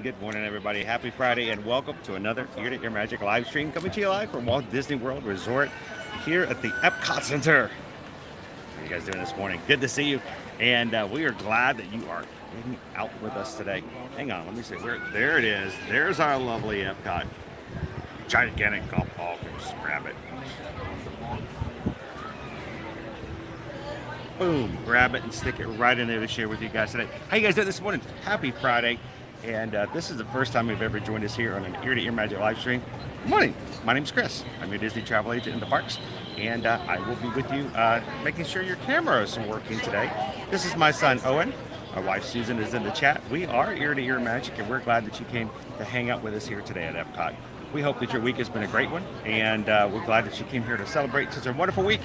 good morning, everybody. Happy Friday, and welcome to another Ear to Ear Magic live stream coming to you live from Walt Disney World Resort here at the EPCOT Center. How are you guys doing this morning? Good to see you, and we are glad that you are out with us today. Hang on, let me see where. There it is. There's our lovely EPCOT. Gigantic golf ball. Just grab it. Boom, grab it and stick it right in there to share with you guys today. How you guys doing this morning? Happy Friday. And this is the first time you've ever joined us here on an Ear to Ear Magic live stream. Good morning. My name's Chris. I'm your Disney travel agent in the parks. And I will be with you making sure your cameras are working today. This is my son, Owen. My wife, Susan, is in the chat. We are Ear to Ear Magic, and we're glad that you came to hang out with us here today at EPCOT. We hope that your week has been a great one, and we're glad that you came here to celebrate such a wonderful week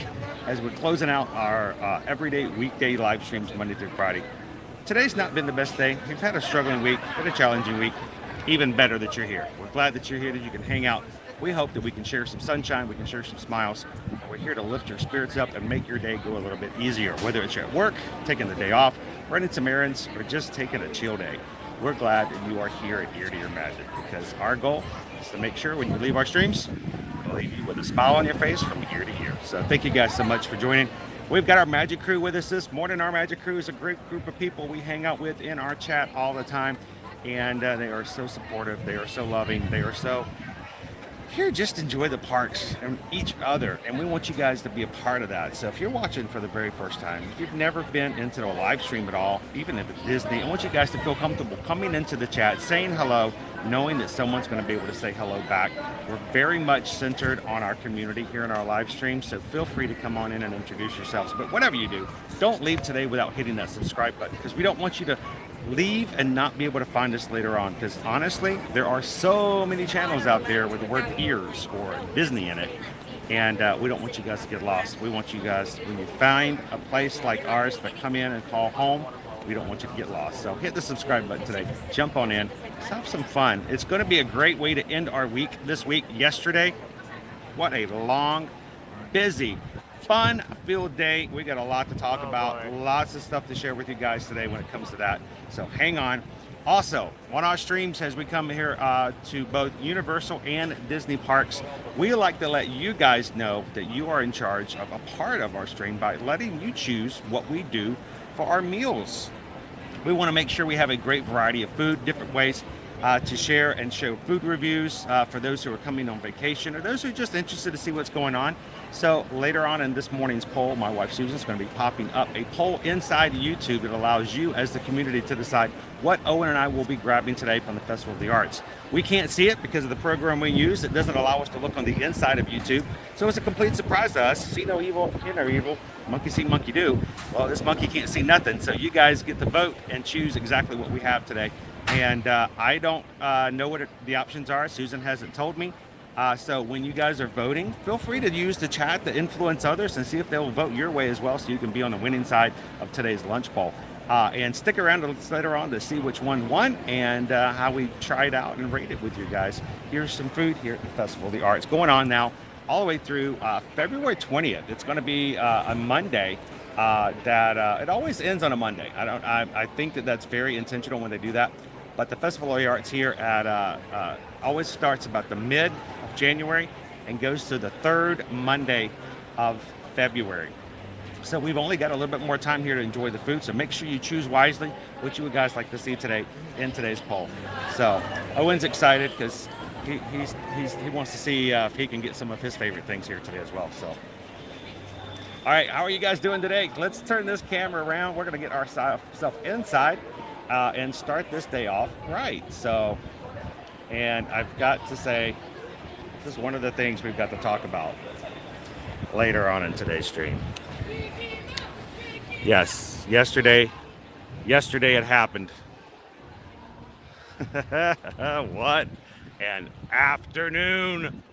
as we're closing out our everyday weekday live streams Monday through Friday. Today's not been the best day. We've had a struggling week, but a challenging week. Even better that you're here. We're glad that you're here, that you can hang out. We hope that we can share some sunshine, we can share some smiles. And we're here to lift your spirits up and make your day go a little bit easier, whether it's you're at work, taking the day off, running some errands, or just taking a chill day. We're glad that you are here at Ear to Ear Magic, because our goal is to make sure when you leave our streams, we'll leave you with a smile on your face from ear to ear. So thank you guys so much for joining. We've got our Magic Crew with us this morning. Our Magic Crew is a great group of people we hang out with in our chat all the time, and they are so supportive. They are so loving. They are so here just enjoy the parks and each other, and we want you guys to be a part of that. So if you're watching for the very first time, if you've never been into a live stream at all, even if it's Disney, I want you guys to feel comfortable coming into the chat, saying hello, knowing that someone's going to be able to say hello back. We're very much centered on our community here in our live stream, so feel free to come on in and introduce yourselves. But whatever you do, don't leave today without hitting that subscribe button, because we don't want you to leave and not be able to find us later on, because honestly there are so many channels out there with the word ears or Disney in it, and we don't want you guys to get lost. We want you guys, when you find a place like ours to come in and call home, we don't want you to get lost. So hit the subscribe button today, jump on in, let's have some fun. It's going to be a great way to end our week this week. Yesterday, what a long, busy, fun-filled day. We got a lot to talk about, lots of stuff to share with you guys today when it comes to that. So hang on. Also, on our streams, as we come here to both Universal and Disney parks, we like to let you guys know that you are in charge of a part of our stream by letting you choose what we do for our meals. We want to make sure we have a great variety of food, different ways to share and show food reviews for those who are coming on vacation or those who are just interested to see what's going on. So later on in this morning's poll, my wife Susan's going to be popping up a poll inside YouTube that allows you as the community to decide what Owen and I will be grabbing today from the Festival of the Arts. We can't see it because of the program we use. It doesn't allow us to look on the inside of YouTube. So it's a complete surprise to us. See no evil, hear no evil. Monkey see, monkey do. Well, this monkey can't see nothing. So you guys get to vote and choose exactly what we have today. And I don't know what the options are. Susan hasn't told me. So when you guys are voting, feel free to use the chat to influence others and see if they'll vote your way as well, so you can be on the winning side of today's lunch poll. And stick around later on to see which one won and how we try it out and rate it with you guys. Here's some food here at the Festival of the Arts going on now all the way through February 20th. It's going to be a Monday. It always ends on a Monday. I think that's very intentional when they do that. But the Festival of the Arts here at always starts about the mid of January and goes to the third Monday of February. So we've only got a little bit more time here to enjoy the food. So make sure you choose wisely what you would guys like to see today in today's poll. So Owen's excited because he wants to see if he can get some of his favorite things here today as well. So, all right, how are you guys doing today? Let's turn this camera around. We're going to get ourselves inside and start this day off right. So, and I've got to say, this is one of the things we've got to talk about later on in today's stream. Yes, yesterday it happened. What an afternoon.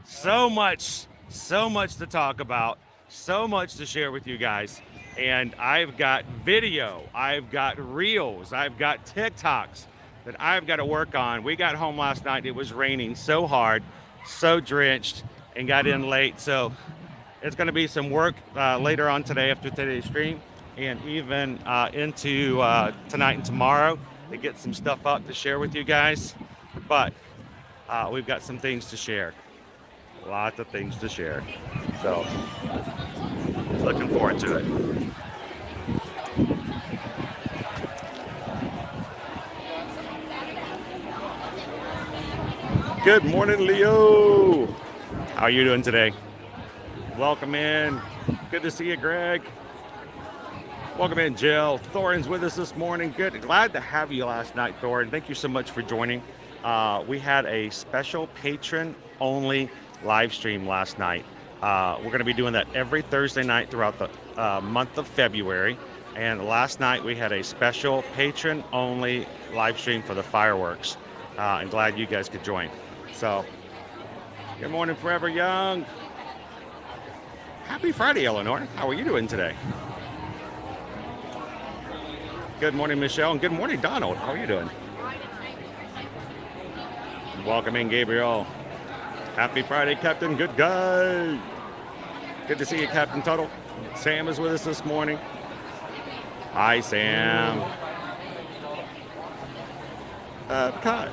So much to talk about, so much to share with you guys. And I've got video, I've got reels, I've got TikToks that I've got to work on. We got home last night, it was raining so hard, so drenched, and got in late. So it's going to be some work later on today after today's stream, and even into tonight and tomorrow to get some stuff up to share with you guys, but we've got some things to share. Lots of things to share. So, looking forward to it. Good morning, Leo. How are you doing today? Welcome in. Good to see you, Greg. Welcome in, Jill. Thorin's with us this morning. Good. Glad to have you last night, Thorin. Thank you so much for joining. We had a special patron-only live stream last night. We're going to be doing that every Thursday night throughout the month of February. And last night we had a special patron-only live stream for the fireworks. I'm glad you guys could join. So, good morning, Forever Young. Happy Friday, Eleanor. How are you doing today? Good morning, Michelle, and good morning, Donald. How are you doing? Welcome in, Gabriel. Happy Friday, Captain. Good guy. Good to see you, Captain Tuttle. Sam is with us this morning. Hi, Sam. Epcot.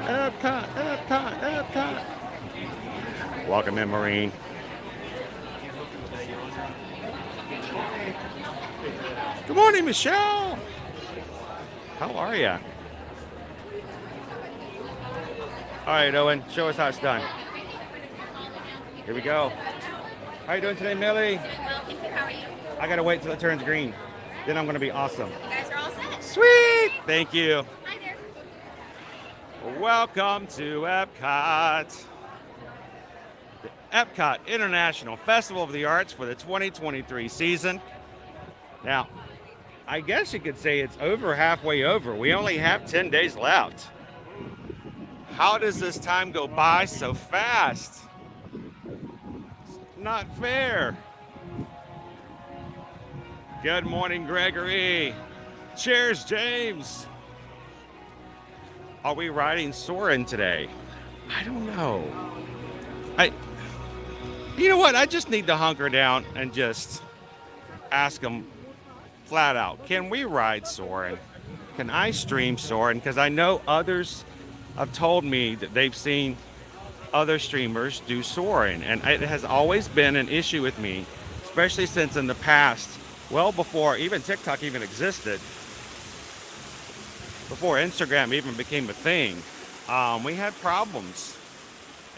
Welcome in, Marine. Good morning, Michelle. How are you? All right, Owen, show us how it's done. Here we go. How you doing today, Millie? Well, thank you. How are you? I gotta wait till it turns green. Then I'm gonna be awesome. You guys are all set. Sweet. Thank you. Hi there. Welcome to EPCOT. The EPCOT International Festival of the Arts for the 2023 season. Now, I guess you could say it's over halfway over. We only have 10 days left. How does this time go by so fast? It's not fair. Good morning, Gregory. Cheers, James. Are we riding Soarin' today? I don't know. You know what? I just need to hunker down and just ask them flat out, can we ride Soarin'? Can I stream Soarin'? Because I know others have told me that they've seen other streamers do Soarin', and it has always been an issue with me, especially since in the past, well before even TikTok even existed, before Instagram even became a thing, we had problems,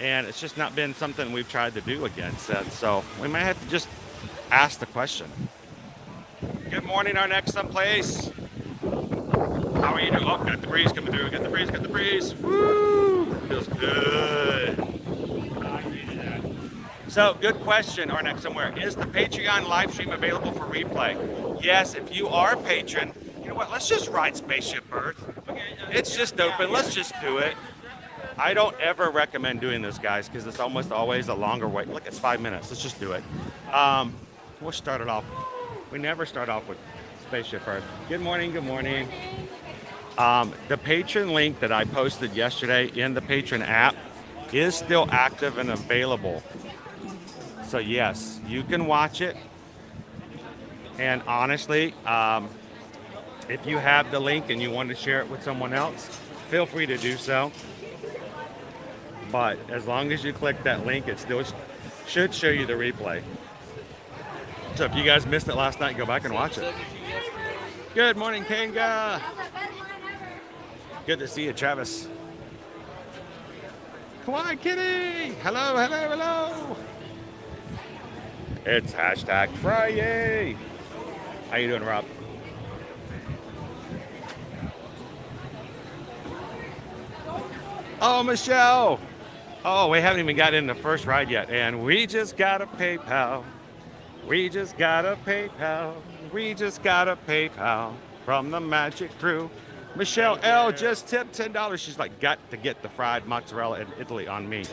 and it's just not been something we've tried to do again since. So we might have to just ask the question. Good morning, our next someplace. How are you doing? Oh, got the breeze coming through. Got the breeze. Woo! Feels good. So, good question, our next somewhere. Is the Patreon live stream available for replay? Yes, if you are a patron, you know what? Let's just ride Spaceship Earth. It's just open. Let's just do it. I don't ever recommend doing this, guys, because it's almost always a longer wait. Look, it's 5 minutes. Let's just do it. We'll start it off. We never start off with Spaceship Earth. Good morning, good morning. The patron link that I posted yesterday in the patron app is still active and available. So yes, you can watch it. And honestly, if you have the link and you want to share it with someone else, feel free to do so. But as long as you click that link, it still should show you the replay. So if you guys missed it last night, go back and watch it. Good morning, Kanga. Good to see you, Travis. Come on, Kitty. Hello, hello, hello. It's hashtag Friday. How you doing, Rob? Oh, Michelle. Oh, we haven't even got in the first ride yet. And we just got a PayPal. We just got a PayPal. We just got a PayPal from the Magic Crew. Michelle L just tipped $10. She's like, got to get the fried mozzarella in Italy on me.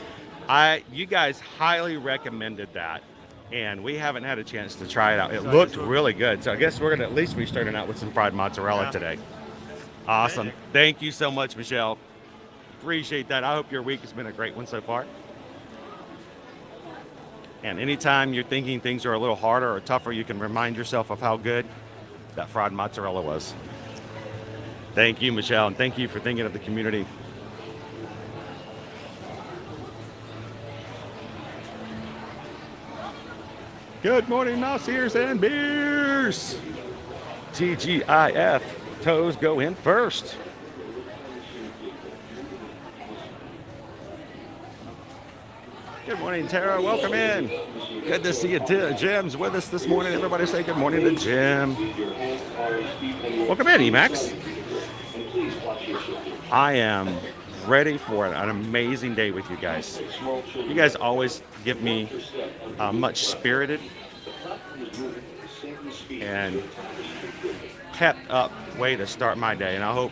You guys highly recommended that, and we haven't had a chance to try it out. It looked really good, so I guess we're gonna at least be starting out with some fried mozzarella today. Awesome. Thank you so much, Michelle. Appreciate that. I hope your week has been a great one so far. And anytime you're thinking things are a little harder or tougher, you can remind yourself of how good that fried mozzarella was. Thank you, Michelle, and thank you for thinking of the community. Good morning, mouse ears and beers. TGIF, toes go in first. Good morning, Tara. Welcome in. Good to see you. Jim's with us this morning. Everybody say good morning to Jim. Welcome in, Emax. I am ready for an amazing day with you guys. You guys always give me a much spirited and pepped up way to start my day, and I hope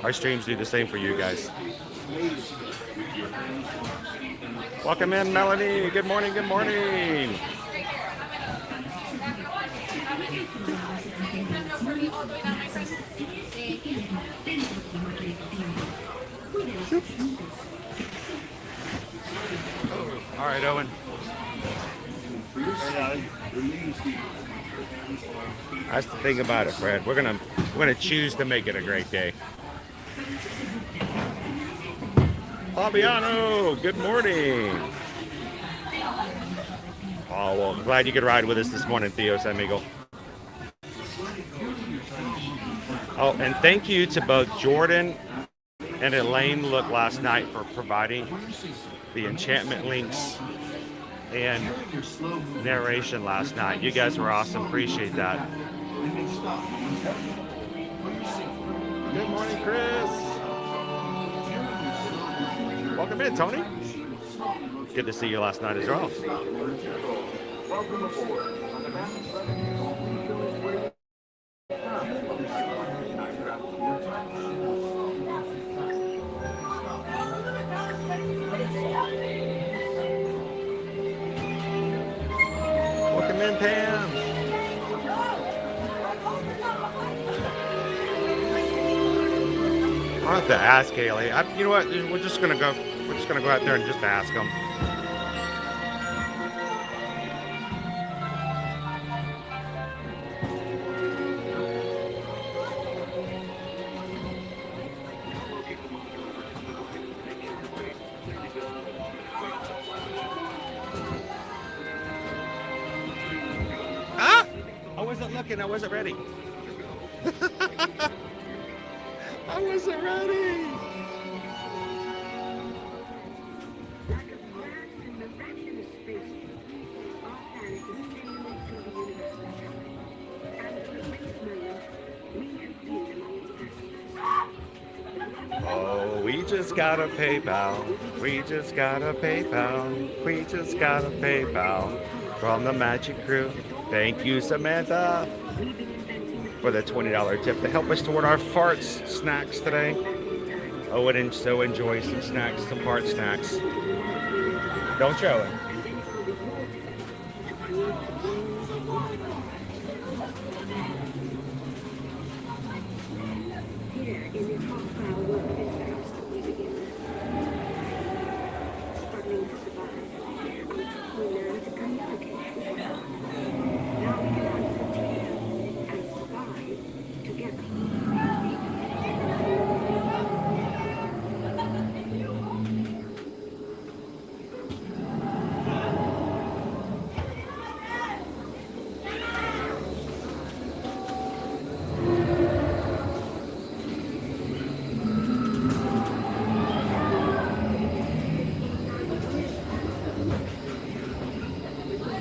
our streams do the same for you guys. Welcome in, Melanie. Good morning, good morning. All right, Owen. That's the thing about it, Fred. We're gonna choose to make it a great day. Fabiano, good morning. Oh, well, glad you could ride with us this morning, Theos Amigo. Oh, and thank you to both Jordan and Elaine Look last night for providing the enchantment links and narration last night. You guys were awesome. Appreciate that. Good morning, Chris. Welcome in, Tony. Good to see you last night as well. Welcome aboard. Welcome in, Pam. I'll have to ask Haley. You know what? We're just gonna go out there and just ask them. Ah! I wasn't looking. I wasn't ready. I wasn't ready. Oh, we just got a PayPal. We just got a PayPal. We just got a PayPal from the Magic Crew. Thank you, Samantha, for the $20 tip to help us toward our farts snacks today. Owen so enjoys some snacks, some fart snacks. Don't show it.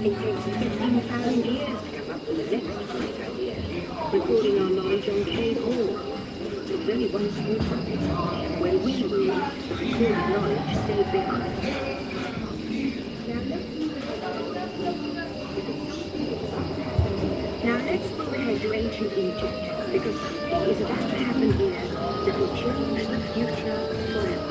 It takes 15,000 years to come up with the next great idea, recording our knowledge on Cave Hall. There's only one small problem. When we move, the recorded knowledge stays behind. Now let's move ahead to ancient Egypt, because something is about to happen here that will change the future forever.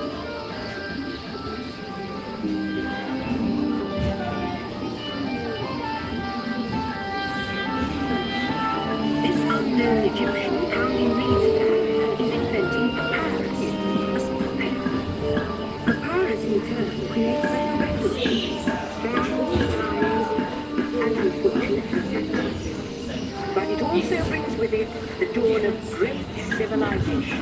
The Egyptian currently reads that is inventing papyrus, a spot. Papyrus in turn creates records, travels, times, and unfortunate ancestors. But it also brings with it the dawn of great civilization.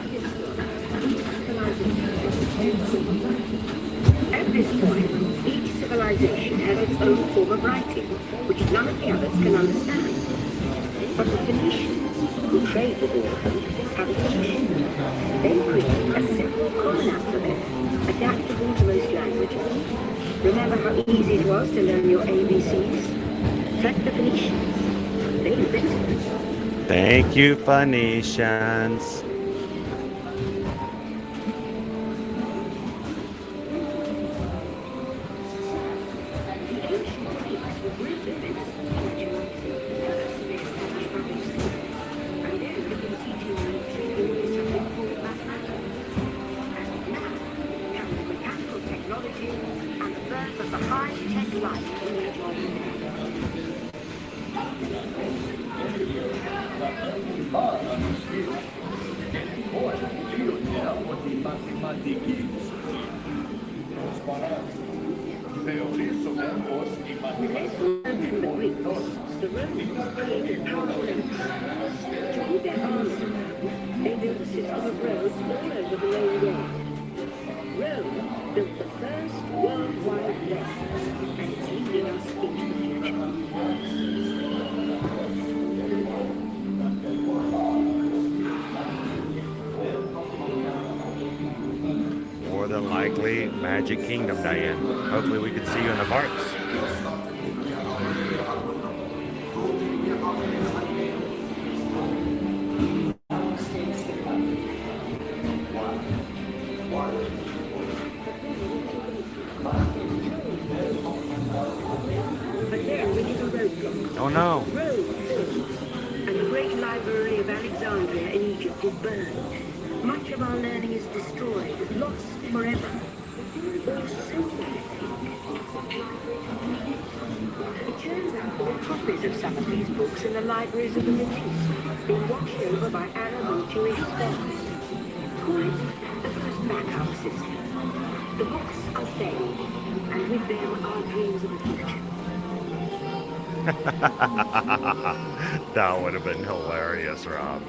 At this point, each civilization has its own form of writing, which none of the others can understand. But the Phoenicians, who trade with all of them, have a solution. They create a simple common alphabet, adaptable to most languages. Remember how easy it was to learn your ABCs? Like the Phoenicians. They invented it. Thank you, Phoenicians. Magic Kingdom, Diane. Hopefully we can see you in the parks. Oh no. And the great library of Alexandria in Egypt is burned. Much of our learning is destroyed, lost forever. It turns out there are copies of some of these books in the libraries of the Middle East, being watched over by Arab and Jewish scholars. Call it the first backup system. The books are saved, and with them our dreams of the future. That would have been hilarious, Rob.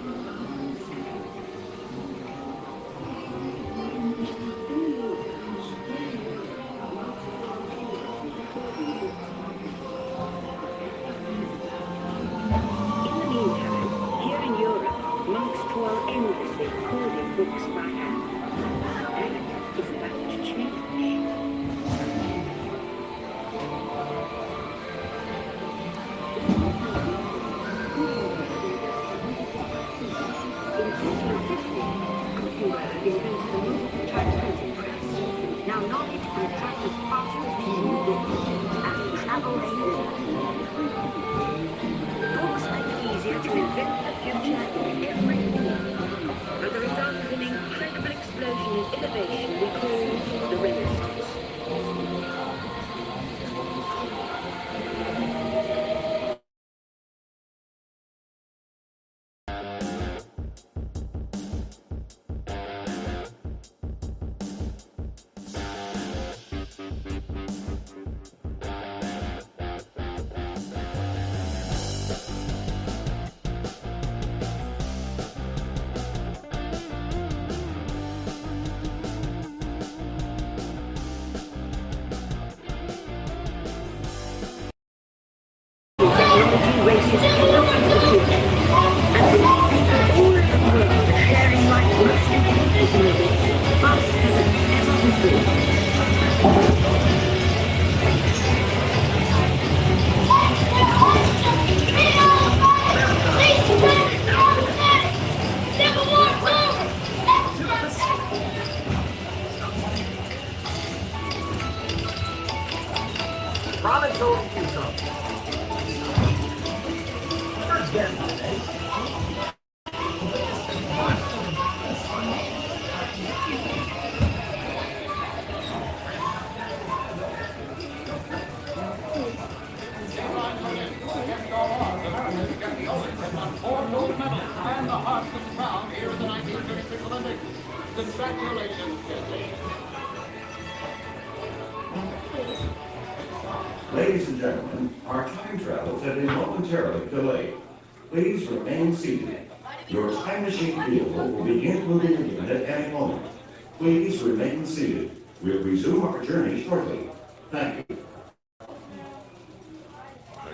Books by hand. That is about to change. In 1550, Gutenberg invents the new typewriting press. Now knowledge and track is faster than books and travel books make it easier to invent the future in every field. And the result is an incredible explosion in innovation we call the Renaissance. Ladies and gentlemen, our time travels have been momentarily delayed. Please remain seated. Your time machine vehicle will begin moving again at any moment. Please remain seated. We'll resume our journey shortly. Thank you.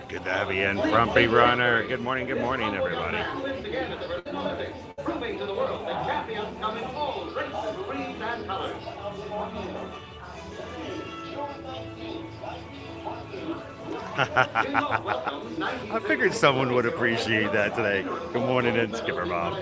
Good to have you in, Frumpy Runner. Good morning, everybody. Proving to the world that champions come in all races, breeds, and colors. I figured someone would appreciate that today. Good morning, and Skipper Bob.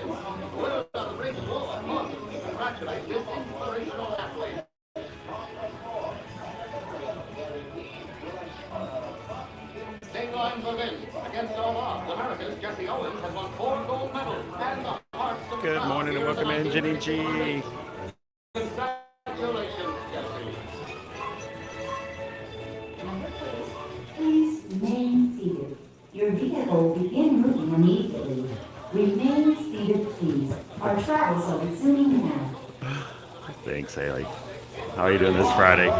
Same lines of events against all odds. America's Jesse Owens has won 4 gold medals and the hearts of Good morning and welcome in, Jenny G. Congratulations, Jesse. Please remain seated. Your vehicle will begin moving immediately. Remain seated, please. Our travels are resuming now. Thanks, Haley. How are you doing this Friday?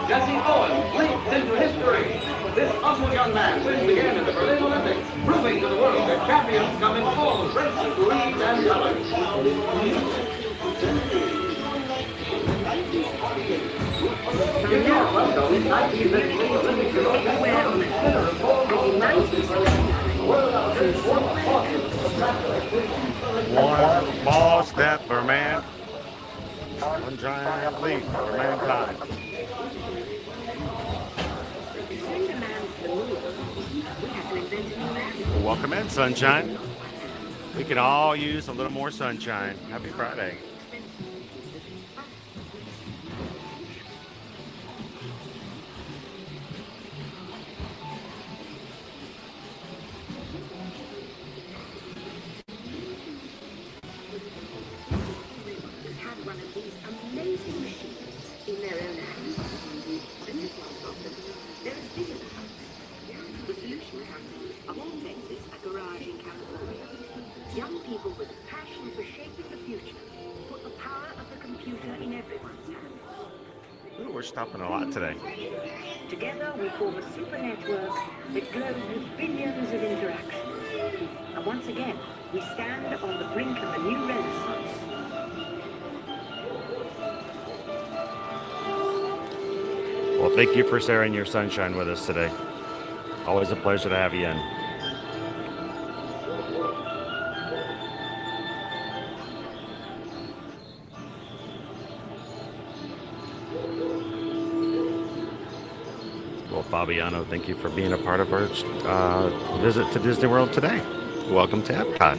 Jesse Owens leaps into history. This humble young man wins again at the Berlin Olympics, proving to the world that champions come in all races, leagues, and colors. And now, welcome, 1933 Olympic silverware on the pillar of four gold medals. One small step for man, one giant leap for mankind. Well, welcome in, sunshine. We can all use a little more sunshine. Happy Friday. Had one of these amazing machines in their own hands. But this one's not them. They're as big as a house. The solution company of all places, a garage in California. Young people with a passion for shaping the future put the power of the computer in everyone's hands. Ooh, we're stopping a lot today. Together we form a super network that glows with billions of interactions. And once again, we stand on the brink of a new renaissance. Well, thank you for sharing your sunshine with us today. Always a pleasure to have you in. Well, Fabiano, thank you for being a part of our visit to Disney World today. Welcome to EPCOT.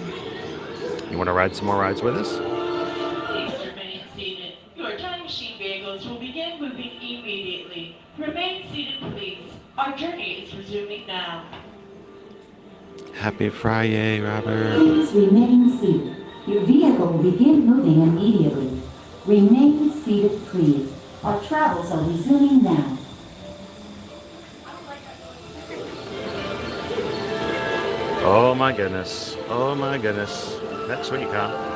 You want to ride some more rides with us? Please remain seated. Your time machine vehicles will begin moving immediately. Remain seated, please. Our journey is resuming now. Happy Friday, Robert. Please remain seated. Your vehicle will begin moving immediately. Remain seated, please. Our travels are resuming now. Oh my goodness. Oh my goodness. Next week, huh?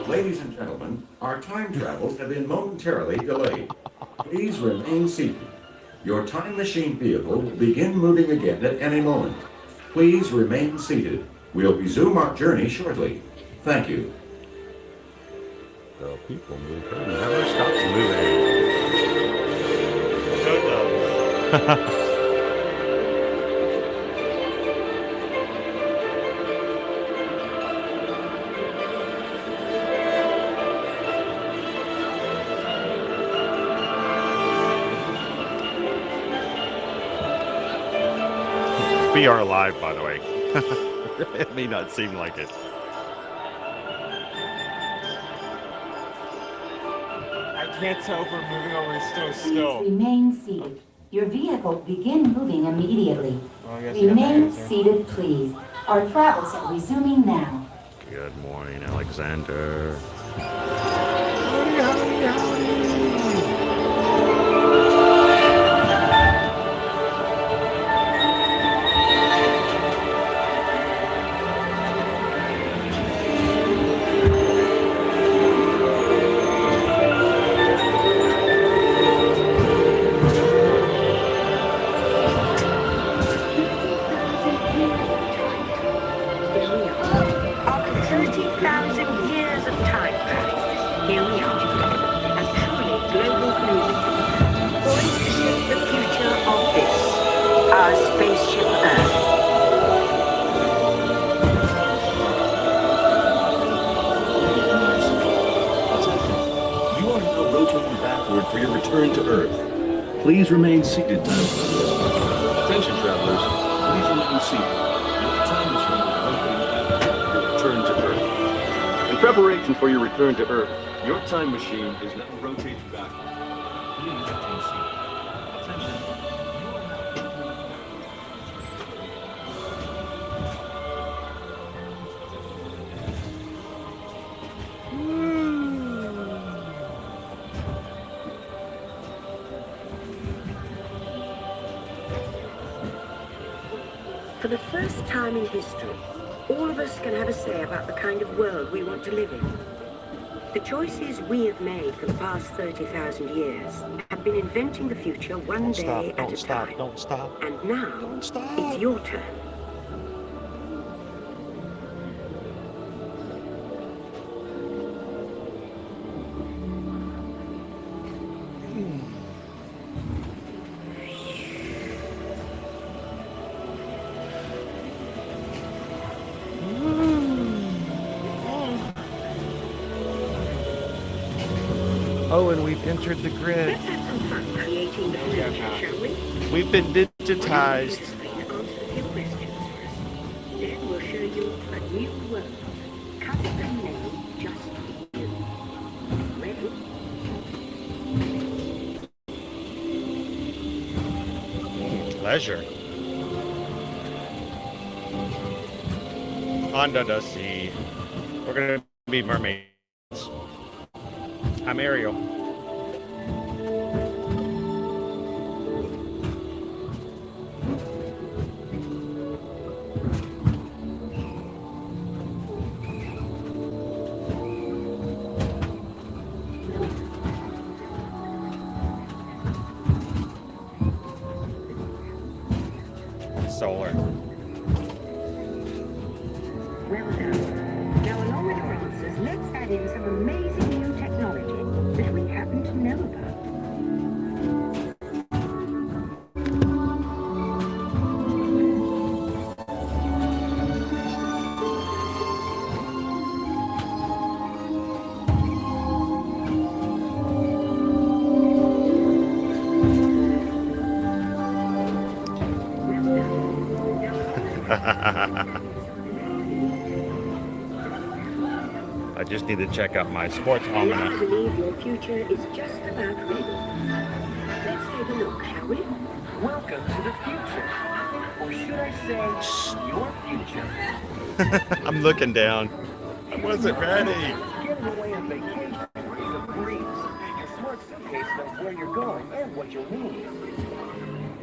Ladies and gentlemen, our time travels have been momentarily delayed. Please remain seated. Your time machine vehicle will begin moving again at any moment. Please remain seated. We'll resume our journey shortly. Thank you. The people move. It never stops moving. So dumb. We are live, by the way. It may not seem like it. I can't tell if we're moving or we're still Please still. remain seated. Your vehicle will begin moving immediately. Well, I guess you have to Remain answer. seated, please. Our travels are resuming now. Good morning, Alexander. Howdy, howdy, howdy. After 30,000 years of time travel, here we are, a truly global community, poised to shape the future of this, our spaceship Earth. You are now rotating backward for your return to Earth. Please remain seated. Attention, travelers. Please remain seated. Your time machine is rotating backward for your return to Earth. In preparation for your return to Earth, your time machine is now rotating backward. Please remain seated. Attention. For the first time in history, all of us can have a say about the kind of world we want to live in. The choices we have made for the past 30,000 years have been inventing the future one day at a time. Don't stop. And now, Don't stop. it's your turn. Oh, and we've entered the grid. Let's have some fun creating the future, shall we? We've been digitized. To answer a few questions first. Then we'll show you a new world, custom made just for you. Ready? Pleasure. Under the sea. We're gonna be mermaids. I'm Ariel. Solar. Well done. Now, along with your answers, let's add in some amazing new technology that we happen to know about. I just need to check out my sports I almanac. believe your future is just about ready. Let's take a look, shall we? Welcome to the future. Or should I say, your future. I'm looking down. I wasn't ready. Getting away on vacation is a breeze. Your smart suitcase knows where you're going and what you'll need.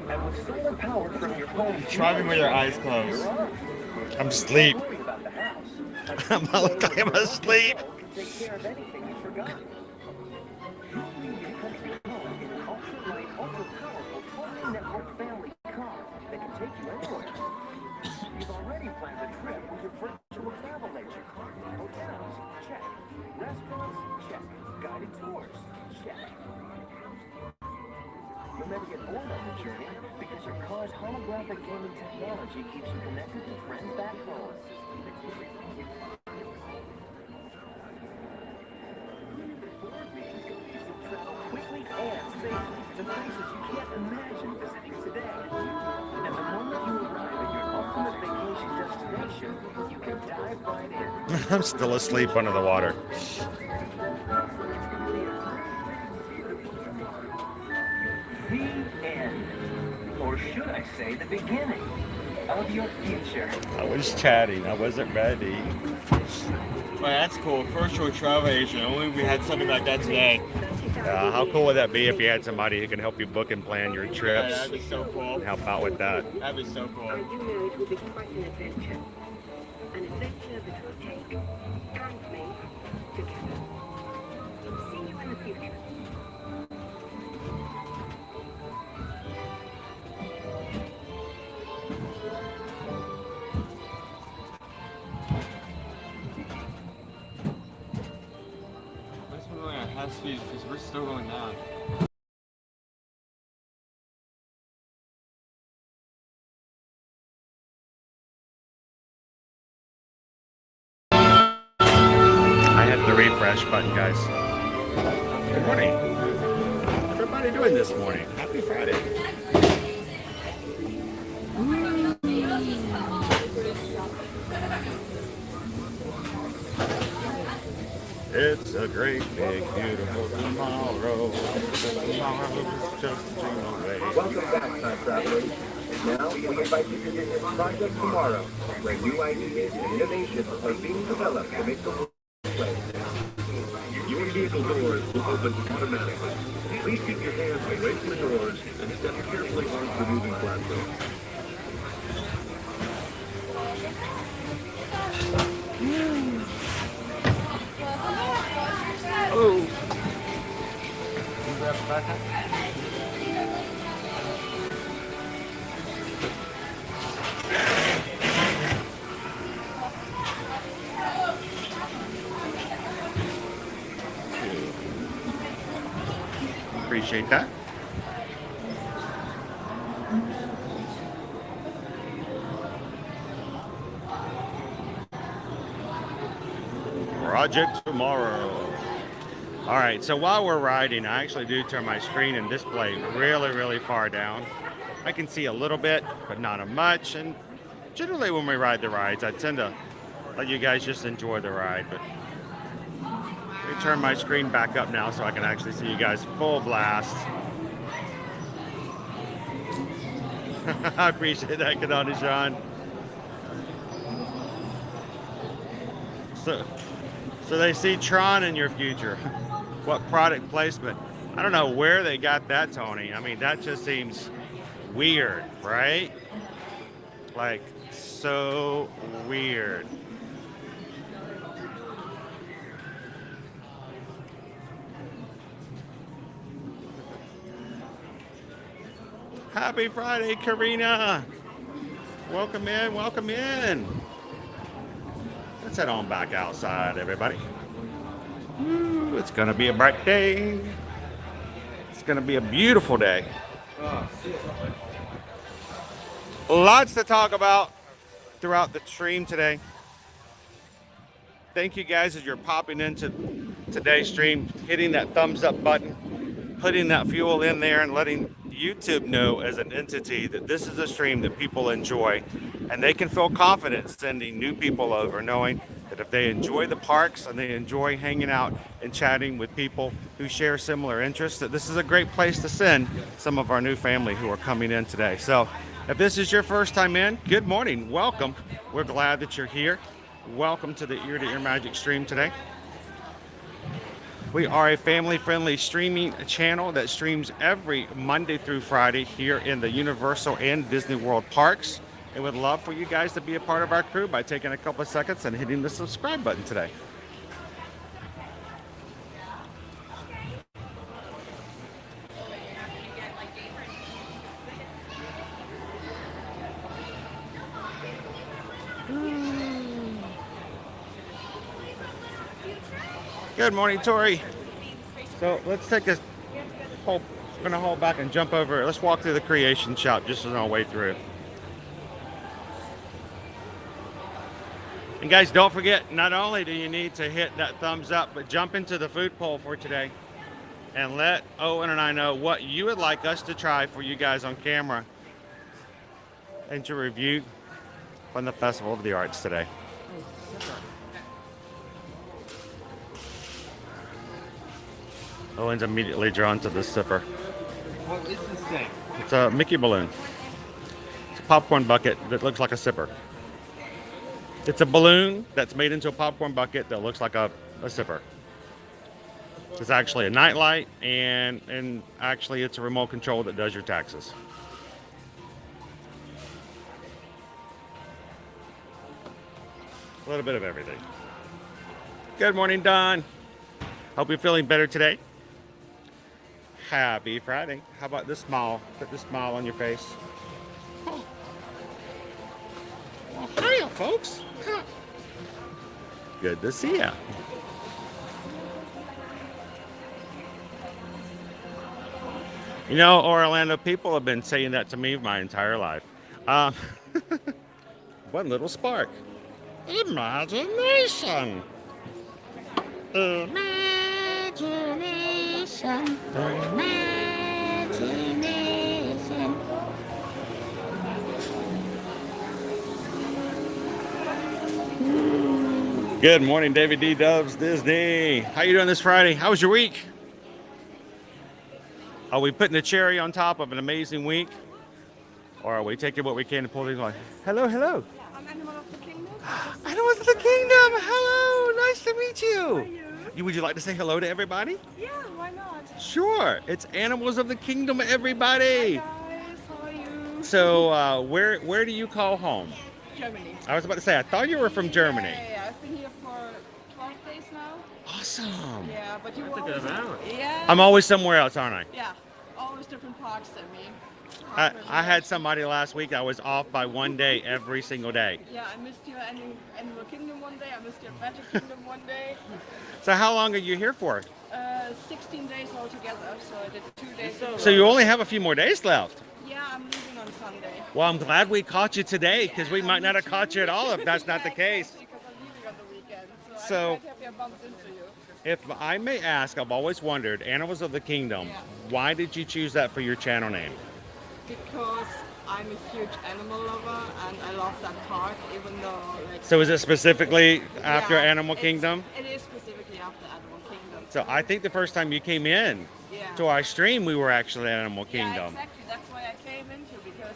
And with solar power from your home, Driving with your eyes closed. I'm asleep. worry about the house. I'm asleep. Take care of anything you forgot. You leave your country home in an ultra-light, ultra-powerful, totally networked family car that can take you anywhere. You've already planned the trip with your virtual travel agent. Hotels, check. Restaurants, check. Guided tours, check. You'll never get bored on the journey because your car's holographic gaming technology keeps you connected to friends back home. Travel quickly and safely to places you can't imagine visiting today. And the moment you arrive at your ultimate vacation destination, you can dive right in. I'm still asleep under the water. The end. Or should I I say, the beginning of your future. I was chatting. I wasn't ready. Well, that's cool. First choice travel agent. Only we had something like that today. How cool would that be if you had somebody who can help you book and plan your Yeah, trips that'd be so cool. and help out with that? That'd be so cool. I do know it will be quite an adventure. An adventure that will take you and me together. See you in the future. This one only has speed because we're still going down. I hit the refresh button, guys. Good morning. How's everybody doing this morning? Happy Friday. It's a great, big, beautiful tomorrow. Tomorrow's just a dream away. Welcome back, time travelers. Now, we invite you to visit Project Tomorrow, where new ideas and innovations are being developed to make the world a better place. Your vehicle doors will open automatically. Please keep your hands away from the doors and step carefully onto the moving platform. Oh. You grab the backpack? Appreciate that. Project Tomorrow. All right, so while we're riding, I actually do turn my screen and display really far down. I can see a little bit, but not much. And generally when we ride the rides, I tend to let you guys just enjoy the ride. But let me turn my screen back up now so I can actually see you guys full blast. I appreciate that, Kadani Sean. So they see Tron in your future. What product placement? I don't know where they got that, Tony. I mean, that just seems weird, right? Like, so weird. Happy Friday, Karina. Welcome in, welcome in. Let's head on back outside, everybody. Woo, it's gonna be a bright day. It's gonna be a beautiful day. Lots to talk about throughout the stream today. Thank you guys as you're popping into today's stream, hitting that thumbs up button, putting that fuel in there and letting YouTube know as an entity that this is a stream that people enjoy, and they can feel confident sending new people over, knowing that if they enjoy the parks and they enjoy hanging out and chatting with people who share similar interests, that this is a great place to send some of our new family who are coming in today. So if this is your first time in, good morning, welcome. We're glad that you're here. Welcome to the Ear to Ear Magic stream today. We are a family-friendly streaming channel that streams every Monday through Friday here in the Universal and Disney World parks. And would love for you guys to be a part of our crew by taking a couple of seconds and hitting the subscribe button today. Good morning, Tori. So let's take a hold. We're gonna hold back and jump over. Let's walk through the creation shop just on our way through. And guys, don't forget, not only do you need to hit that thumbs up, but jump into the food poll for today and let Owen and I know what you would like us to try for you guys on camera and to review from the Festival of the Arts today. Owen's immediately drawn to the zipper. What is this thing? It's a Mickey balloon. popcorn bucket that looks like a sipper. It's a balloon that's made into a popcorn bucket that looks like a sipper. It's actually a nightlight, and actually it's a remote control that does your taxes. A little bit of everything. Good morning, Don. Hope you're feeling better today. Happy Friday. How about this smile? Put this smile on your face. Oh. Well, hiya, folks. Huh. Good to see ya. You know, Orlando, people have been saying that to me my entire life. One little spark. Imagination. Imagination. Imagination. Good morning, David D. Dubs Disney. How you doing this Friday? How was your week? Are we putting a cherry on top of an amazing week? Or are we taking what we can to pull things like, hello, hello. I'm Animal of the Kingdom. Animals of the Kingdom. Hello. Nice to meet you. How are you? Would you like to say hello to everybody? Yeah, why not? Sure. It's Animals of the Kingdom, everybody. Hi guys, how are you? So where do you call home? Germany. I was about to say, I thought you were from Germany. Yeah, I've been here for 12 days now. Awesome. Yeah, but you That's a always... good amount. Yeah. I'm always somewhere else, aren't I? Yeah, always different parks than me. I had somebody last week. I was off by one day every single day. Yeah, I missed your Animal Kingdom one day. I missed your Magic Kingdom one day. So how long are you here for? 16 days altogether, so I did 2 days. So you only have a few more days left. Yeah, I'm leaving on Sunday. Well, I'm glad we caught you today, because we might not have caught you at all if that's not the case. Because I'm leaving on the weekend, So- I'm quite happy I bumped into you. If I may ask, I've always wondered, Animals of the Kingdom, why did you choose that for your channel name? Because I'm a huge animal lover and I love that park, even though like. So is it specifically after Yeah, Animal it's- Kingdom? It is specifically after Animal Kingdom. So I think the first time you came in Yeah. to our stream, we were actually at Animal Yeah, Kingdom. exactly. That's why I came into, because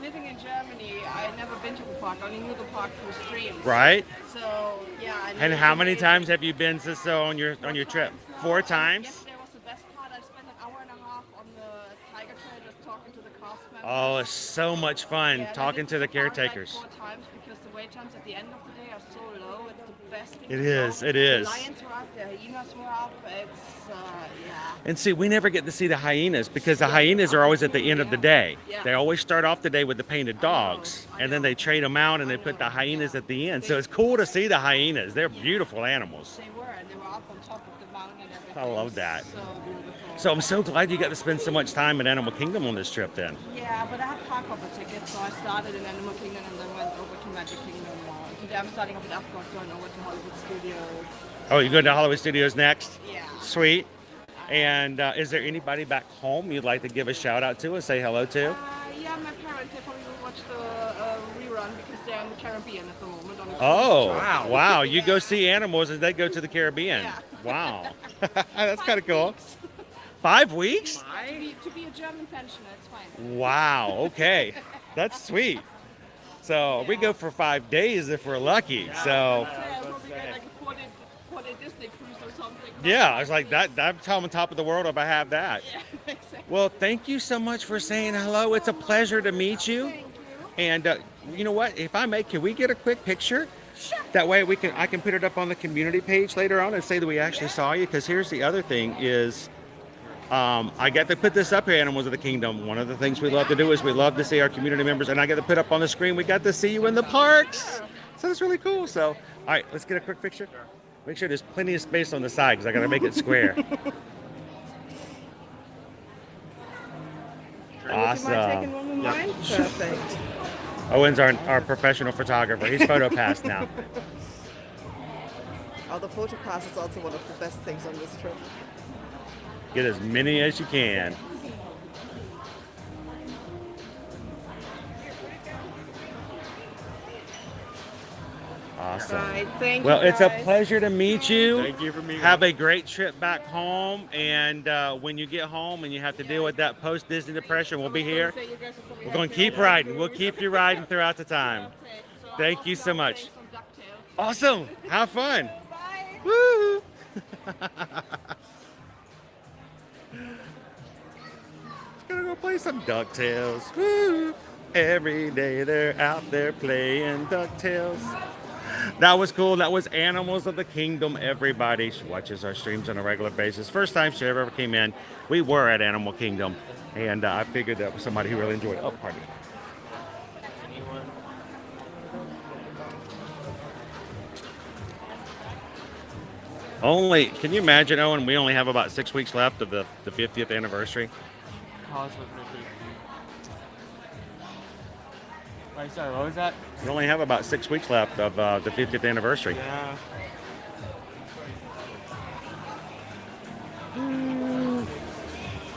living in Germany, I had never been to the park. I only knew the park through streams. Right? So yeah. I And knew how it many was times have you been to on your trip? times now. 4 times? Yesterday was the best part. I spent an hour and a half on the Tiger Trail just talking to the cast members. Oh, it's so much fun Yeah, and I talking did to the the park, caretakers. Like 4 times because the wait times at the end of the day are so low. It's the best thing. It to is, go. it is. The lions were up, the hyenas were up. It's yeah. And see, we never get to see the hyenas because the hyenas are always at the end of the day. Yeah. They always start off the day with the painted dogs, and then they trade them out and they put the hyenas at the end. So it's cool to see the hyenas. They're beautiful animals. They were, and they were up on top of the mountain and everything. I love that. So beautiful. So I'm so glad you got to spend so much time at Animal Kingdom on this trip then. Yeah, but I have park hopper tickets, so I started in Animal Kingdom and then went over to Magic Kingdom. Today I'm starting up at EPCOT, going over to Hollywood Studios. Oh, you're going to Hollywood Studios next? Yeah. Sweet. And is there anybody back home you'd like to give a shout out to and say hello to? Yeah, my parents, they probably will watch the rerun because they're in the Caribbean at the moment. On a Oh, cruise ship. wow. You go see animals as they go to the Caribbean. Yeah. Wow. That's kind of 5 cool. weeks. 5 weeks? To be a German pensioner, it's fine. Wow. Okay. That's sweet. So we go for 5 days if we're lucky. So I'll probably get like a 4-day Disney cruise or something. yeah, I was like, that's how I'm on top of the world if I have that. Yeah, exactly. Well, thank you so much for saying hello. It's a pleasure to meet you. Thank you. And you know what? If I may, can we get a quick picture? Sure. That way I can put it up on the community page later on and say that we actually saw you. Because here's the other thing is, I get to put this up here, Animals of the Kingdom. One of the things we love to do is we love to see our community members, and I get to put up on the screen. We got to see you in the parks. So that's really cool. So, all right, let's get a quick picture. Make sure there's plenty of space on the side because I got to make it square. Awesome. Would you mind taking one with mine? Perfect. Owen's our professional photographer. He's PhotoPass now. Oh, the photo pass is also one of the best things on this trip. Get as many as you can. Awesome. Right. Thank Well, you. it's a guys. pleasure to meet you. Thank you for meeting Have me. a great trip back home. And when you get home and you have to deal with that post-Disney depression, we'll be here. We're going to keep riding. We'll keep you riding throughout the time. Thank you so much. Awesome. Have fun. Woo! Gonna go play some DuckTales. Woo! Every day they're out there playing DuckTales. That was cool. That was Animals of the Kingdom. Everybody watches our streams on a regular basis. First time she ever came in, we were at Animal Kingdom, and I figured that was somebody who really enjoyed it. Oh, pardon me. Only, can you imagine, Owen, we only have about 6 weeks left of the 50th anniversary. Wait, sorry, what was that? We only have about 6 weeks left of the 50th anniversary. Yeah.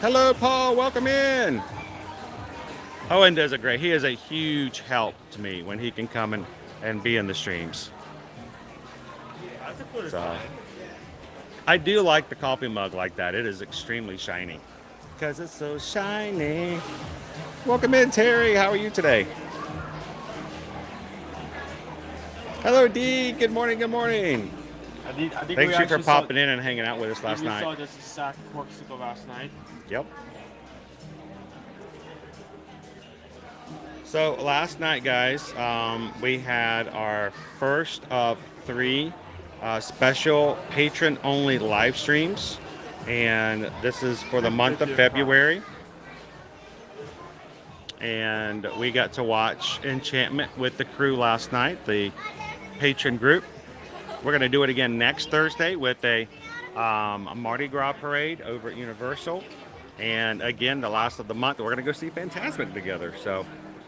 Hello, Paul. Welcome in. Owen does he is a huge help to me when he can come and be in the streams. That's a cool So, design. I do like the coffee mug like that. It is extremely shiny. Because it's so shiny. Welcome in, Terry. How are you today? Hello, Dee. Good morning. Good morning. I think Thanks you for popping in and hanging out with us last We saw night. just a sack of Corksicle last night. Yep. So last night, guys, we had our first of 3 special patron-only live streams, and this is for the month of February. And we got to watch Enchantment with the crew last night, the patron group. We're going to do it again next Thursday with a Mardi Gras parade over at Universal. And again, the last of the month, we're going to go see Fantasmic together. So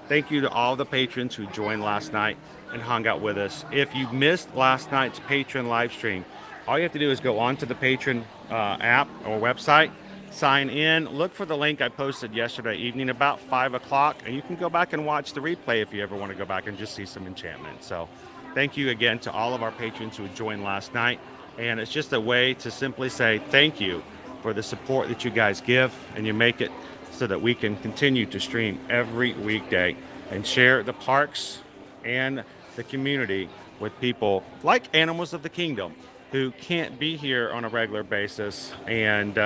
thank you to all the patrons who joined last night and hung out with us. If you missed last night's patron live stream, all you have to do is go onto the Patron app or website, sign in, look for the link I posted yesterday evening about 5 o'clock, and you can go back and watch the replay if you ever want to go back and just see some Enchantment. So thank you again to all of our patrons who joined last night. And it's just a way to simply say thank you for the support that you guys give, and you make it so that we can continue to stream every weekday and share the parks and the community with people like Animals of the Kingdom who can't be here on a regular basis. And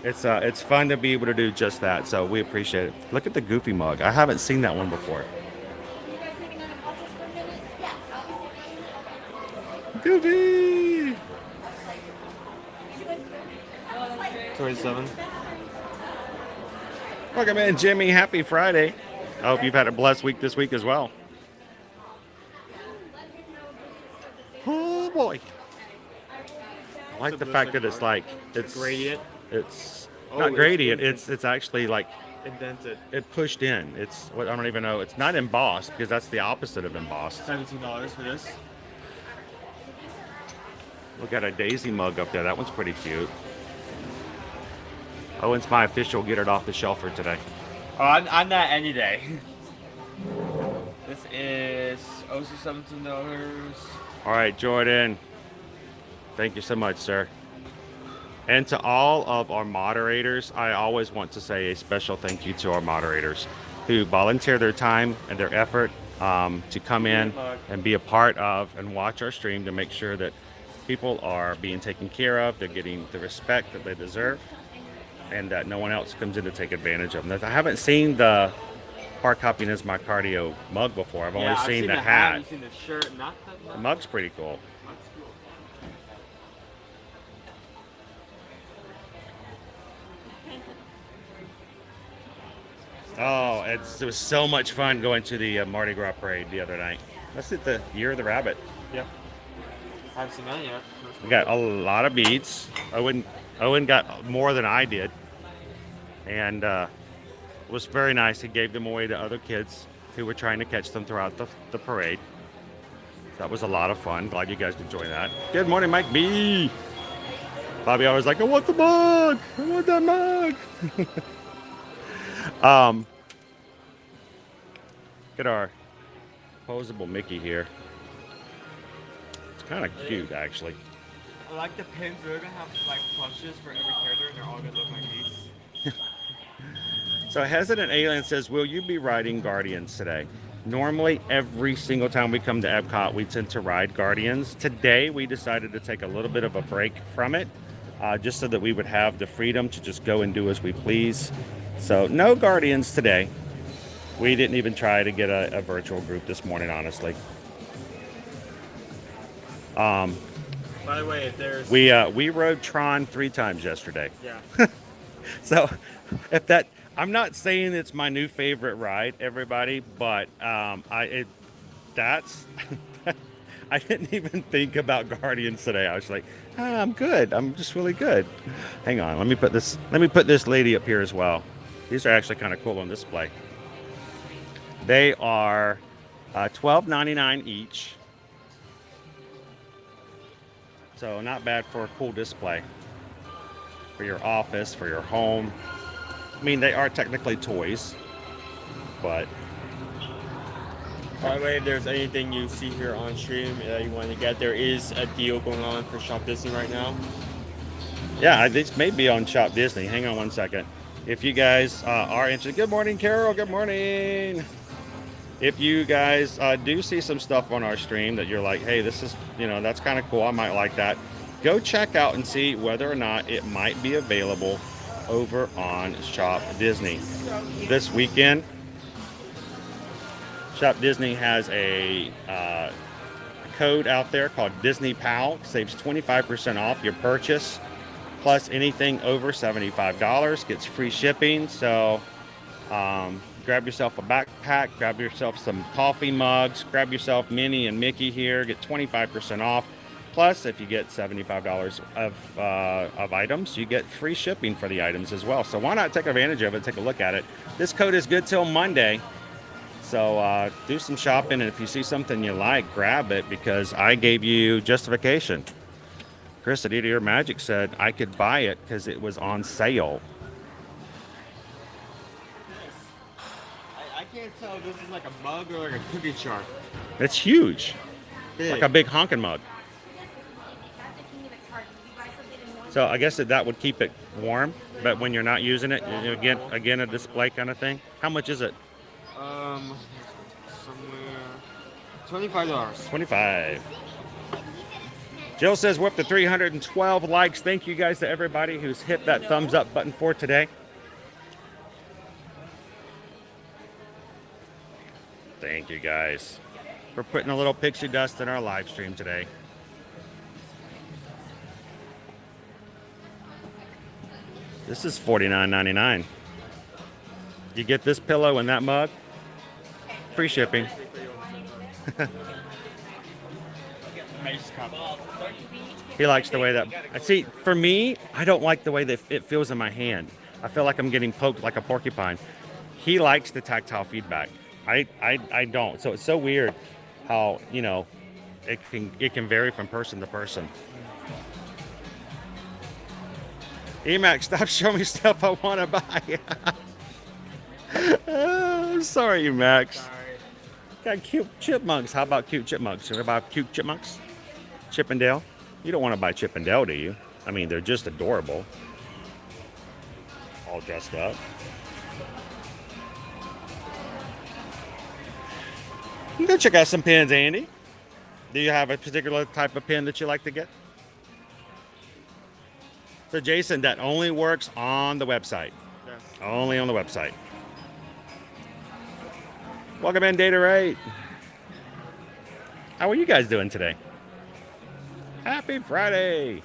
it's fun to be able to do just that. So we appreciate it. Look at the Goofy mug. I haven't seen that one before. Goofy! 27. Welcome in, Jimmy. Happy Friday. I hope you've had a blessed week this week as well. Oh boy. I like the fact that it's like it's gradient. It's Oh, not it's gradient. indented. It's actually like Indented. it pushed in. It's what I don't even know. It's not embossed because that's the opposite of embossed. $17 for this. We got a Daisy mug up there. That one's pretty cute. Owen's my official get it off the shelf for today. Oh, I'm not any day. This is also $17. All right, Jordan. Thank you so much, sir. And to all of our moderators, I always want to say a special thank you to our moderators who volunteer their time and their effort to come in and be a part of and watch our stream to make sure that people are being taken care of, they're getting the respect that they deserve, and that no one else comes in to take advantage of them. I haven't seen the Park Hopping is My Cardio mug before. I've only seen the hat. I've seen the shirt, not The mug's pretty cool. Oh, it was so much fun going to the Mardi Gras parade the other night. That's at the Year of the Rabbit. Yeah. I haven't seen that yet. We got a lot of beads. Owen got more than I did. And it was very nice. He gave them away to other kids who were trying to catch them throughout the parade. That was a lot of fun. Glad you guys enjoyed that. Good morning, Mike B. Bobby always like, I want the mug. I want that mug. Get our posable Mickey here. kind of cute, actually. I like the pins. We're gonna have like plushes for every character, and they're all gonna look like these. So Hesitant Alien says, will you be riding Guardians today? Normally, every single time we come to Epcot, we tend to ride Guardians. Today, we decided to take a little bit of a break from it, just so that we would have the freedom to just go and do as we please. So no Guardians today. We didn't even try to get a virtual group this morning, honestly. By the way, if there's We rode Tron 3 times yesterday. yeah. So if that, I'm not saying it's my new favorite ride, everybody, but that's I didn't even think about Guardians today. I was like, I'm good. I'm just really good. Hang on, let me put this lady up here as well. These are actually kind of cool on display. They are $12.99 each. So not bad for a cool display. For your office, for your home. I mean, they are technically toys, but... By the way, if there's anything you see here on stream that you want to get, there is a deal going on for Shop Disney right now. Yeah, this may be on Shop Disney. Hang on one second. If you guys are interested... Good morning, Carol. Good morning. If you guys do see some stuff on our stream that you're like, hey, this is, that's kind of cool. I might like that. Go check out and see whether or not it might be available over on Shop Disney. This weekend, Shop Disney has a code out there called Disney Pal. Saves 25% off your purchase, plus anything over $75 gets free shipping. So grab yourself a backpack, grab yourself some coffee mugs, grab yourself Minnie and Mickey here, get 25% off. Plus, if you get $75 of items, you get free shipping for the items as well. So why not take advantage of it, take a look at it. This code is good till Monday. So do some shopping, and if you see something you like, grab it, because I gave you justification. Chris at Eat Magic said I could buy it because it was on sale. I can't tell if this is like a mug or like a cookie jar. It's huge. Big. Like a big honking mug. So I guess that would keep it warm, but when you're not using it, again a display kind of thing. How much is it? Somewhere $25. 25. Jill says we're up to 312 likes. Thank you guys to everybody who's hit that thumbs up button for today. Thank you guys for putting a little pixie dust in our live stream today. This is $49.99. You get this pillow and that mug, free shipping. He likes the way that, I see, for me, I don't like the way that it feels in my hand. I feel like I'm getting poked like a porcupine. He likes the tactile feedback. I don't. So it's so weird how, it can vary from person to person. Emac, stop showing me stuff I want to buy. I'm sorry, Emac. Got cute chipmunks. How about cute chipmunks? What about cute chipmunks? Chip and Dale? You don't want to buy Chip and Dale, do you? I mean, they're just adorable. All dressed up. You can go check out some pins, Andy. Do you have a particular type of pin that you like to get? So Jason, that only works on the website. Yes. Only on the website. Welcome in, Data Right. How are you guys doing today? Happy Friday.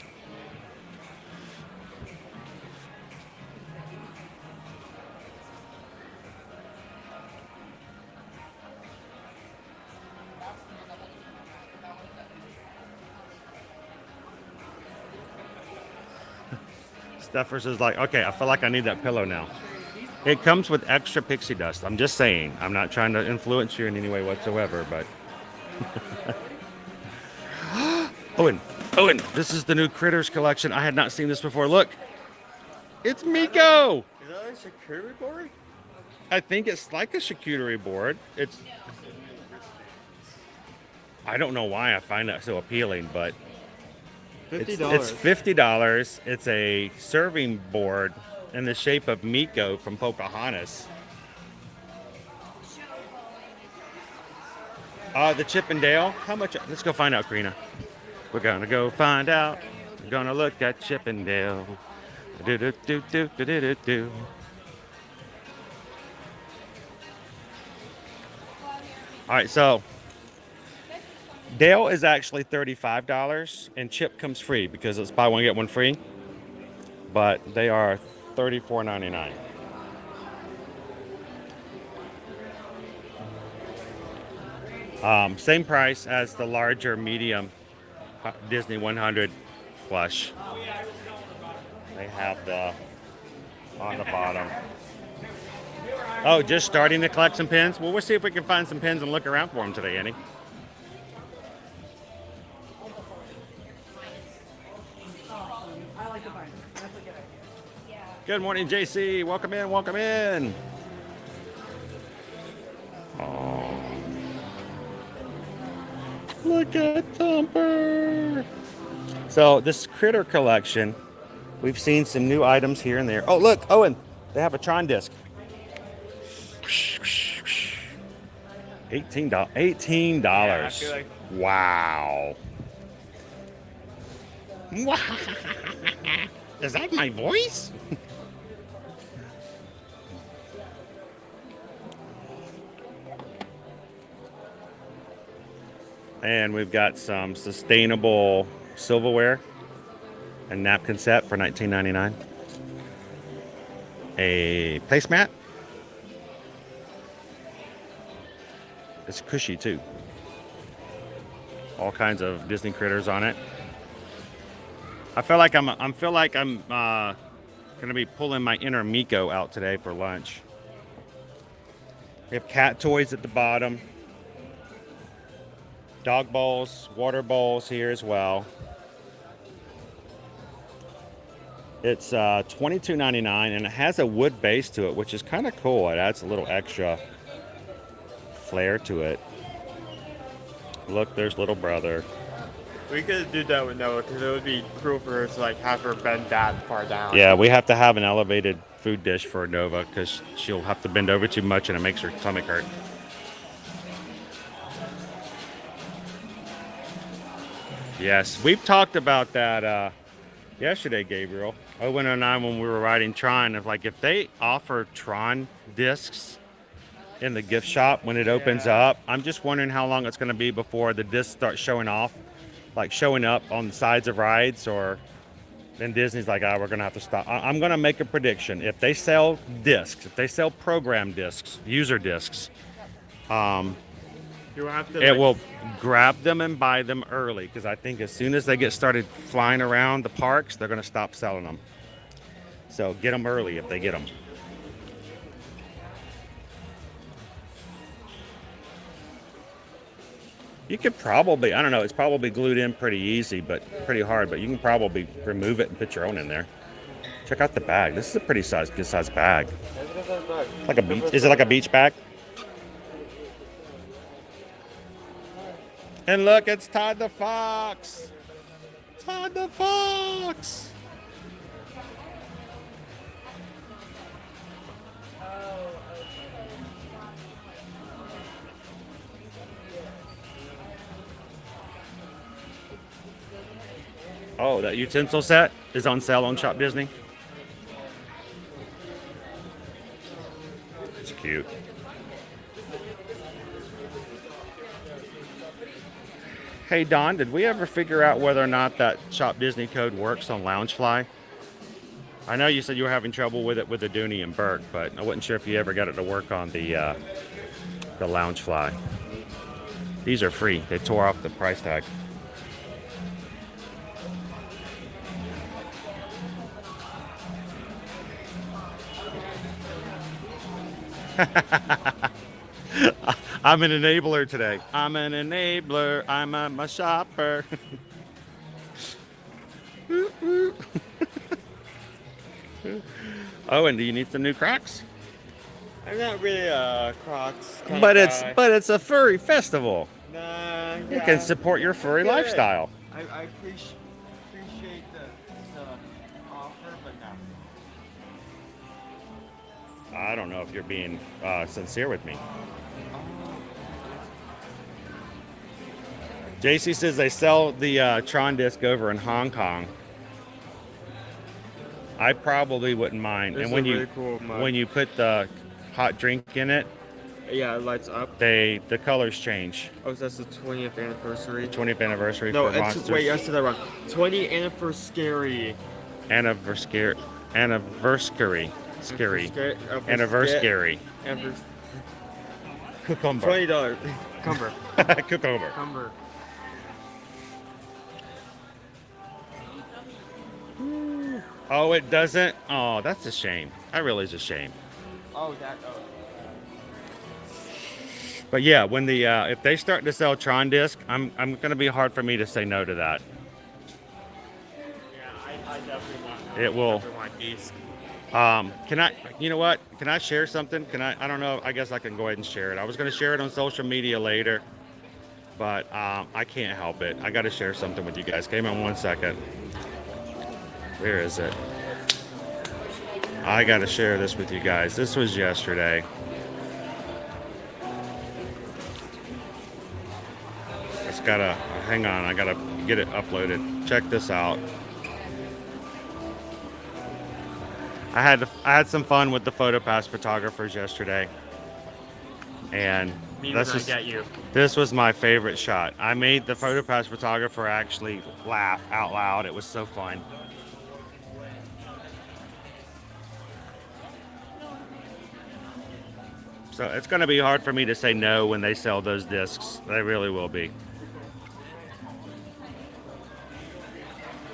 Stuffers is like, okay, I feel like I need that pillow now. It comes with extra pixie dust. I'm just saying. I'm not trying to influence you in any way whatsoever, but... Owen, this is the new Critters collection. I had not seen this before. Look, it's Miko. Is that a charcuterie board? I think it's like a charcuterie board. I don't know why I find that so appealing, but $50. it's $50. It's a serving board in the shape of Miko from Pocahontas. The Chip and Dale. How much? Let's go find out, Karina. We're gonna go find out. We're gonna look at Chip and Dale. Do do do do do do do. All right, so Dale is actually $35, and Chip comes free because it's buy one get one free. But they are $34.99. Same price as the larger medium Disney 100 plush. They have the on the bottom. Oh, just starting to collect some pins? Well, we'll see if we can find some pins and look around for them today, Annie. Good morning, JC. Welcome in, welcome in. Oh. Look at Thumper. So this critter collection, we've seen some new items here and there. Oh, look, Owen, they have a Tron disc. $18. $18. Yeah, I feel like... Wow. Is that my voice? And we've got some sustainable silverware and napkin set for $19.99. A placemat. It's cushy too. All kinds of Disney critters on it. I feel like I'm gonna be pulling my inner Miko out today for lunch. We have cat toys at the bottom. Dog bowls, water bowls here as well. It's $22.99 and it has a wood base to it, which is kind of cool. It adds a little extra flair to it. Look, there's little brother. We could do that with Noah because it would be cruel for her to like have her bend that far down. Yeah, we have to have an elevated food dish for Nova because she'll have to bend over too much and it makes her stomach hurt. Yes, we've talked about that yesterday, Gabriel. Owen and I, when we were riding Tron, of like if they offer Tron discs in the gift shop when it opens up, I'm just wondering how long it's going to be before the discs start showing off, like showing up on the sides of rides, or then Disney's like, we're going to have to stop. I'm going to make a prediction. If they sell discs, if they sell program discs, user discs, You have to, it will grab them and buy them early, because I think as soon as they get started flying around the parks, they're going to stop selling them. So get them early if they get them. You could probably, I don't know, it's probably glued in pretty easy, but pretty hard, but you can probably remove it and put your own in there. Check out the bag. This is a pretty good size bag. Like a beach, is it like a beach bag? And look, it's Todd the Fox. Todd the Fox. Oh, that utensil set is on sale on Shop Disney. It's cute. Hey Don, did we ever figure out whether or not that Shop Disney code works on Loungefly? I know you said you were having trouble with it with the Dooney and Burke, but I wasn't sure if you ever got it to work on the Loungefly. These are free. They tore off the price tag. I'm an enabler today. I'm an enabler. I'm a shopper. Oh, and do you need some new Crocs? I'm not really a Crocs kind But of it's guy. but it's a furry festival. You can support your furry lifestyle. I appreciate the offer, but no. I don't know if you're being sincere with me. JC says they sell the Tron disc over in Hong Kong. I probably wouldn't mind. This And is when a you really cool mug. when you put the hot drink in it, Yeah, it lights up. the colors change. Oh, so that's the 20th anniversary. 20th anniversary No, for Monsters. wait, I said that wrong. 20th anniversary. Anniversary. Anniversary. Scary. Anniversary. Cucumber. $20. Cumber. Cucumber. Cumber. Oh, it doesn't? Oh, that's a shame. That really is a shame. Oh, that. Oh. But yeah, when the if they start to sell Tron disc, I'm gonna be hard for me to say no to that. Yeah, I definitely want. It will. Definitely want these. Can I? You know what? Can I share something? Can I? I don't know. I guess I can go ahead and share it. I was gonna share it on social media later, but I can't help it. I got to share something with you guys. Give me 1 second. Where is it? I got to share this with you guys. This was yesterday. It's gotta, hang on, I gotta get it uploaded. Check this out. I had some fun with the PhotoPass photographers yesterday. And this was my favorite shot. I made the PhotoPass photographer actually laugh out loud. It was so fun. So it's going to be hard for me to say no when they sell those discs. They really will be.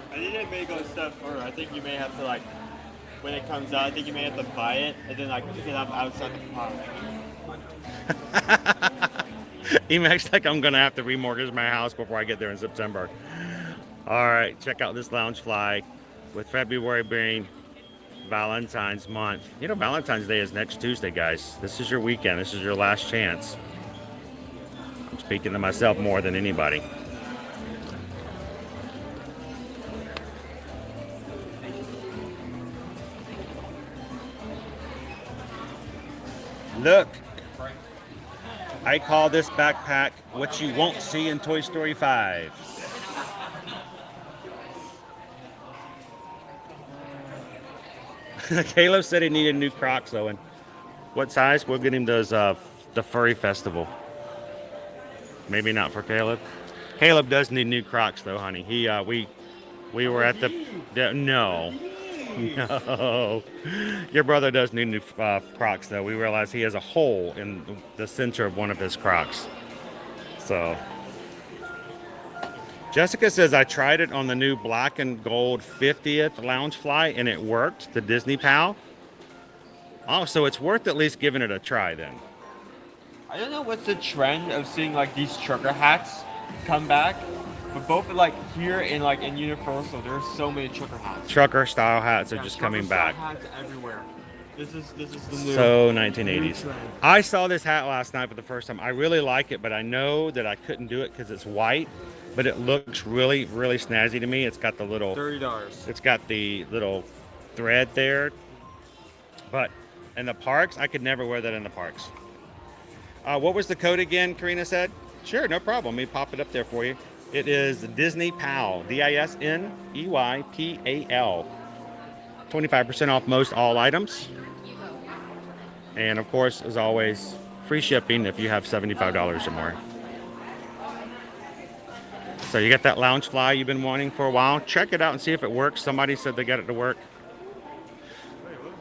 I think it may go a step further. I think you may have to, like, when it comes out, I think you may have to buy it and then, like, pick it up outside the pot. Emacs like I'm going to have to remortgage my house before I get there in September. All right, check out this lounge fly with February being Valentine's month. You know, Valentine's Day is next Tuesday, guys. This is your weekend. This is your last chance. I'm speaking to myself more than anybody. Look, I call this backpack what you won't see in Toy Story 5. Caleb said he needed new Crocs, Owen. What size? We'll get him those, the Furry Festival. Maybe not for Caleb. Caleb does need new Crocs, though, honey. He, we were at no. Your brother does need new Crocs, though. We realize he has a hole in the center of one of his Crocs. So, Jessica says, I tried it on the new black and gold 50th Loungefly, and it worked, the Disney Pal. Oh, so it's worth at least giving it a try, then. I don't know what's the trend of seeing, like, these trucker hats come back, but both, like, here and, like, in Universal, there's so many trucker hats. Trucker style hats are just coming back. Hats everywhere. This is the new. So 1980s. I saw this hat last night for the first time. I really like it, but I know that I couldn't do it because it's white. But it looks really, really snazzy to me. It's got the little $30. It's got the little thread there. But in the parks, I could never wear that in the parks. What was the code again? Karina said. Sure, no problem. Let me pop it up there for you. It is Disney Pal. DISNEYPAL. 25% off most all items. And of course, as always, free shipping if you have $75 or more. So you got that Loungefly you've been wanting for a while. Check it out and see if it works. Somebody said they got it to work. Wait, what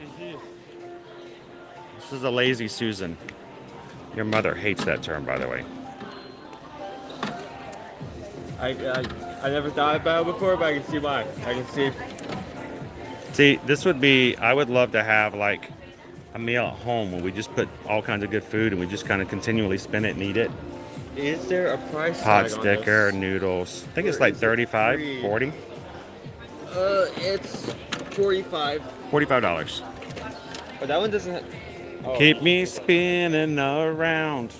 is this? This is a lazy Susan. Your mother hates that term, by the way. I never thought about it before, but I can see why. I can see. See, this would be, I would love to have like a meal at home where we just put all kinds of good food and we just kind of continually spin it and eat it. Is there a price Pot tag on sticker, this? noodles. I think it's like 35, 40. It's 45. $45. But that one doesn't have... Oh. Keep me spinning around.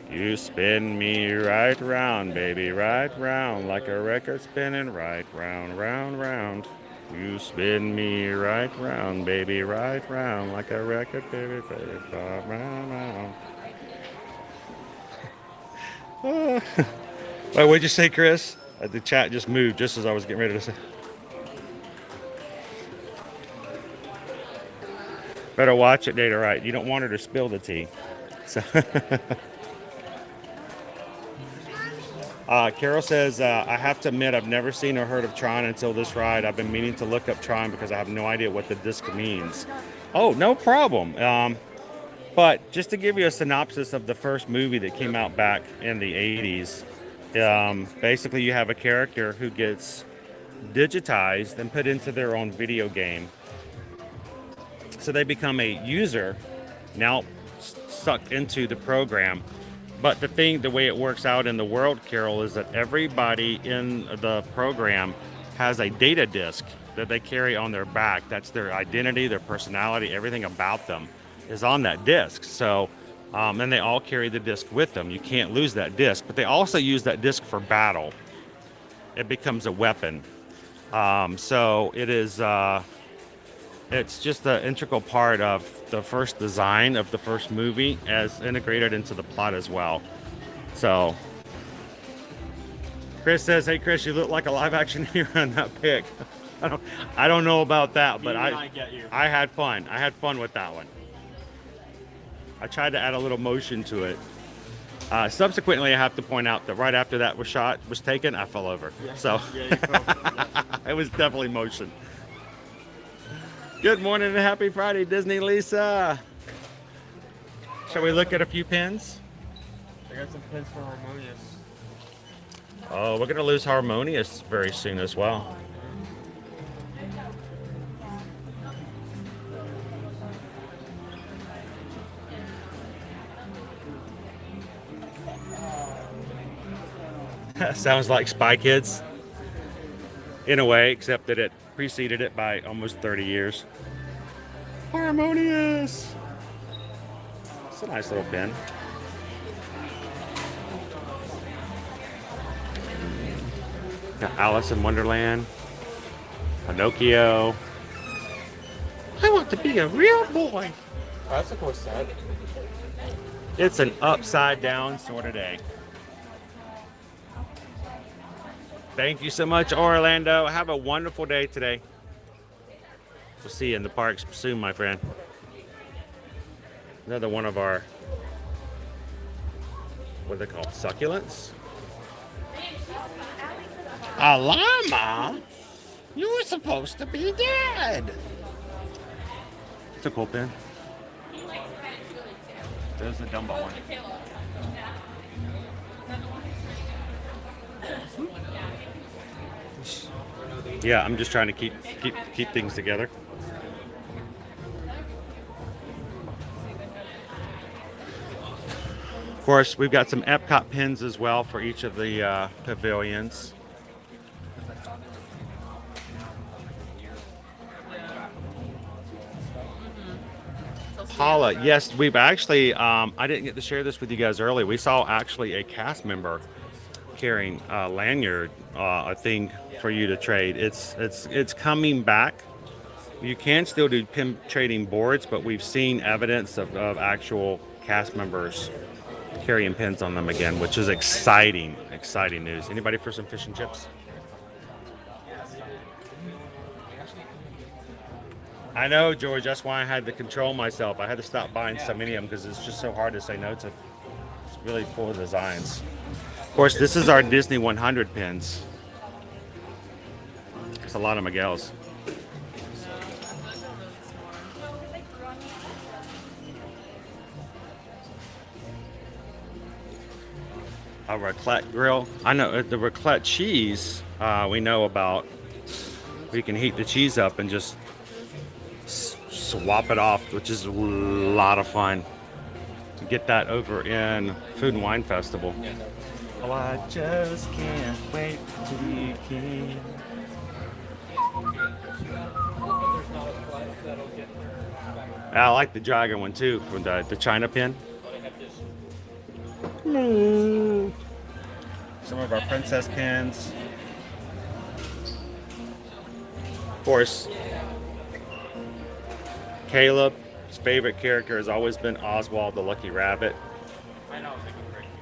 You spin me right round, baby, right round, like a record spinning right round, round, round. You spin me right round, baby, right round, like a record, baby, baby, round, round. Wait, what'd you say, Chris? The chat just moved just as I was getting ready to say. Better watch it, Data Right. You don't want her to spill the tea. So Carol says, I have to admit I've never seen or heard of Tron until this ride. I've been meaning to look up Tron because I have no idea what the disc means. Oh, no problem. But just to give you a synopsis of the first movie that came out back in the 80s, basically you have a character who gets digitized and put into their own video game. So they become a user, now sucked into the program. But the way it works out in the world, Carol, is that everybody in the program has a data disk that they carry on their back. That's their identity, their personality, everything about them is on that disk. So, and they all carry the disk with them. You can't lose that disk, but they also use that disk for battle. It becomes a weapon. So it is, it's just an integral part of the first design of the first movie as integrated into the plot as well. So, Chris says, hey Chris, you look like a live action hero in that pic. I don't know about that, but I had fun. I had fun with that one. I tried to add a little motion to it. Subsequently, I have to point out that right after that was taken, I fell over. Yeah. So it was definitely motion. Good morning and happy Friday, Disney Lisa. Shall we look at a few pins? I got some pins for Harmonious. Oh, we're gonna lose Harmonious very soon as well. Sounds like Spy Kids in a way, except that it preceded it by almost 30 years. Harmonious. It's a nice little pin. Got Alice in Wonderland, Pinocchio. I want to be a real boy. Oh, that's a cool set. It's an upside down sort of day. Thank you so much, Orlando. Have a wonderful day today. We'll see you in the parks soon, my friend. Another one of our, what are they called, succulents? A llama? You were supposed to be dead. It's a cool pin. There's the Dumbo one. Yeah, I'm just trying to keep things together. Of course, we've got some EPCOT pins as well for each of the pavilions. Paula, yes, we've actually, I didn't get to share this with you guys earlier. We saw actually a cast member carrying a lanyard, a thing for you to trade. It's coming back. You can still do pin trading boards, but we've seen evidence of actual cast members carrying pins on them again, which is exciting news. Anybody for some fish and chips? I know, George, that's why I had to control myself. I had to stop buying so many of them because it's just so hard to say no to. It's really cool designs. Of course, this is our Disney 100 pins. It's a lot of Miguel's. A raclette grill. I know the raclette cheese we know about. We can heat the cheese up and just swap it off, which is a lot of fun. To get that over in Food and Wine Festival. Oh, I just can't wait to be king. I like the dragon one too, for the China pin. Some of our princess pins. Of course, Caleb's favorite character has always been Oswald the Lucky Rabbit.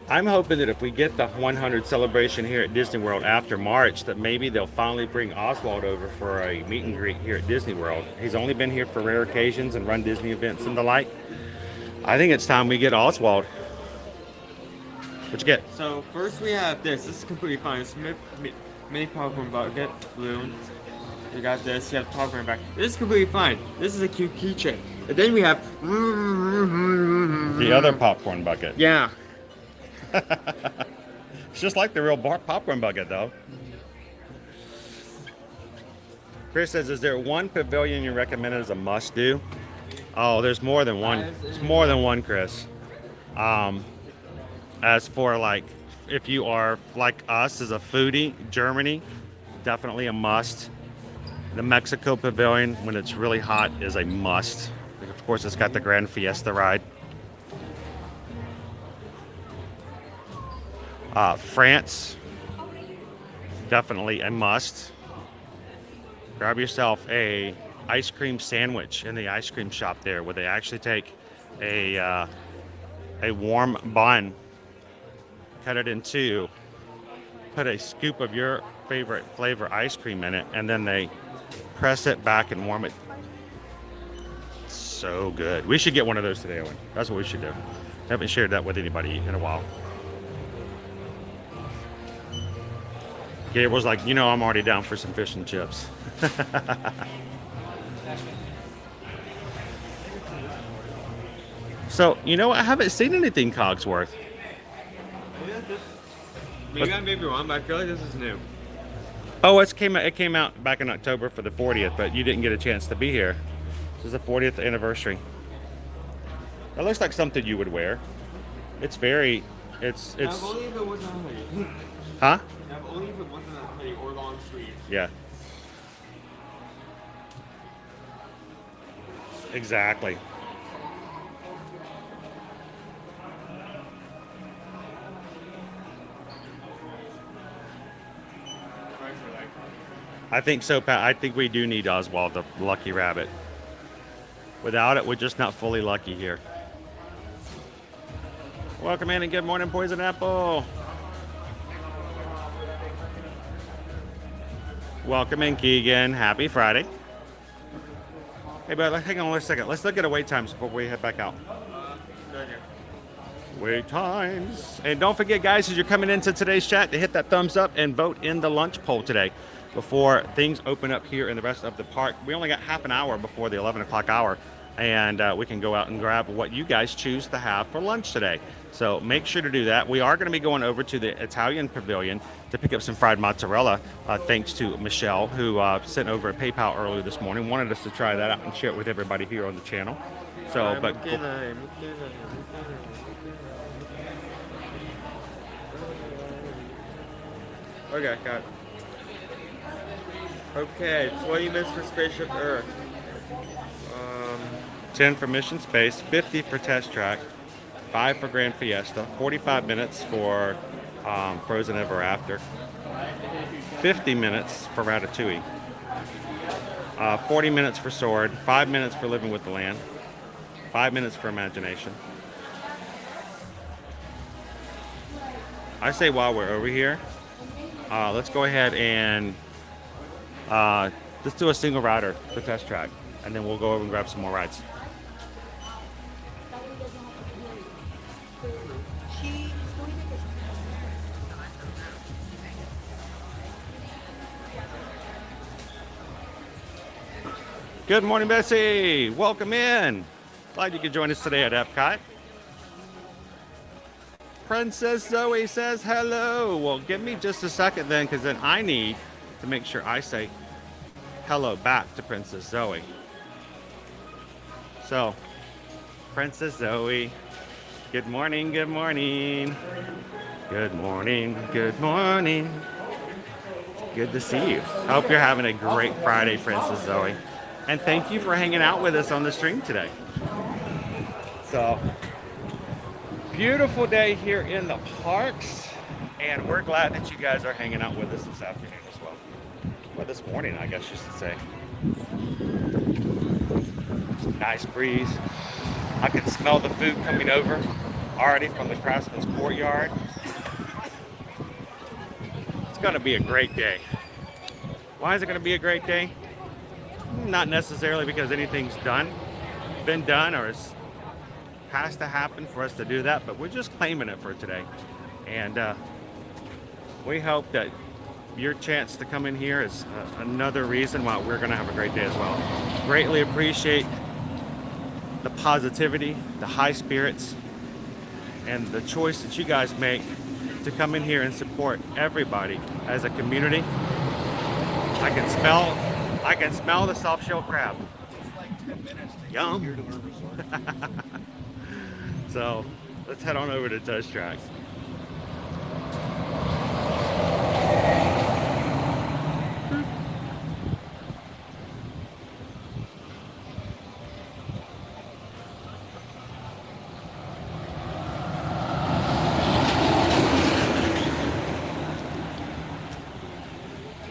I'm hoping that if we get the 100 celebration here at Disney World after March, that maybe they'll finally bring Oswald over for a meet and greet here at Disney World. He's only been here for rare occasions and run Disney events and the like. I think it's time we get Oswald. What'd you get? So first we have this. This is completely fine. It's mini popcorn bucket balloon. You got this. You have popcorn back. This is completely fine. This is a cute keychain. And then we have The other popcorn bucket. yeah. It's just like the real popcorn bucket, though. Chris says, is there one pavilion you recommend as a must-do? Oh, there's more than one. It's more than one, Chris. As for, like, if you are like us as a foodie, Germany, definitely a must. The Mexico pavilion, when it's really hot, is a must. Of course, it's got the Grand Fiesta ride. France, definitely a must. Grab yourself a ice cream sandwich in the ice cream shop there, where they actually take a warm bun, cut it in two, put a scoop of your favorite flavor ice cream in it, and then they press it back and warm it. So good. We should get one of those today, Owen. That's what we should do. Haven't shared that with anybody in a while. Gabriel's like, you know, I'm already down for some fish and chips. So, you know, I haven't seen anything Cogsworth. Maybe I may be wrong, but I feel like this is new. Oh, it came out back in October for the 40th, but you didn't get a chance to be here. This is the 40th anniversary. That looks like something you would wear. It's very, it's. Only if it wasn't a hoodie. Huh? Only if it wasn't a hoodie or long sleeves. Yeah. Exactly. I think so, Pat. I think we do need Oswald the Lucky Rabbit. Without it, we're just not fully lucky here. Welcome in and good morning, Poison Apple. Welcome in, Keegan. Happy Friday. Hey, but hang on one second. Let's look at the wait times before we head back out. Wait times. And don't forget, guys, as you're coming into today's chat, to hit that thumbs up and vote in the lunch poll today before things open up here in the rest of the park. We only got half an hour before the 11 o'clock hour, and we can go out and grab what you guys choose to have for lunch today. So make sure to do that. We are going to be going over to the Italian pavilion to pick up some fried mozzarella, thanks to Michelle, who sent over a PayPal earlier this morning. Wanted us to try that out and share it with everybody here on the channel. So, but okay, got it. Okay, 20 minutes for Spaceship Earth. 10 for Mission Space, 50 for Test Track, 5 for Grand Fiesta, 45 minutes for Frozen Ever After, 50 minutes for Ratatouille, 40 minutes for Sword, 5 minutes for Living with the Land, 5 minutes for Imagination. I say while we're over here, let's go ahead and let's do a single rider for Test Track, and then we'll go over and grab some more rides. Good morning, Bessie. Welcome in. Glad you could join us today at EPCOT. Princess Zoe says hello. Well, give me just a second then, because then I need to make sure I say hello back to Princess Zoe. So, Princess Zoe, good morning, good morning. Good morning, good morning. Good to see you. I hope you're having a great Friday, Princess Zoe. And thank you for hanging out with us on the stream today. So, Beautiful day here in the parks, and we're glad that you guys are hanging out with us this afternoon as well. Well, this morning, I guess you should say. Nice breeze. I can smell the food coming over already from the Craftsman's Courtyard. It's going to be a great day. Why is it going to be a great day? Not necessarily because anything's been done, or has to happen for us to do that, but we're just claiming it for today. And we hope that your chance to come in here is another reason why we're going to have a great day as well. Greatly appreciate the positivity, the high spirits, and the choice that you guys make to come in here and support everybody as a community. I can smell the soft shell crab. Yum. So let's head on over to Test Track.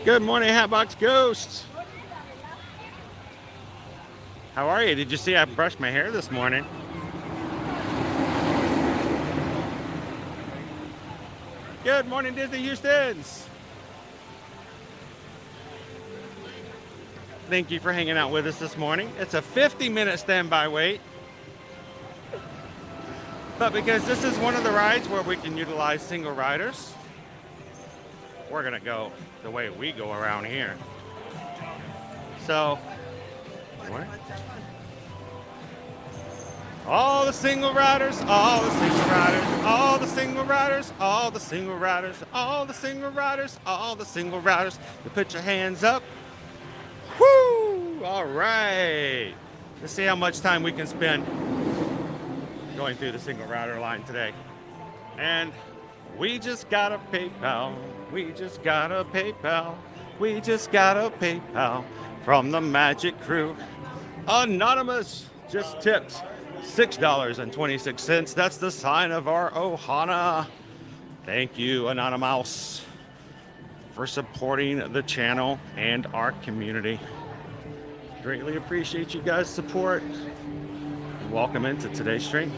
Good morning, Hatbox Ghosts. How are you? Did you see I brushed my hair this morning? Good morning, Disney Houstons. Thank you for hanging out with us this morning. It's a 50-minute standby wait. But because this is one of the rides where we can utilize single riders, we're gonna go the way we go around here. So, what? All the single riders, all the single riders, all the single riders, all the single riders, all the single riders, all the single riders. You put your hands up. Woo! All right. Let's see how much time we can spend going through the single rider line today. And we just got a PayPal. We just got a PayPal. We just got a PayPal from the Magic Crew. Anonymous just tipped $6.26. That's the sign of our Ohana. Thank you, Anonymous, for supporting the channel and our community. Greatly appreciate you guys' support. Welcome into today's stream.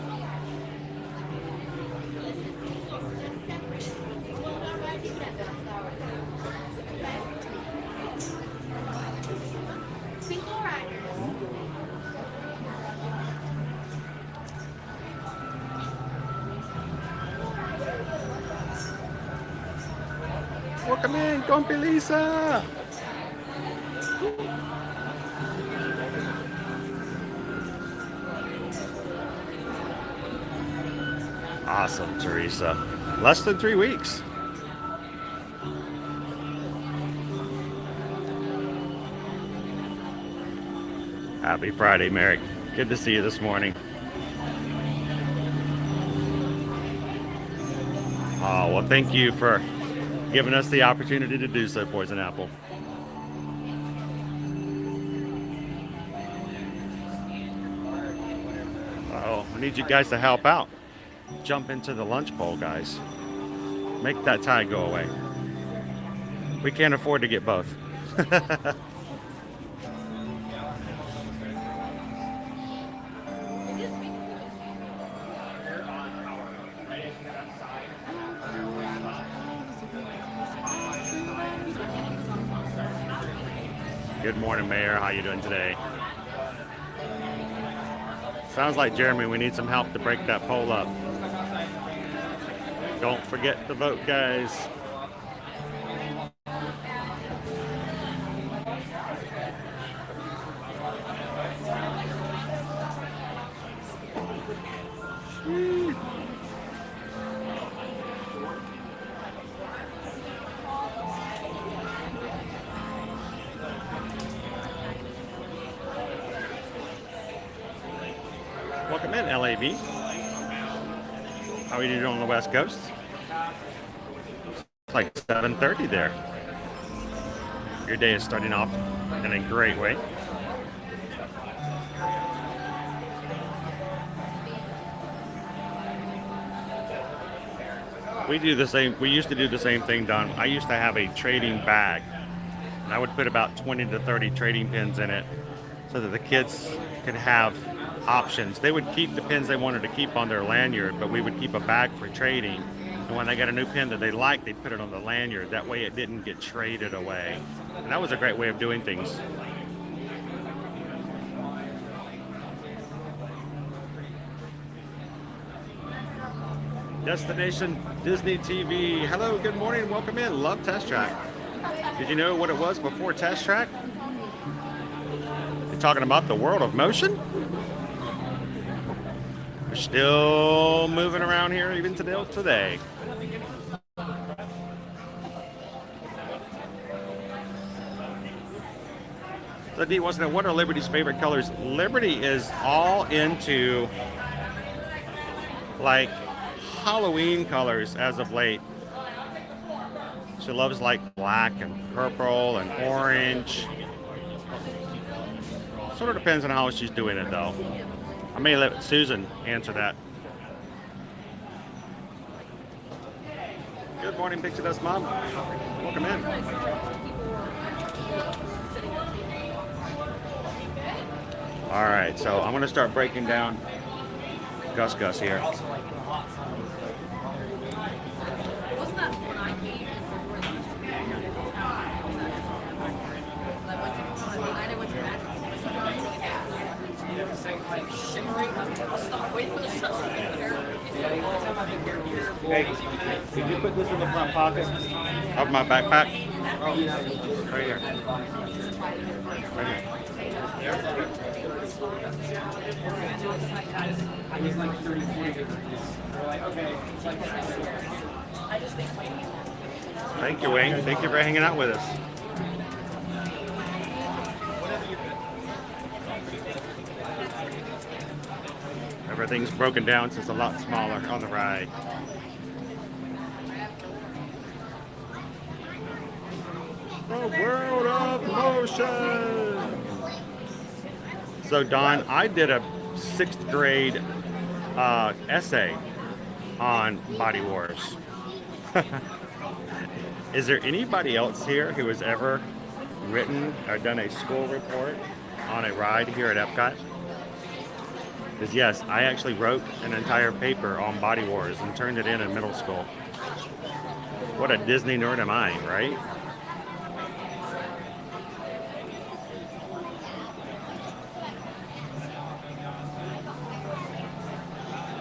Welcome in, Compi Lisa. Awesome, Teresa. Less than 3 weeks. Happy Friday, Merrick. Good to see you this morning. Oh, well, thank you for giving us the opportunity to do so, Poison Apple. Oh, I need you guys to help out. Jump into the lunch bowl, guys. Make that tide go away. We can't afford to get both. Good morning, Mayor. How you doing today? Sounds like, Jeremy, we need some help to break that poll up. Don't forget to vote, guys. Welcome in, LAB. How are you doing on the West Coast? It's like 7:30 there. Your day is starting off in a great way. We do the same. We used to do the same thing, Don. I used to have a trading bag, and I would put about 20 to 30 trading pins in it, so that the kids could have options. They would keep the pins they wanted to keep on their lanyard, but we would keep a bag for trading. And when they got a new pin that they liked, they'd put it on the lanyard. That way, it didn't get traded away. And that was a great way of doing things. Destination Disney TV. Hello, good morning, welcome in. Love Test Track. Did you know what it was before Test Track? You're talking about the world of motion? We're still moving around here even today. So Dee wants to know, what are Liberty's favorite colors? Liberty is all into like Halloween colors as of late. She loves like black and purple and orange. Sort of depends on how she's doing it though. I may let Susan answer that. Good morning, Pixie Dust Mom. Welcome in. All right, so I'm going to start breaking down Gus here. Hey, did you put this in the front pocket of my backpack? Right here. Right here. Thank you, Wayne. Thank you for hanging out with us. Everything's broken down, so it's a lot smaller on the ride. The world of motion. So Don, I did a 6th grade essay on Body Wars. Is there anybody else here who has ever written or done a school report on a ride here at EPCOT? Because yes, I actually wrote an entire paper on Body Wars and turned it in middle school. What a Disney nerd am I, right?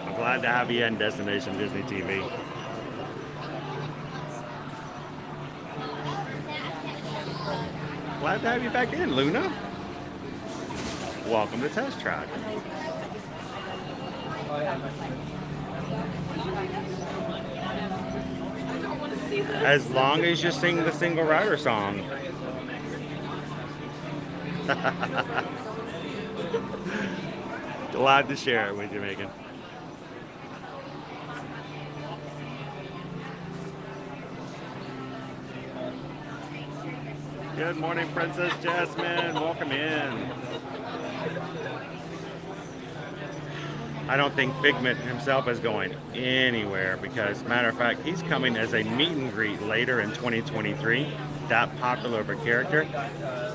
I'm glad to have you in Destination Disney TV. Glad to have you back in, Luna. Welcome to Test Track. As long as you sing the single rider song. Glad to share it with you, Megan. Good morning, Princess Jasmine. Welcome in. I don't think Figment himself is going anywhere because, matter of fact, he's coming as a meet and greet later in 2023. That popular of a character.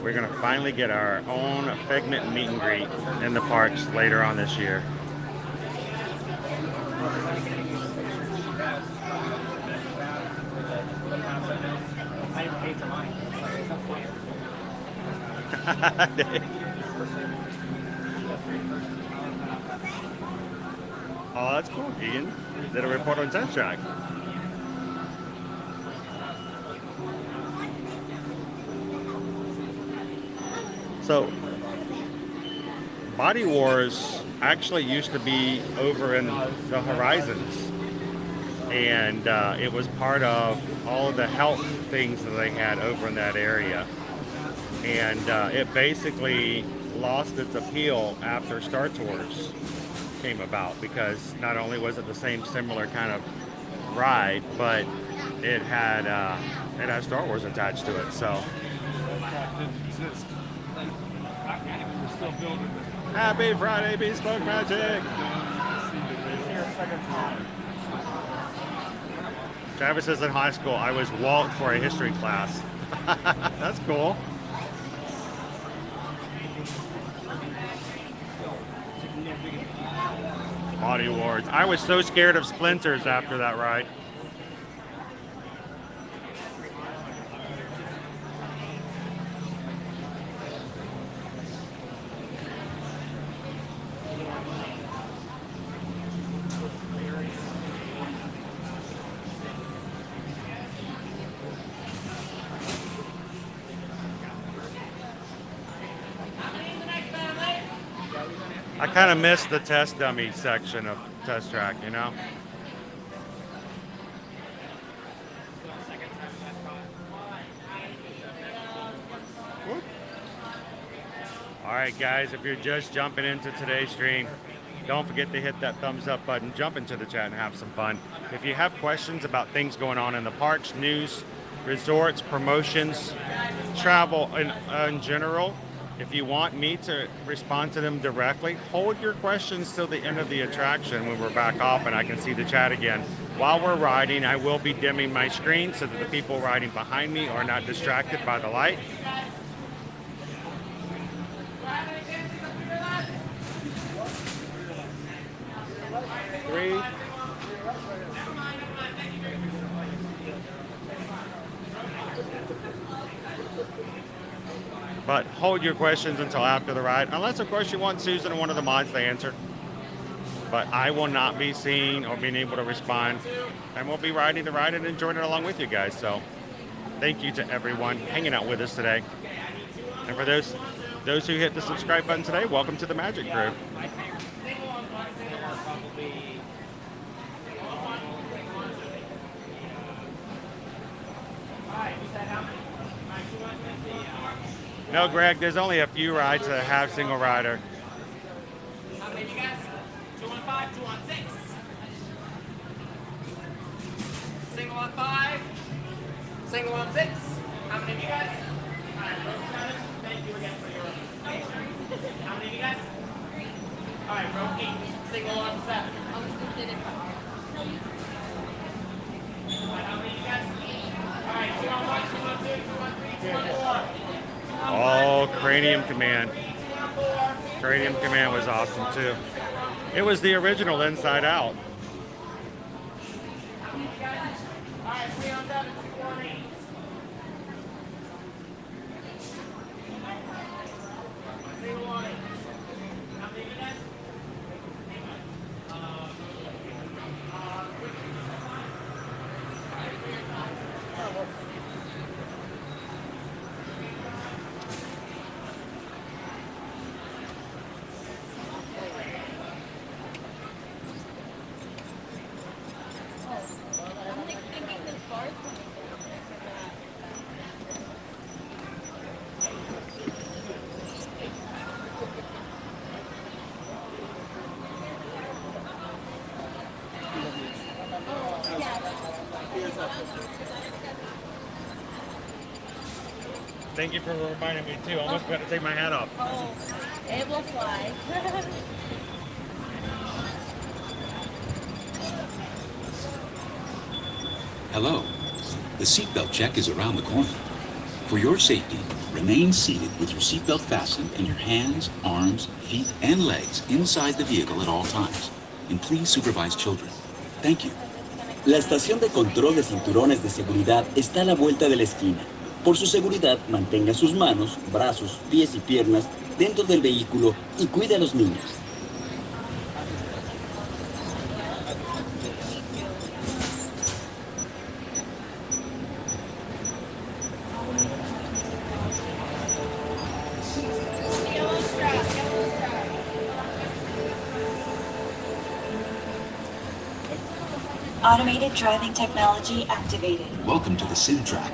We're going to finally get our own Figment meet and greet in the parks later on this year. Oh, that's cool, Ian. Did a report on Test Track. So, Body Wars actually used to be over in the Horizons. And it was part of all of the health things that they had over in that area. And it basically lost its appeal after Star Tours came about, because not only was it the same similar kind of ride, but it had Star Wars attached to it. So happy Friday, Bespoke Magic. Travis says in high school, I was walked for a history class. That's cool. Body awards. I was so scared of splinters after that ride. I kind of missed the test dummy section of Test Track, you know? All right, guys, if you're just jumping into today's stream, don't forget to hit that thumbs up button, jump into the chat and have some fun. If you have questions about things going on in the parks, news, resorts, promotions, travel in general, if you want me to respond to them directly, hold your questions till the end of the attraction when we're back off and I can see the chat again. While we're riding, I will be dimming my screen so that the people riding behind me are not distracted by the light. Three. But hold your questions until after the ride, unless of course you want Susan or one of the mods to answer. But I will not be seeing or being able to respond, and we'll be riding the ride and enjoying it along with you guys. So thank you to everyone hanging out with us today. And for those who hit the subscribe button today, welcome to the Magic Crew. No, Greg, there's only a few rides that have single rider. How many you guys? 2 on 5, 2 on 6. Single on 5. Single on 6. How many of you guys? Alright, row 7. Thank you again for your How many of you guys? Alright, row 8. Single on 7. Alright, how many of you guys? Alright, 2 on 1, 2 on 2, 2 on 3, 2 on 4. Oh, Cranium Command. Cranium Command was awesome too. It was the original Inside Out. Alright, 3 on 7, 2 on 8. Single on 8. How many of you guys? Thank you for reminding me too. I almost got to take my hat off. Oh, it will fly. Hello. The seatbelt check is around the corner. For your safety, remain seated with your seatbelt fastened and your hands, arms, feet, and legs inside the vehicle at all times. And please supervise children. Thank you. La estación de control de cinturones de seguridad está a la vuelta de la esquina. Por su seguridad, mantenga sus manos, brazos, pies y piernas dentro del vehículo y cuide a los niños. Automated driving technology activated. Welcome to the sim track.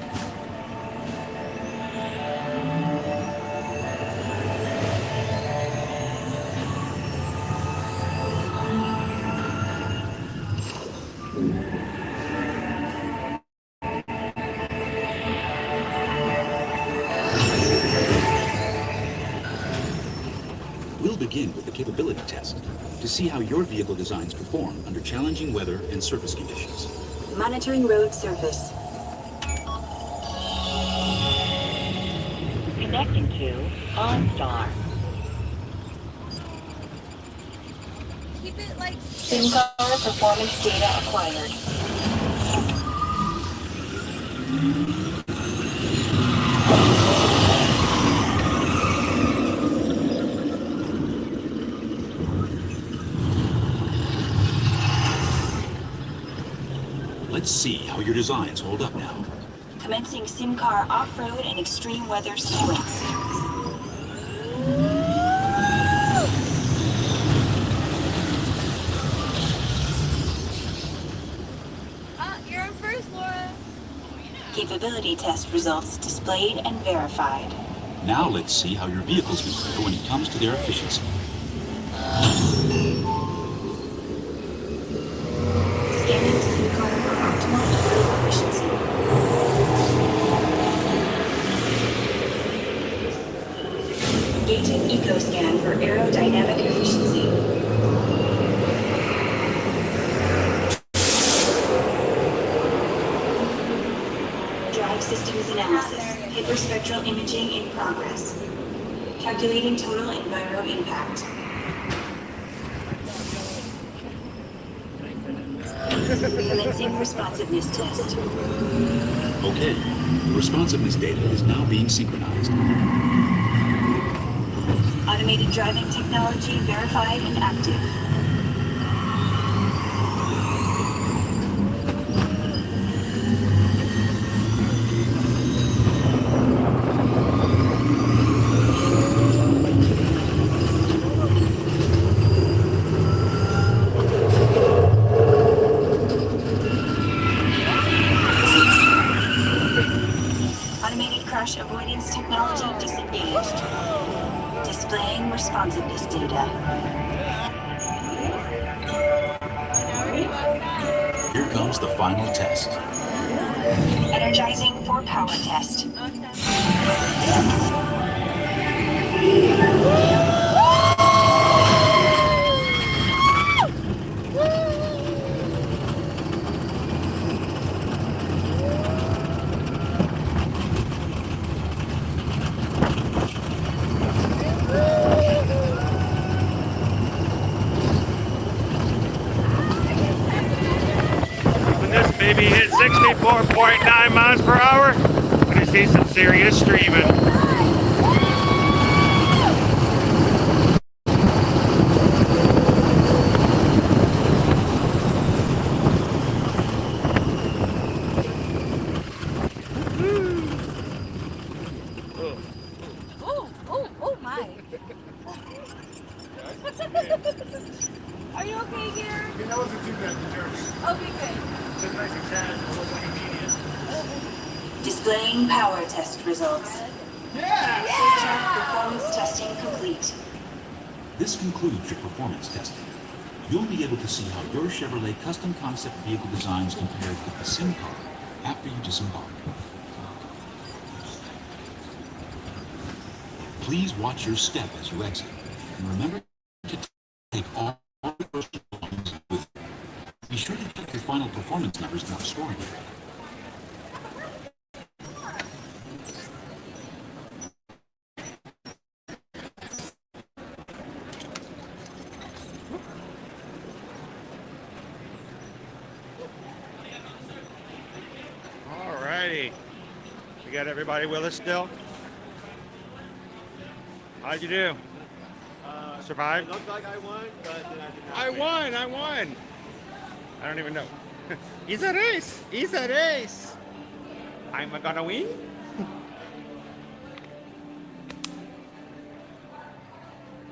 We'll begin with the capability test to see how your vehicle designs perform under challenging weather and surface conditions. Monitoring road surface. Connecting to OnStar. Keep it like SimCar performance data acquired. Let's see how your designs hold up now. Commencing SimCar off-road and extreme weather sequence. You're on first, Laura. Capability test results displayed and verified. Now let's see how your vehicles compare when it comes to their efficiency. Scanning SimCar for optimal fuel efficiency. Engaging EcoScan for aerodynamic efficiency. Drive systems analysis. Hyperspectral imaging in progress. Calculating total enviro impact. Commencing responsiveness test. Okay, the responsiveness data is now being synchronized. Automated driving technology verified and active. Automated crash avoidance technology disengaged. Displaying responsiveness data. Here comes the final test. Energizing for power test. When this baby hit 64.9 miles per hour, we're gonna see some serious streaming. Oh my. Are you okay here? That wasn't too bad. Okay, good. It's nice and casual. It wasn't immediate. Displaying power test results. Yeah! Performance testing complete. This concludes your performance testing. You'll be able to see how your Chevrolet custom concept vehicle designs compare with the SimCar after you disembark. Please watch your step as you exit, and remember to take all your personal belongings with you. Be sure to check your final performance numbers in our storing area. Alrighty. We got everybody with us still? How'd you do? Survived? It looked like I won, but then I did not. I won! I don't even know. It's a race! It's a race! I'm gonna win?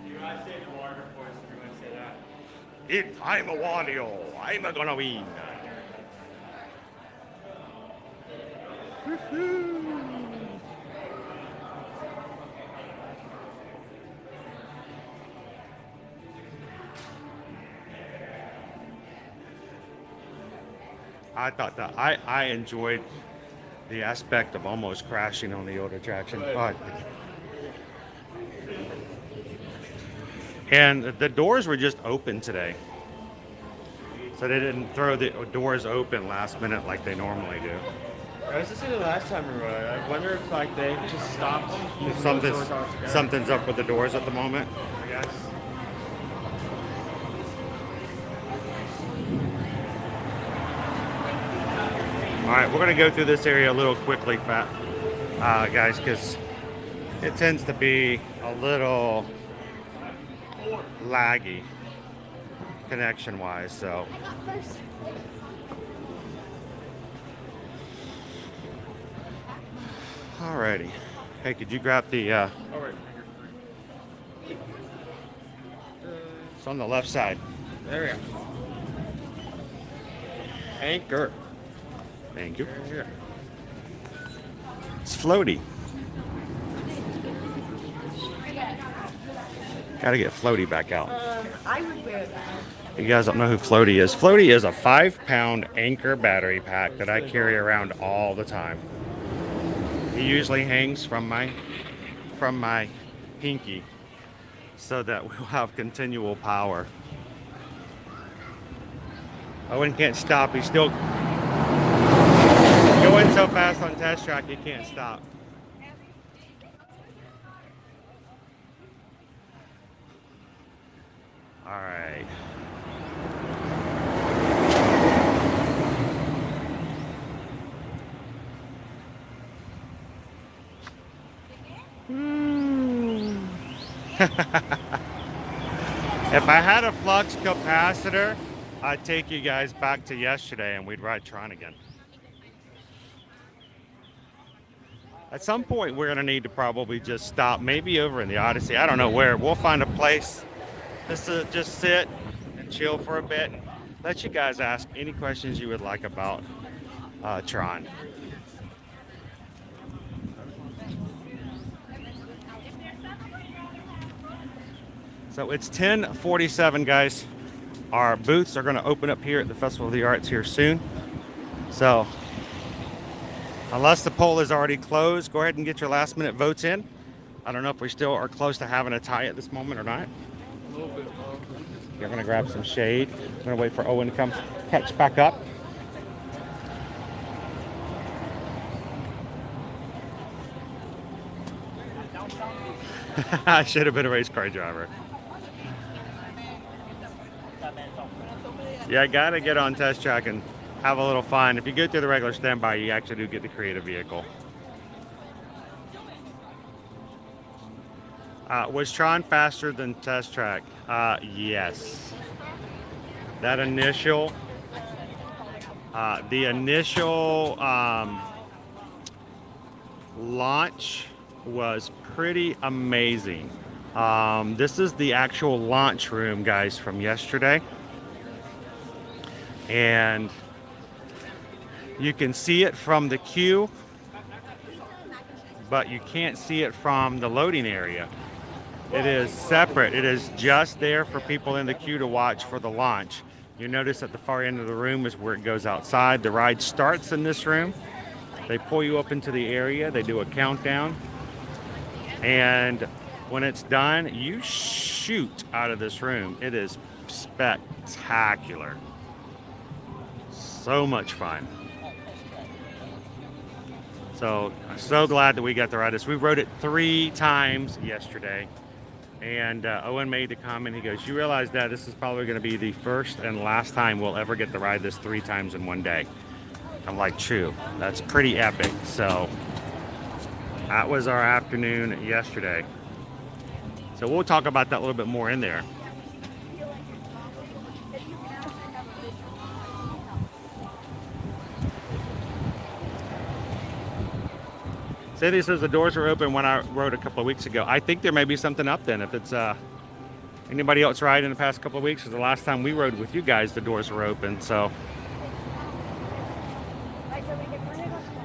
You guys say the water for us if you want to say that. I'm a Wario! I'm gonna win! I thought that I enjoyed the aspect of almost crashing on the old attraction. And the doors were just open today. So they didn't throw the doors open last minute like they normally do. I was just saying the last time we rode. I wonder if like they just stopped using those doors altogether. Something's up with the doors at the moment. I guess. All right, we're gonna go through this area a little quickly, guys, because it tends to be a little laggy connection-wise. So, alrighty. Hey, could you grab the? All right. It's on the left side. There we go. Anchor. Thank you. Here. It's floaty. Gotta get Floaty back out. I would wear that. You guys don't know who Floaty is. Floaty is a 5-pound Anchor battery pack that I carry around all the time. He usually hangs from my pinky so that we'll have continual power. Owen can't stop. He's still going so fast on test track, he can't stop. All right. If I had a flux capacitor, I'd take you guys back to yesterday and we'd ride Tron again. At some point, we're going to need to probably just stop, maybe over in the Odyssey. I don't know where. We'll find a place just sit and chill for a bit and let you guys ask any questions you would like about Tron. So it's 10:47, guys. Our booths are going to open up here at the Festival of the Arts here soon. So unless the poll is already closed, go ahead and get your last minute votes in. I don't know if we still are close to having a tie at this moment or not. A little bit. You're going to grab some shade. I'm going to wait for Owen to come catch back up. I should have been a race car driver. Yeah, I got to get on test track and have a little fun. If you go through the regular standby, you actually do get to create a vehicle. Was Tron faster than test track? Yes. That initial, the initial launch was pretty amazing. This is the actual launch room, guys, from yesterday. And you can see it from the queue, but you can't see it from the loading area. It is separate. It is just there for people in the queue to watch for the launch. You notice at the far end of the room is where it goes outside. The ride starts in this room. They pull you up into the area. They do a countdown. And when it's done, you shoot out of this room. It is spectacular. So much fun. So I'm so glad that we got to ride this. We rode it 3 times yesterday. And Owen made the comment, he goes, you realize that this is probably going to be the first and last time we'll ever get to ride this 3 times in one day. I'm like, true. That's pretty epic. So that was our afternoon yesterday. So we'll talk about that a little bit more in there. Sadie says the doors were open when I rode a couple of weeks ago. I think there may be something up then. If it's anybody else ride in the past couple of weeks, because the last time we rode with you guys, the doors were open. So.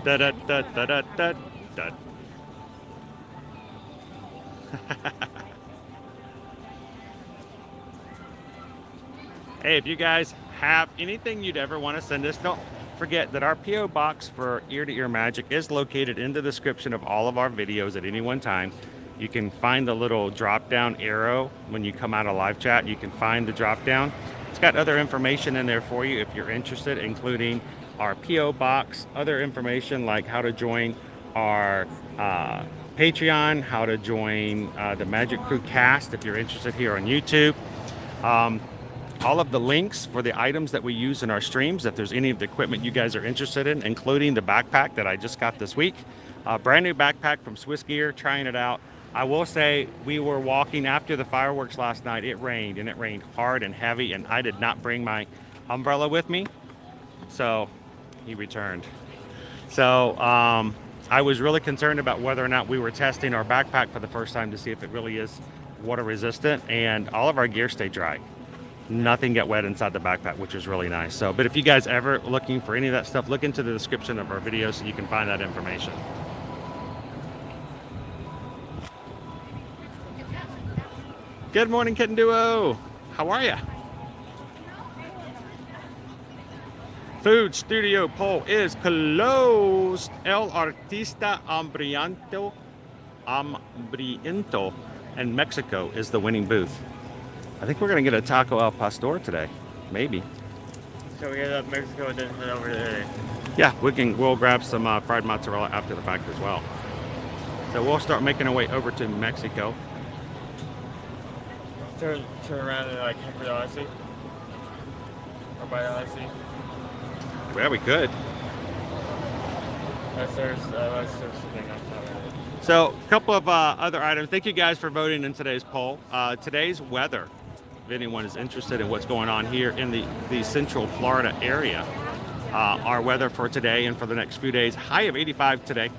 Da da da da da da da. Hey, if you guys have anything you'd ever want to send us, don't forget that our P.O. box for Ear to Ear Magic is located in the description of all of our videos at any one time. You can find the little drop down arrow when you come out of live chat. You can find the drop down. It's got other information in there for you if you're interested, including our P.O. box, other information like how to join our Patreon, how to join the Magic Crew cast if you're interested here on YouTube. All of the links for the items that we use in our streams, if there's any of the equipment you guys are interested in, including the backpack that I just got this week. Brand new backpack from Swiss Gear, trying it out. I will say we were walking after the fireworks last night. It rained, and it rained hard and heavy, and I did not bring my umbrella with me. So he returned. So I was really concerned about whether or not we were testing our backpack for the first time to see if it really is water resistant, and all of our gear stayed dry. Nothing got wet inside the backpack, which is really nice. So, but if you guys ever looking for any of that stuff, look into the description of our video so you can find that information. Good morning, Kitten Duo. How are ya? Food studio poll is closed. El Artista Hambriento in Mexico is the winning booth. I think we're gonna get a taco al pastor today, maybe. So we hit up Mexico and then head over to Yeah, we'll grab some fried mozzarella after the fact as well. So we'll start making our way over to Mexico. turn around and like head for the LSC. Or by the LSC. Well, we could. There's something outside. So a couple of other items. Thank you guys for voting in today's poll. Today's weather, if anyone is interested in what's going on here in the central Florida area. Our weather for today and for the next few days, high of 85 today.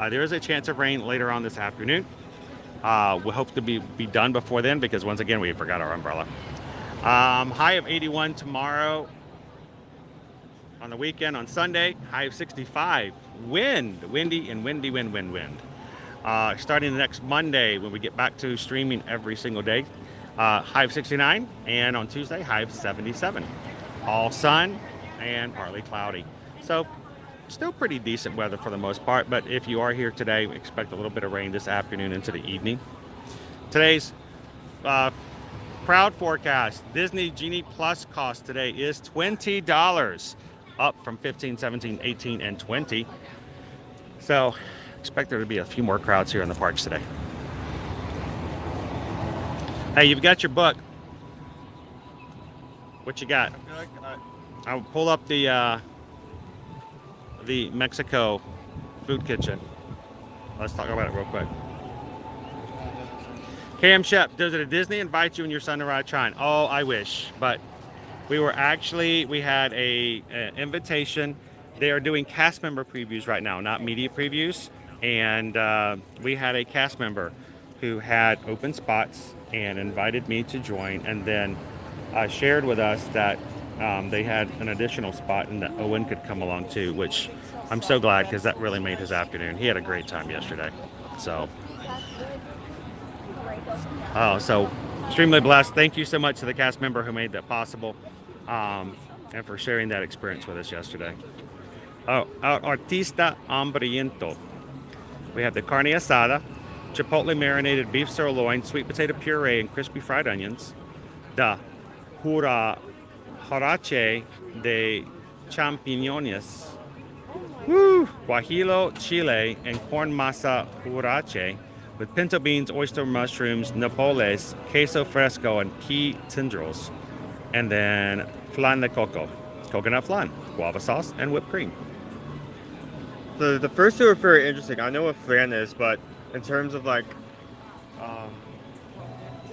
There is a chance of rain later on this afternoon. We hope to be done before then because once again, we forgot our umbrella. High of 81 tomorrow. On the weekend, on Sunday, high of 65. Windy. Starting the next Monday when we get back to streaming every single day, high of 69. And on Tuesday, high of 77. All sun and partly cloudy. So still pretty decent weather for the most part, but if you are here today, we expect a little bit of rain this afternoon into the evening. Today's crowd forecast, Disney Genie Plus cost today is $20, up from $15, $17, $18, and $20. So expect there to be a few more crowds here in the parks today. Hey, you've got your book. What you got? I'll pull up the Mexico food kitchen. Let's talk about it real quick. Cam Shep, does it a Disney invite you and your son to ride Tron? Oh, I wish, but we had a invitation. They are doing cast member previews right now, not media previews. And we had a cast member who had open spots and invited me to join, and then shared with us that they had an additional spot and that Owen could come along too, which I'm so glad because that really made his afternoon. He had a great time yesterday. So extremely blessed. Thank you so much to the cast member who made that possible, and for sharing that experience with us yesterday. Oh, Artista Hambriento. We have the carne asada, chipotle marinated beef sirloin, sweet potato puree, and crispy fried onions. The Jarache de champiñones, guajillo chile, and corn masa jarache with pinto beans, oyster mushrooms, napoles, queso fresco, and pea tendrils. And then flan de coco, coconut flan, guava sauce, and whipped cream. The first two are very interesting. I know what flan is, but in terms of like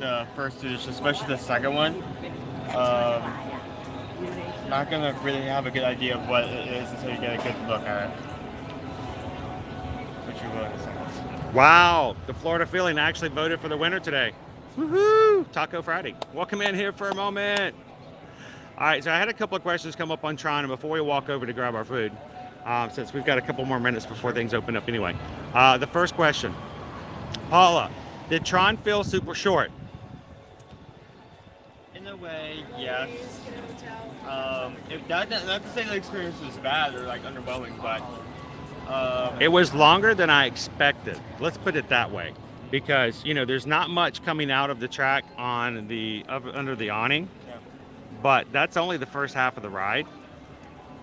the first two dishes, especially the second one, not gonna really have a good idea of what it is until you get a good look at it. Which you will in a second. Wow, the Florida Feeling actually voted for the winner today. Woohoo! Taco Friday. Welcome in here for a moment. All right, so I had a couple of questions come up on Tron, and before we walk over to grab our food, since we've got a couple more minutes before things open up anyway. The first question, Paula, did Tron feel super short? In a way, yes. If not to say the experience was bad or like underwhelming, but it was longer than I expected. Let's put it that way, because, you know, there's not much coming out of the track on the under the awning, but that's only the first half of the ride.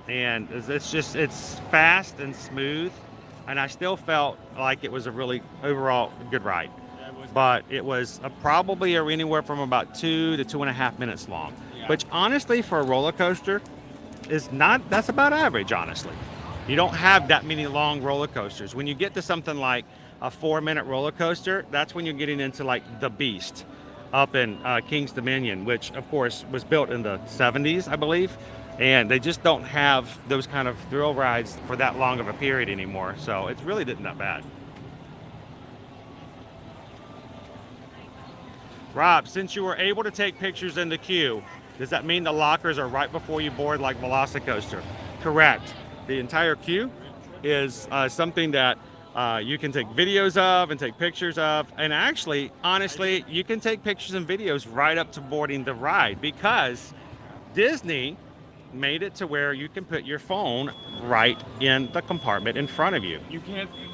And it's fast and smooth, and I still felt like it was a really overall good ride. But it was probably anywhere from about 2 to 2.5 minutes long, which honestly for a roller coaster that's about average. Honestly, you don't have that many long roller coasters. When you get to something like a 4-minute roller coaster, that's when you're getting into like the Beast up in King's Dominion, which of course was built in the 70s, I believe. And they just don't have those kind of thrill rides for that long of a period anymore. So it really isn't that bad. Rob, since you were able to take pictures in the queue, does that mean the lockers are right before you board like Velocicoaster? Correct. The entire queue is something that you can take videos of and take pictures of. And actually, honestly, you can take pictures and videos right up to boarding the ride, because Disney made it to where you can put your phone right in the compartment in front of you.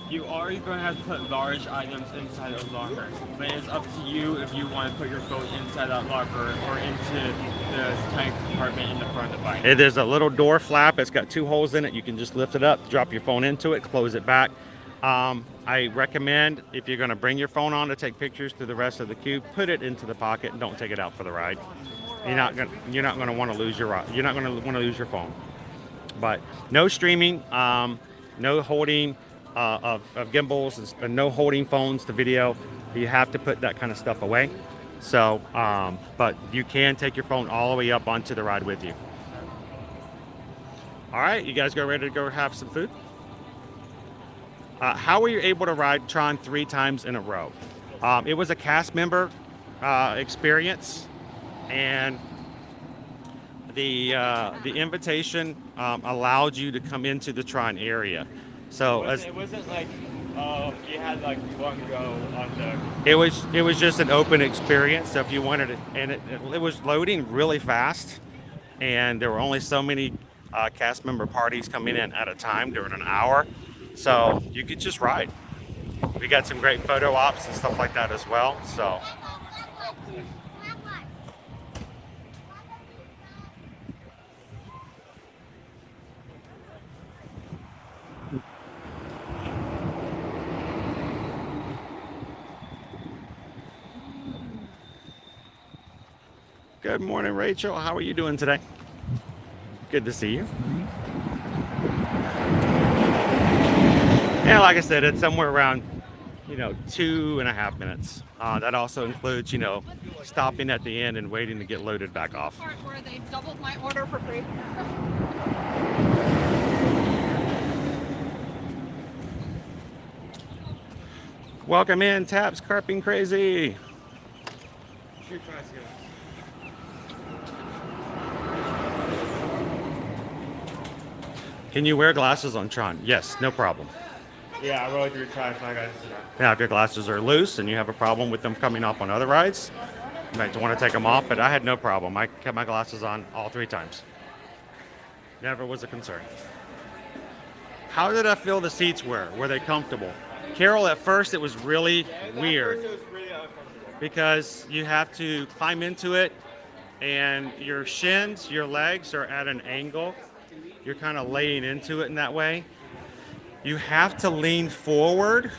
You are going to have to put large items inside of lockers, but it's up to you if you want to put your phone inside that locker or into the tiny compartment in the front of the bike. There's a little door flap. It's got 2 holes in it. You can just lift it up, drop your phone into it, close it back. I recommend, if you're going to bring your phone on to take pictures through the rest of the queue, put it into the pocket and don't take it out for the ride. You're not going to want to lose your ride. You're not going to want to lose your phone. But no streaming, no holding of gimbals, and no holding phones to video. You have to put that kind of stuff away. So, but you can take your phone all the way up onto the ride with you. All right, you guys ready to go have some food? How were you able to ride Tron 3 times in a row? It was a cast member experience, and the invitation allowed you to come into the Tron area. So it wasn't like you had like one go on the. It was just an open experience. So if you wanted it, and it was loading really fast, and there were only so many cast member parties coming in at a time during an hour, so you could just ride. We got some great photo ops and stuff like that as well. So. Good morning, Rachel. How are you doing today? Good to see you. And like I said, it's somewhere around, 2.5 minutes. That also includes, stopping at the end and waiting to get loaded back off. Where they doubled my order for free. Welcome in, Taps Carping Crazy. Can you wear glasses on Tron? Yes, no problem. Yeah, I rolled through try my guys. Now, if your glasses are loose and you have a problem with them coming off on other rides, you might want to take them off, but I had no problem. I kept my glasses on all 3 times. Never was a concern. How did I feel the seats were? Were they comfortable? Carol, at first it was really weird because you have to climb into it and your shins, your legs are at an angle. You're kind of laying into it in that way. You have to lean forward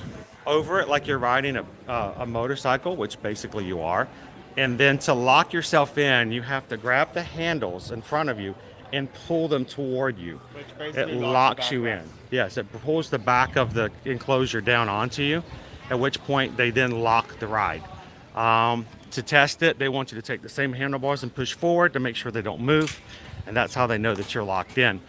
over it like you're riding a motorcycle, which basically you are. And then to lock yourself in, you have to grab the handles in front of you and pull them toward you. It locks you in. Yes, it pulls the back of the enclosure down onto you, at which point they then lock the ride. To test it, they want you to take the same handlebars and push forward to make sure they don't move. And that's how they know that you're locked in.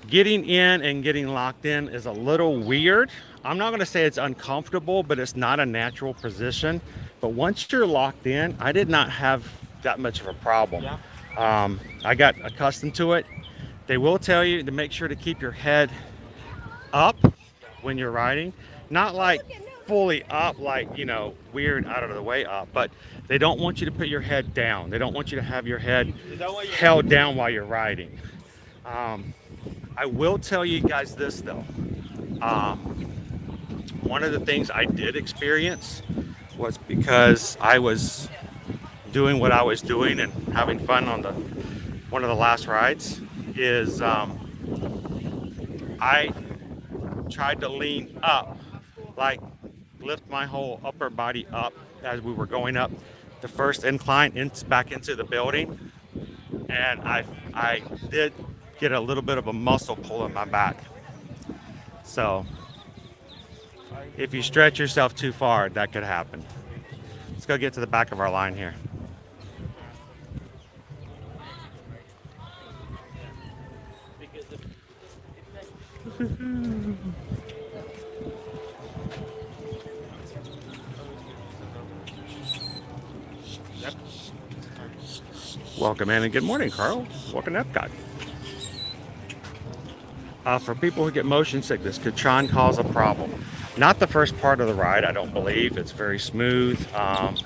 Getting in and getting locked in is a little weird. I'm not going to say it's uncomfortable, but it's not a natural position. But once you're locked in, I did not have that much of a problem. I got accustomed to it. They will tell you to make sure to keep your head up when you're riding. Not like fully up, like, weird out of the way up, but they don't want you to put your head down. They don't want you to have your head held down while you're riding. I will tell you guys this though. One of the things I did experience was because I was doing what I was doing and having fun on one of the last rides. Is I tried to lean up, like lift my whole upper body up as we were going up the first incline back into the building, and I did get a little bit of a muscle pull in my back. So if you stretch yourself too far, that could happen. Let's go get to the back of our line here. Yep. Welcome in and good morning, Carl. Welcome to EPCOT. For people who get motion sickness, could Tron cause a problem? Not the first part of the ride, I don't believe. It's very smooth, and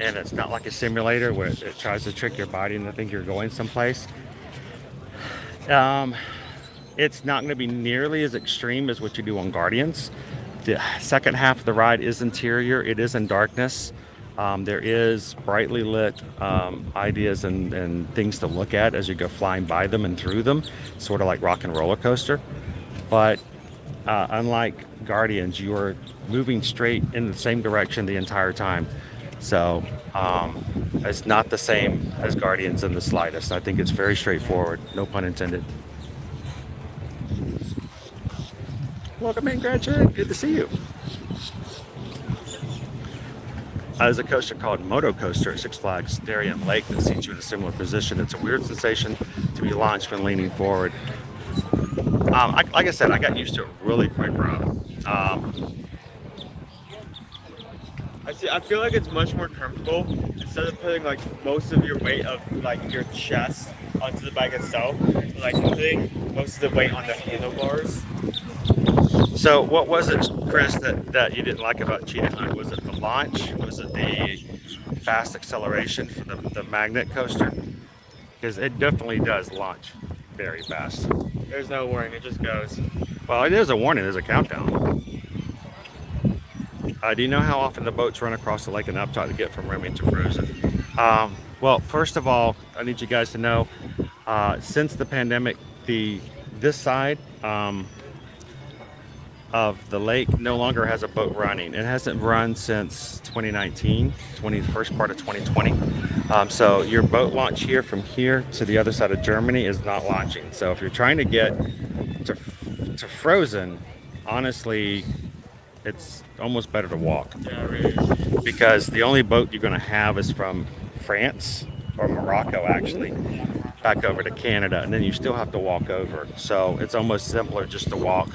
it's not like a simulator where it tries to trick your body into thinking you're going someplace. It's not going to be nearly as extreme as what you do on Guardians. The second half of the ride is interior. It is in darkness. There is brightly lit ideas and things to look at as you go flying by them and through them, sort of like Rock and Roller Coaster. But unlike Guardians, you are moving straight in the same direction the entire time. So it's not the same as Guardians in the slightest. I think it's very straightforward, no pun intended. Welcome in, Gretchen. Good to see you. There's a coaster called Moto Coaster at Six Flags Darien Lake that seats you in a similar position. It's a weird sensation to be launched when leaning forward. Like I said, I got used to it really quick, Rob. I feel like it's much more comfortable instead of putting like most of your weight of like your chest onto the bike itself, like putting most of the weight on the handlebars. So what was it, Chris, that you didn't like about Cheetah Hunt? Was it the launch? Was it the fast acceleration for the magnet coaster? Because it definitely does launch very fast. There's no warning, it just goes. Well, it is a warning, there's a countdown. Do you know how often the boats run across the lake in Epcot to get from Remy to Frozen? Well, first of all, I need you guys to know, since the pandemic, this side of the lake no longer has a boat running. It hasn't run since 2019, first part of 2020. So your boat launch here from here to the other side of Germany is not launching. So if you're trying to get to Frozen, honestly, it's almost better to walk. Yeah, really. Because the only boat you're going to have is from France or Morocco, actually, back over to Canada, and then you still have to walk over. So it's almost simpler just to walk,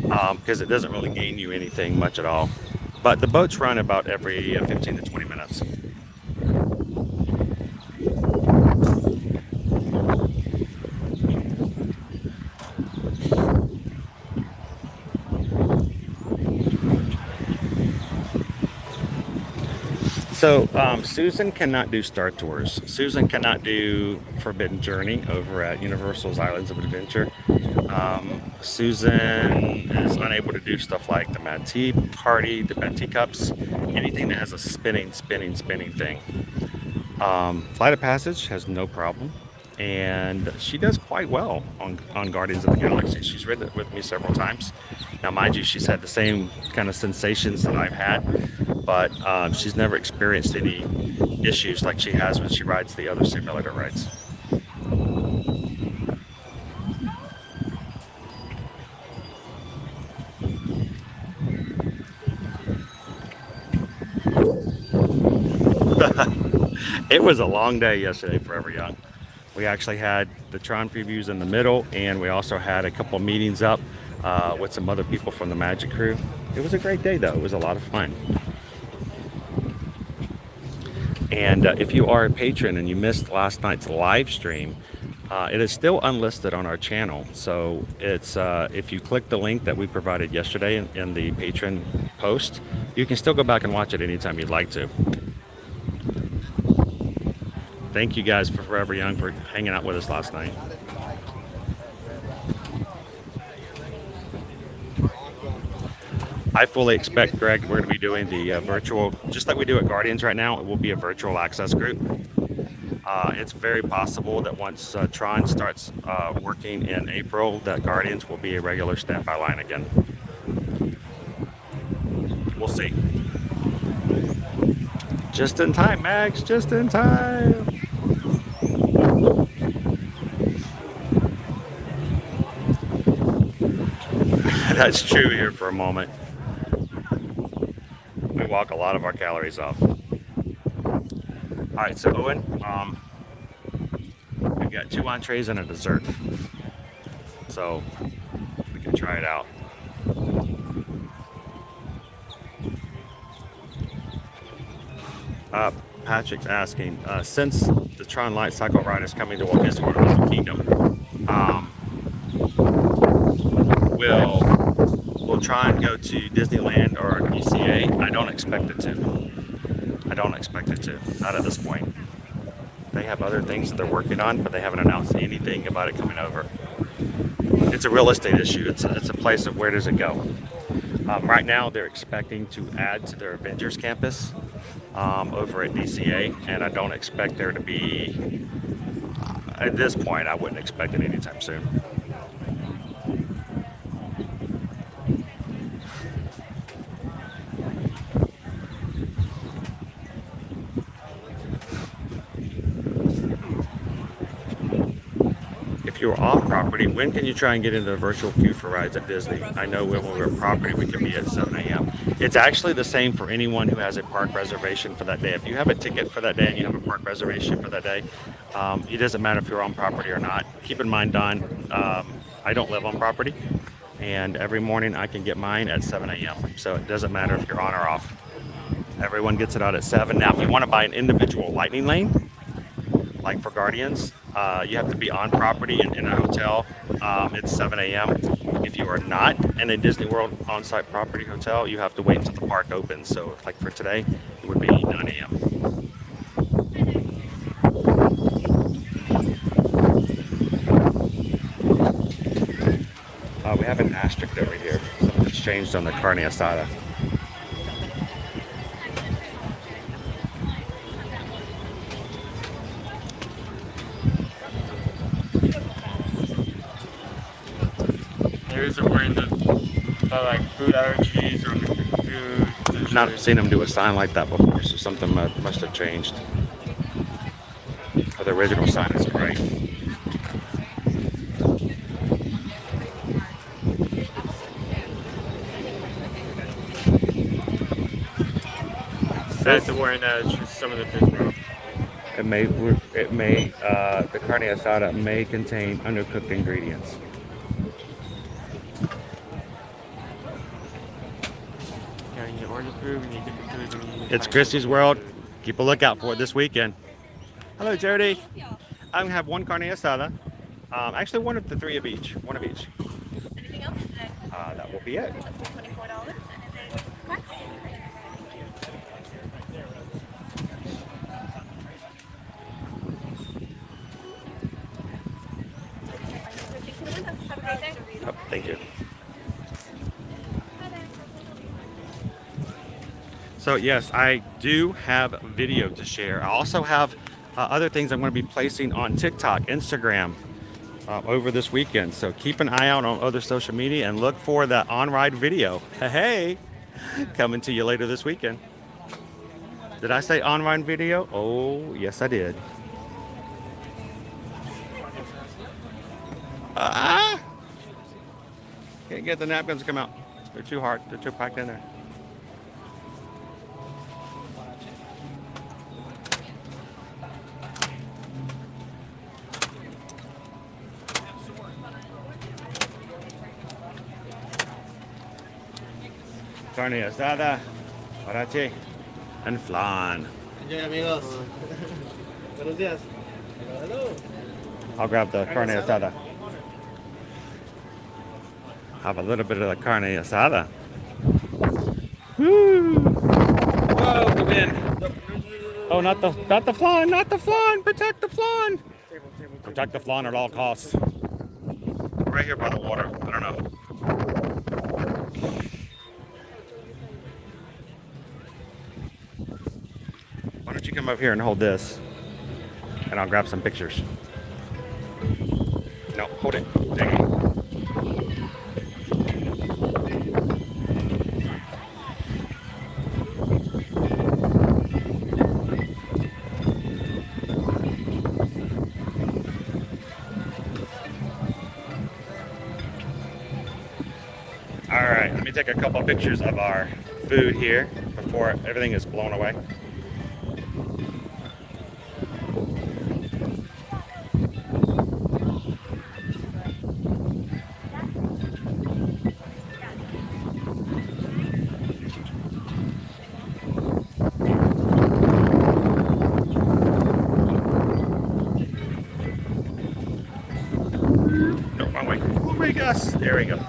because it doesn't really gain you anything much at all. But the boats run about every 15 to 20 minutes. So Susan cannot do Star Tours. Susan cannot do Forbidden Journey over at Universal's Islands of Adventure. Susan is unable to do stuff like the Mad Tea Party, the Mad Tea Cups, anything that has a spinning thing. Flight of Passage has no problem, and she does quite well on Guardians of the Galaxy. She's ridden it with me several times. Now, mind you, she's had the same kind of sensations that I've had, but she's never experienced any issues like she has when she rides the other simulator rides. It was a long day yesterday for Forever Young. We actually had the Tron previews in the middle, and we also had a couple of meetings up with some other people from the Magic crew. It was a great day, though. It was a lot of fun. And if you are a patron and you missed last night's live stream, it is still unlisted on our channel. So it's if you click the link that we provided yesterday in the patron post, you can still go back and watch it anytime you'd like to. Thank you guys for Forever Young for hanging out with us last night. I fully expect, Greg, we're going to be doing the virtual, just like we do at Guardians right now. It will be a virtual access group. It's very possible that once Tron starts working in April, that Guardians will be a regular standby line again. We'll see. Just in time, Max, just in time. That's true here for a moment. We walk a lot of our calories off. All right, so Owen, we've got 2 entrees and a dessert. So we can try it out. Patrick's asking, since the Tron Light Cycle ride is coming to Walt Disney World of the Kingdom, will Tron go to Disneyland or ECA? I don't expect it to. I don't expect it to, not at this point. They have other things that they're working on, but they haven't announced anything about it coming over. It's a real estate issue. It's a place of where does it go? Right now, they're expecting to add to their Avengers campus over at DCA, and I don't expect there to be, at this point, I wouldn't expect it anytime soon. If you're off property, when can you try and get into the virtual queue for rides at Disney? I know when we're property, we can be at 7 a.m. It's actually the same for anyone who has a park reservation for that day. If you have a ticket for that day and you have a park reservation for that day, it doesn't matter if you're on property or not. Keep in mind, Don, I don't live on property, and every morning I can get mine at 7 a.m. So it doesn't matter if you're on or off. Everyone gets it out at 7. Now, if you want to buy an individual lightning lane, like for Guardians, you have to be on property in a hotel. It's 7 a.m. If you are not in a Disney World on-site property hotel, you have to wait until the park opens. So like for today, it would be 9 a.m. We have an asterisk over here. Something's changed on the carne asada. There's a wearing the like food allergies or food. I've not seen them do a sign like that before, so something must have changed. But the original sign is great. That's wearing some of the food. The carne asada may contain undercooked ingredients. It's Christie's World. Keep a lookout for it this weekend. Hello, Jody. I'm gonna have 1 carne asada. Actually, 1 of the 3 of each. 1 of each. Anything else today? That will be it. $24. Oh, thank you. So yes, I do have video to share. I also have other things I'm going to be placing on TikTok, Instagram over this weekend. So keep an eye out on other social media and look for that on-ride video. Hey, coming to you later this weekend. Did I say on-ride video? Oh, yes, I did. Can't get the napkins to come out. They're too hard. They're too packed in there. Carne asada, parache, and flan. Enjoy, amigos. Buenos días. Hello. I'll grab the carne asada. Have a little bit of the carne asada. Woo! Whoa, the wind. Oh, not the flan, not the flan. Protect the flan. Protect the flan at all costs. Right here by the water. I don't know. come up here and hold this, and I'll grab some pictures. No, hold it. Dang it. All right, let me take a couple pictures of our food here before everything is blown away. No, wrong way. Oh my gosh, there we go.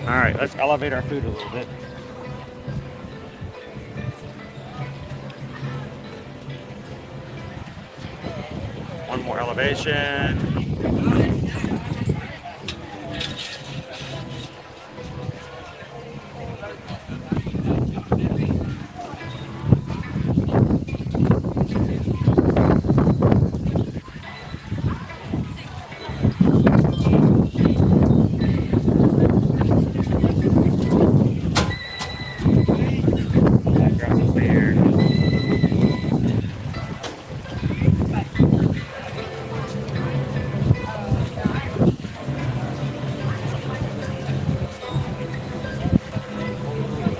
All right, let's elevate our food a little bit. One more elevation.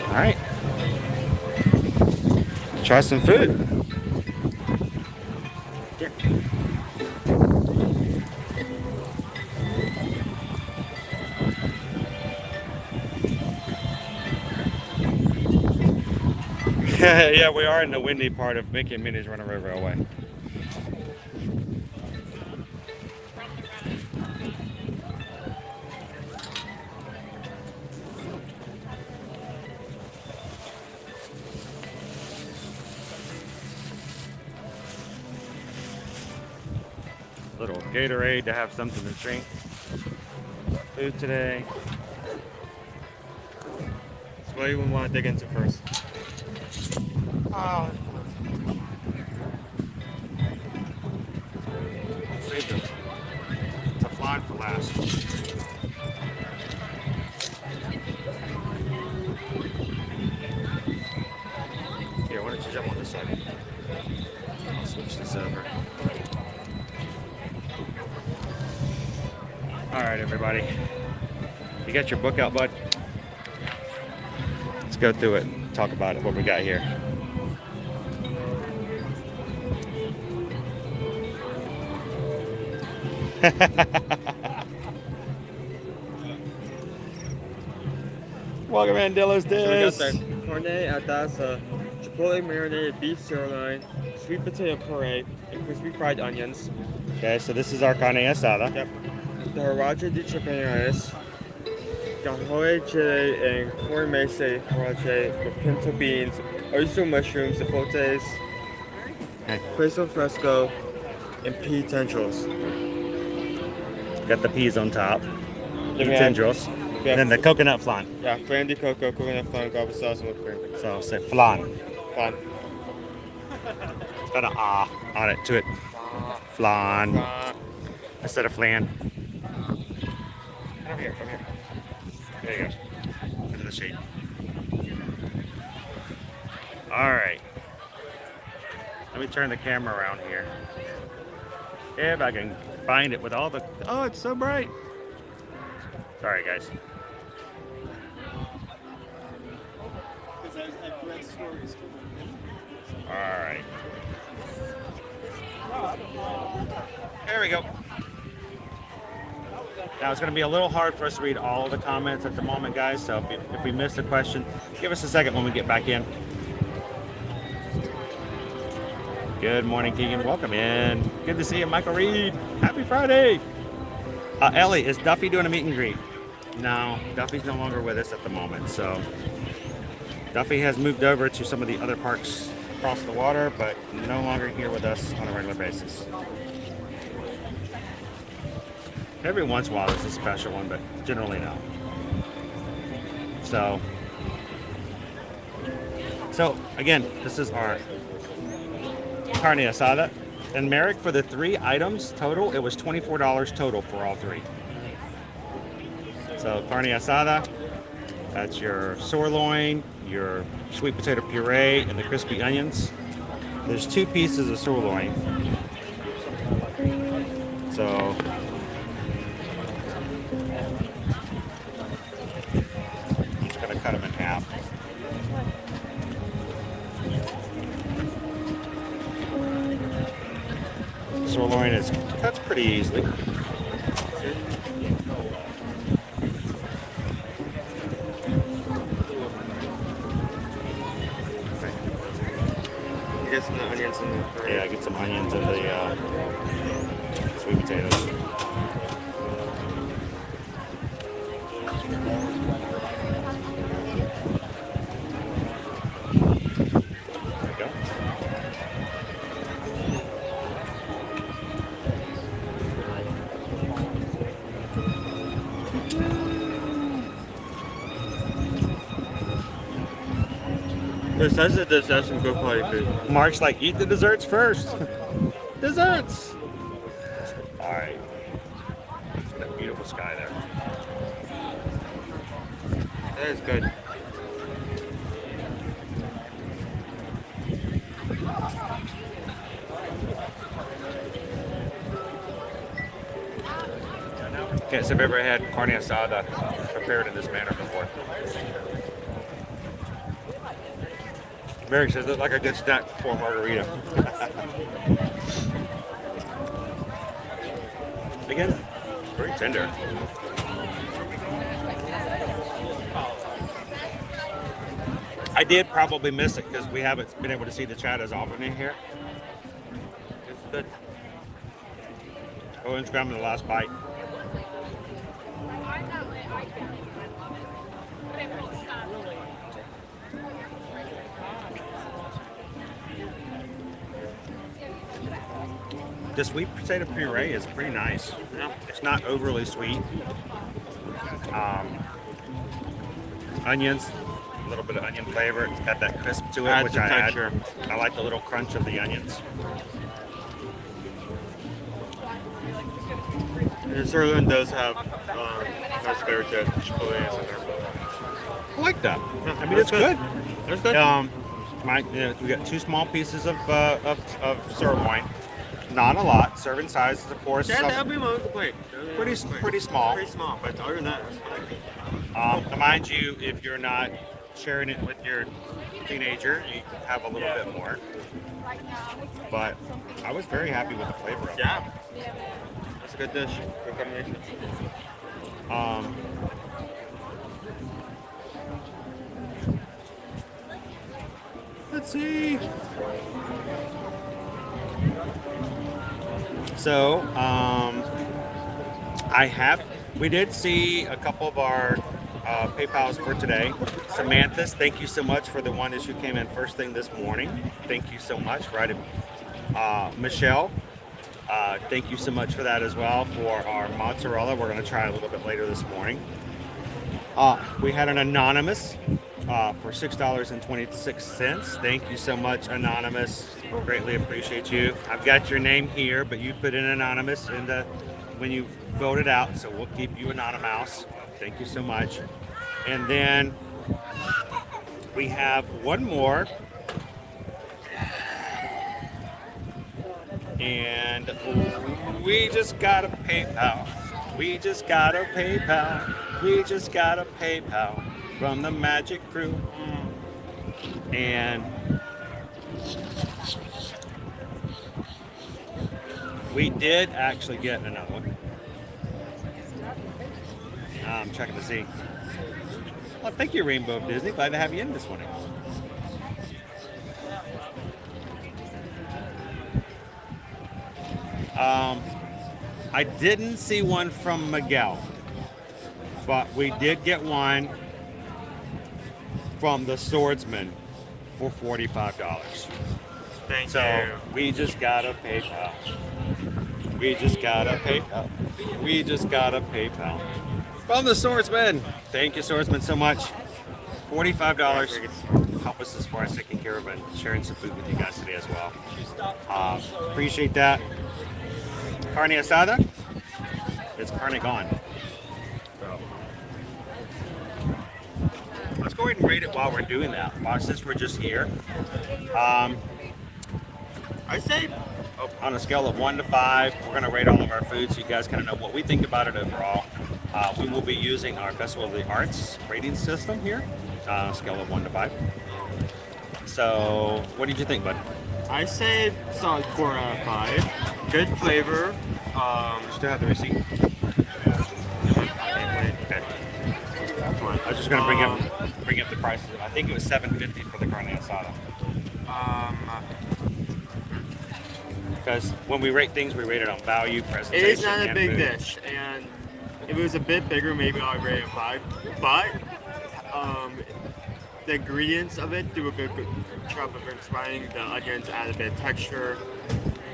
All right, try some food. Yeah, we are in the windy part of Mickey and Minnie's Runaway Railway. Little Gatorade to have something to drink. Food today. So what do you want to dig into first? Oh. Save the flying for last. Here, why don't you jump on this side? I'll switch this over. All right, everybody. You got your book out, bud? Let's go through it and talk about it, what we got here. Welcome, Mandela's dish. So we got the carne asada, chipotle marinated beef sirloin, sweet potato puree, and crispy fried onions. Okay, so this is our carne asada. Yep. The haracha de champiñones, gajoy chile, and corn mese harache with pinto beans, oyster mushrooms, zapotes, queso fresco, and pea tendrils. Got the peas on top. Pea Then we tendrils. have- And then the coconut flan. Yeah, flan de coco, coconut flan, guava sauce, and whipped cream. So say flan. Flan. It's got an ah on it to it. Flan. Instead of flan. Over here, over here. There you go. Into the shade. All right. Let me turn the camera around here. If I can find it with all the... Oh, it's so bright. Sorry, guys. All right. There we go. Now it's going to be a little hard for us to read all of the comments at the moment, guys. So if we missed a question, give us a second when we get back in. Good morning, Keegan. Welcome in. Good to see you, Michael Reed. Happy Friday. Ellie, is Duffy doing a meet and greet? No, Duffy's no longer with us at the moment. So Duffy has moved over to some of the other parks across the water, but no longer here with us on a regular basis. Every once in a while there's a special one, but generally no. So again, this is our carne asada. And Merrick, for the 3 items total, it was $24 total for all 3. So carne asada, that's your sirloin, your sweet potato puree, and the crispy onions. There's 2 pieces of sirloin. So I'm just gonna cut them in half. Sirloin is cuts pretty easily. Get some onions in there. Yeah, get some onions and the sweet potatoes. There we go. It says that this has some good quality food. Mark's like, eat the desserts first. Desserts. All right. That beautiful sky there. That is good. Can't say I've ever had carne asada prepared in this manner before. Mary says, look like a good snack for a margarita. Again, very tender. I did probably miss it because we haven't been able to see the chat as often in here. It's good. Owen's grabbing the last bite. The sweet potato puree is pretty nice. It's not overly sweet. Onions, a little bit of onion flavor. It's got that crisp to it, which I add. I like the little crunch of the onions. And sirloin does have nice flavor to it. Chipotles in there. I like that. Yeah, I mean, it's good. It's good. We got 2 small pieces of sirloin. Not a lot. Serving size is, of course, pretty small. Pretty small, but other than that, it's fine. Mind you, if you're not sharing it with your teenager, you have a little bit more. But I was very happy with the flavor of it. Yeah. That's a good dish. Good combination. Let's see. So, we did see a couple of our PayPals for today. Samantha, thank you so much for the one issue came in first thing this morning. Thank you so much. Michelle, thank you so much for that as well for our mozzarella. We're going to try a little bit later this morning. We had an anonymous for $6.26. Thank you so much, anonymous. Greatly appreciate you. I've got your name here, but you put in anonymous when you voted out, so we'll keep you anonymous. Thank you so much. And then we have one more. And we just got a PayPal. We just got a PayPal. We just got a PayPal from the Magic Crew. And we did actually get another one. I'm checking to see. Well, thank you, Rainbow of Disney. Glad to have you in this morning. I didn't see one from Miguel, but we did get one from the Swordsman for $45. Thank so you. We just got a PayPal. We just got a PayPal. We just got a PayPal. From the swordsman. Thank you, swordsman, so much. $45. Help us as far as taking care of and sharing some food with you guys today as well. Appreciate that. Carne asada. It's carne gone. So, let's go ahead and rate it while we're doing that. Since we're just here. I say on a scale of 1 to 5, we're going to rate all of our food so you guys kind of know what we think about it overall. We will be using our Festival of the Arts rating system here, scale of 1 to 5. So, what did you think, bud? I say solid 4 out of 5. Good flavor. Still have the receipt. Okay. I was just going to bring up the prices. I think it was $7.50 for the carne asada. Because when we rate things, we rate it on value, presentation, it is not a big food. dish, and if it was a bit bigger, maybe I'd rate it 5. But the ingredients of it do a good job of inspiring. The onions add a bit of texture.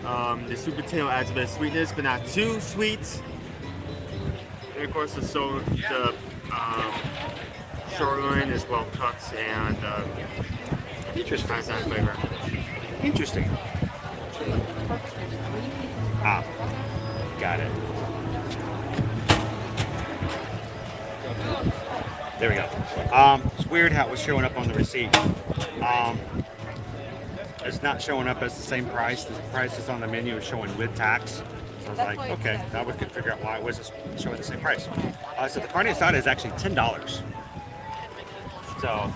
The sweet potato adds a bit of sweetness, but not too sweet. And of course, the sirloin is well cooked and interesting. Has that flavor. Interesting. Ah, got it. There we go. It's weird how it was showing up on the receipt. It's not showing up as the same price. The price that's on the menu is showing with tax. So I was like, okay, now we can figure out why it wasn't showing the same price. So the carne asada is actually $10. So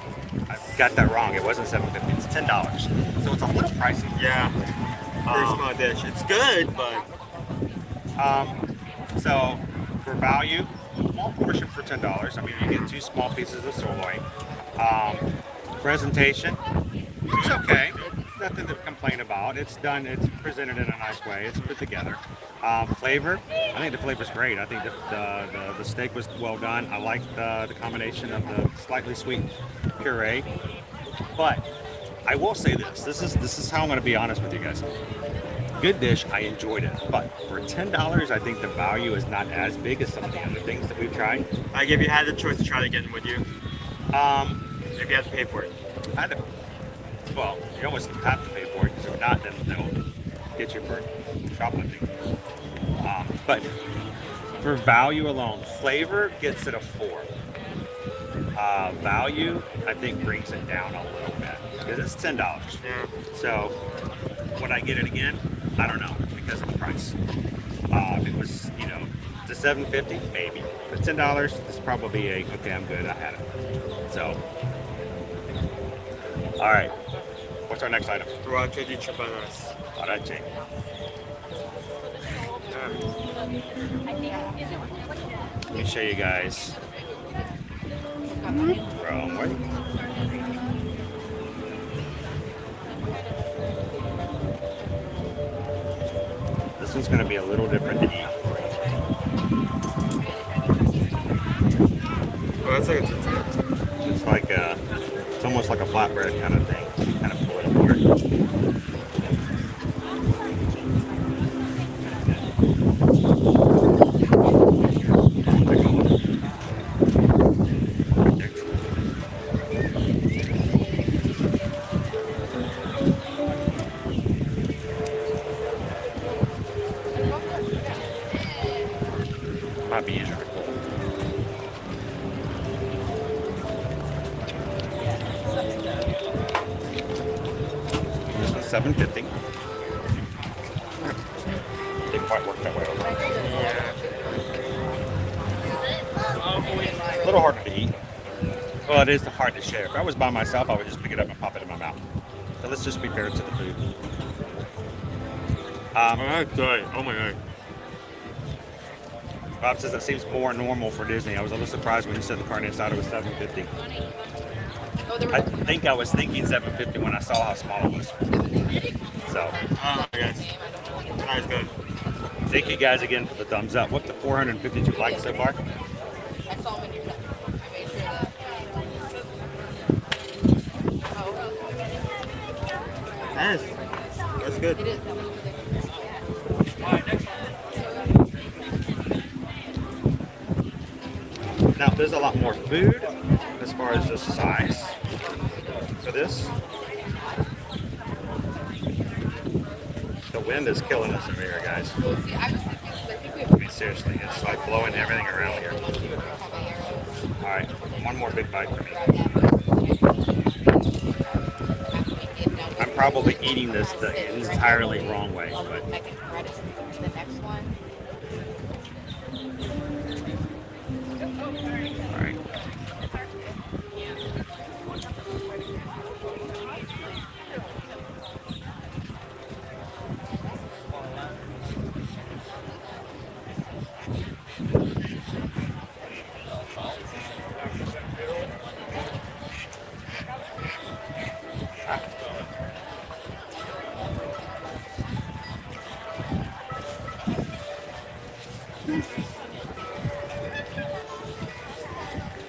I got that wrong. It wasn't $7.50. It's $10. So it's a little pricey. Yeah. Very small dish. It's good, but so for value, small portion for $10. I mean, you get 2 small pieces of sirloin. Presentation, it's okay. Nothing to complain about. It's done. It's presented in a nice way. It's put together. Flavor, I think the flavor's great. I think the steak was well done. I like the combination of the slightly sweet puree. But I will say this. This is how I'm going to be honest with you guys. Good dish. I enjoyed it. But for $10, I think the value is not as big as some of the other things that we've tried. like if you had the choice to try it again, would you? If you had to pay for it. Well, you almost have to pay for it because if not, then they'll get you for shoplifting. But for value alone, flavor gets it a 4. Value, I think, brings it down a little bit because it's $10. Yeah. So would I get it again? I don't know because of the price. If it was, to $7.50, maybe. But $10, this is probably okay, I'm good, I had it. So, all right. What's our next item? Rache de chapanas. Rache. Let me show you guys. Wrong way. This one's going to be a little different to eat. Oh, that's like a It's like it's almost like a flatbread kind of thing. You kind of pull it apart. Might be easier to pull. This was $7.50. Didn't quite work that way over. A little harder to eat. Well, it is hard to share. If I was by myself, I would just pick it up and pop it in my mouth. So let's just be fair to the food. that's good. Oh my god. Bob says that seems more normal for Disney. I was a little surprised when you said the carne asada was $7.50. I think I was thinking $7.50 when I saw how small it was. So. Oh my gosh. That was good. Thank you guys again for the thumbs up. What the 452 likes so far? I saw them in your text. I made sure that. That's good. It is. there's a lot more food as far as just size for this. The wind is killing us over here, guys. I mean, seriously, it's like blowing everything around here. All right, one more big bite for me. I'm probably eating this the entirely wrong way, but. All right.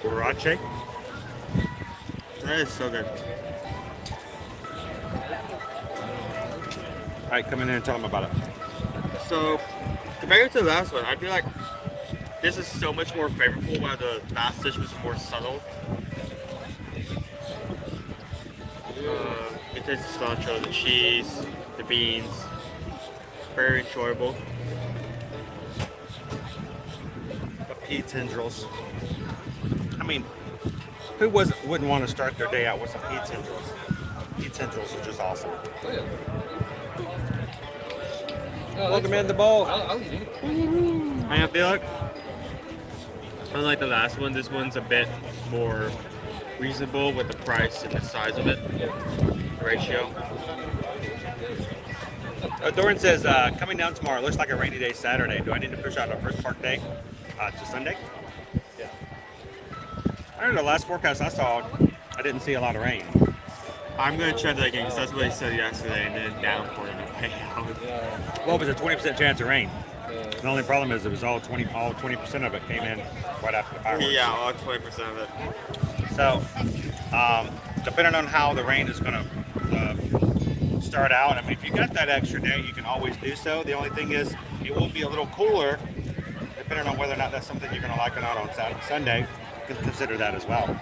Borrache. That is so good. All right, come in here and tell them about it. So, compared to the last one, I feel like this is so much more flavorful while the last dish was more subtle. It tastes the cilantro, the cheese, the beans. Very enjoyable. The pea tendrils. I mean, who wouldn't want to start their day out with some pea tendrils? Pea tendrils are just awesome. Welcome in the bowl. And I feel like, unlike the last one, this one's a bit more reasonable with the price and the size of it. The ratio. Doran says, coming down tomorrow. Looks like a rainy day Saturday. Do I need to push out our first park day to Sunday? Yeah. I don't know, the last forecast I saw, I didn't see a lot of rain. I'm going to check that again because that's what they said yesterday, and then downpour in the payout. Well, it was a 20% chance of rain. The only problem is it was all 20% of it came in right after the fireworks. Yeah, all 20% of it. So, depending on how the rain is going to start out, I mean, if you got that extra day, you can always do so. The only thing is, it will be a little cooler, depending on whether or not that's something you're going to like or not on Saturday, Sunday. You can consider that as well.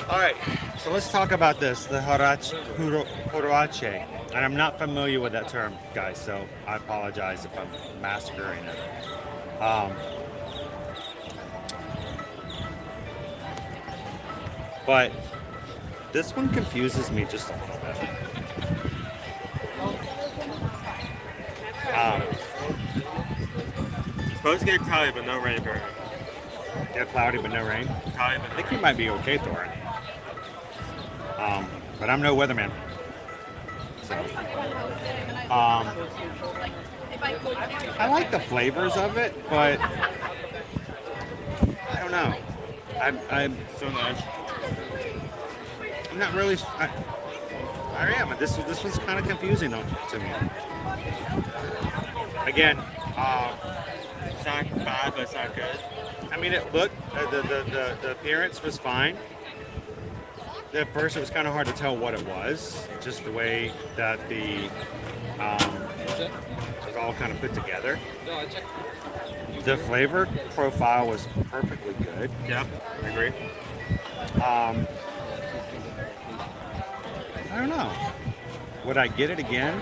All right, so let's talk about this, the Horace. And I'm not familiar with that term, guys, so I apologize if I'm massacring it. But this one confuses me just a little bit. It's supposed to get cloudy, but no rain apparently. Get cloudy, but no rain? Cloudy, but I think you might be okay, Thorin. But I'm no weatherman. So, I like the flavors of it, but I don't know. I'm so nice. I'm not really. I am. This was kind of confusing to me. Again, it's not bad, but it's not good. I mean, it looked the appearance was fine. At first, it was kind of hard to tell what it was, just the way that the it was all kind of put together. The flavor profile was perfectly good. Yeah, I agree. I don't know. Would I get it again?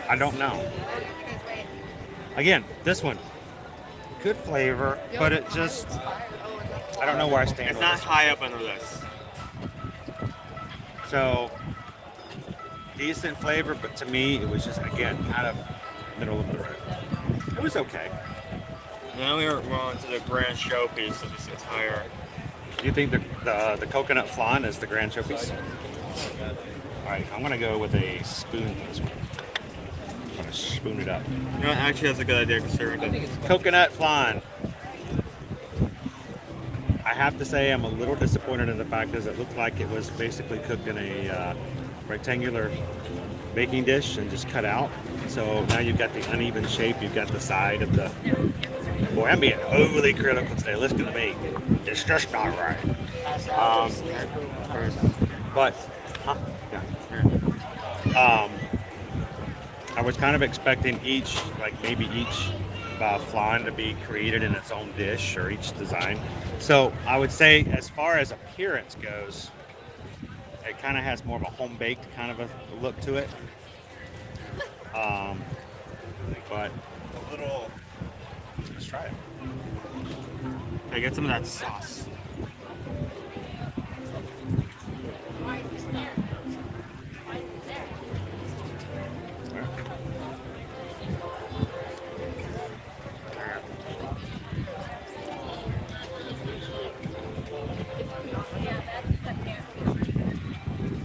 I don't know. Again, this one, good flavor, but it just, I don't know where I stand. It's not high up on the list. So, decent flavor, but to me, it was just, again, kind of middle of the road. It was okay. Now we're on to the grand showpiece of this entire. You think the coconut flan is the grand showpiece? All right, I'm gonna go with a spoon for this one. I'm gonna spoon it up. You know, actually, that's a good idea considering that. Coconut flan. I have to say I'm a little disappointed in the fact that it looked like it was basically cooked in a rectangular baking dish and just cut out. So now you've got the uneven shape, you've got the side of the... Boy, I'm being overly critical today. Listen to me. It's just not right. But, huh? Yeah. I was kind of expecting maybe each flan to be created in its own dish or each design. So I would say as far as appearance goes, it kind of has more of a home-baked kind of a look to it. But a little, let's try it. I get some of that sauce.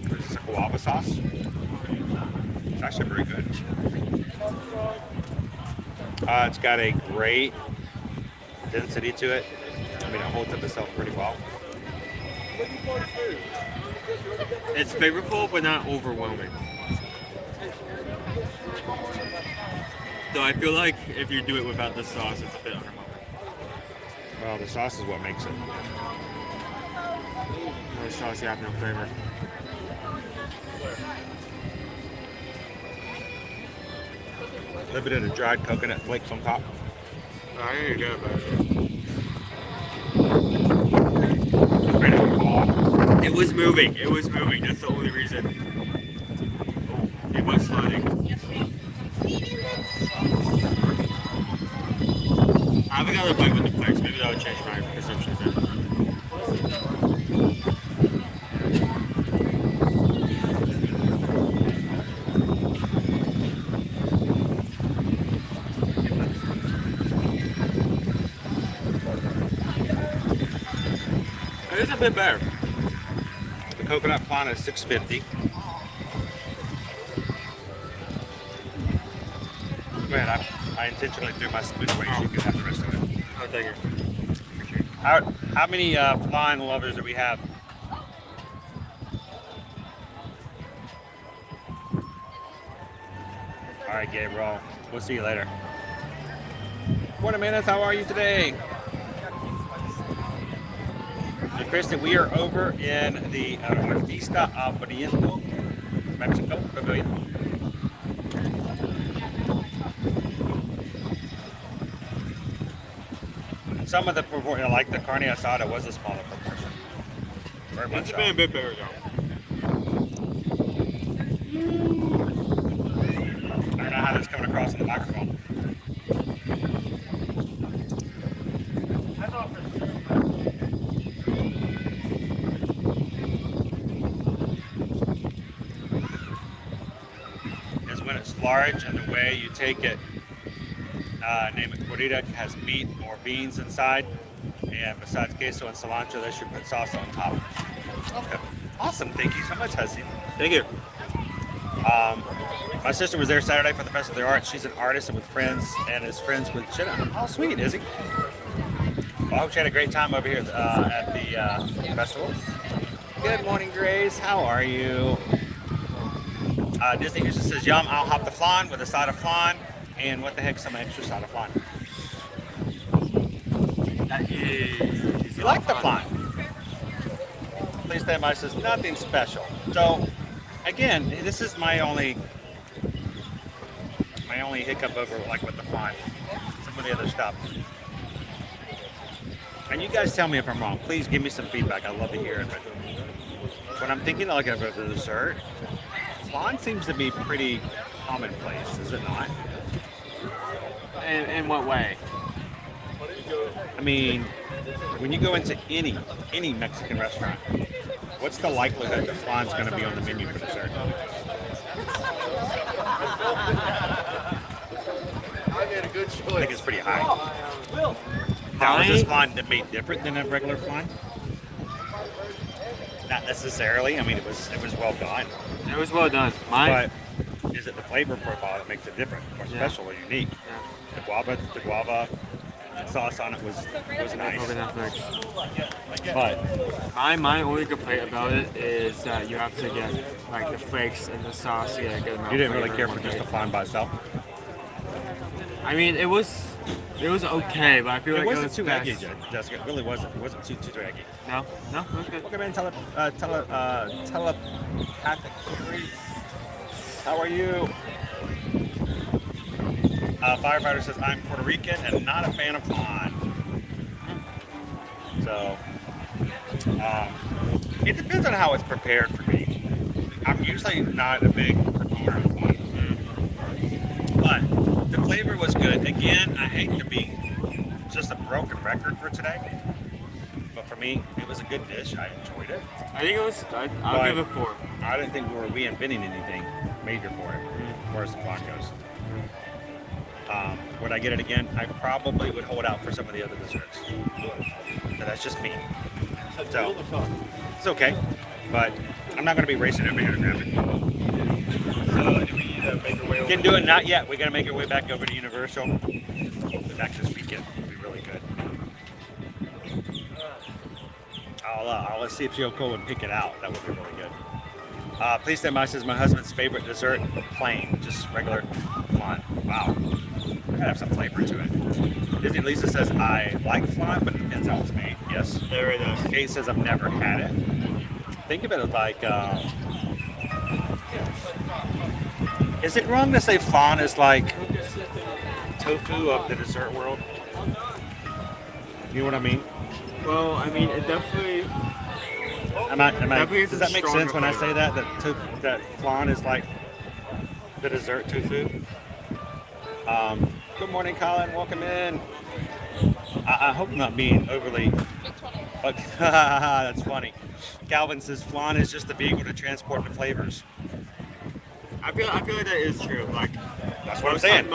This is a guava sauce. It's actually very good. It's got a great density to it. I mean, it holds up itself pretty well. It's flavorful, but not overwhelming. So I feel like if you do it without the sauce, it's a bit underwhelming. Well, the sauce is what makes it. No sauce, you have no flavor. A little bit of the dried coconut flakes on top. I need to get it back. It was moving. It was moving. That's the only reason. It was sliding. I haven't got a bite with the flakes. Maybe that would change my perception of it. It is a bit better. The coconut flan is $6.50. Go ahead, I intentionally threw my spoon away so you can have the rest of it. I'll take it. How many flan lovers do we have? All right, Gabriel. We'll see you later. What a minute. How are you today? So, Kristen, we are over in the Fiesta Tour, Mexico pavilion. Some of the like the carne asada was a smaller proportion. Very much It's so. been a bit better though. I don't know how that's coming across in the microphone. Is when it's large and the way you take it. Name it gordita, has meat or beans inside, and besides queso and cilantro, they should put sauce on top. Okay, awesome. Thank you so much, Hussie. Thank you. My sister was there Saturday for the Festival of the Arts. She's an artist and with friends, and is friends with Jenna. How sweet is he? Well, I hope she had a great time over here at the festival. Good morning, Grace. How are you? Disney usually says, yum, I'll hop the flan with a side of flan. And what the heck, some extra side of flan. That is. You like the flan? Please stand by. Says nothing special. So, again, this is my only hiccup over with the flan. Some of the other stuff. And you guys tell me if I'm wrong. Please give me some feedback. I'd love to hear it. But when I'm thinking of a dessert, flan seems to be pretty commonplace, is it not? In what way? I mean, when you go into any Mexican restaurant, what's the likelihood that flan's going to be on the menu for dessert? I made a good choice. I think it's pretty high. Now, is this flan made different than a regular flan? Not necessarily. I mean, it was well done. It was well done. But is it the flavor profile that makes it different, or special, or unique? Yeah. The guava sauce on it was nice. But my only complaint about it is that you have to get the flakes and the sauce to get a good amount. You didn't really care for just the flan by itself. I mean, it was okay, but I feel like it wasn't was too best. eggy, Jessica. It really wasn't. It wasn't too eggy. No, it was good. Welcome in, telepathic. How are you? Firefighter says, I'm Puerto Rican and not a fan of flan. So, it depends on how it's prepared for me. I'm usually not a big proponent of flan. But the flavor was good. Again, I hate to be just a broken record for today. But for me, it was a good dish. I enjoyed it. I think it was, I'll give it 4. I didn't think we were reinventing anything major for it, as far as the flan goes. Would I get it again? I probably would hold out for some of the other desserts. But that's just me. So, it's okay. But I'm not going to be racing over here to grab it. So, do we make our way over? Can do it, not yet. We got to make our way back over to Universal. Hopefully back this weekend will be really good. I'll see if she'll go and pick it out. That would be really good. Please stand by says my husband's favorite dessert, plain, just regular flan. Wow. Gotta have some flavor to it. Disney Lisa says I like flan, but it depends how it's made. Yes. There it is. Kate says I've never had it. Think of it as like, is it wrong to say flan is like tofu of the dessert world? You know what I mean? Well, I mean, it definitely... Does that make sense when I say that? That flan is like the dessert tofu? Good morning, Colin. Welcome in. I hope I'm not being overly... That's funny. Calvin says flan is just a vehicle to transport the flavors. I feel like that is true. Like, that's what I'm saying.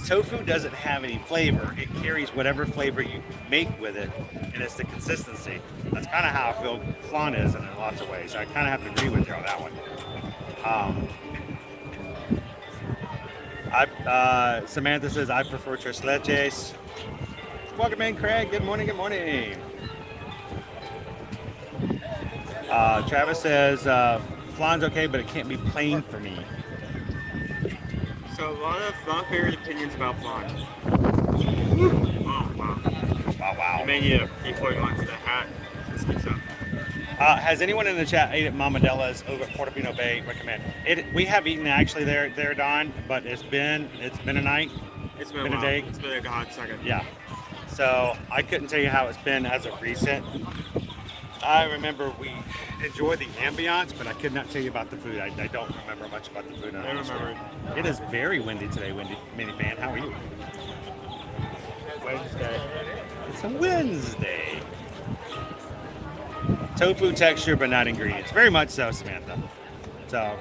Tofu doesn't have any flavor. It carries whatever flavor you make with it, and it's the consistency. That's kind of how I feel flan is in lots of ways. I kind of have to agree with you on that one. Samantha says I prefer tres leches. Welcome in, Craig. Good morning. Good morning. Travis says flan's okay, but it can't be plain for me. So a lot of favorite opinions about flan. Oh wow! Wow! You may need to be putting onto the hat. This keeps up. Has anyone in the chat ate at Mamadella's over at Portofino Bay? Recommend it. We have eaten actually there, Don, but it's been a night. It's been a day. It's been a hot second. Yeah. So I couldn't tell you how it's been as of recent. I remember we enjoyed the ambiance, but I could not tell you about the food. I don't remember much about the food. I remember. It is very windy today, Minivan. How are you? Wednesday. It's a Wednesday. Tofu texture, but not ingredients. Very much so, Samantha. So,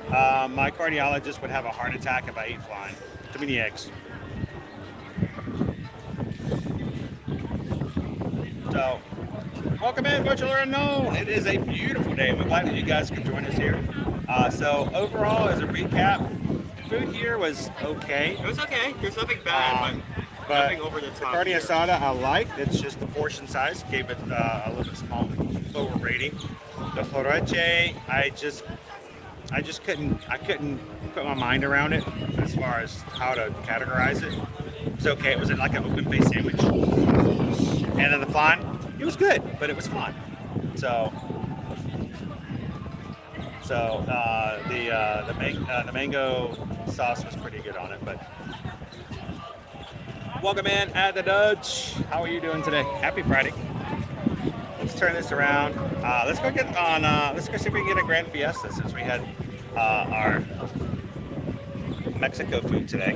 my cardiologist would have a heart attack if I ate flan. Too many eggs. So, welcome in, Virtual or Unknown. It is a beautiful day. We're glad that you guys could join us here. So, overall, as a recap, food here was okay. It was okay. There's nothing bad, but nothing over the top. The carne asada I liked. It's just the portion size. Gave it a little bit lower rating. The joreche, I just couldn't put my mind around it as far as how to categorize it. It's okay. It was like an open face sandwich. And then the flan, it was good, but it was flan. So the mango sauce was pretty good on it. But welcome in at the Dutch. How are you doing today? Happy Friday. Let's turn this around. Let's go get on. Let's go see if we can get a Grand Fiesta since we had our Mexico food today.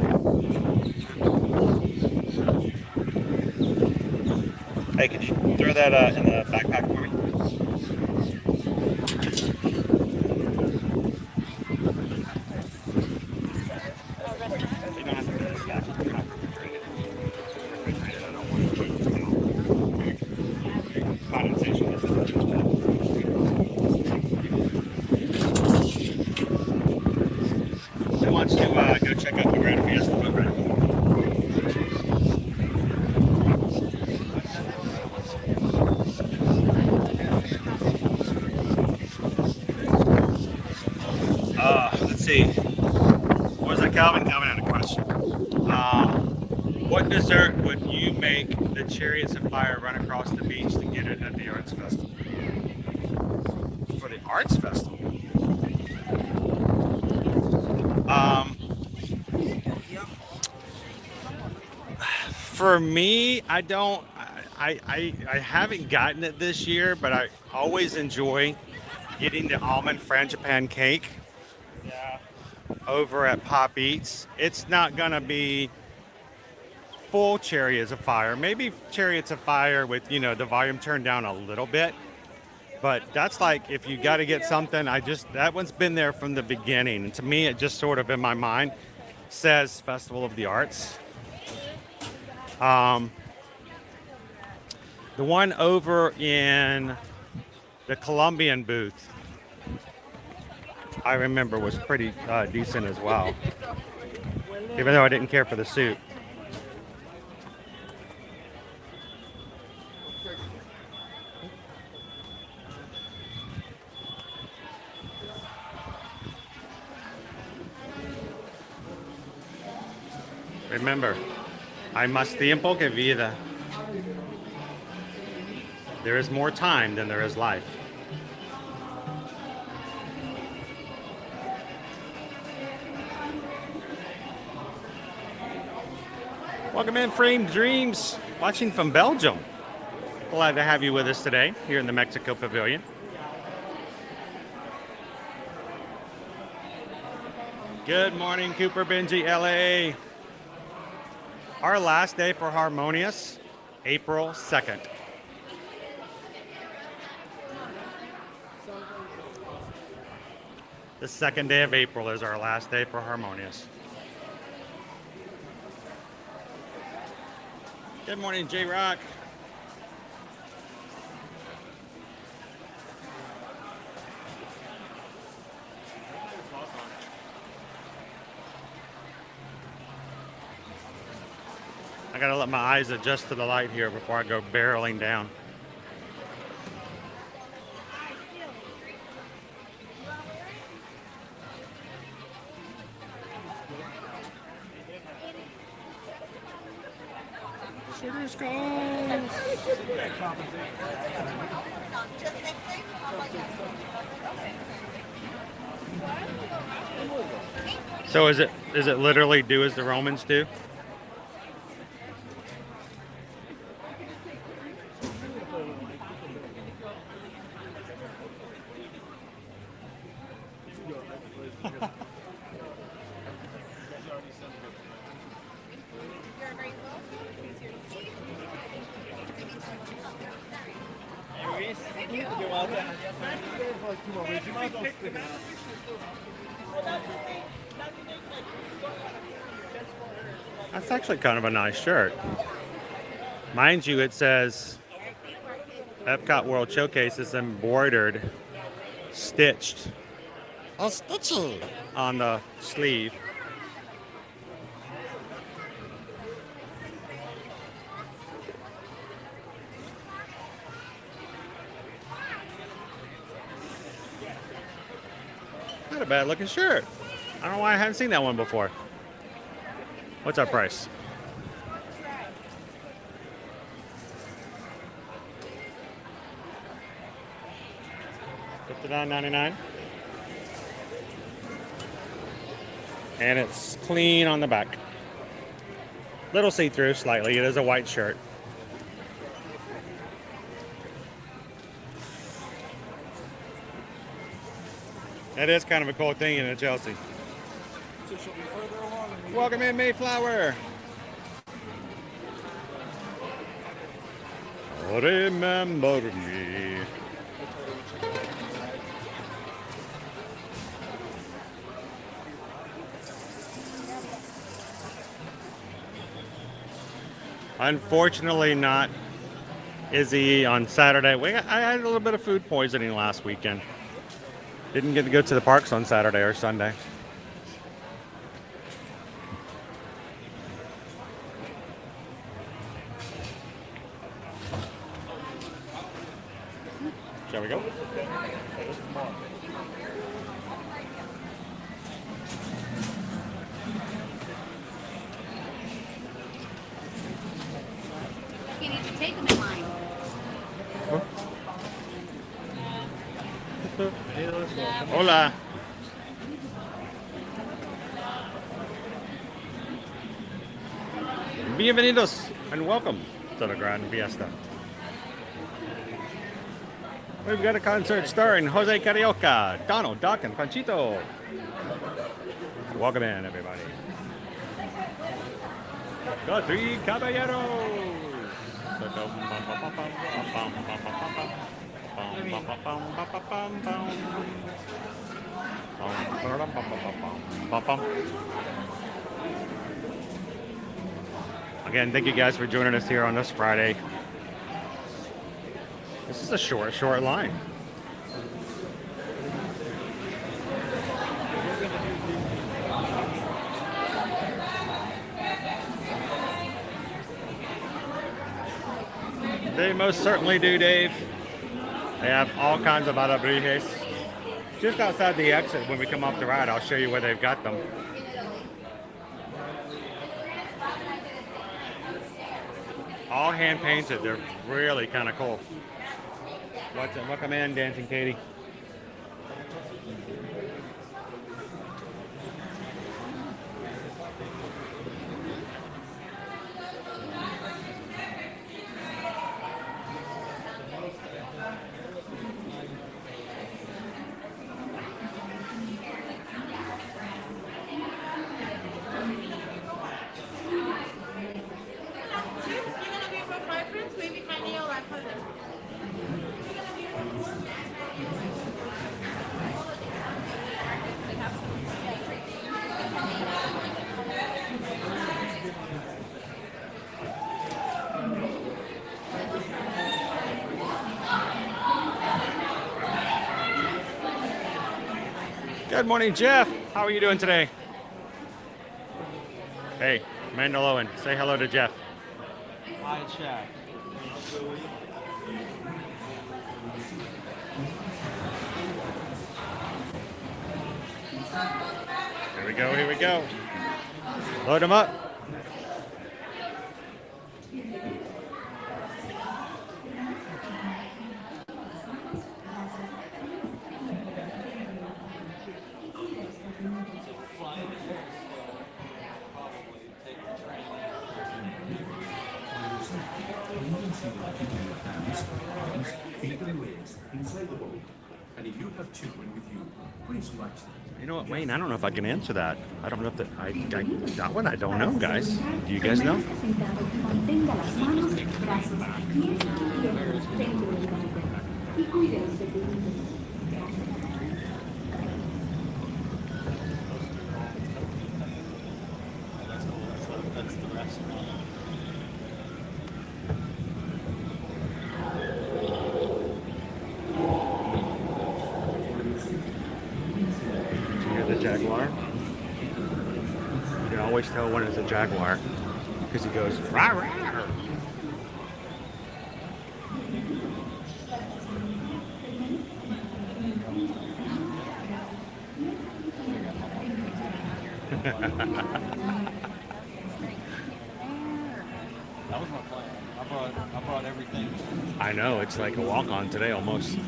Hey, can you throw that in the backpack for me? You don't have to put it in the back. You don't have to refrigerate it. Refrigerate it, I don't want it. Condensation is Who wants to go check out the Grand Fiesta boat ride? Let's see. What was that, Calvin? Calvin had a question. What dessert would you make the chariots of fire run across the beach to get it at the arts festival? For the arts festival? For me, I don't. I haven't gotten it this year, but I always enjoy getting the almond frangipane cake over at Pop Eats. It's not gonna be full Chariots of Fire. Maybe Chariots of Fire with, you know, the volume turned down a little bit. But that's like, if you got to get something, that one's been there from the beginning. And to me, it just sort of in my mind says Festival of the Arts. The one over in the Colombian booth, I remember was pretty decent as well. Even though I didn't care for the soup. Remember, hay más tiempo que vida. There is more time than there is life. Welcome in, Framed Dreams, watching from Belgium. Glad to have you with us today here in the Mexico Pavilion. Good morning, Cooper Benji, LA. Our last day for Harmonious, April 2nd. The 2nd day of April is our last day for Harmonious. Good morning, J-Rock. I gotta let my eyes adjust to the light here before I go barreling down. Sugar scones! So is it literally do as the Romans do? That's actually kind of a nice shirt. Mind you, it says EPCOT World Showcase is embroidered, stitched. Oh, stitching! On the sleeve. Not a bad looking shirt. I don't know why I hadn't seen that one before. What's our price? $59.99. And it's clean on the back. Little see-through slightly. It is a white shirt. That is kind of a cool thing in a Chelsea. Welcome in, Mayflower. Remember me. Unfortunately, not Izzy on Saturday. I had a little bit of food poisoning last weekend. Didn't get to go to the parks on Saturday or Sunday. Shall we go? You need to take them in line. Hola. Bienvenidos and welcome to the Grand Fiesta. We've got a concert starring Jose Carioca, Donald, Doc, and Panchito. Welcome in, everybody. The Three Caballeros. Again, thank you guys for joining us here on this Friday. This is a short line. They most certainly do, Dave. They have all kinds of alebrijes. Just outside the exit when we come off the ride, I'll show you where they've got them. All hand painted. They're really kind of cool. Welcome in, Dancing Katie. Good morning, Jeff. How are you doing today? Hey, Mandel Owen, say hello to Jeff. Hi, Jack. Here we go, here we go. Load them up. You know what, Wayne? I don't know if I can answer that. I don't know if that one I don't know, guys. Do you guys know? That's the restaurant. Jaguar. You can always tell when it's a Jaguar because he goes rah rah. That was my plan. I brought everything. I know, it's like a walk-on today almost.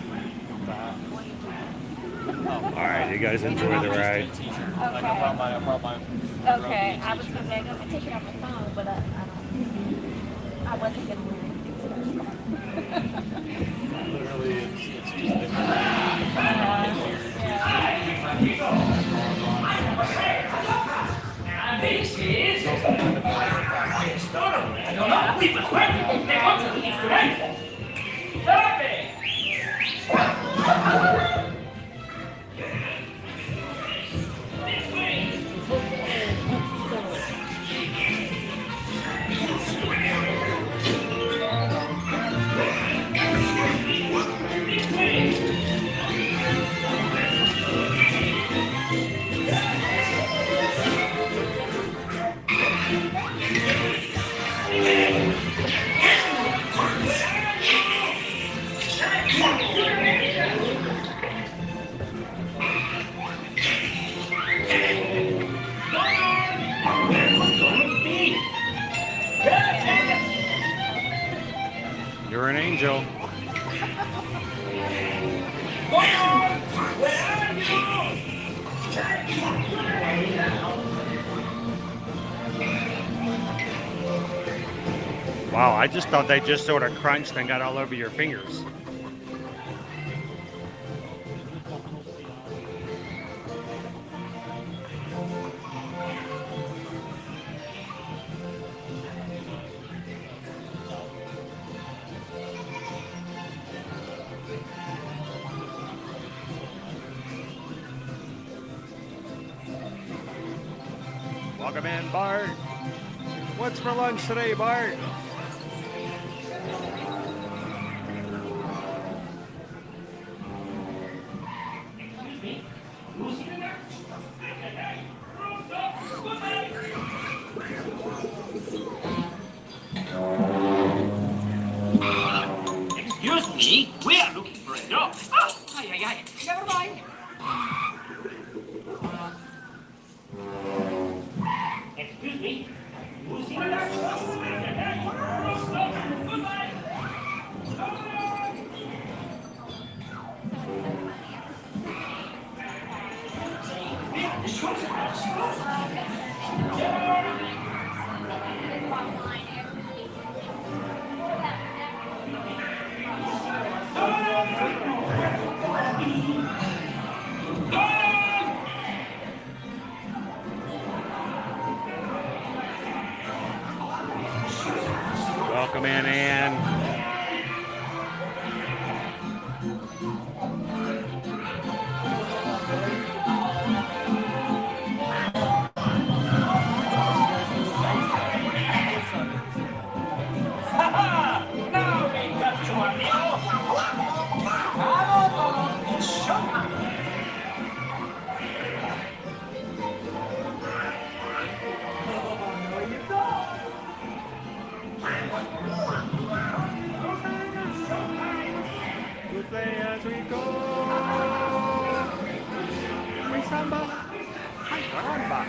All right, you guys enjoy the ride. Okay. Like I brought my Okay, I was going to take it on my phone, but I wasn't going to wear it. Literally, it's just been This is no, we must work. They want to be correct. You're an angel. Wow, I just thought they just sort of crunched and got all over your fingers. Welcome in, Bart. What's for lunch today, Bart? Excuse me, we are looking for a dog. Oh, aye. Never mind. Excuse me, who's in there? Goodbye. Welcome in, Ann. Now we got you, amigo. Vamos, it's showtime. We play as we go. We samba. Hi, caramba.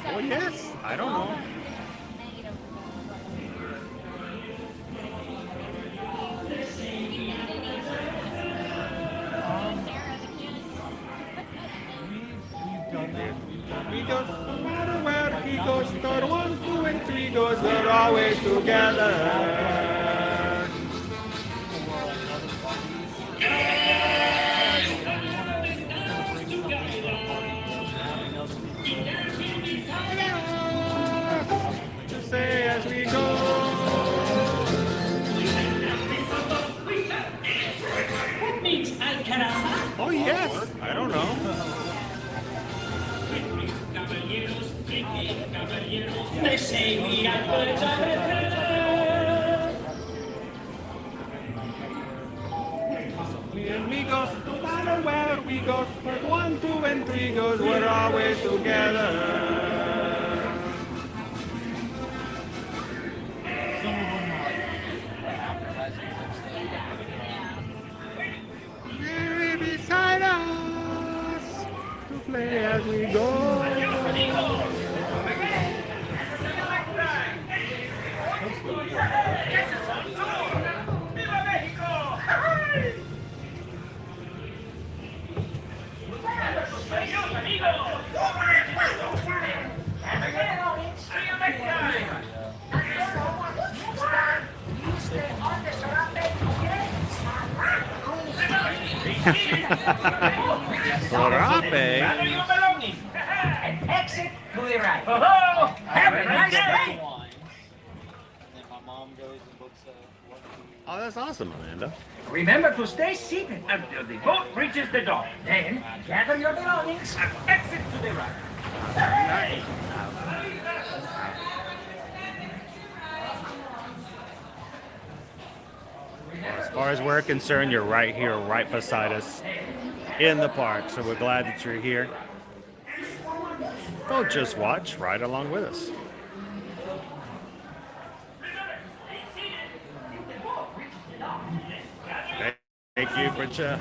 Oh, yes. I don't know. We goes, no matter where he goes, third, 1, 2, and 3 goes, we're always together. To say as we go. What means al caramba? Oh, yes. I don't know. They say we are birds of a feather. Me and me goes, no matter where we go, but 1, 2, and 3 goes, we're always together. Here beside us to play as we go. Gather your belongings and exit to the right. Oh, have a nice day. Oh, that's awesome, Amanda. Remember to stay seated until the boat reaches the dock. Then gather your belongings and exit to the right. As far as we're concerned, you're right here, right beside us in the park. So we're glad that you're here. Don't just watch, ride along with us. Thank you, Bridget.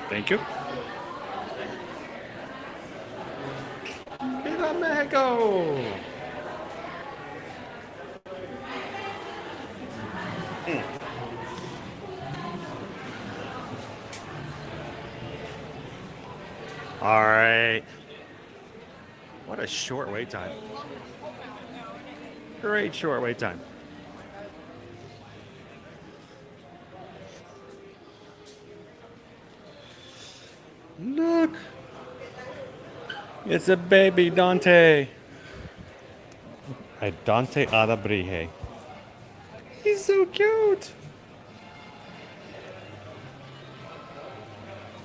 Thank you. Viva Mexico! All right. What a short wait time. Great short wait time. Look. It's a baby Dante. A Dante Adabrije. He's so cute.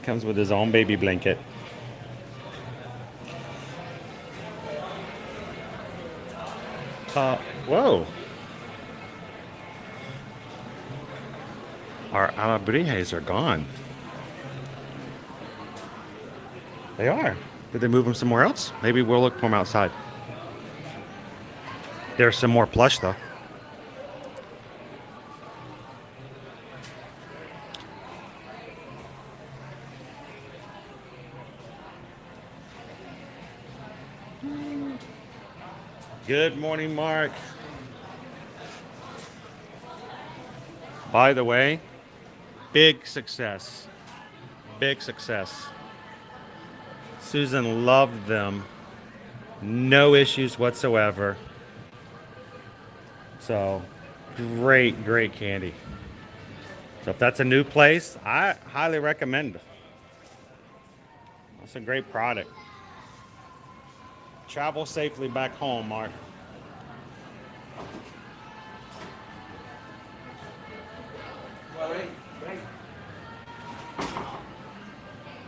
Comes with his own baby blanket. Whoa. Our Alabrijes are gone. They are. Did they move them somewhere else? Maybe we'll look for them outside. There's some more plush though. Good morning, Mark. By the way, big success. Big success. Susan loved them. No issues whatsoever. So, great, great candy. So if that's a new place, I highly recommend it. That's a great product. Travel safely back home, Mark.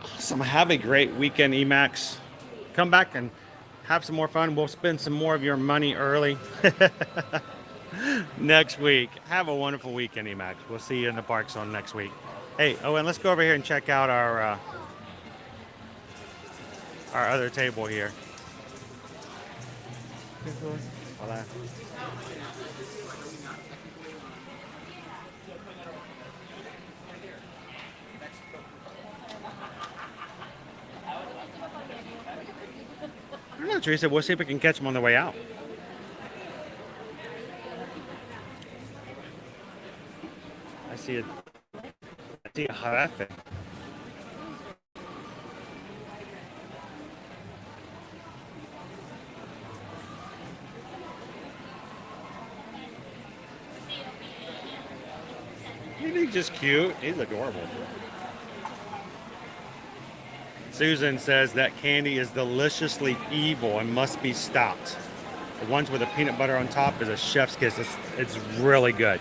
Awesome. Have a great weekend, Emacs. Come back and have some more fun. We'll spend some more of your money early next week. Have a wonderful weekend, Emacs. We'll see you in the park zone next week. Hey, Owen, let's go over here and check out our other table here. Hola. I don't know, Teresa. We'll see if we can catch them on the way out. I see a jarafe. He's just cute. He's adorable. Susan says that candy is deliciously evil and must be stopped. The ones with the peanut butter on top is a chef's kiss. It's really good.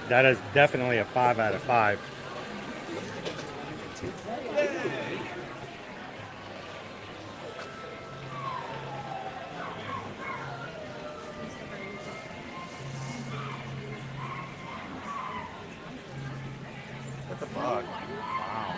That is definitely a 5 out of 5. What the fuck? Wow.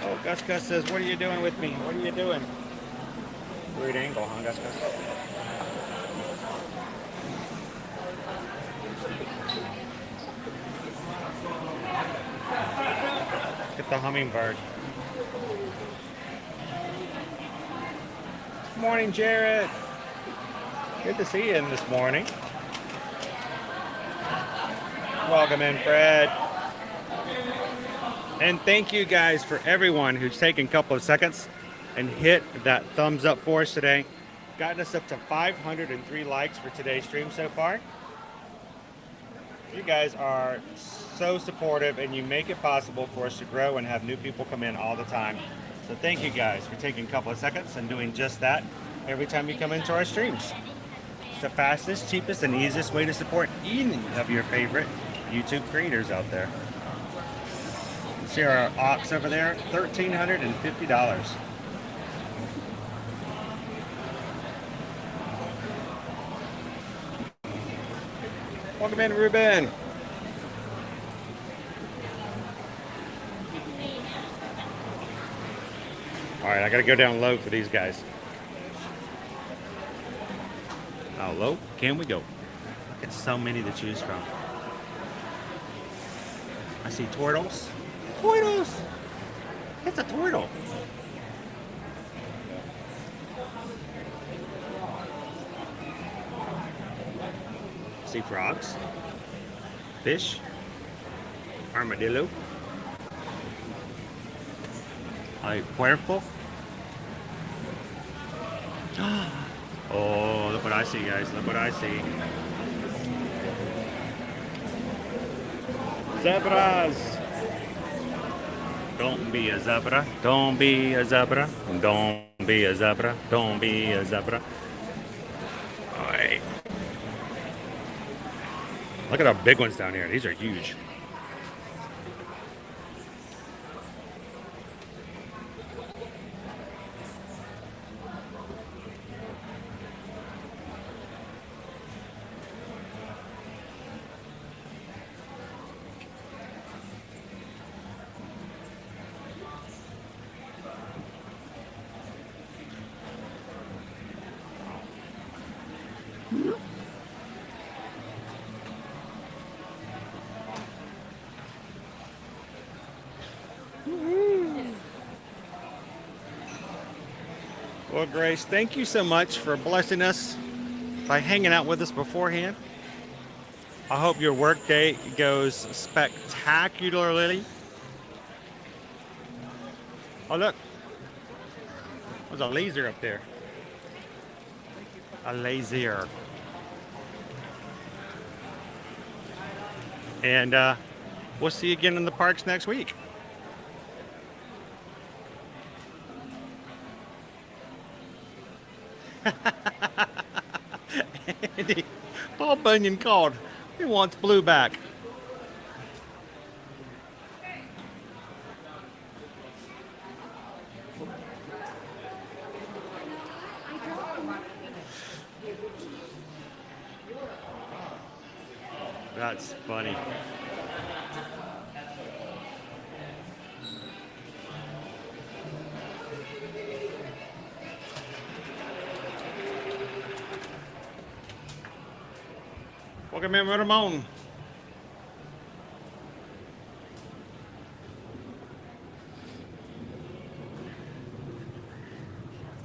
Oh, Gus says, what are you doing with me? What are you doing? Weird angle, huh, Gus? Get the hummingbird. Good morning, Jared. Good to see you in this morning. Welcome in, Fred. And thank you guys for everyone who's taken a couple of seconds and hit that thumbs up for us today. Gotten us up to 503 likes for today's stream so far. You guys are so supportive and you make it possible for us to grow and have new people come in all the time. So thank you guys for taking a couple of seconds and doing just that every time you come into our streams. It's the fastest, cheapest, and easiest way to support any of your favorite YouTube creators out there. See our ox over there, $1,350. Welcome in, Ruben. All right, I gotta go down low for these guys. How low can we go? It's so many to choose from. I see turtles. Turtles! It's a turtle. See frogs, fish, armadillo, hay puerco. Oh, look what I see, guys. Look what I see. Zebras. Don't be a zebra. Don't be a zebra. Don't be a zebra. Don't be a zebra. All right. Look at how big ones down here. These are huge. Well, Grace, thank you so much for blessing us by hanging out with us beforehand. I hope your work day goes spectacularly. Oh, look. There's a laser up there. A laser. And we'll see you again in the parks next week. Andy, Paul Bunyan called. He wants Blue back. That's funny. Welcome in, Ramon.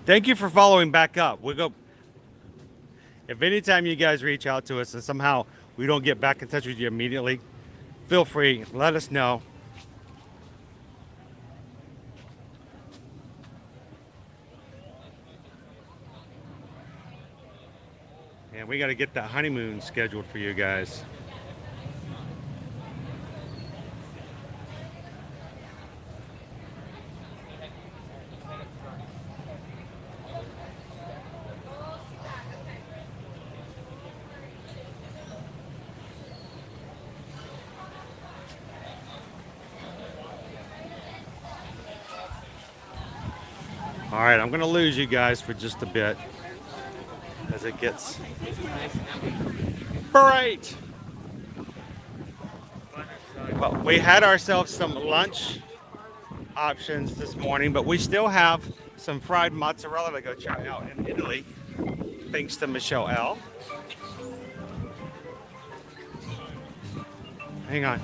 Thank you for following back up. We'll go. If anytime you guys reach out to us and somehow we don't get back in touch with you immediately, feel free, let us know. And we got to get that honeymoon scheduled for you guys. All right, I'm going to lose you guys for just a bit as it gets bright. Well, we had ourselves some lunch options this morning, but we still have some fried mozzarella to go try out in Italy, thanks to Michelle L. Hang on.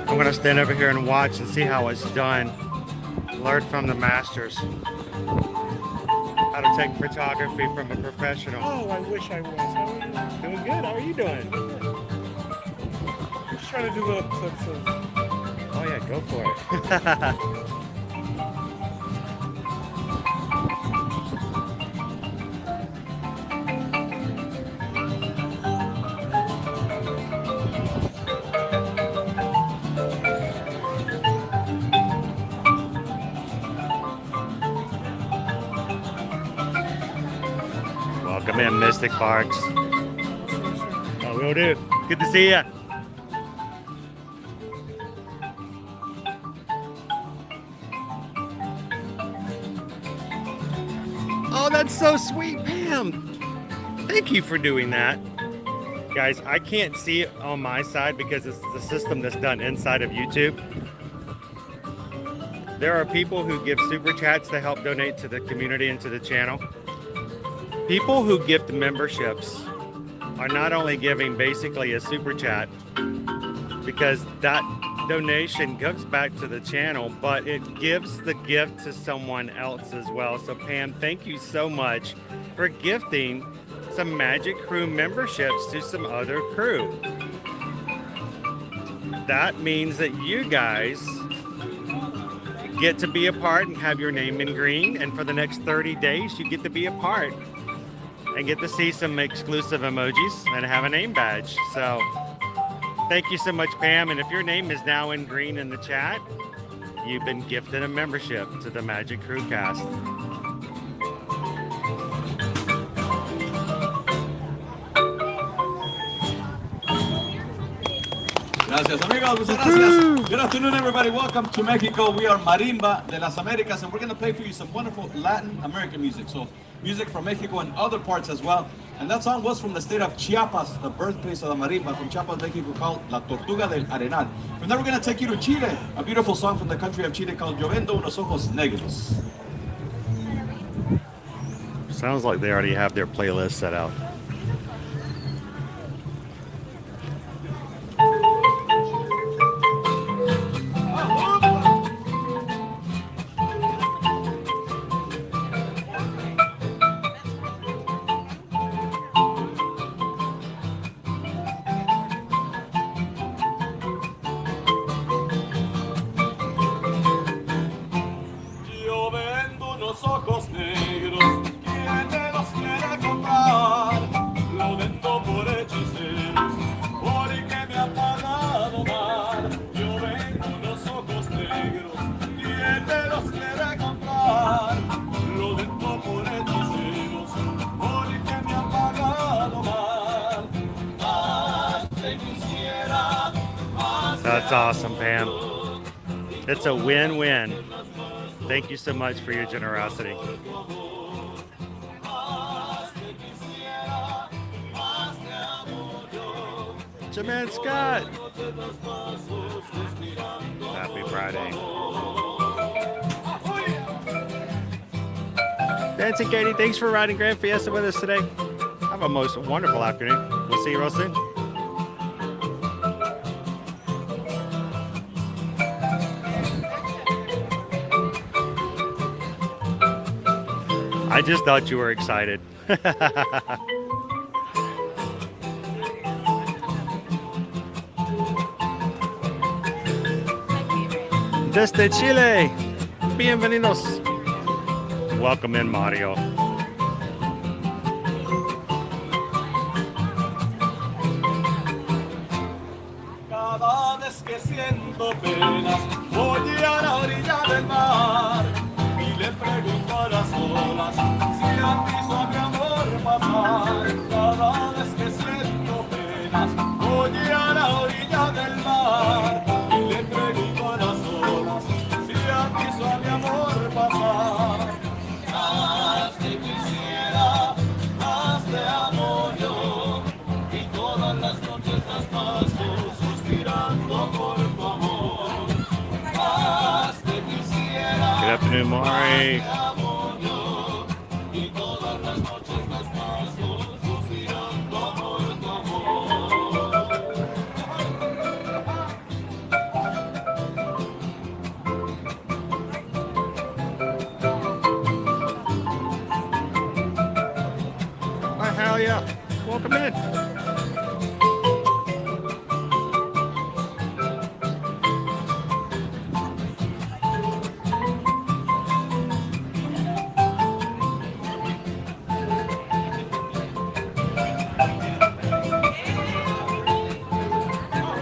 I'm going to stand over here and watch and see how it's done. Learn from the masters how to take photography from a professional. Oh, I wish I was. How are you? Doing good. How are you doing? Just trying to do little clips of. Oh yeah, go for it. Welcome in, Mystic Parks. Oh, will do. Good to see ya. Oh, that's so sweet, Pam. Thank you for doing that. Guys, I can't see it on my side because it's the system that's done inside of YouTube. There are people who give super chats to help donate to the community and to the channel. People who gift memberships are not only giving basically a super chat because that donation goes back to the channel, but it gives the gift to someone else as well. So Pam, thank you so much for gifting some Magic Crew memberships to some other crew. That means that you guys get to be a part and have your name in green, and for the next 30 days you get to be a part and get to see some exclusive emojis and have a name badge. So thank you so much, Pam, and if your name is now in green in the chat, you've been gifted a membership to the Magic Crew cast. Gracias, amigos. Muchas gracias. Good afternoon, everybody. Welcome to Mexico. We are Marimba de las Americas, and we're going to play for you some wonderful Latin American music. So, music from Mexico and other parts as well. And that song was from the state of Chiapas, the birthplace of the marimba, from Chiapas, Mexico, called La Tortuga del Arenal. From there, we're going to take you to Chile, a beautiful song from the country of Chile called Yo Vendo Unos Ojos Negros. Sounds like they already have their playlist set out. That's awesome, Pam. It's a win-win. Thank you so much for your generosity. Jaman Scott. Happy Friday. Dancing Katie, thanks for riding Grand Fiesta with us today. Have a most wonderful afternoon. We'll see you real soon. I just thought you were excited. Desde Chile, bienvenidos. Welcome in, Mario. Cada vez que siento penas, voy a la orilla del mar y le pregunto a las olas si han visto a mi amor pasar. Cada vez que siento penas, voy a la orilla del mar y le pregunto a las olas si han visto a mi amor pasar. Más te quisiera, más te amo yo, y todas las noches las paso suspirando por tu amor. Más te quisiera. Good afternoon, Maury. Hell yeah. Welcome in.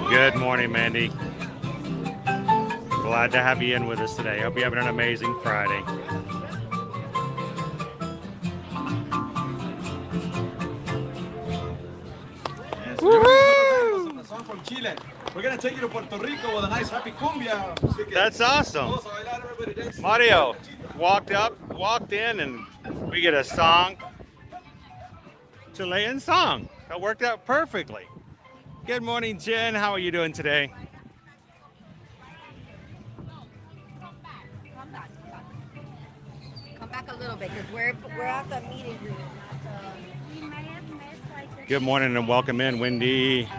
Good morning, Mandy. Glad to have you in with us today. Hope you're having an amazing Friday. A song from Chile. We're gonna take you to Puerto Rico with a nice happy cumbia. That's awesome. Mario walked in and We get a song, Chilean song. That worked out perfectly. Good morning, Jen. How are you doing today? Come back a little bit because we're at the meeting room. We might have missed like Good morning and welcome in, Wendy.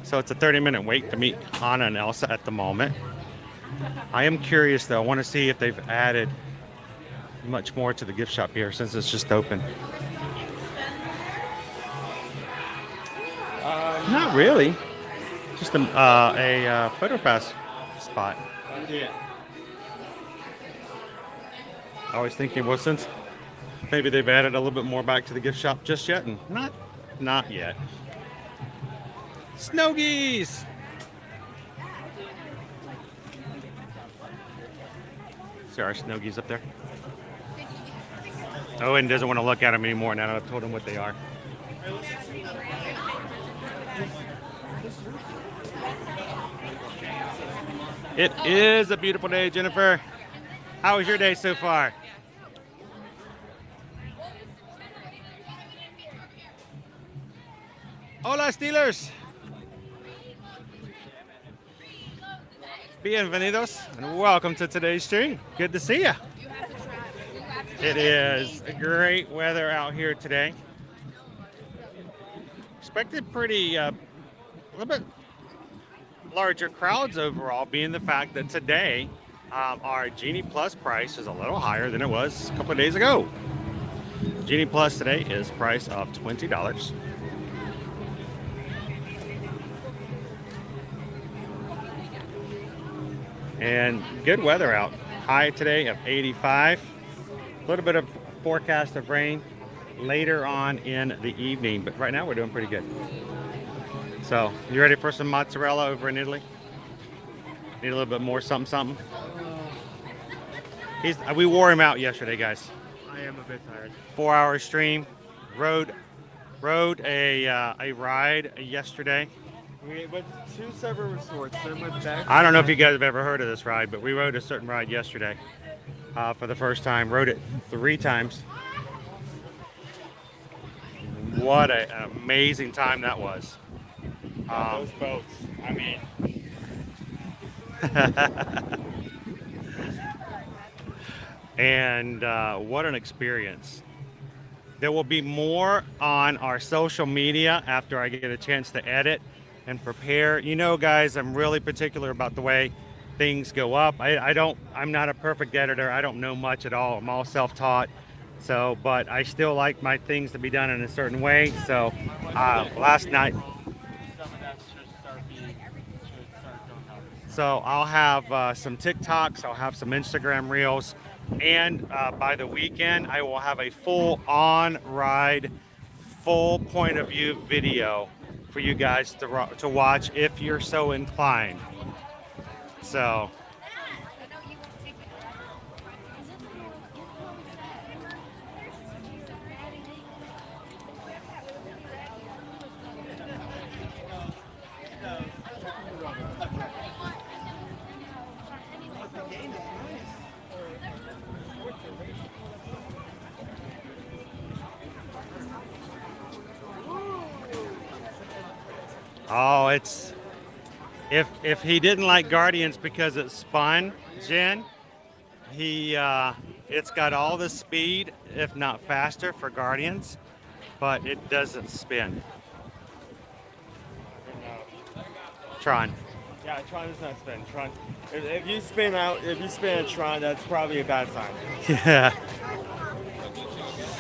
So it's a 30-minute wait to meet Anna and Elsa at the moment. I am curious though. I want to see if they've added much more to the gift shop here since it's just open. Not really. Just a photo pass spot. Yeah. I was thinking, well, since maybe they've added a little bit more back to the gift shop just yet, and not yet. Snow geese. See our snow geese up there? Owen doesn't want to look at them anymore now that I've told him what they are. It is a beautiful day, Jennifer. How was your day so far? Hola, Steelers. Bienvenidos and welcome to today's stream. Good to see you. It is great weather out here today. Expected pretty, a little bit larger crowds overall, being the fact that today our Genie Plus price is a little higher than it was a couple of days ago. Genie Plus today is price of $20. And good weather out. High today of 85. A little bit of forecast of rain later on in the evening, but right now we're doing pretty good. So, you ready for some mozzarella over in Italy? Need a little bit more something. We wore him out yesterday, guys. I am a bit tired. 4-hour stream. Rode a ride yesterday. We went to 2 separate resorts, then went back. I don't know if you guys have ever heard of this ride, but we rode a certain ride yesterday for the first time. Rode it 3 times. What an amazing time that was. Those boats, I mean. And what an experience. There will be more on our social media after I get a chance to edit and prepare. You know, guys, I'm really particular about the way things go up. I'm not a perfect editor. I don't know much at all. I'm all self-taught. So, but I still like my things to be done in a certain way. So, last night. So I'll have some TikToks. I'll have some Instagram Reels. And by the weekend, I will have a full on-ride, full point of view video for you guys to watch if you're so inclined. So oh, it's if he didn't like Guardians because it spun, Jen, it's got all the speed, if not faster, for Guardians, but it doesn't spin. Tron. Yeah, Tron does not spin. Tron. If you spin a Tron, that's probably a bad sign. Yeah.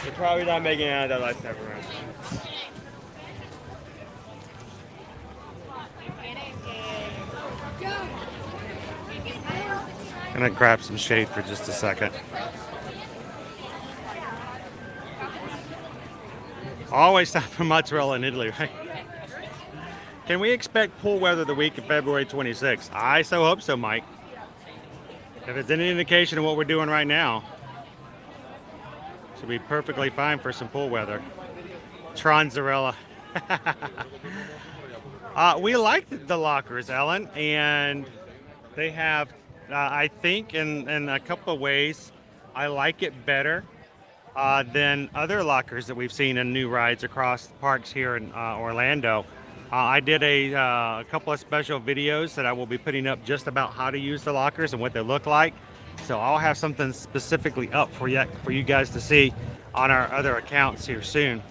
You're probably not making it out of that last ever round. I'm gonna grab some shade for just a second. Always time for mozzarella in Italy, right? Can we expect pool weather the week of February 26th? I so hope so, Mike. If it's any indication of what we're doing right now, should be perfectly fine for some pool weather. Tronzarella. We like the lockers, Ellen, and they have, I think, in a couple of ways, I like it better than other lockers that we've seen in new rides across parks here in Orlando. I did a couple of special videos that I will be putting up just about how to use the lockers and what they look like. So I'll have something specifically up for you guys to see on our other accounts here soon.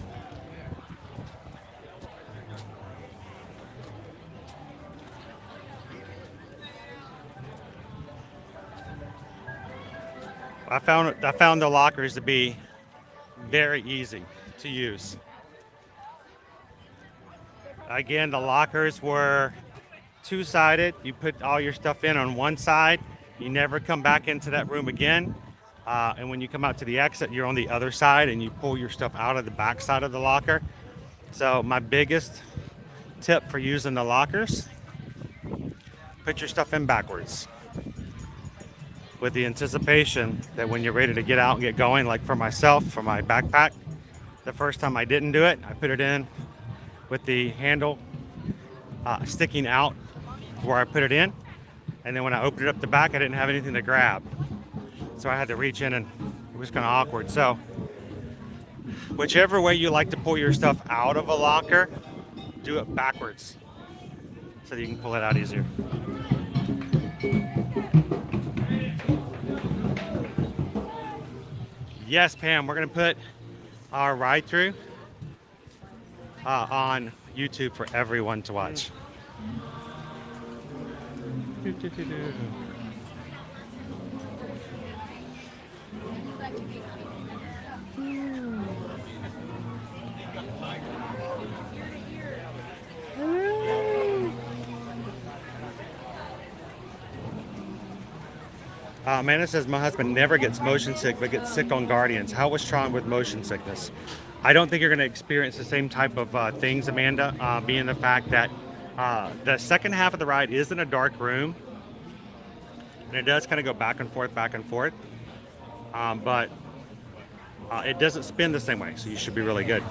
I found the lockers to be very easy to use. Again, the lockers were two-sided. You put all your stuff in on one side. You never come back into that room again. And when you come out to the exit, you're on the other side and you pull your stuff out of the back side of the locker. So my biggest tip for using the lockers, put your stuff in backwards, with the anticipation that when you're ready to get out and get going, like for myself, for my backpack, the first time I didn't do it, I put it in with the handle sticking out where I put it in. And then when I opened it up the back, I didn't have anything to grab. So I had to reach in and it was kind of awkward. So whichever way you like to pull your stuff out of a locker, do it backwards so that you can pull it out easier. Yes, Pam, we're going to put our ride through on YouTube for everyone to watch. Amanda says, my husband never gets motion sick, but gets sick on Guardians. How was Tron with motion sickness? I don't think you're going to experience the same type of things, Amanda, being the fact that the second half of the ride is in a dark room. And it does kind of go back and forth. But it doesn't spin the same way, so you should be really good.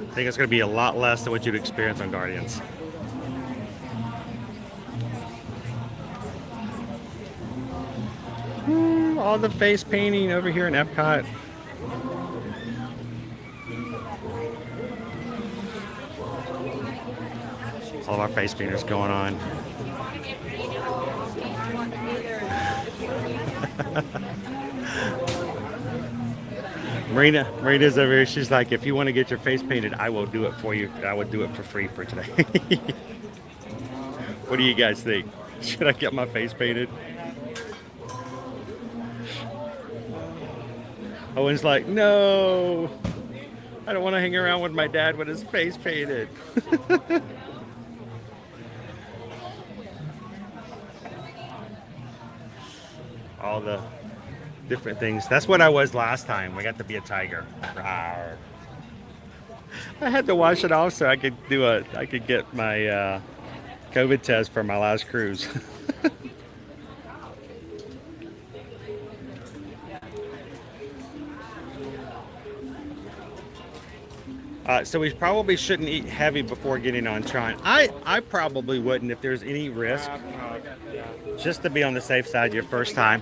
I think it's going to be a lot less than what you'd experience on Guardians. All the face painting over here in EPCOT. All of our face painters going on. Marina's over here. She's like, if you want to get your face painted, I will do it for you. I would do it for free for today. What do you guys think? Should I get my face painted? Owen's like, no, I don't want to hang around with my dad with his face painted. All the different things. That's what I was last time. We got to be a tiger. Rawr. I had to wash it off so I could get my COVID test for my last cruise. So we probably shouldn't eat heavy before getting on Tron. I probably wouldn't if there's any risk. Just to be on the safe side your first time.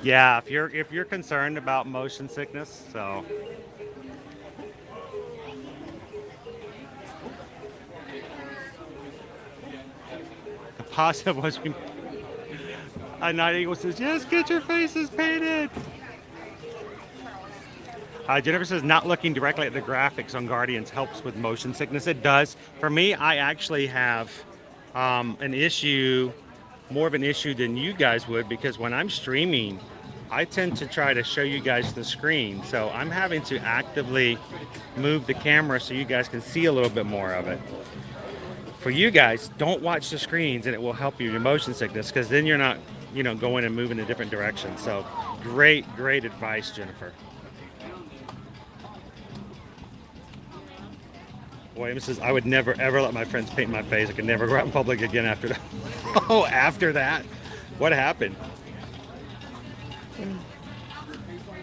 Yeah, if you're concerned about motion sickness, so. The positive was Night Eagle says, yes, get your faces painted. Jennifer says, not looking directly at the graphics on Guardians helps with motion sickness. It does. For me, I actually have an issue, more of an issue than you guys would, because when I'm streaming, I tend to try to show you guys the screen. So I'm having to actively move the camera so you guys can see a little bit more of it. For you guys, don't watch the screens and it will help you with your motion sickness, because then you're not, going and moving in a different direction. So great advice, Jennifer. William says, I would never ever let my friends paint my face. I could never go out in public again after that. Oh, after that? What happened?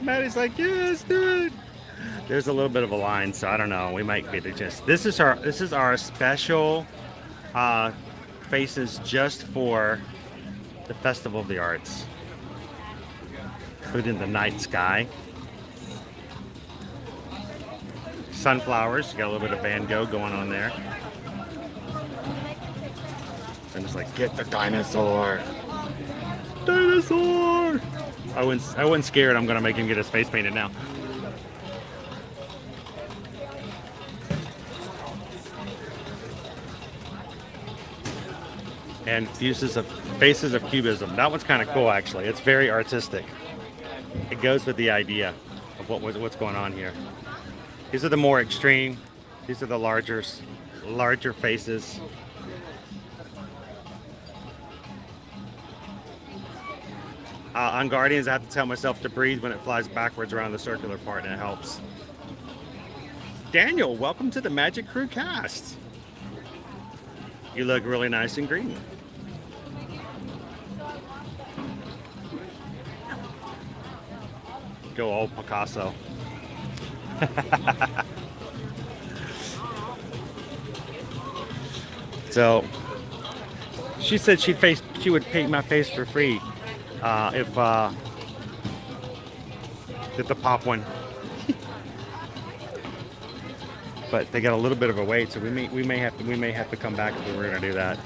Maddie's like, yes, do it. There's a little bit of a line, so I don't know. We might get it just. This is our special faces just for the Festival of the Arts. Put in the night sky. Sunflowers. You got a little bit of Van Gogh going on there. And it's like, get the dinosaur. Dinosaur. I wasn't scared. I'm gonna make him get his face painted now. And faces of Cubism. That one's kind of cool, actually. It's very artistic. It goes with the idea of what's going on here. These are the more extreme. These are the larger faces. On Guardians, I have to tell myself to breathe when it flies backwards around the circular part, and it helps. Daniel, welcome to the Magic Crew cast. You look really nice and green. Go old Picasso. So she said she would paint my face for free if did the pop one. But they got a little bit of a wait, so we may have to come back if we're gonna do that.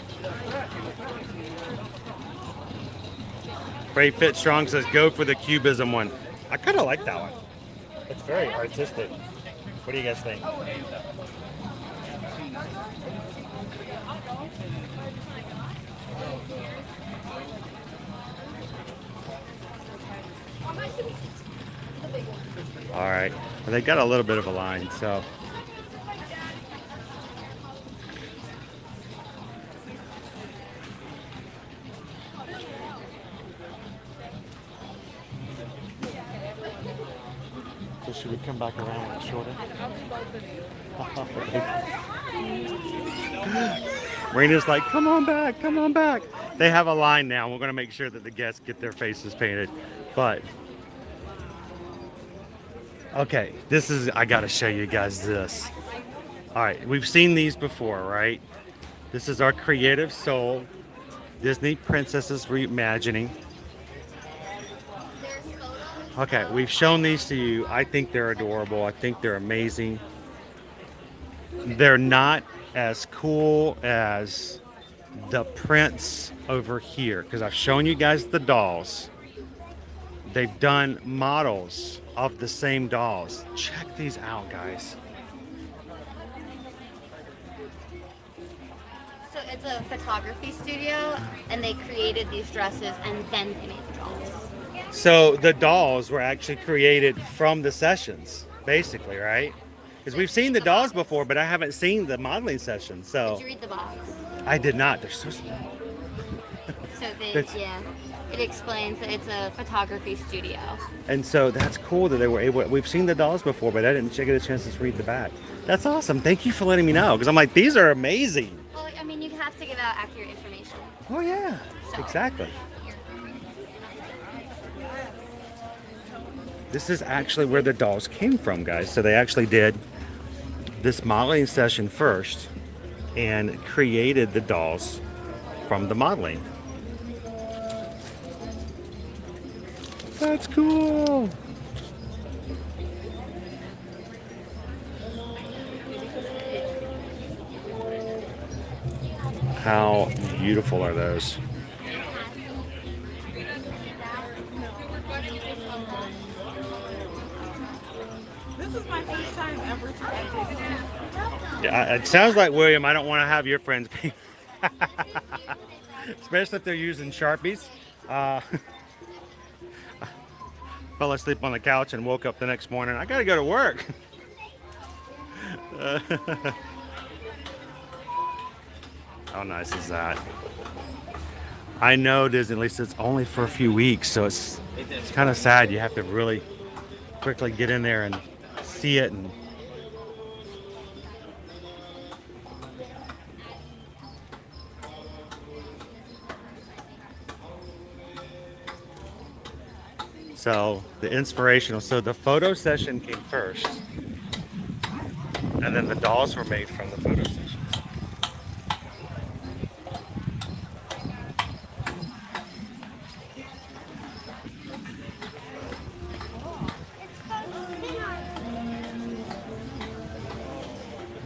Brave Fit Strong says go for the Cubism one. I kind of like that one. It's very artistic. What do you guys think? All right. Well, they got a little bit of a line, so. So should we come back around and shorter? Marina's like, come on back, come on back. They have a line now. We're going to make sure that the guests get their faces painted. But, okay, I got to show you guys this. All right, we've seen these before, right? This is our Creative Soul Disney Princesses Reimagining. Okay, we've shown these to you. I think they're adorable. I think they're amazing. They're not as cool as the prints over here because I've shown you guys the dolls. They've done models of the same dolls. Check these out, guys. So it's a photography studio, and they created these dresses, and then they made the dolls. So the dolls were actually created from the sessions, basically, right? Because we've seen the dolls before, but I haven't seen the modeling session. So Did you read the box? I did not. They're so small. So it explains that it's a photography studio. And so that's cool that they were able. We've seen the dolls before, but I didn't get a chance to read the back. That's awesome. Thank you for letting me know. Because I'm like, these are amazing. Well, I mean, you have to give out accurate information. Oh yeah, So. exactly. This is actually where the dolls came from, guys. So they actually did this modeling session first and created the dolls from the modeling. That's cool. How beautiful are those? This is my first time ever trying. Yeah, it sounds like, William, I don't want to have your friends be especially if they're using Sharpies. Fell asleep on the couch and woke up the next morning. I gotta go to work. How nice is that? I know Disney, at least it's only for a few weeks, so it's kind of sad. You have to really quickly get in there and see it. And So the inspirational, so the photo session came first, and then the dolls were made from the photo sessions.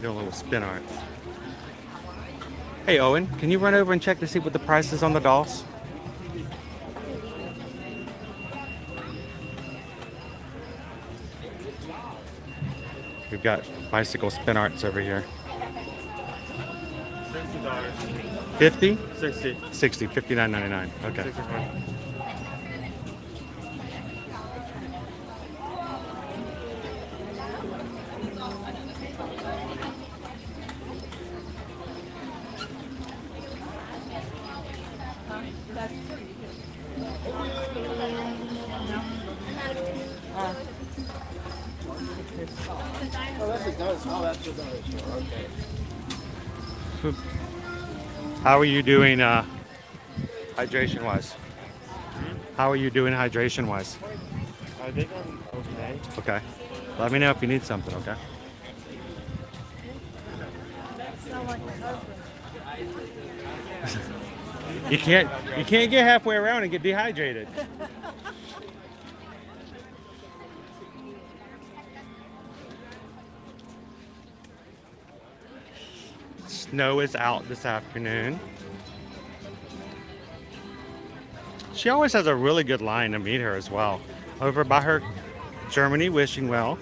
Do a little spin art. Hey Owen, can you run over and check to see what the price is on the dolls? We've got bicycle spin arts over here. $60. 50? 60. 60, $59.99. Okay. 65. How are you doing hydration wise? How are you doing hydration wise? I think I'm okay. Okay. Let me know if you need something, okay? You can't get halfway around and get dehydrated. Snow is out this afternoon. She always has a really good line to meet her as well. Over by her Germany, wishing well.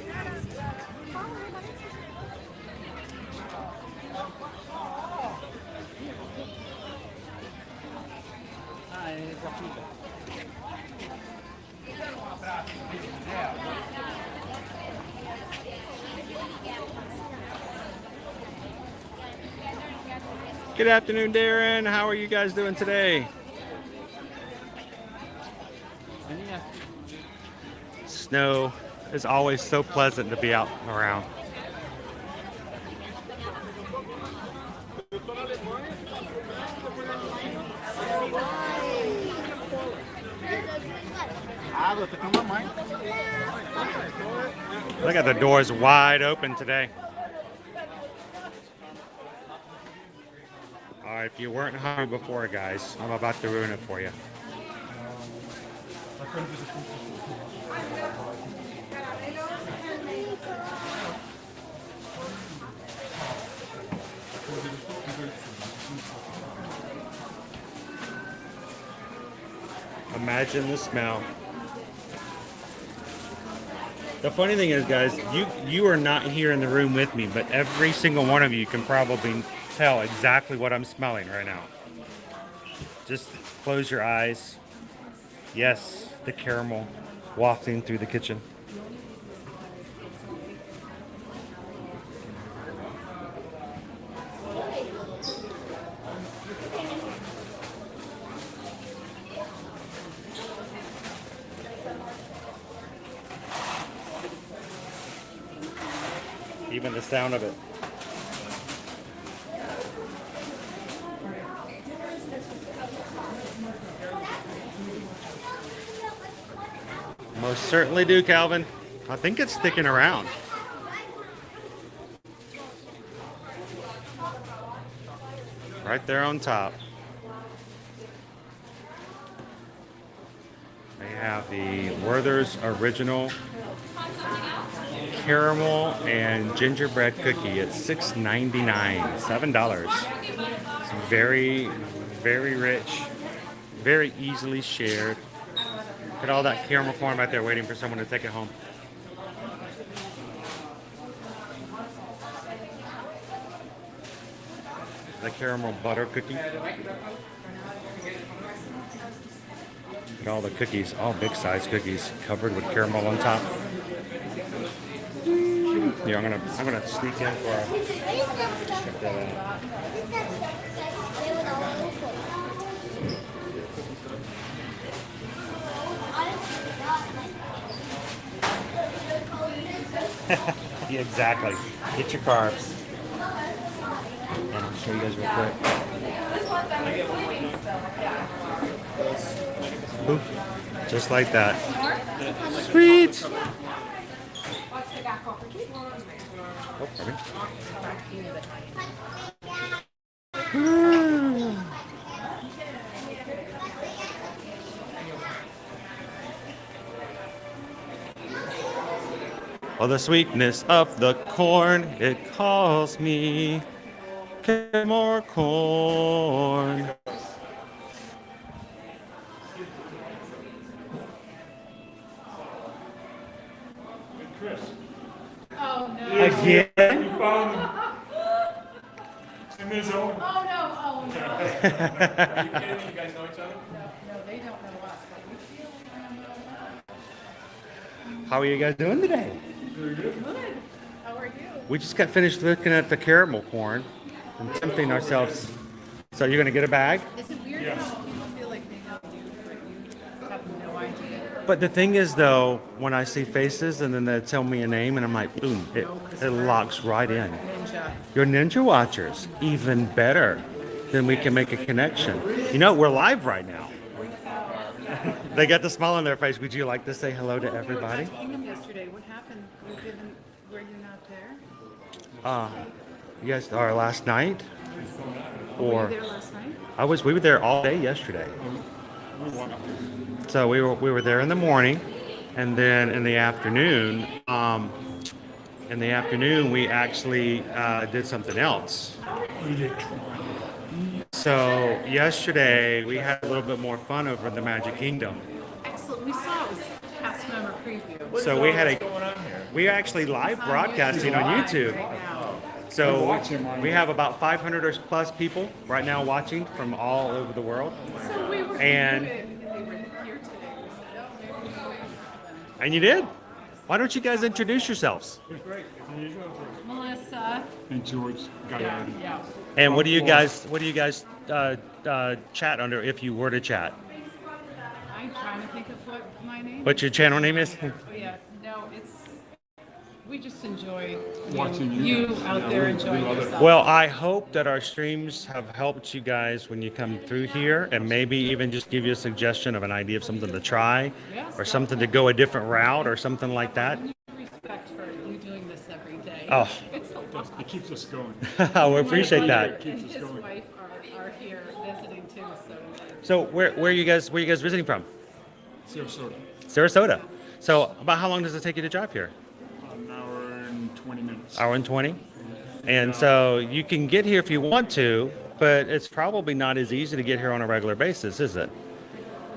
Good afternoon, Darren. How are you guys doing today? Snow is always so pleasant to be out and around. Look at the doors wide open today. All right, if you weren't hungry before, guys, I'm about to ruin it for you. Imagine the smell. The funny thing is, guys, you are not here in the room with me, but every single one of you can probably tell exactly what I'm smelling right now. Just close your eyes. Yes, the caramel wafting through the kitchen. Even the sound of it. Most certainly do, Calvin. I think it's sticking around. Right there on top. They have the Werther's Original Caramel and Gingerbread Cookie. It's $6.99, $7. It's very, very rich, very easily shared. Look at all that caramel corn right there waiting for someone to take it home. The caramel butter cookie. Look at all the cookies, all big size cookies covered with caramel on top. Yeah, I'm gonna sneak in for a check that out. Yeah, exactly. Get your carbs. And I'll show you guys real quick. Ooh. Just like that. Sweet. Oh, pardon. Oh, the sweetness of the corn, it calls me. Get more corn. Chris. Oh no. Again? You found Miss Owen. Oh no, oh no. Are you kidding me? You guys know each other? No, they don't know us, but we feel How are you guys doing today? good. How are you? We just got finished looking at the caramel corn and tempting ourselves. So you're gonna get a bag? Is it weird how people feel like they know you, but you have no idea? But the thing is though, when I see faces and then they tell me a name and I'm like, boom, it locks right in. Ninja. You're Ninja Watchers, even better. Then we can make a connection. You know, we're live right now. They got the smile on their face. Would you like to say hello to everybody? You were at Kingdom yesterday. What happened? Were you not there? Yes, our last night. Were you there last night? We were there all day yesterday. So we were there in the morning, and then in the afternoon, we actually did something else. We did Tron. So yesterday we had a little bit more fun over in the Magic Kingdom. Excellent. We saw it was cast member preview. So we had we actually live broadcasting on YouTube. So we have about 500 or plus people right now watching from all over the world. So we were And they were here today. We said, oh, maybe we'll wait for them. and you did. Why don't you guys introduce yourselves? It was great. Melissa. And George got Yeah. And what do you guys chat under if you were to chat? I'm trying to think of what my name What your channel name is? Oh, yeah. No, we just enjoy Watching you out there enjoying yourself. Well, I hope that our streams have helped you guys when you come through here, and maybe even just give you a suggestion of an idea of something to try, or something to go a different route, or something like that. Respect for you doing this every day. Oh. It's a lot. It keeps us going. We appreciate that. And his wife are here visiting too, so. So where are you guys visiting from? Sarasota. Sarasota. So about how long does it take you to drive here? An hour and 20 minutes. Hour and 20. And so you can get here if you want to, but it's probably not as easy to get here on a regular basis, is it?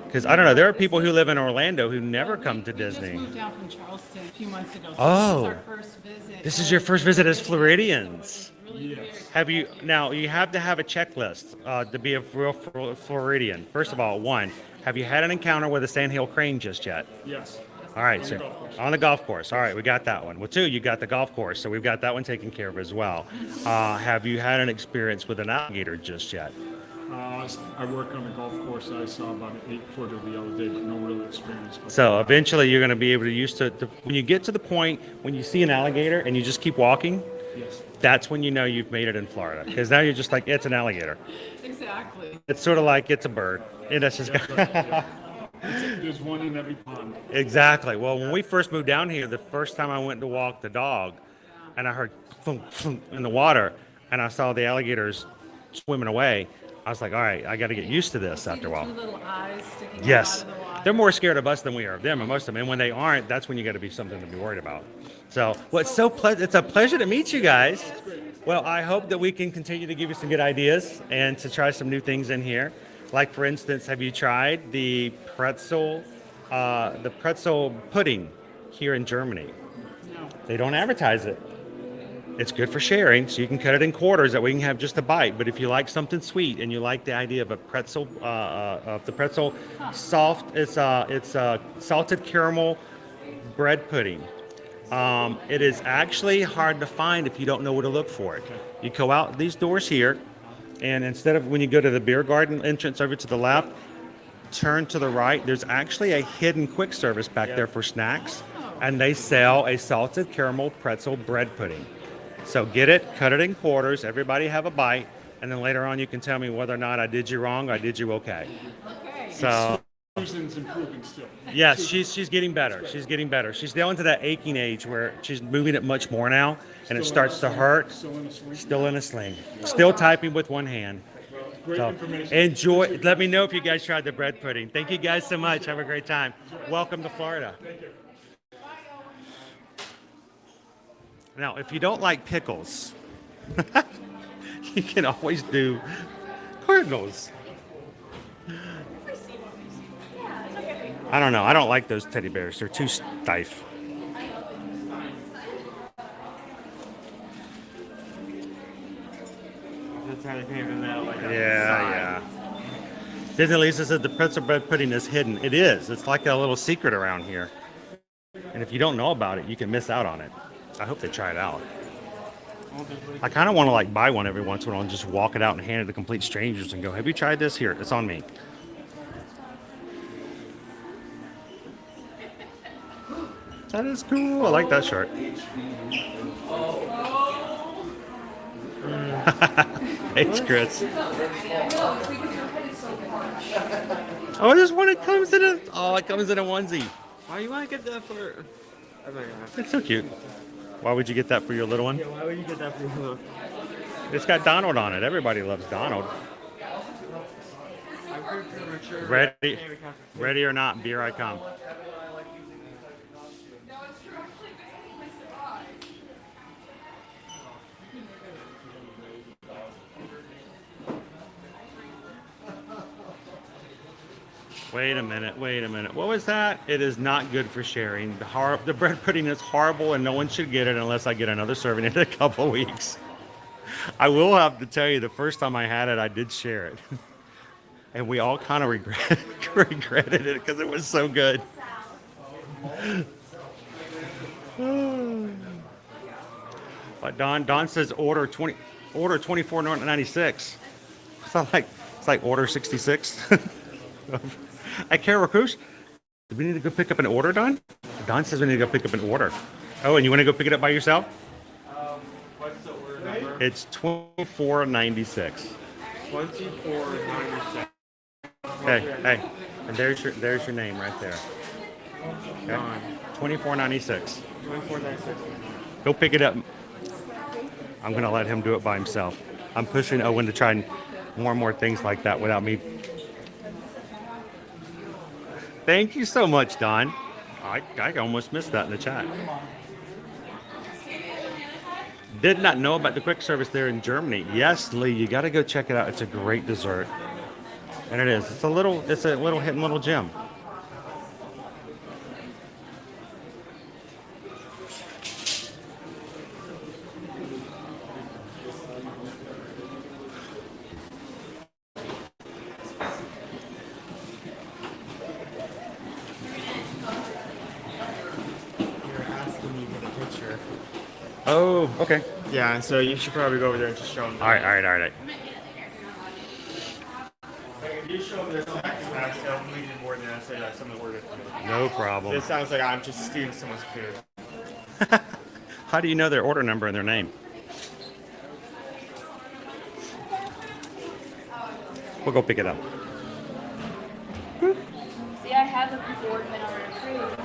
Because I don't know, there are people who live in Orlando who never come to Disney. We just moved down from Charleston a few months ago. So Oh. this is our first visit. This is your first visit as Floridians. Yes. Have you now? You have to have a checklist to be a real Floridian. First of all, one, have you had an encounter with a sandhill crane just yet? Yes. All right, so on the golf course. All right, we got that one. Well, two, you got the golf course, so we've got that one taken care of as well. Have you had an experience with an alligator just yet? I work on the golf course. I saw about an 8-footer the other day, but no real experience. So eventually, you're going to be able to use to when you get to the point when you see an alligator and you just keep walking. Yes. That's when you know you've made it in Florida, because now you're just like, it's an alligator. Exactly. It's sort of like it's a bird. And that's just There's one in every pond. Exactly. Well, when we first moved down here, the first time I went to walk the dog, and I heard thump, thump in the water, and I saw the alligators swimming away, I was like, all right, I got to get used to this after a while. Two little eyes sticking Yes. out of the water. They're more scared of us than we are of them, and most of them. And when they aren't, that's when you got to be something to be worried about. So, well, it's it's a pleasure to meet you guys. Well, I hope that we can continue to give you some good ideas and to try some new things in here. Like, for instance, have you tried the pretzel pudding here in Germany? No. They don't advertise it. It's good for sharing, so you can cut it in quarters that we can have just a bite. But if you like something sweet and you like the idea of a pretzel, soft, it's salted caramel bread pudding. It is actually hard to find if you don't know where to look for it. You go out these doors here, and instead of when you go to the beer garden entrance over to the left, turn to the right. There's actually a hidden quick service back there for snacks, and they sell a salted caramel pretzel bread pudding. So get it, cut it in quarters, everybody have a bite, and then later on you can tell me whether or not I did you wrong or I did you okay. So Susan's improving still. Yes, she's getting better. She's getting better. She's down to that aching age where she's moving it much more now, and it starts to hurt. Still in a sling. Still typing with one hand. Great So information. enjoy. Let me know if you guys tried the bread pudding. Thank you guys so much. Have a great time. Welcome to Florida. Now, if you don't like pickles, you can always do cardinals. I don't know. I don't like those teddy bears. They're too stiff. Yeah. Disney Lisa said the pretzel bread pudding is hidden. It is. It's like a little secret around here. And if you don't know about it, you can miss out on it. I hope they try it out. I kind of want to like buy one every once in a while and just walk it out and hand it to complete strangers and go, have you tried this? Here, it's on me. That is cool. I like that shirt. Thanks, Chris. Oh, this one it comes in a onesie. Why you want to get that for? Oh my God. It's so cute. Why would you get that for your little one? Yeah, why would you get that for your little? It's got Donald on it. Everybody loves Donald. Ready or not, here I come. Wait a minute. What was that? It is not good for sharing. The bread pudding is horrible and no one should get it unless I get another serving in a couple weeks. I will have to tell you, the first time I had it, I did share it. And we all kind of regretted it because it was so good. But Don says order $24.96. It's like order 66. Hey, Carol Cruz, do we need to go pick up an order, Don? Don says we need to go pick up an order. Oh, and you want to go pick it up by yourself? What's the order number? It's $24.96. $24.96. Hey, and there's your name right there. Okay. $24.96. $24.96. Go pick it up. I'm gonna let him do it by himself. I'm pushing Owen to try more and more things like that without me. Thank you so much, Don. I almost missed that in the chat. Did not know about the quick service there in Germany. Yes, Lee, you got to go check it out. It's a great dessert, and it is. It's a little hidden little gem. Oh, okay. Yeah, so you should probably go over there and just show them. All right. If you show them this text, they'll leave you more than I say that someone ordered it. No problem. It sounds like I'm just stealing someone's food. How do you know their order number and their name? We'll go pick it up. See, I have it before it's been already approved.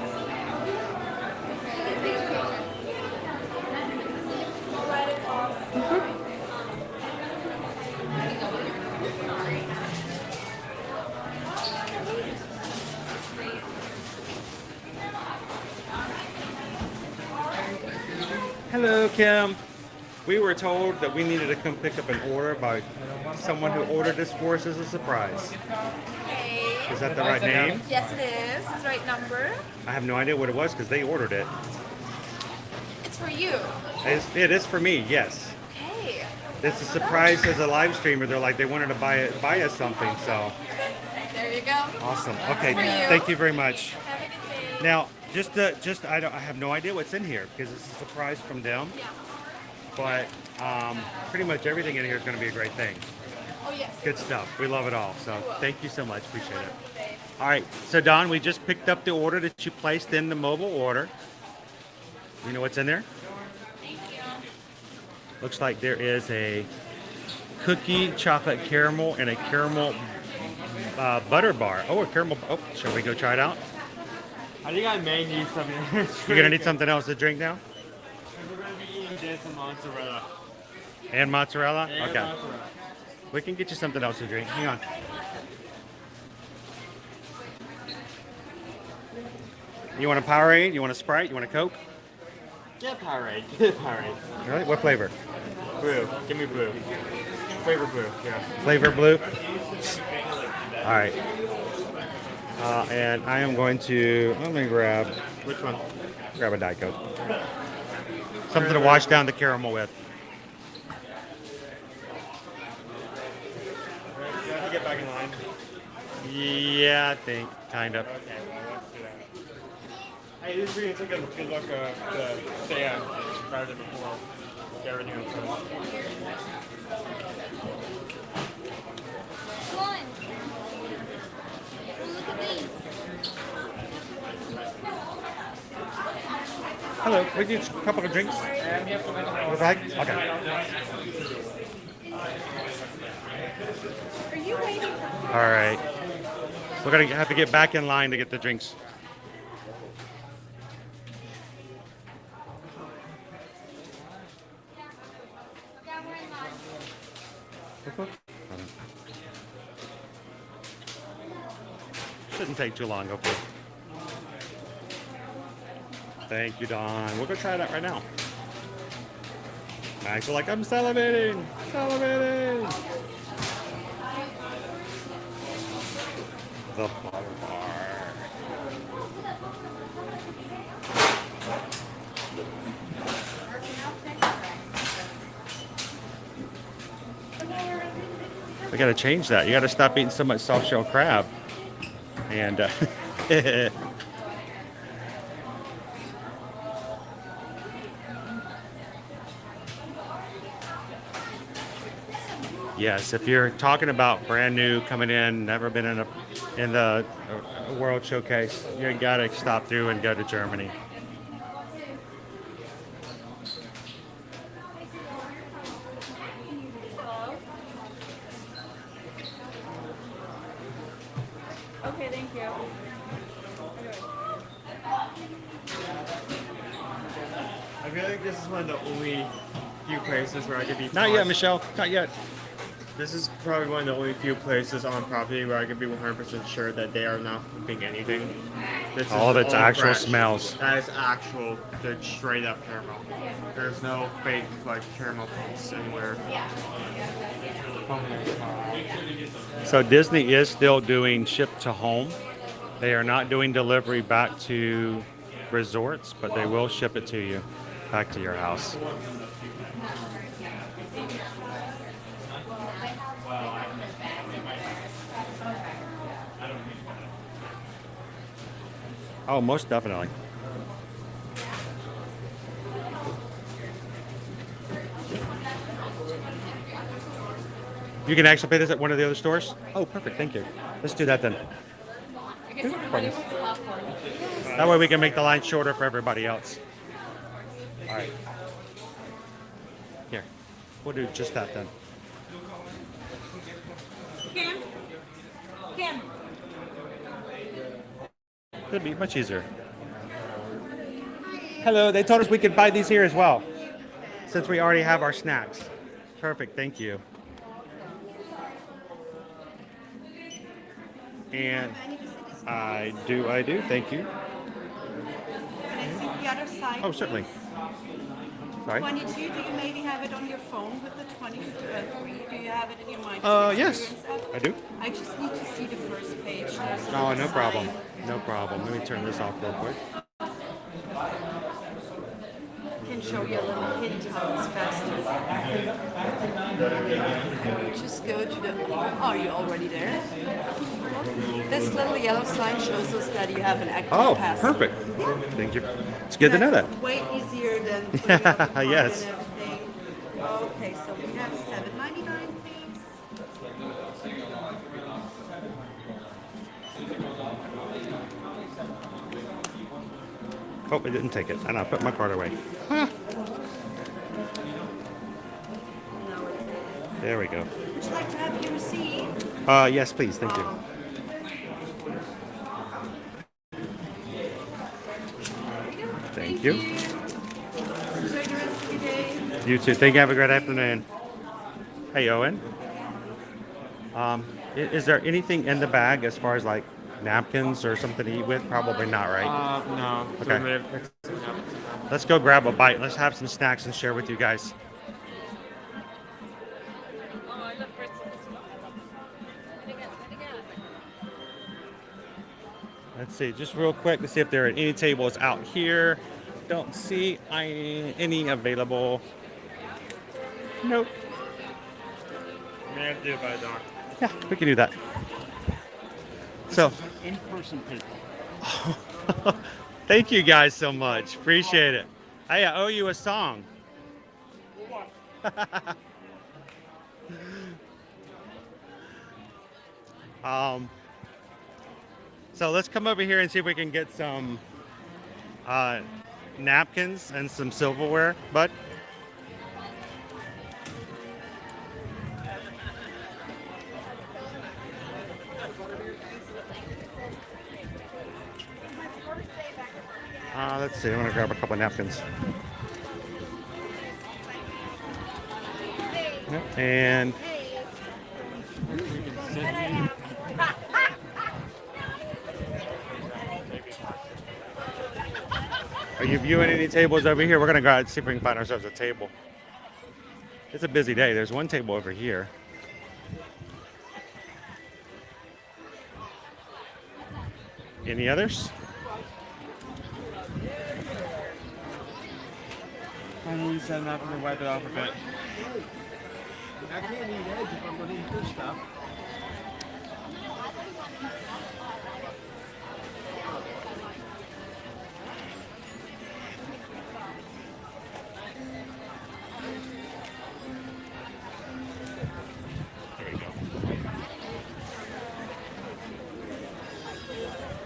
Hello, Kim. We were told that we needed to come pick up an order by someone who ordered this for us as a surprise. Hey. Is that the right name? Yes, it is. It's the right number. I have no idea what it was because they ordered it. It's for you. It is for me, yes. Okay. It's a surprise as a live streamer. They're like, they wanted to buy us something, so. There you go. Awesome. Okay, For you. thank you very much. Have a good day. Now, I have no idea what's in here because it's a surprise from them. Yeah. But pretty much everything in here is going to be a great thing. Oh, yes. Good stuff. We love it all. So Cool. thank you so much. Appreciate it. Wonderful day. All right. So Don, we just picked up the order that you placed in the mobile order. You know what's in there? Thank you. Looks like there is a cookie, chocolate caramel, and a caramel butter bar. Oh, a caramel. Oh, shall we go try it out? I think I may need something. You're gonna need something else to drink now? We're gonna be eating this and mozzarella. And mozzarella? And Okay. mozzarella. We can get you something else to drink. Hang on. You want a Powerade? You want a Sprite? You want a Coke? Get Powerade. Get Powerade. Really? What flavor? Blue. Give me blue. Flavor blue. Yeah. Flavor blue? All right. And I am going to, let me grab. Which one? Grab a Diet Coke. Something to wash down the caramel with. You have to get back in line. Yeah, I think, kind of. Okay, well, let's do that. Hey, this is really took a good look to stay on rather than before. Get everything on Hello, we get a couple of drinks. With bag? Okay. Are you waiting? All right. We're gonna have to get back in line to get the drinks. Shouldn't take too long, hopefully. Thank you, Don. We'll go try it out right now. Max, like, I'm salivating! Salivating! The butter bar. We gotta change that. You gotta stop eating so much soft shell crab. And yes, if you're talking about brand new, coming in, never been in the World Showcase, you gotta stop through and go to Germany. Okay, thank you. I feel like this is one of the only few places where I could be. Not yet, Michelle. Not yet. This is probably one of the only few places on property where I can be 100% sure that they are not cooking anything. This All is of its actual fresh. smells. That is actual, the straight up caramel. There's no fake like caramel pulse anywhere. So Disney is still doing ship to home. They are not doing delivery back to resorts, but they will ship it to you back to your house. Oh, most definitely. You can actually pay this at one of the other stores? Oh, perfect. Thank you. Let's do that then. I guess everybody wants popcorn. That way we can make the line shorter for everybody else. All right. Here. We'll do just that then. Kim? Kim? Could be much easier. Hello, they told us we could buy these here as well, since we already have our snacks. Perfect, thank you. And I do, thank you. Can I see the other side? Oh, certainly. Sorry. 22, do you maybe have it on your phone with the 23? Do you have it in your mind? Yes, I do. I just need to see the first page. There's Oh, another no problem. sign. No problem. Let me turn this off real quick. I can show you a little hint how it's faster. Just go to the. Oh, you're already there? This little yellow sign shows us that you have an active pass. Perfect. Thank you. It's good to know that. Way easier than putting up the card Yes. and everything. Okay, so we have $7.99, please. Oh, I didn't take it. And I put my card away. Huh. There we go. Would you like to have your receipt? Yes, please. Thank you. Thank you. You too. Thank you. Have a great afternoon. Hey, Owen. Is there anything in the bag as far as like napkins or something to eat with? Probably not, right? No. Okay. Let's go grab a bite. Let's have some snacks and share with you guys. Let's see, just real quick to see if there are any tables out here. Don't see any available. Nope. May have to do it by a dock. Yeah, we can do that. So, In-person people. thank you guys so much. Appreciate it. Hey, I owe you a song. So let's come over here and see if we can get some napkins and some silverware, bud. Let's see, I'm gonna grab a couple of napkins. Yep, and are you viewing any tables over here? We're gonna go out and see if we can find ourselves a table. It's a busy day. There's one table over here. Any others? I need to set up and wipe it off a bit. I can't eat eggs if I'm going to eat this stuff.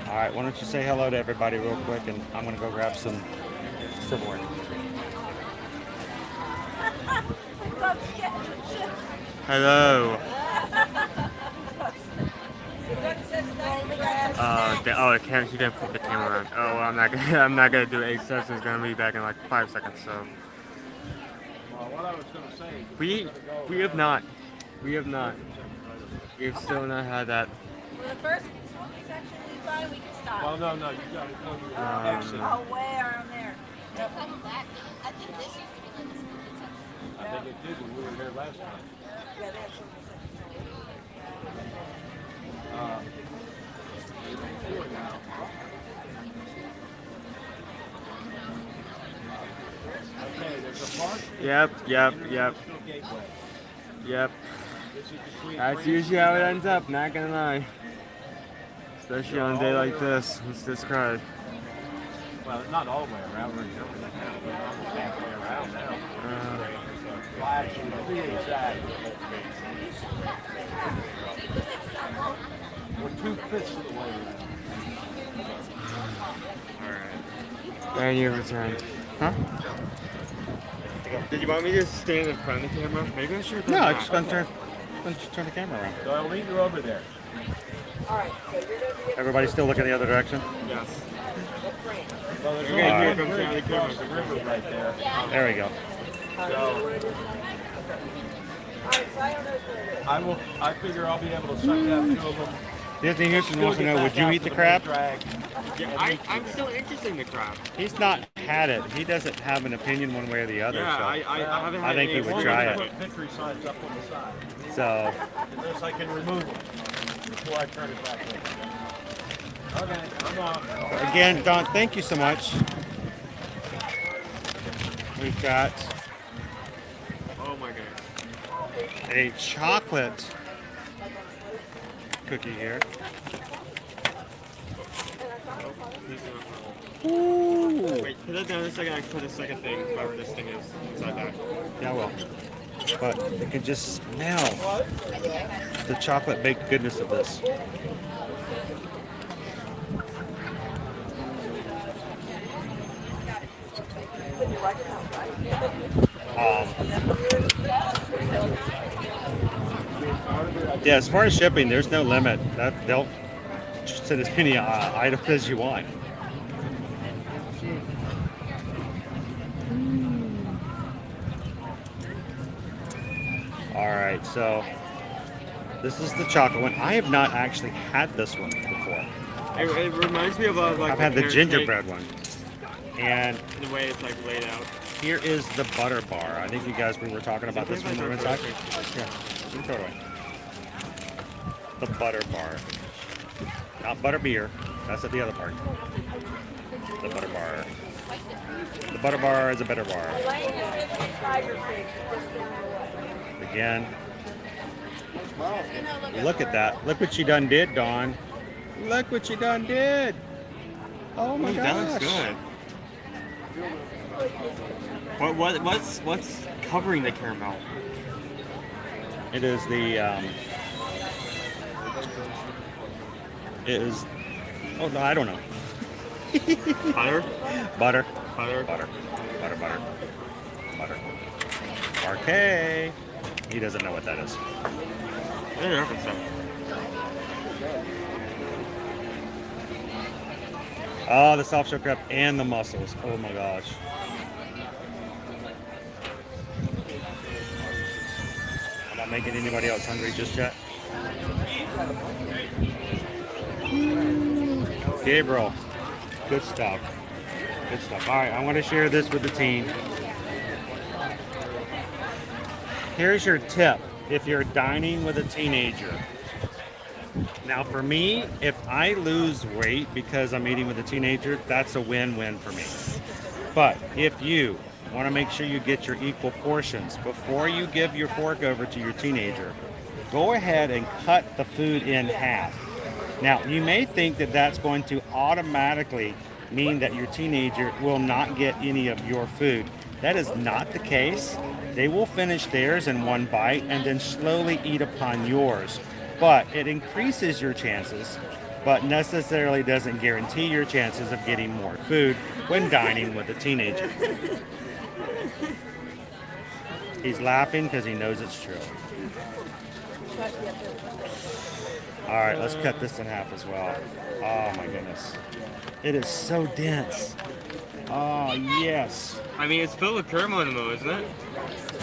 All right, why don't you say hello to everybody real quick, and I'm gonna go grab some silverware. Hello. Oh, the camera. She didn't flip the camera on. Oh, well, I'm not gonna do 8 steps. It's gonna be back in like 5 seconds. So. What I was going to say. We have not. We've still not had that. Well, the first section we find, we can stop. Well, no, you got to go to your exit. Oh, way around there. I think this used to be like this. I think it did when we were there last time. Yeah, that's Okay, there's a park. Yep. That's usually how it ends up, not gonna lie. Especially on a day like this. It's this crowd. Well, not all the way around. We're halfway around now. Well, actually, to be exact, we're 2/5 of the way around. And you returned. Huh? Did you want me to stand in front of the camera? Maybe I should. No, I'm just gonna turn the camera around. So I'll leave you over there. Everybody still looking the other direction? Yes. Well, there's Okay, only here one comes bridge the across the camera. river right there. There we go. So I figure I'll be able to suck out 2 of them. Disney Houston wants to know, would you eat the crab? Yeah, I'm still interested in the crab. He's not had it. He doesn't have an opinion one way or the other. Yeah, so I haven't had I think he any would one. try Put it. victory signs up on the side. So Unless I can remove them before I turn it back in. Okay, I'm on. again, Don, thank you so much. We've got Oh my goodness. a chocolate cookie here. Ooh. Wait, put that down a second. I can put a second thing, whatever this thing is, inside that. Yeah, well, but you can just smell the chocolate baked goodness of this. Yeah, as far as shipping, there's no limit. Just send as many items as you want. All right, so this is the chocolate one. I have not actually had this one before. It reminds me of like I've had the carrot gingerbread cake, one. And the way it's like laid out. here is the butter bar. I think you guys we were talking about this when we were inside. Yeah, you can throw it away. The butter bar. Not butter beer. That's at the other part. The butter bar. The butter bar is a better bar. Again. Look at that. Look what she done did, Dawn. Look what she done did. Oh my gosh. That looks good. What's covering the caramel? It is the it is oh no, I don't know. Butter? Butter. Butter. Butter. Butter. Butter. Butter. RK. He doesn't know what that is. I don't know if it's something. Oh, the soft shell crab and the mussels. Oh my gosh. I'm not making anybody else hungry just yet. Gabriel. Good stuff. Good stuff. All right, I want to share this with the team. Here's your tip if you're dining with a teenager. Now for me, if I lose weight because I'm eating with a teenager, that's a win-win for me. But if you want to make sure you get your equal portions, before you give your fork over to your teenager, go ahead and cut the food in half. Now, you may think that that's going to automatically mean that your teenager will not get any of your food. That is not the case. They will finish theirs in one bite and then slowly eat upon yours. But it increases your chances, but necessarily doesn't guarantee your chances of getting more food when dining with a teenager. He's laughing because he knows it's true. All right, let's cut this in half as well. Oh my goodness. It is so dense. Oh, yes. I mean, it's filled with caramel in the middle, isn't it?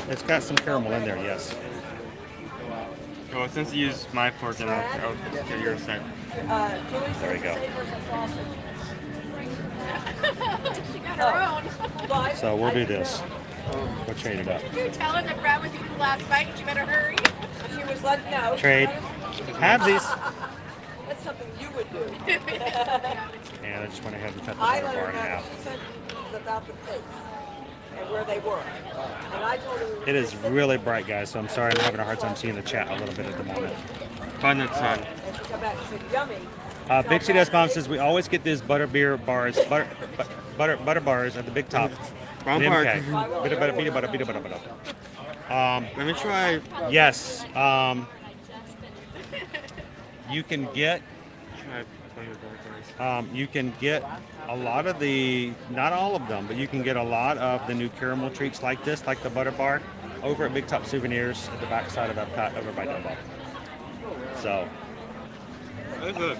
It's got some caramel in there, yes. Well, since you used my fork, then I'll get yours then. There we go. She got her own. So we'll do this. We'll trade it up. You tell her that Brad was eating the last bite and you better hurry. She was like, no. Trade. Halvesies. That's something you would do. And I just went ahead and cut the I butter let bar her in know half. she said about the face and where they were. And I told her It is really bright, guys, so I'm sorry I'm having a hard time seeing the chat a little bit at the moment. Fun that sun. and she come back and said, yummy. Big C Death Bomb says we always get these butter beer bars, butter bars at the big top. Wrong in part. MK. Butter. Let me try. Yes. You can get. You can get a lot of the, not all of them, but you can get a lot of the new caramel treats like this, like the butter bar, over at Big Top Souvenirs at the back side of EPCOT over by Dumbo. So. That's good.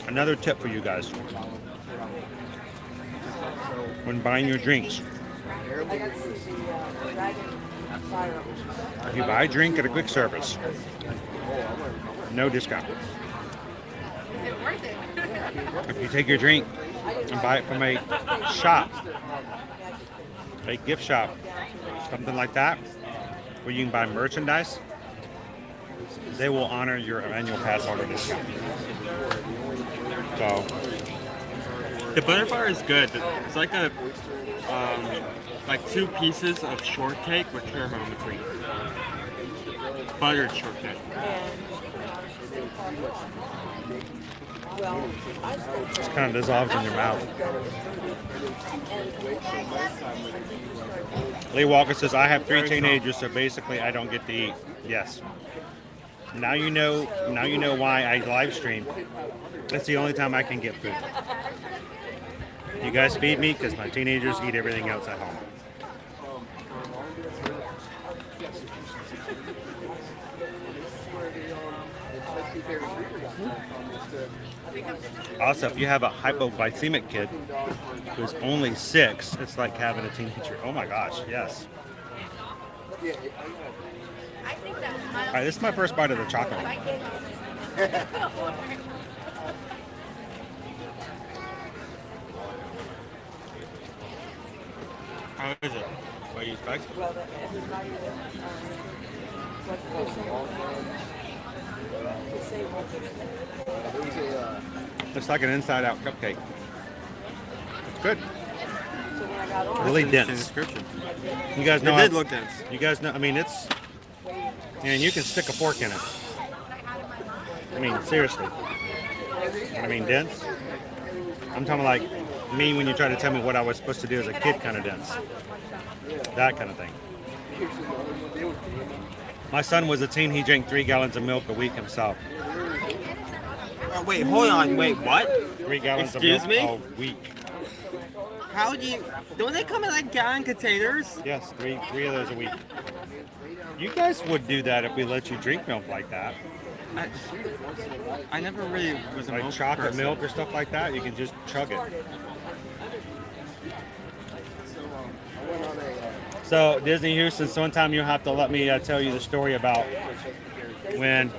Another tip for you guys. When buying your drinks, I got to see the dragon fire. if you buy a drink at a quick service, no discount. Is it worth it? If you take your drink and buy it from a shop, a gift shop, something like that, where you can buy merchandise, they will honor your annual pass holder discount. So, The butter bar is good. It's like a, like 2 pieces of shortcake with caramel in between. Buttered shortcake. it kind of dissolves in your mouth. Lee Walker says, I have 3 teenagers, so basically I don't get to eat. Yes. Now you know why I live stream. That's the only time I can get food. You guys feed me because my teenagers eat everything else at home. Also, if you have a hypoglycemic kid who's only 6, it's like having a teenager. Oh my gosh, yes. All right, this is my first bite of the chocolate. How is it? What do you expect? Looks like an inside-out cupcake. It's good. Really dense. You guys know It did look dense. You guys know. I mean, it's. And you can stick a fork in it. I mean, seriously. I mean, dense. I'm talking like me when you try to tell me what I was supposed to do as a kid, kind of dense. That kind of thing. My son was a teen. He drank 3 gallons of milk a week himself. Wait, hold on. Wait, what? 3 gallons Excuse of me? milk a week. How do you? Don't they come in like gallon containers? Yes, three of those a week. You guys would do that if we let you drink milk like that. I never really was a like milk chocolate person. milk or stuff like that. You can just chug it. So Disney Houston, sometime you'll have to let me tell you the story about when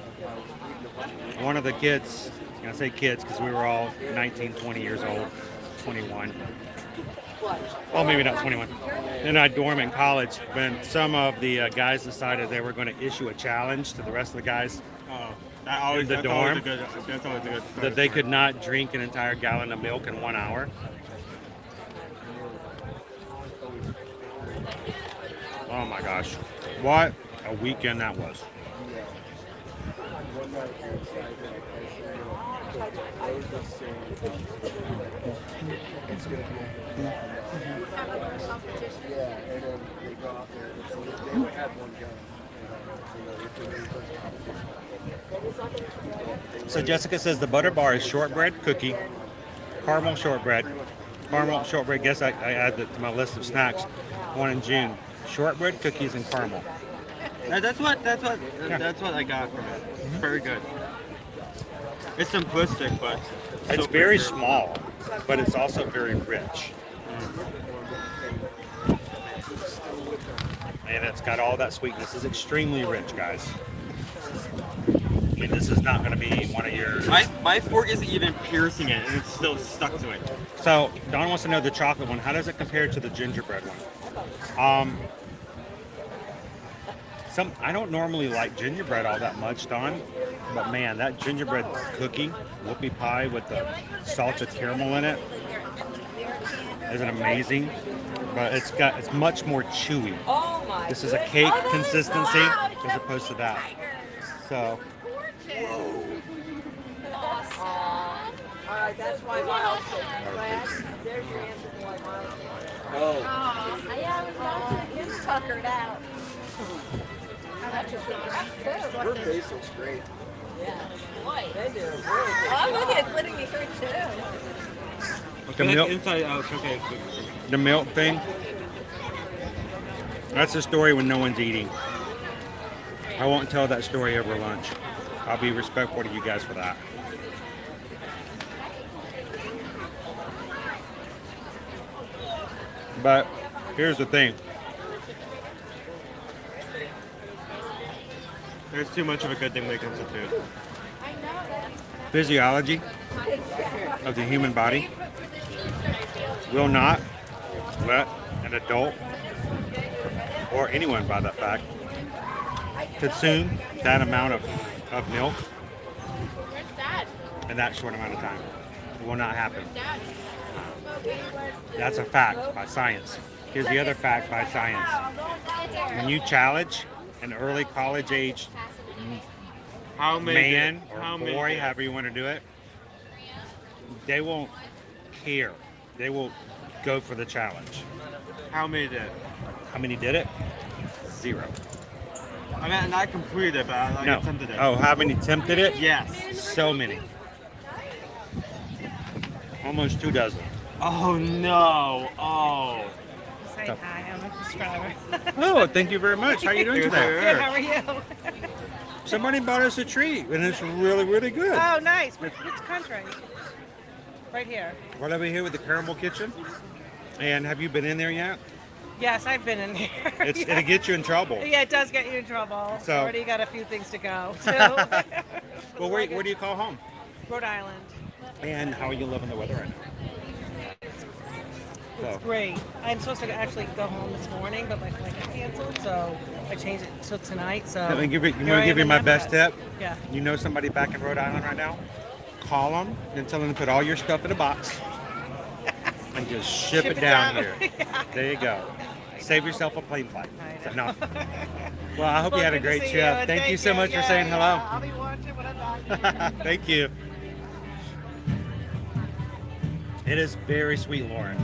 one of the kids, I say kids because we were all 19, 20 years old, 21. Well, maybe not 21. In our dorm in college, when some of the guys decided they were going to issue a challenge to the rest of the guys in the dorm That's always a good that they could not drink an entire gallon of milk in 1 hour. Oh my gosh. What a weekend that was. So Jessica says the butter bar is shortbread cookie, caramel shortbread. Caramel shortbread, guess I add that to my list of snacks. One in June. Shortbread cookies and caramel. That's what I got from it. It's very good. It's simplistic, but It's very small, but it's also very rich. And it's got all that sweetness. It's extremely rich, guys. I mean, this is not going to be one of your... My fork isn't even piercing it, and it's still stuck to it. So, Don wants to know the chocolate one. How does it compare to the gingerbread one? I don't normally like gingerbread all that much, Don. But man, that gingerbread cookie, whoopie pie with the salted caramel in it, is amazing. But it's much more chewy. This is a cake consistency as opposed to that. So. Alright, that's why Miles. There's your answer to why Miles. It's tuckered out. Her face looks great. Yeah. Boy. They do. I'm looking at putting me through too. The milk, inside out, okay. the milk thing, that's the story when no one's eating. I won't tell that story over lunch. I'll be respectful to you guys for that. But here's the thing. There's too much of a good thing when it comes to food. Physiology of the human body will not let an adult or anyone by that fact consume that amount of milk in that short amount of time. It will not happen. That's a fact by science. Here's the other fact by science. When you challenge an early college age man or boy, however you want to do it, they won't care. They will go for the challenge. How many did? How many did it? 0. I mean, not completed it, but I No. attempted it. Oh, how many attempted it? Yes. So many. Almost 24. Oh no! Oh. Say hi, I'm a subscriber. Oh, thank you very much. How are you doing today? Good, how are you? Somebody bought us a treat, and it's really, really good. Oh, nice. Which country? Right here. Right over here with the Caramel Kitchen. And have you been in there yet? Yes, I've been in here. It'll get you in trouble. Yeah, it does get you in trouble. So- Already got a few things to go to. Well, where do you call home? Rhode Island. And how are you loving the weather right now? It's great. I'm supposed to actually go home this morning, but my flight got canceled, so I changed it to tonight. So Let me give you, here I am my in best Memphis. tip. Yeah. You know somebody back in Rhode Island right now? Call them and tell them to put all your stuff in a box and just ship it down here. There you go. Save yourself a plane flight. So, no. Well, I hope you had a great trip. Thank you so much for saying hello. I'll be watching when I'm back. Thank you. It is very sweet, Lauren.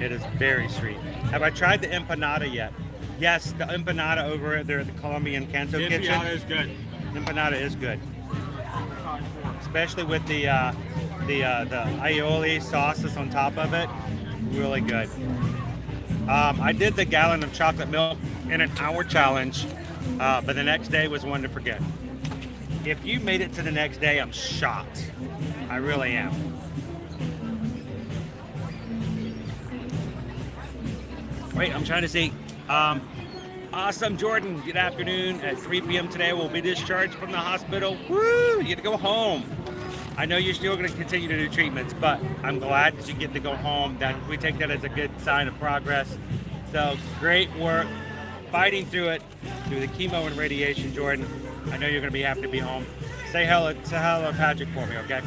It is very sweet. Have I tried the empanada yet? Yes, the empanada over there at the Colombian Canto The Kitchen. empanada is good. Empanada is good, especially with the aioli sauces on top of it. Really good. I did the gallon of chocolate milk in an hour challenge, but the next day was one to forget. If you made it to the next day, I'm shocked. I really am. Wait, I'm trying to see. Awesome, Jordan. Good afternoon. At 3 p.m. today, we'll be discharged from the hospital. Woo! You get to go home. I know you're still going to continue to do treatments, but I'm glad that you get to go home. That we take that as a good sign of progress. So great work, fighting through it, through the chemo and radiation, Jordan. I know you're going to be happy to be home. Say hello, Patrick, for me, okay?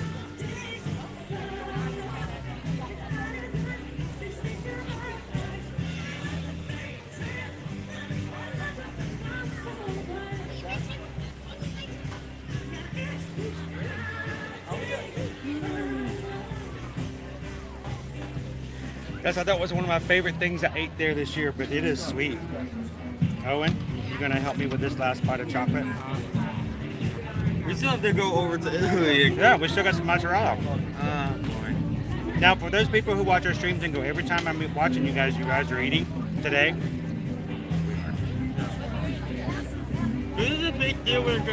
Guys, I thought was one of my favorite things I ate there this year, but it is sweet. Owen, you gonna help me with this last bite of chocolate? We still have to go over to Italy. Yeah, we still got some mozzarella. Boy. Now, for those people who watch our streams and go, every time I'm watching you guys are eating today. This is a big deal when it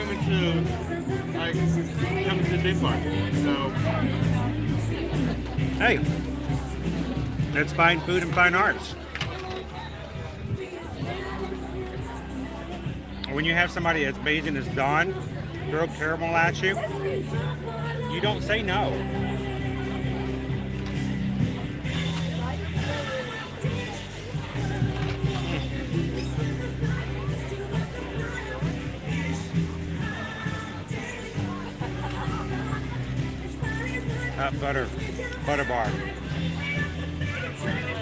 comes to big market. So, Hey, it's fine food and fine arts. When you have somebody as amazing as Dawn throw caramel at you, you don't say no. That butter bar.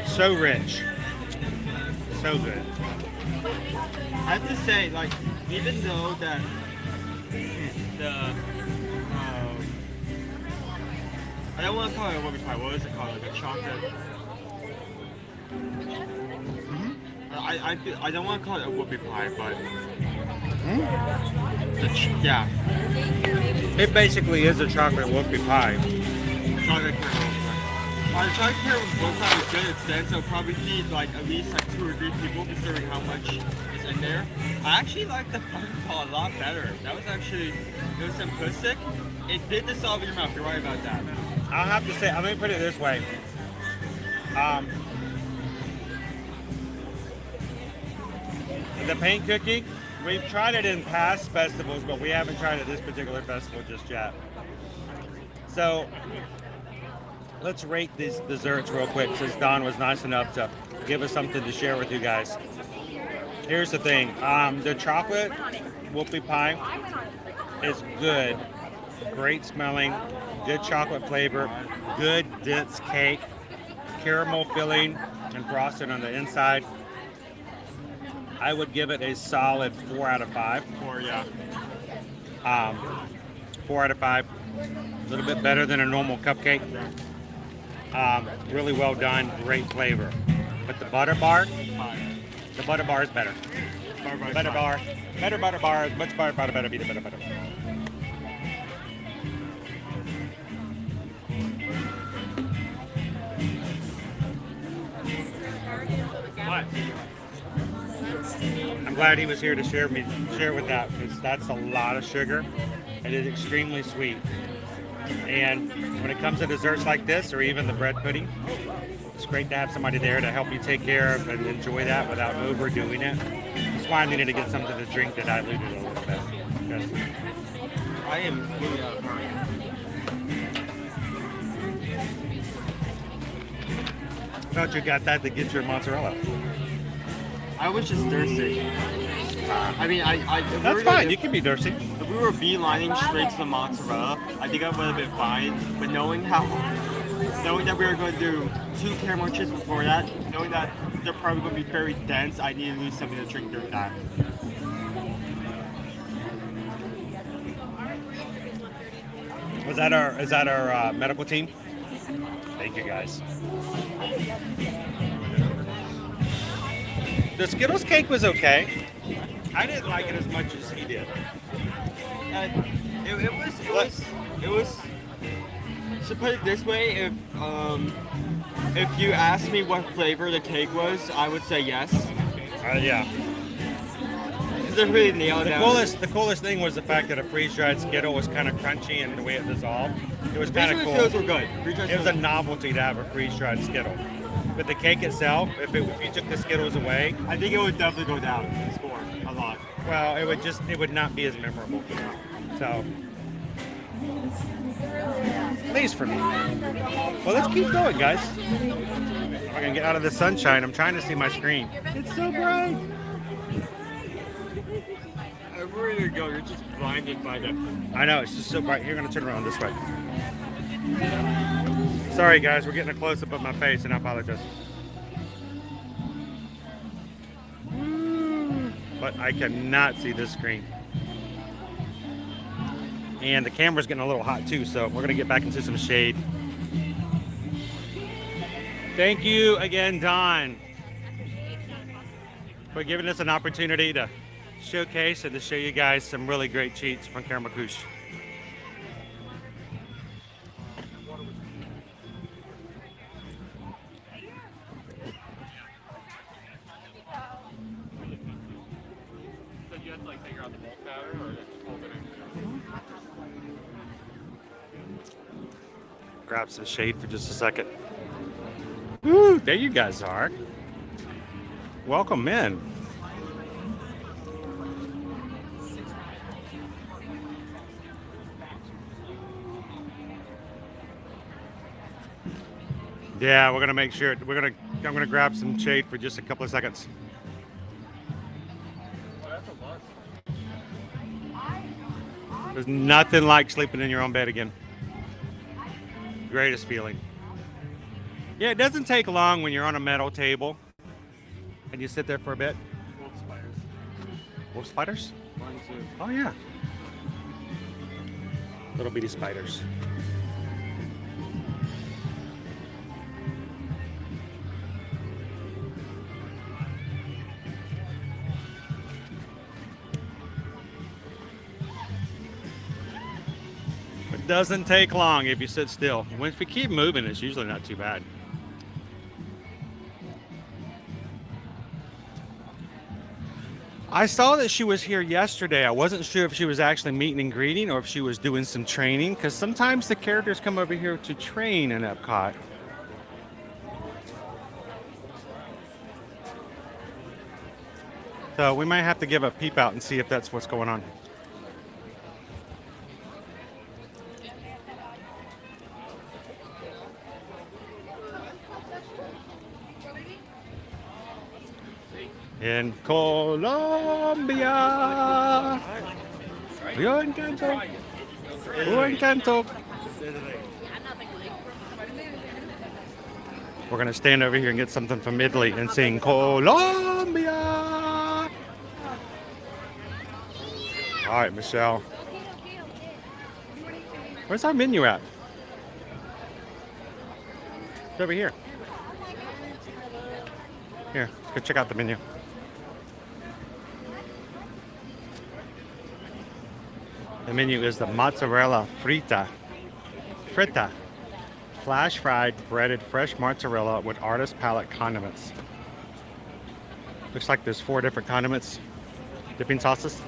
So rich. So good. I have to say, like, even though that I don't want to call it a whoopie pie. What is it called? Like a chocolate. I don't want to call it a whoopie pie, but yeah. It basically is a chocolate whoopie pie. Chocolate caramel. The chocolate caramel whoopie pie is good instead, so probably feed like at least like 2 or 3 people considering how much is in there. I actually like the butterball a lot better. That was actually, it was simplistic. It did dissolve in your mouth. You're right about that. I'll have to say, let me put it this way. The paint cookie, we've tried it in past festivals, but we haven't tried it this particular festival just yet. So let's rate these desserts real quick, since Don was nice enough to give us something to share with you guys. Here's the thing, the chocolate whoopie pie is good, great smelling, good chocolate flavor, good dense cake, caramel filling and frosting on the inside. I would give it a solid 4 out of 5. 4, yeah. 4 out of 5. A little bit better than a normal cupcake. Really well done, great flavor. But the butter bar is better. Better bar, much better, be the better. What? I'm glad he was here to share with that, because that's a lot of sugar. It is extremely sweet. And when it comes to desserts like this, or even the bread pudding, it's great to have somebody there to help you take care of and enjoy that without overdoing it. That's why I needed to get something to drink to dilute it a little bit. Yes. I am really out of time. Thought you got that to get your mozzarella. I was just thirsty. I mean, That's fine. You can be thirsty. If we were beelining straight to the mozzarella, I think I would have been fine. But knowing that we were going to do 2 caramel chips before that, knowing that they're probably going to be very dense, I need to lose something to drink during that. Is that our medical team? Thank you, guys. The Skittles cake was okay. I didn't like it as much as he did. It was. To put it this way, if you asked me what flavor the cake was, I would say yes. Yeah. They really nailed it. The coolest thing was the fact that a freeze-dried Skittle was kind of crunchy and the way it dissolved. It was kind of cool. Skittles were good. It was a novelty to have a freeze-dried Skittle. But the cake itself, if you took the Skittles away, I think it would definitely go down in score a lot. Well, it would not be as memorable. So, at least for me. Well, let's keep going, guys. If I can get out of the sunshine, I'm trying to see my screen. It's so bright. Everywhere you go, you're just blinded by them. I know, it's just so bright. You're going to turn around this way. Sorry, guys, we're getting a close-up of my face, and I apologize. But I cannot see this screen. And the camera's getting a little hot, too, so we're going to get back into some shade. Thank you again, Don, for giving us an opportunity to showcase and to show you guys some really great cheats from Karamacouche. Grab some shade for just a second. Woo, there you guys are. Welcome in. Yeah, we're gonna make sure I'm gonna grab some shade for just a couple of seconds. There's nothing like sleeping in your own bed again. Greatest feeling. Yeah, it doesn't take long when you're on a metal table and you sit there for a bit. Wolf spiders. Wolf spiders? One, two. Oh yeah. Little bitty spiders. It doesn't take long if you sit still. If you keep moving, it's usually not too bad. I saw that she was here yesterday. I wasn't sure if she was actually meeting and greeting or if she was doing some training, because sometimes the characters come over here to train in EPCOT. So we might have to give a peep out and see if that's what's going on. En Colombia. Yo encanto. Yo encanto. We're going to stand over here and get something from Italy and sing Colombia. All right, Michelle. Where's our menu at? It's over here. Here, let's go check out the menu. The menu is the mozzarella fritta, flash fried breaded fresh mozzarella with artist palette condiments. Looks like there's 4 different condiments. Dipping sauces?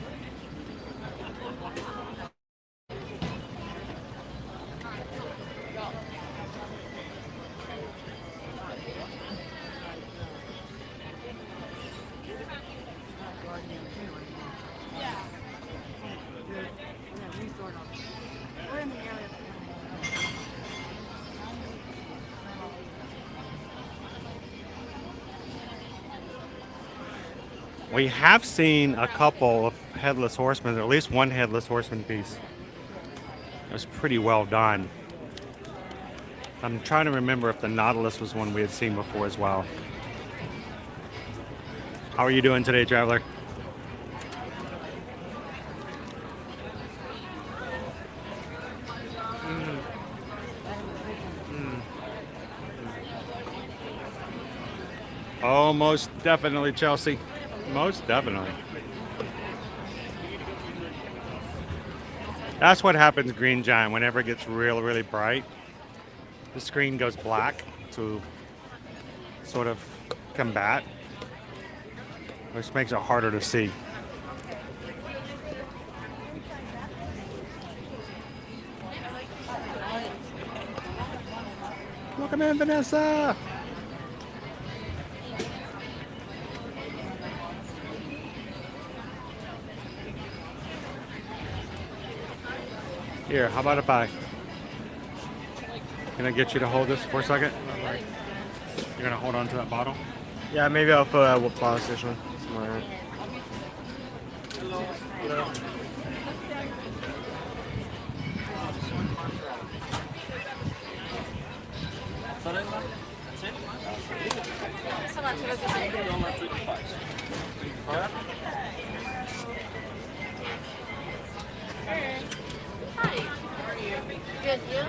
We have seen a couple of headless horsemen, or at least one headless horseman piece. It was pretty well done. I'm trying to remember if the Nautilus was one we had seen before as well. How are you doing today, traveler? Oh, most definitely, Chelsea. Most definitely. That's what happens, Green Giant. Whenever it gets really bright, the screen goes black to sort of combat, which makes it harder to see. Welcome in, Vanessa. Here, how about if can I get you to hold this for a second? You're gonna hold on to that bottle? Yeah, maybe I'll put a pause station. Alright. Hi. How are you? Good, you?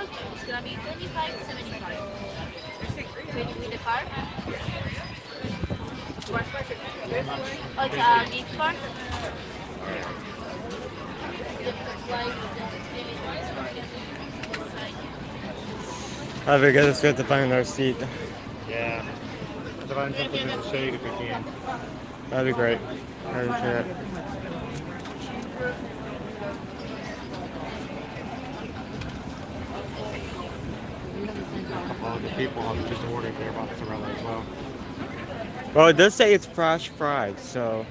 Okay, it's gonna be 25.75. Ready with the card? Like a gift card? I guess it's good to find our seat. Yeah. To find something in the shade if we can. That'd be great. I appreciate it. A couple of the people have just ordered their mozzarella as well. Well, it does say it's flash fried, so.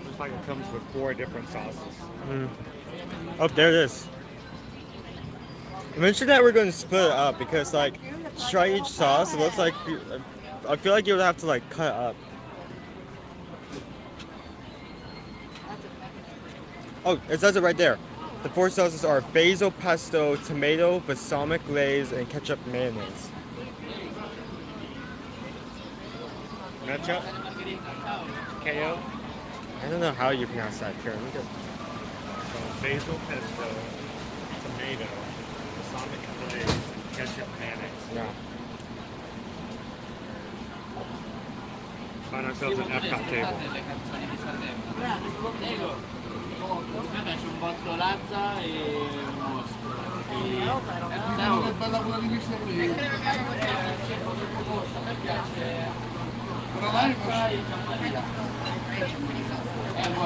Looks like it comes with 4 different sauces. Oh, there it is. I mentioned that we're going to split it up because, like, try each sauce. It looks like I feel like you would have to like cut up. Oh, it says it right there. The 4 sauces are basil pesto, tomato, balsamic glaze, and ketchup mayonnaise. Ketchup? KO? I don't know how you pronounce that. Here, let me just. So basil pesto, tomato, balsamic glaze, and ketchup mayonnaise. Yeah. Find ourselves an EPCOT table. C'è un botto lazza e un mostro.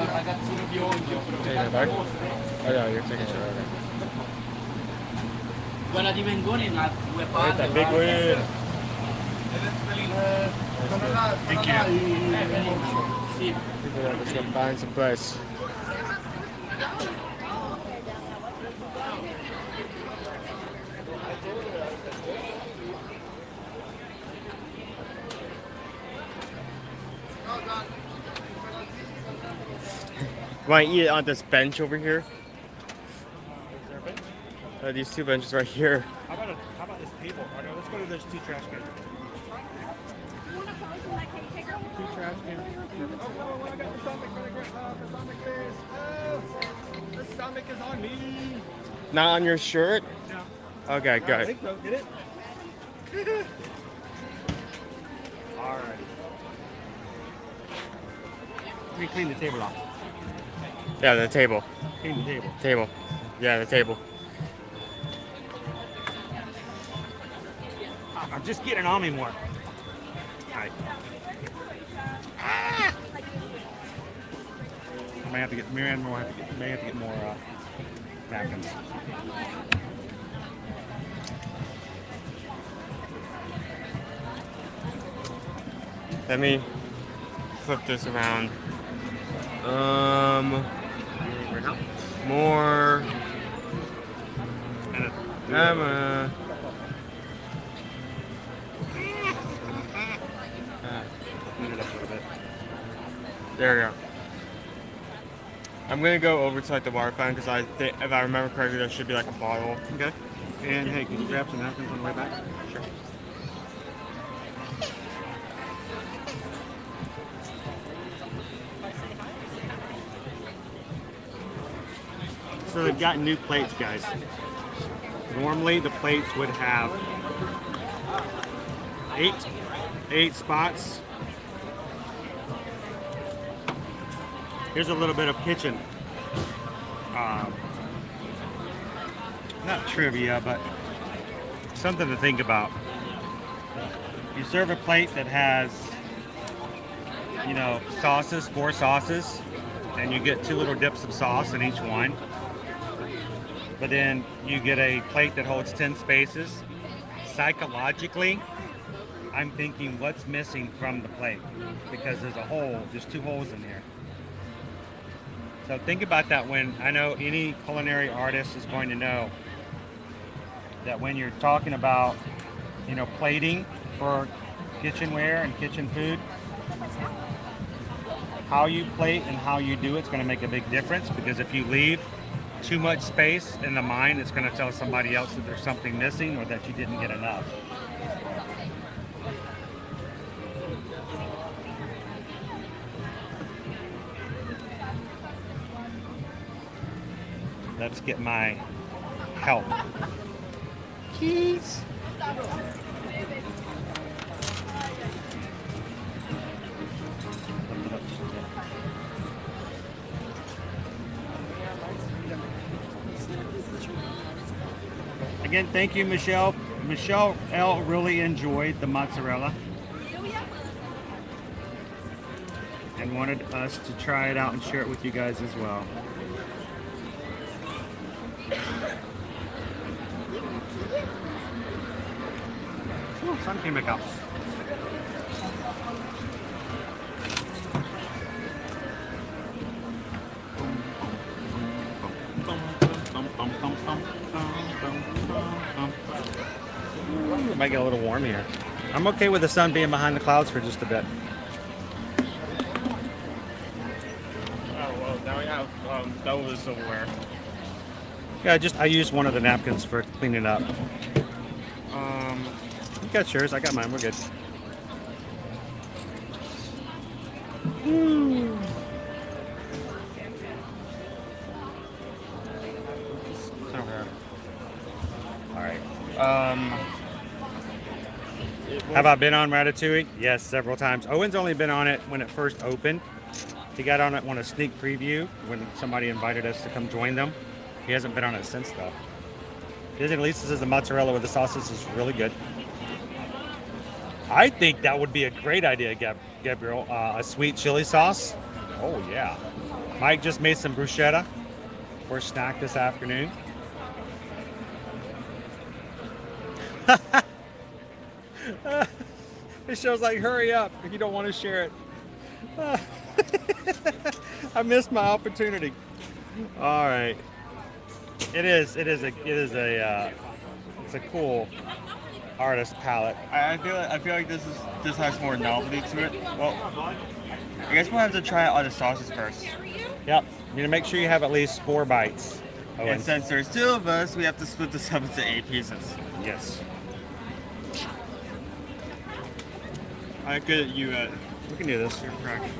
Ragazzino biondo. Oh yeah, you're taking it. Okay. Quella di Mengoni è una 2 palle. That big win. Thank you. People are just gonna find some place. Want to eat it on this bench over here? These 2 benches right here. How about this table? Oh, no, let's go to those 2 trash cans. 2 trash cans. Oh, I got the stomach really great. The stomach is on me. Not on your shirt? No. Okay, I good. think so. Get it? All right. Let me clean the table off. Yeah, the table. Clean the table. Table. Yeah, the table. I'm just getting on me more. All right. Ah! I may have to get more napkins. Let me flip this around. More. Clean it up a little bit. There we go. I'm gonna go over to like the water fountain because I think, if I remember correctly, there should be like a bottle. Okay. And hey, can you grab some napkins on the way back? Sure. So they've got new plates, guys. Normally the plates would have eight spots. Here's a little bit of kitchen, not trivia, but something to think about. You serve a plate that has, you know, sauces, 4 sauces, and you get 2 little dips of sauce in each one. But then you get a plate that holds 10 spaces. Psychologically, I'm thinking what's missing from the plate, because there's a hole, there's 2 holes in here. So think about that when, I know any culinary artist is going to know that when you're talking about, you know, plating for kitchenware and kitchen food, how you plate and how you do it's going to make a big difference, because if you leave too much space in the mind, it's going to tell somebody else that there's something missing or that you didn't get enough. Let's get my help. Keys. Again, thank you, Michelle. Michelle L. really enjoyed the mozzarella and wanted us to try it out and share it with you guys as well. Ooh, sun came back out. It might get a little warm here. I'm okay with the sun being behind the clouds for just a bit. Oh well, now we have those silverware. Yeah, I used one of the napkins for cleaning up. You got yours, I got mine, we're good. Okay. Alright. Have I been on Ratatouille? Yes, several times. Owen's only been on it when it first opened. He got on it on a sneak preview when somebody invited us to come join them. He hasn't been on it since though. His at least says the mozzarella with the sauces is really good. I think that would be a great idea, Gabriel. A sweet chili sauce. Oh yeah. Mike just made some bruschetta for a snack this afternoon. Michelle's like, hurry up if you don't want to share it. I missed my opportunity. All right. It's a cool artist palette. I feel like this has more novelty to it. Well, I guess we'll have to try out the sauces first. Yep. You need to make sure you have at least 4 bites. And since there's 2 of us, we have to split this up into 8 pieces. Yes. I'm good at you at. We can do this.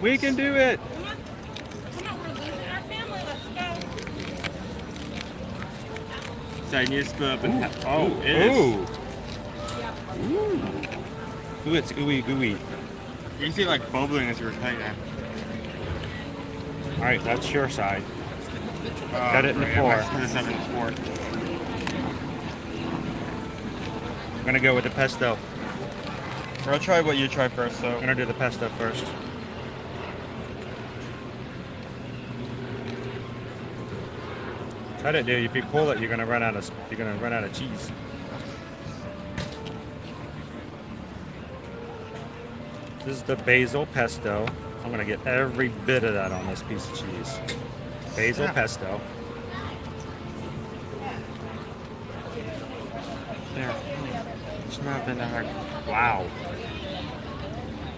We can do it. So I need to split up in half. Oh, it is. Ooh, it's ooey gooey. You see like bubbling as you were cutting that. All right, that's Shoreside. Cut it in great. four. I might put this up in four. I'm gonna go with the pesto. Or I'll try what you try first. So I'm gonna do the pesto first. Cut it, dude. If you pull it, you're gonna run out of cheese. This is the basil pesto. I'm gonna get every bit of that on this piece of cheese. Basil pesto. there. It's not been that hard. Wow.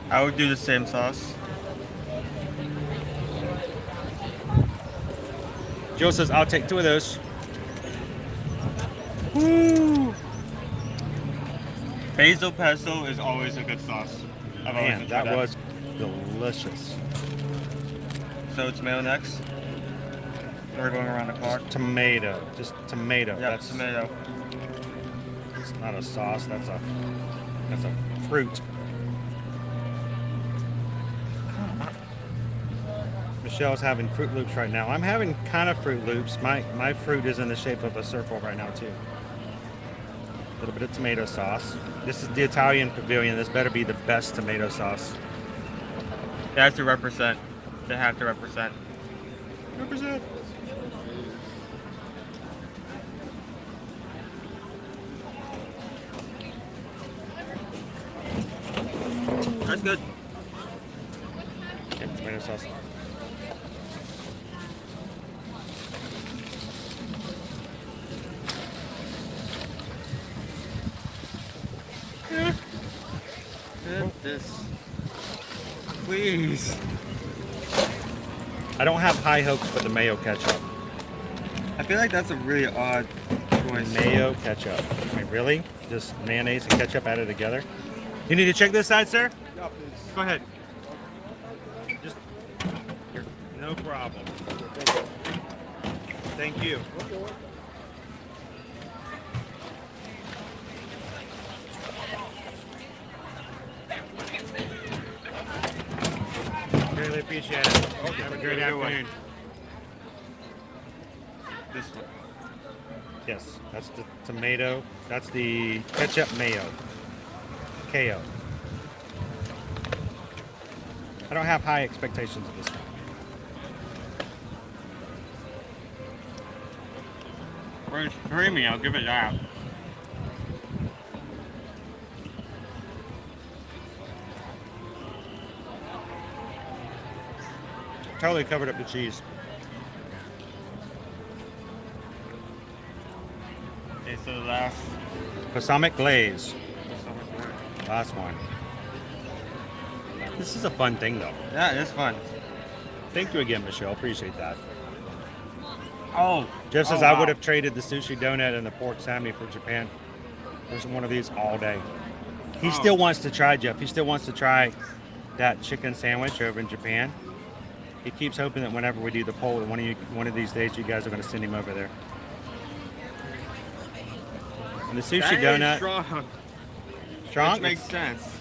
I would do the same sauce. Joe says, I'll take 2 of those. Woo! Basil pesto is always a good sauce. I've always Man, enjoyed that was delicious. So tomato next. We're going around the clock. Tomato, just tomato. Yeah, That's tomato. It's not a sauce. That's a fruit. Michelle's having Fruit Loops right now. I'm having kind of Fruit Loops. My fruit is in the shape of a circle right now too. A little bit of tomato sauce. This is the Italian pavilion. This better be the best tomato sauce. They have to represent. They have to represent. Represent. That's good. Okay, tomato sauce. This. Please. I don't have high hopes for the mayo ketchup. I feel like that's a really odd choice. Mayo ketchup. I mean, really? Just mayonnaise and ketchup added together? You need to check this side, sir? Yeah, please. Go ahead. Just, here. No problem. Thank you. Really appreciate it. Okay, have a great afternoon. This one. Yes, that's the tomato. That's the ketchup mayo. KO. I don't have high expectations of this one. Well, it's creamy, I'll give it that. Totally covered up the cheese. Okay, so the last. Balsamic glaze. Last one. This is a fun thing, though. Yeah, it's fun. Thank you again, Michelle. Appreciate that. Oh. Jeff says, oh, I wow. would have traded the sushi donut and the pork sami for Japan. There's one of these all day. He still wants to try, Jeff. He still wants to try that chicken sandwich over in Japan. He keeps hoping that whenever we do the poll, that one of these days you guys are going to send him over there. And the sushi donut. Strong. Strong? Which makes It's sense.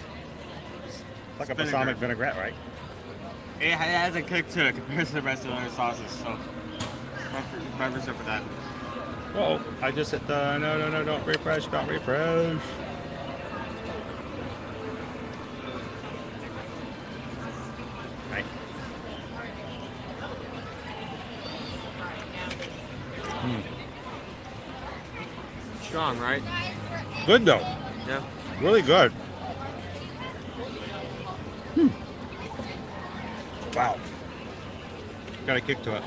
like a balsamic vinaigrette, right? It has a kick to it compared to the rest of the other sauces, so represent for that. Oh, I just hit the no, don't refresh, don't refresh. Right. Strong, right? Good though. Yeah. Really good. Wow. Got a kick to it.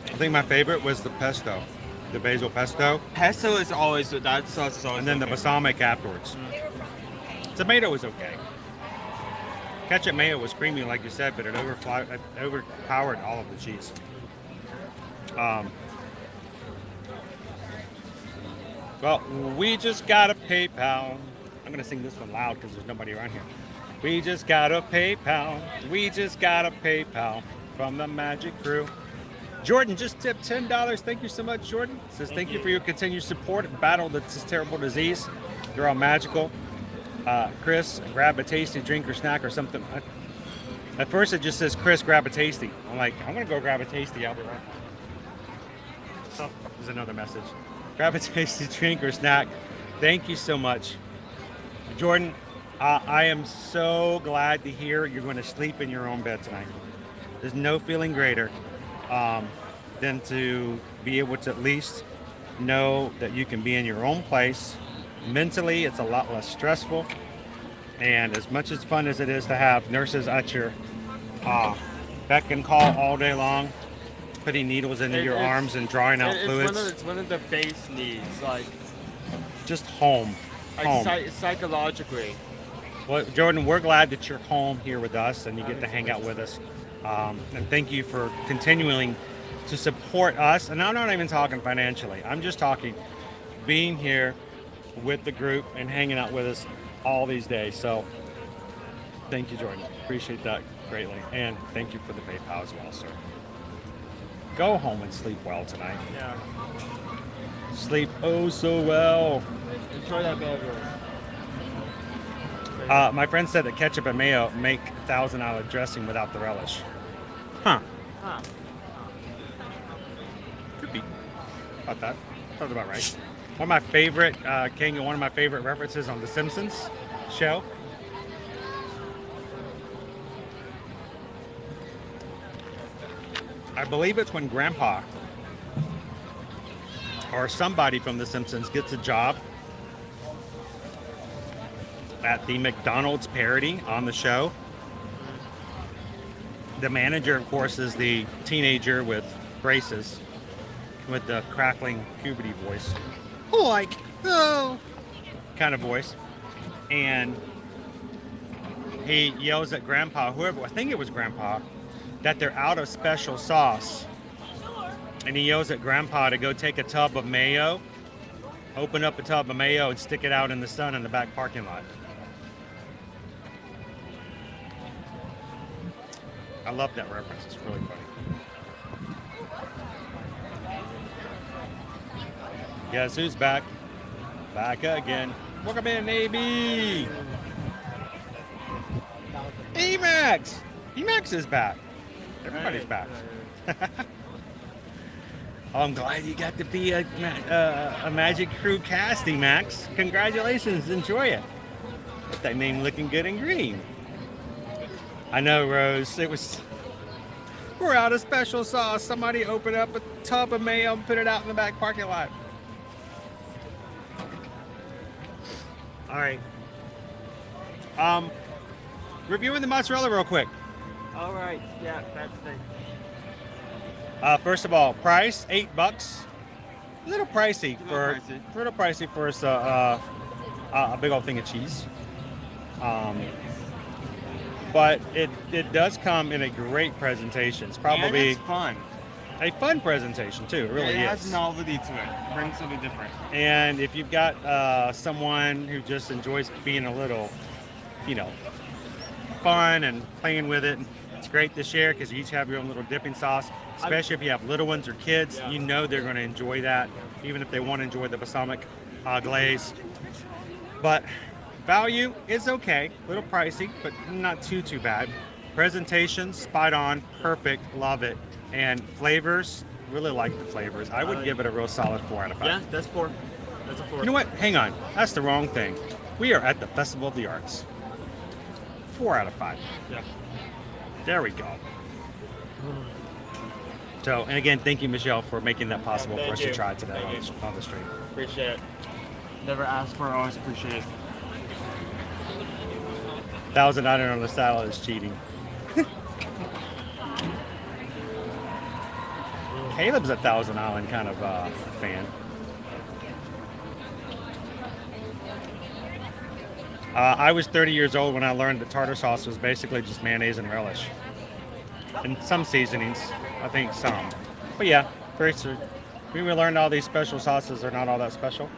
I think my favorite was the pesto, the basil pesto. Pesto is always, that sauce is always And then the okay. balsamic afterwards. Tomato was okay. Ketchup mayo was creamy, like you said, but it overpowered all of the cheese. Well, we just got a PayPal. I'm gonna sing this one loud because there's nobody around here. We just got a PayPal. We just got a PayPal from the Magic Crew. Jordan just tipped $10. Thank you so much, Jordan. Says thank you for your continued support and battle this terrible disease. You're all magical. Chris, grab a tasty drink or snack or something. At first it just says, Chris, grab a tasty. I'm like, I'm gonna go grab a tasty, I'll be right back. Oh, there's another message. Grab a tasty drink or snack. Thank you so much. Jordan, I am so glad to hear you're going to sleep in your own bed tonight. There's no feeling greater than to be able to at least know that you can be in your own place. Mentally, it's a lot less stressful. And as much as fun as it is to have nurses at your beck and call all day long, putting needles into your arms and drawing out fluids. It's one of the base needs, like just home. Psychologically. Well, Jordan, we're glad that you're home here with us and you get to hang out with us. And thank you for continuing to support us. And I'm not even talking financially. I'm just talking being here with the group and hanging out with us all these days. So thank you, Jordan. Appreciate that greatly. And thank you for the PayPal as well, sir. Go home and sleep well tonight. Yeah. Sleep oh so well. Enjoy that burger. My friend said that ketchup and mayo make Thousand Island dressing without the relish. Huh. Could be. About that. Sounds about right. One of my favorite, one of my favorite references on The Simpsons show. I believe it's when Grandpa or somebody from The Simpsons gets a job at the McDonald's parody on the show. The manager, of course, is the teenager with braces with the crackling puberty voice. Kind of voice. And he yells at Grandpa, whoever, I think it was Grandpa, that they're out of special sauce. And he yells at Grandpa to go take a tub of mayo, open up a tub of mayo and stick it out in the sun in the back parking lot. I love that reference. It's really funny. Guess who's back? Back again. Welcome in, AB. Emax. Emax is back. Everybody's back. Oh, I'm glad you got to be a Magic Crew cast, Emax. Congratulations. Enjoy it. Get that name looking good in green. I know, Rose. We're out of special sauce. Somebody open up a tub of mayo and put it out in the back parking lot. All right. Reviewing the mozzarella real quick. All right. Yeah, that's the. First of all, price $8. A little pricey for a big old thing of cheese. But it does come in a great presentation. It's probably it's fun. A fun presentation too. It really is. It has novelty to it. Brings something different. And if you've got someone who just enjoys being a little, fun and playing with it, it's great to share because you each have your own little dipping sauce. Especially if you have little ones or kids, you know they're going to enjoy that, even if they want to enjoy the balsamic glaze. But value is okay, a little pricey, but not too bad. Presentation, spot on, perfect, love it. And flavors, really like the flavors. I would give it a real solid 4 out of 5. Yeah, that's 4. That's a 4. You know what? Hang on. That's the wrong thing. We are at the Festival of the Arts. 4 out of 5. Yeah. There we go. So, and again, thank you, Michelle, for making that possible for us to try today on the stream. Appreciate it. Never asked for, always appreciate it. $1,900 on the salad is cheating. Caleb's a Thousand Island kind of fan. I was 30 years old when I learned that tartar sauce was basically just mayonnaise and relish. And some seasonings, I think some. But yeah, very true. We learned all these special sauces are not all that special.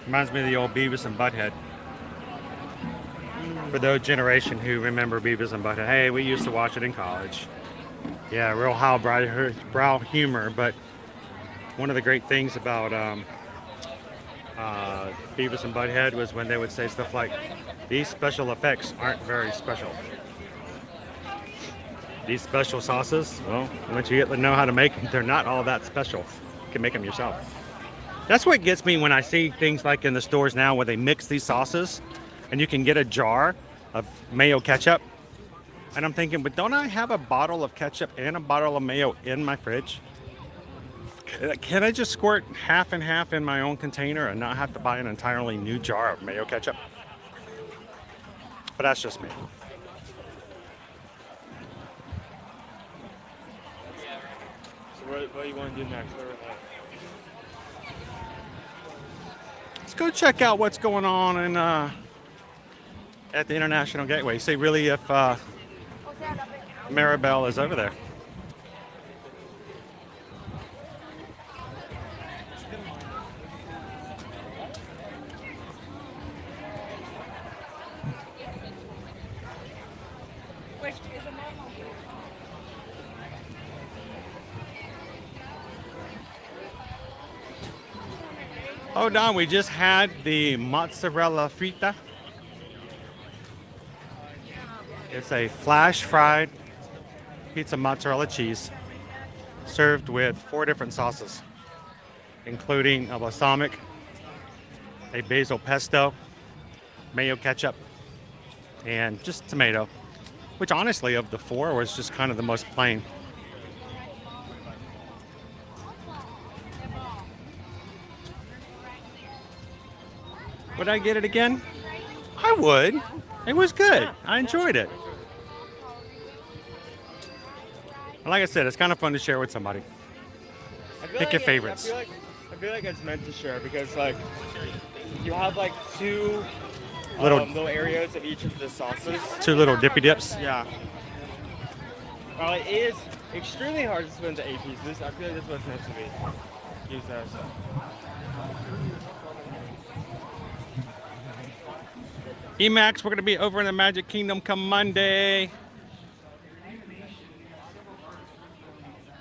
Reminds me of the old Beavis and Butthead. For those generation who remember Beavis and Butthead, hey, we used to watch it in college. Yeah, real highbrow humor, but one of the great things about Beavis and Butthead was when they would say stuff like, these special effects aren't very special. These special sauces, well, once you get to know how to make them, they're not all that special. You can make them yourself. That's what gets me when I see things like in the stores now where they mix these sauces and you can get a jar of mayo ketchup. And I'm thinking, but don't I have a bottle of ketchup and a bottle of mayo in my fridge? Can I just squirt half and half in my own container and not have to buy an entirely new jar of mayo ketchup? But that's just me. So what do you want to do next? Let's go check out what's going on in, at the International Gateway. See really if Maribel is over there. Hold on, we just had the mozzarella frita. It's a flash fried pizza mozzarella cheese served with 4 different sauces, including a balsamic, a basil pesto, mayo ketchup, and just tomato, which honestly of the 4 was just kind of the most plain. Would I get it again? I would. It was good. I enjoyed it. And like I said, it's kind of fun to share with somebody. Pick your favorites. I feel like it's meant to share because like you have like 2 little areas of each of the sauces. 2 little dippy dips. Yeah. Well, it is extremely hard to split into 8 pieces. I feel like that's what it's meant to be. Use that. Emacs, we're going to be over in the Magic Kingdom come Monday.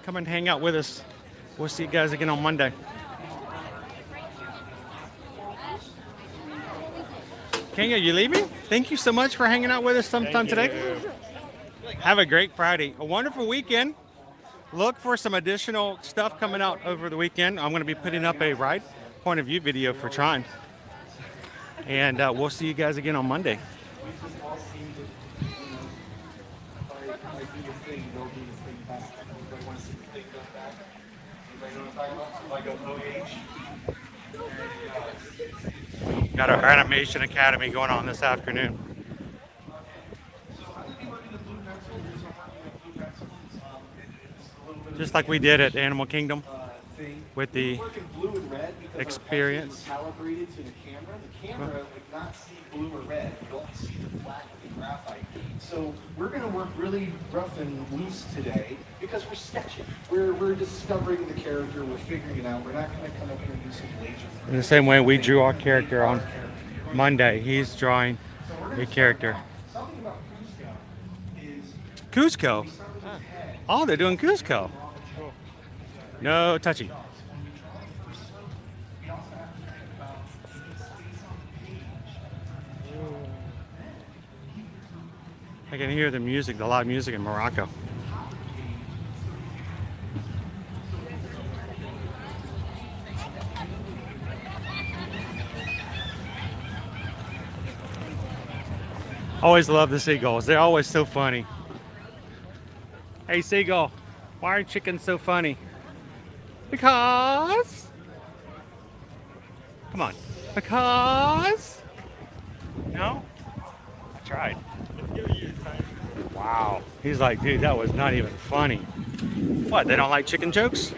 Come and hang out with us. We'll see you guys again on Monday. Kenya, you leaving? Thank you so much for hanging out with us sometime today. Have a great Friday. A wonderful weekend. Look for some additional stuff coming out over the weekend. I'm going to be putting up a ride point of view video for Tron. And we'll see you guys again on Monday. Got our Animation Academy going on this afternoon. Just like we did at Animal Kingdom with the experience. Calibrated to the camera. The camera would not see blue or red. You only see the black with the graphite. So we're going to work really rough and loose today because we're sketching. We're discovering the character. We're figuring it out. We're not going to come up here and do some laser. In the same way we drew our character on Monday, he's drawing a character. Something about Cusco is Cusco? Oh, they're doing Cusco. No touchy. I can hear the music, the loud music in Morocco. Always love the seagulls. They're always so funny. Hey, seagull, why are chickens so funny? Because... Come on. Because... No? I tried. Wow. He's like, dude, that was not even funny. What, they don't like chicken jokes?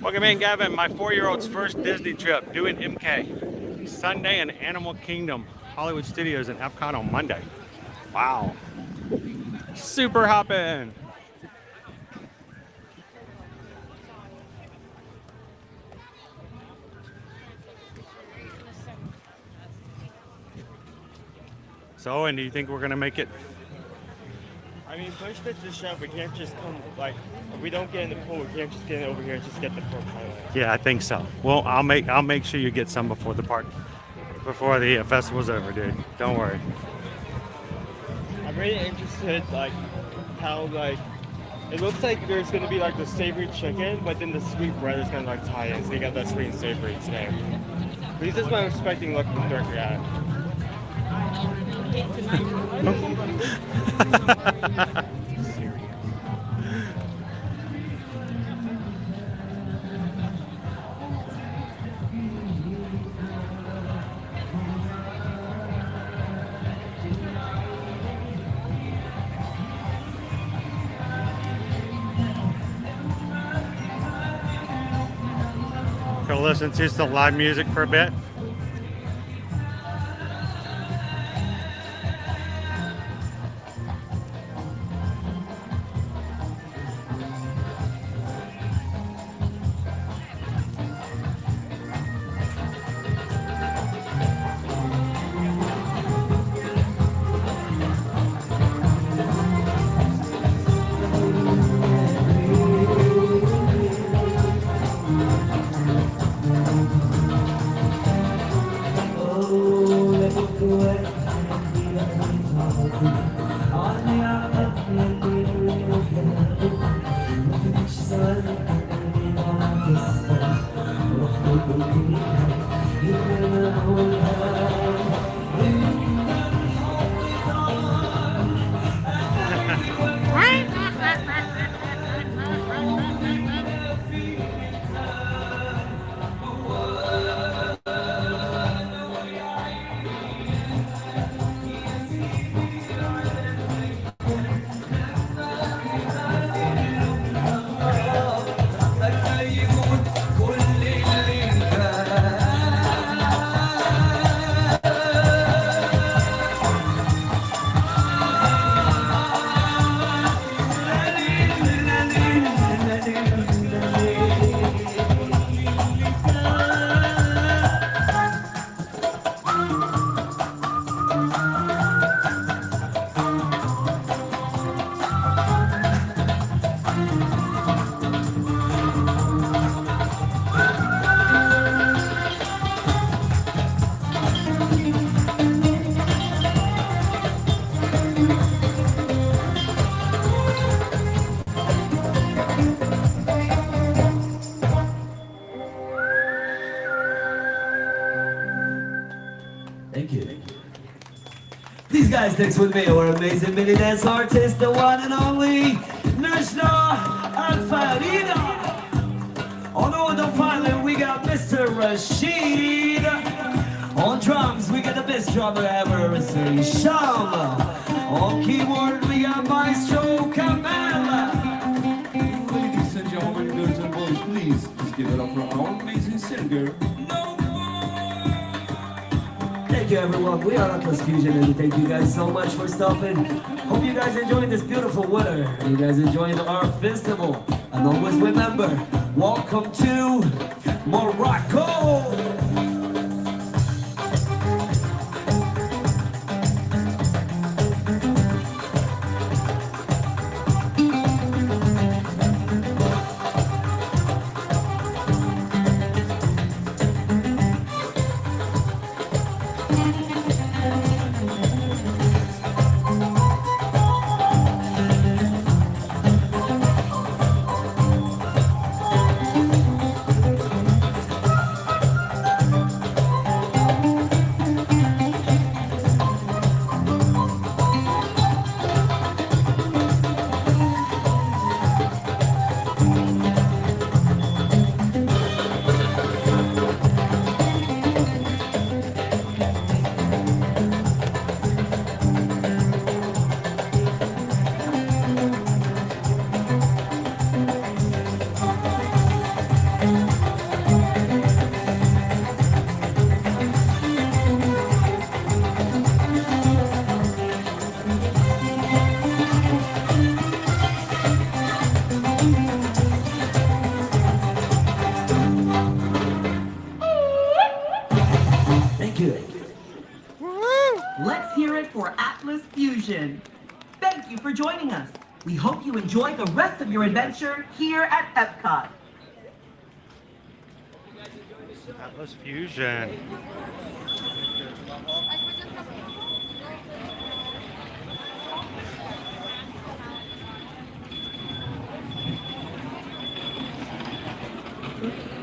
Welcome in, Gavin. My 4-year-old's first Disney trip, doing MK. Sunday in Animal Kingdom, Hollywood Studios and EPCOT on Monday. Wow. Super hoppin'. So, Owen, do you think we're going to make it I mean, push bits to shove. We can't just come, like, if we don't get in the pool, we can't just get over here and just get the propellant. Yeah, I think so. Well, I'll make sure you get some before the festival's over, dude. Don't worry. I'm really interested, like, how, like, it looks like there's gonna be like the savory chicken, but then the sweet bread is gonna like tie in, so you got that sweet and savory today. At least that's what I'm expecting looking directly at it. Go listen to some live music for a bit. These guys next with me are amazing mini dance artists, the one and only National Alfarina. On the violin we got Mr. Rashid. On drums we got the best drummer ever, Sir Sham. On keyboard we got Maestro Kamala. Ladies and gentlemen, girls and boys, please just give it up for our amazing singer. Thank you everyone, we are Atlas Fusion and thank you guys so much for stopping. Hope you guys enjoyed this beautiful weather. You guys enjoyed our festival. And always remember, welcome to Morocco! Let's hear it for Atlas Fusion. Thank you for joining us. We hope you enjoy the rest of your adventure here at EPCOT. Atlas Fusion.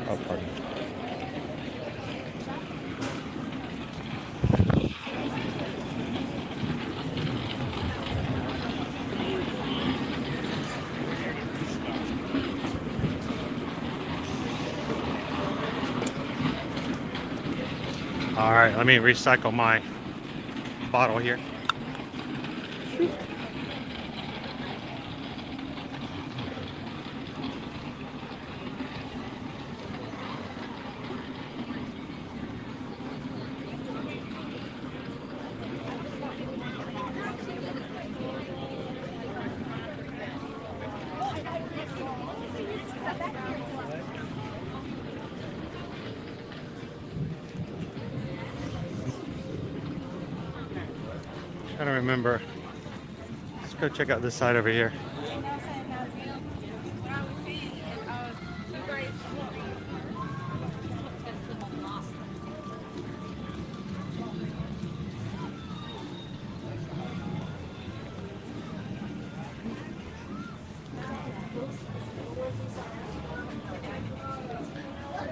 Oh, pardon. All right, let me recycle my bottle here. Trying to remember. Let's go check out this side over here.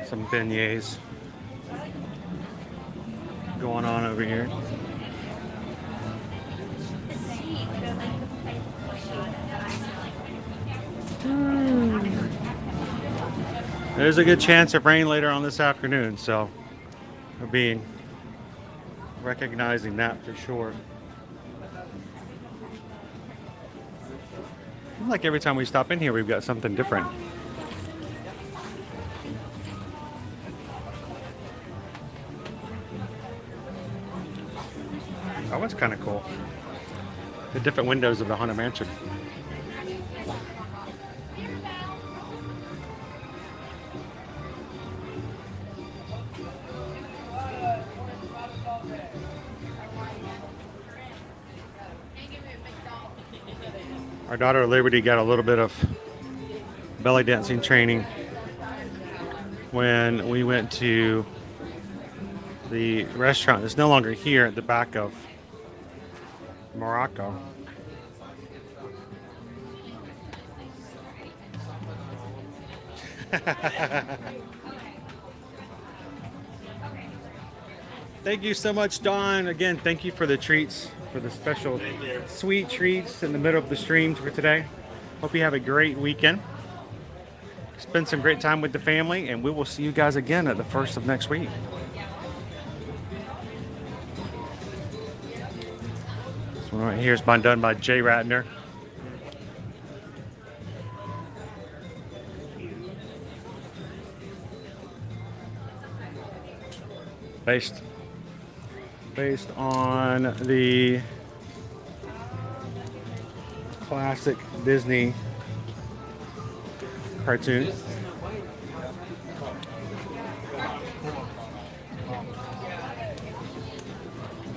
Some beignets going on over here. There's a good chance of rain later on this afternoon, so we'll be recognizing that for sure. I feel like every time we stop in here, we've got something different. That one's kind of cool. The different windows of the Haunted Mansion. Our daughter Liberty got a little bit of belly dancing training when we went to the restaurant that's no longer here at the back of Morocco. Thank you so much, Dawn. Again, thank you for the treats, for the special sweet treats in the middle of the stream for today. Hope you have a great weekend. Spend some great time with the family, and we will see you guys again at the first of next week. This one right here is done by Jay Ratner. Based on the classic Disney cartoon.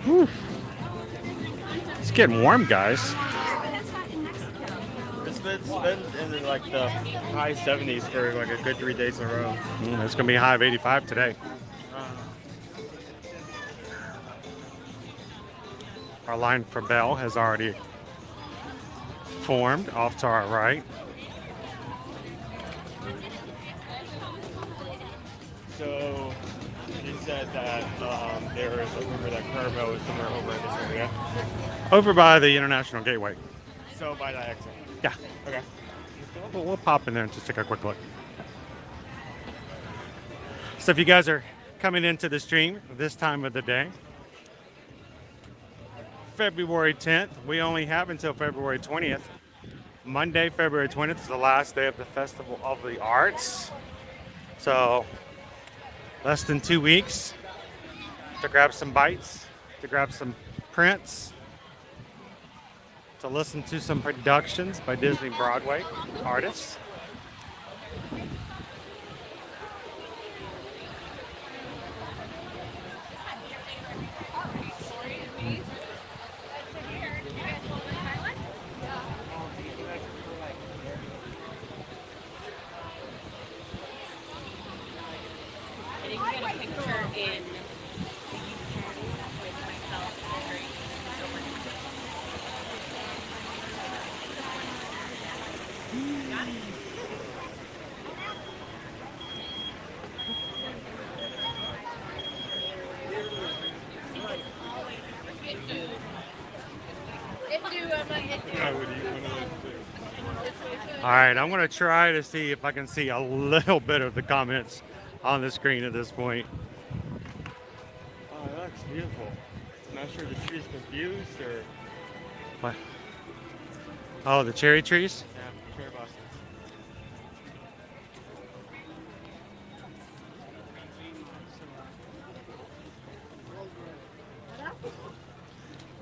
Whew. It's getting warm, guys. It's been in like the high 70s for like a good 3 days in a row. It's going to be a high of 85 today. Our line for Bell has already formed off to our right. So he said that there was a rumor that Carmel was somewhere over in this area. Over by the International Gateway. So by that exit. Yeah. Okay. We'll pop in there and just take a quick look. So if you guys are coming into the stream this time of the day, February 10th, we only have until February 20th. Monday, February 20th is the last day of the Festival of the Arts. So less than 2 weeks to grab some bites, to grab some prints, to listen to some productions by Disney Broadway artists. All right, I'm going to try to see if I can see a little bit of the comments on the screen at this point. Oh, that's beautiful. I'm not sure the tree's confused or... What? Oh, the cherry trees? Yeah, cherry blossoms.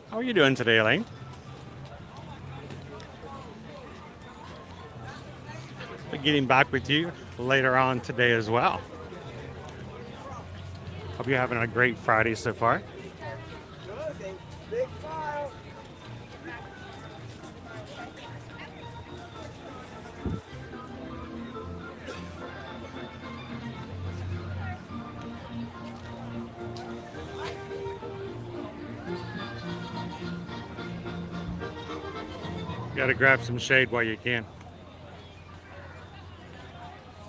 How are you doing today, Elaine? Be getting back with you later on today as well. Hope you're having a great Friday so far. Big smile. Got to grab some shade while you can.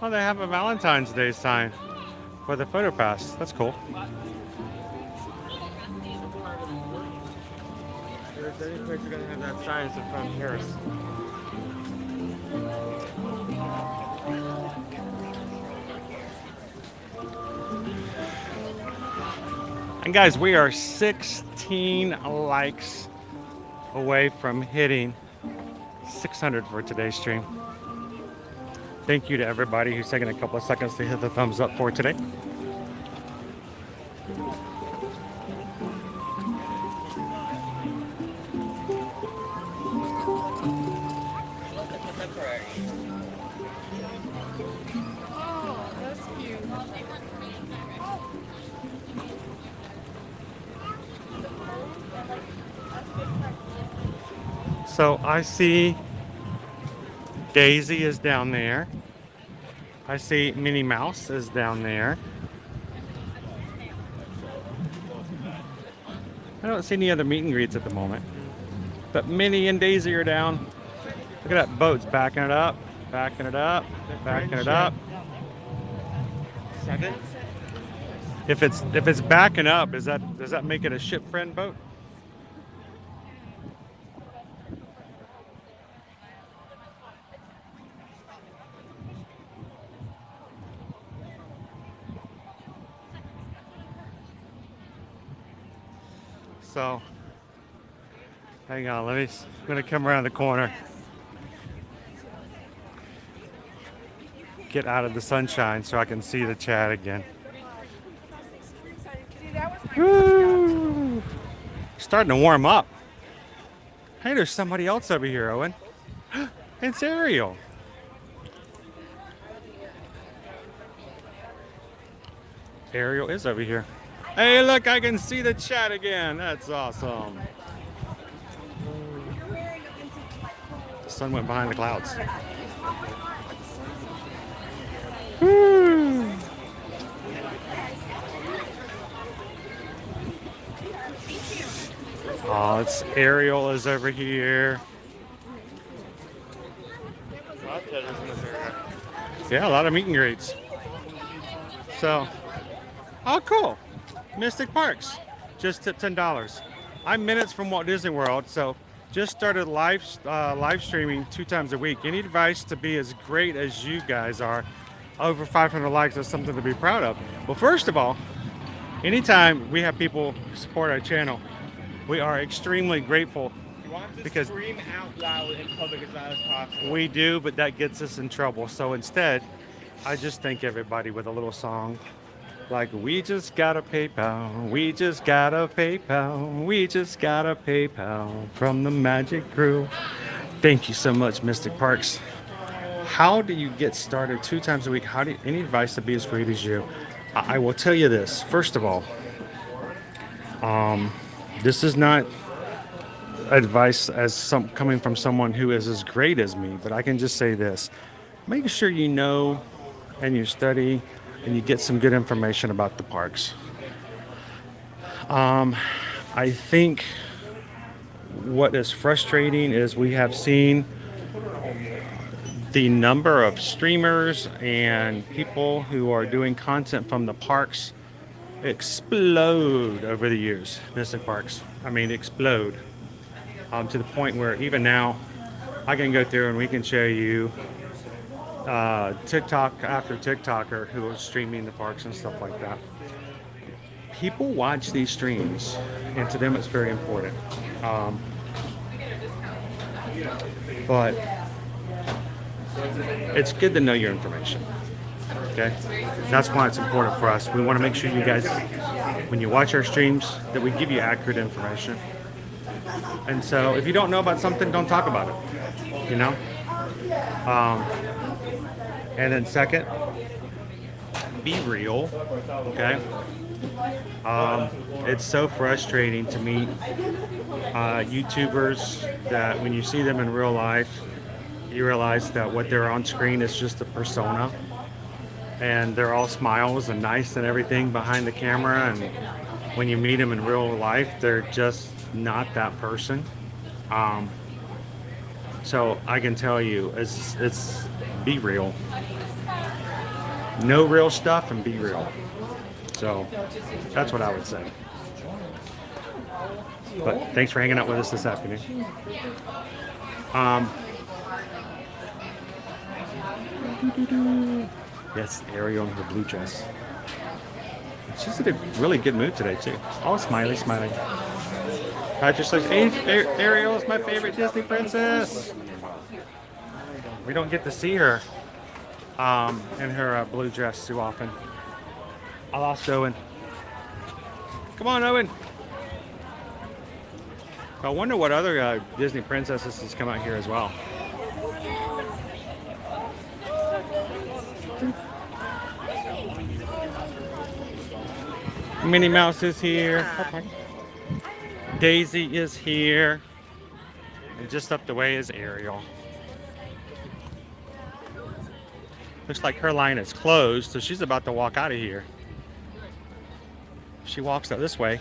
Oh, they have a Valentine's Day sign for the photo pass. That's cool. There's any place you're gonna have that sign in front of Paris. And guys, we are 16 likes away from hitting 600 for today's stream. Thank you to everybody who's taking a couple of seconds to hit the thumbs up for today. Oh, that's cute. So I see Daisy is down there. I see Minnie Mouse is down there. I don't see any other meet and greets at the moment. But Minnie and Daisy are down. Look at that boat's backing it up, backing it up, backing it up. 7? If it's backing up, does that make it a ship friend boat? So, hang on, I'm gonna come around the corner. Get out of the sunshine so I can see the chat again. Woo! Starting to warm up. Hey, there's somebody else over here, Owen. It's Ariel. Ariel is over here. Hey, look, I can see the chat again. That's awesome. The sun went behind the clouds. Woo. Oh, it's Ariel is over here. Yeah, a lot of meet and greets. So, oh, cool. Mystic Parks, just tipped $10. I'm minutes from Walt Disney World, so just started live streaming 2 times a week. Any advice to be as great as you guys are? Over 500 likes is something to be proud of. Well, first of all, anytime we have people support our channel, we are extremely grateful. You want to because scream out loud in public as loud as possible. we do, but that gets us in trouble. So instead, I just thank everybody with a little song. Like, we just got a PayPal, we just got a PayPal, we just got a PayPal from the Magic Crew. Thank you so much, Mystic Parks. How do you get started 2 times a week? Any advice to be as great as you? I will tell you this. First of all, this is not advice coming from someone who is as great as me, but I can just say this. Make sure you know and you study and you get some good information about the parks. I think what is frustrating is we have seen the number of streamers and people who are doing content from the parks explode over the years. Mystic Parks, I mean explode, to the point where even now I can go through and we can show you TikTok after TikToker who is streaming the parks and stuff like that. People watch these streams, and to them it's very important. But it's good to know your information. Okay, that's why it's important for us. We want to make sure you guys, when you watch our streams, that we give you accurate information. And so, if you don't know about something, don't talk about it. You know. And then second, be real. Okay. It's so frustrating to meet YouTubers that when you see them in real life, you realize that what they're on screen is just a persona, and they're all smiles and nice and everything behind the camera, and when you meet them in real life, they're just not that person. So I can tell you, it's be real. Know real stuff and be real. So that's what I would say. But thanks for hanging out with us this afternoon. Yes, Ariel in her blue dress. She's in a really good mood today too. Oh, smiley, smiley. Patrick says, hey, Ariel is my favorite Disney princess. We don't get to see her in her blue dress too often. I lost Owen. Come on, Owen. I wonder what other Disney princesses has come out here as well. Minnie Mouse is here. Okay. Daisy is here. And just up the way is Ariel. Looks like her line is closed, so she's about to walk out of here. If she walks out this way,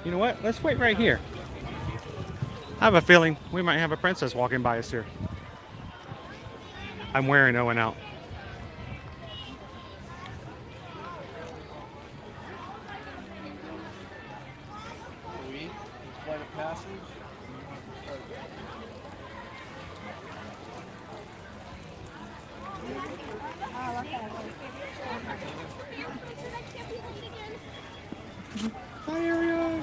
you know what? Let's wait right here. I have a feeling we might have a princess walking by us here. I'm wearing Owen out. Flight of passage. Hi, Ariel.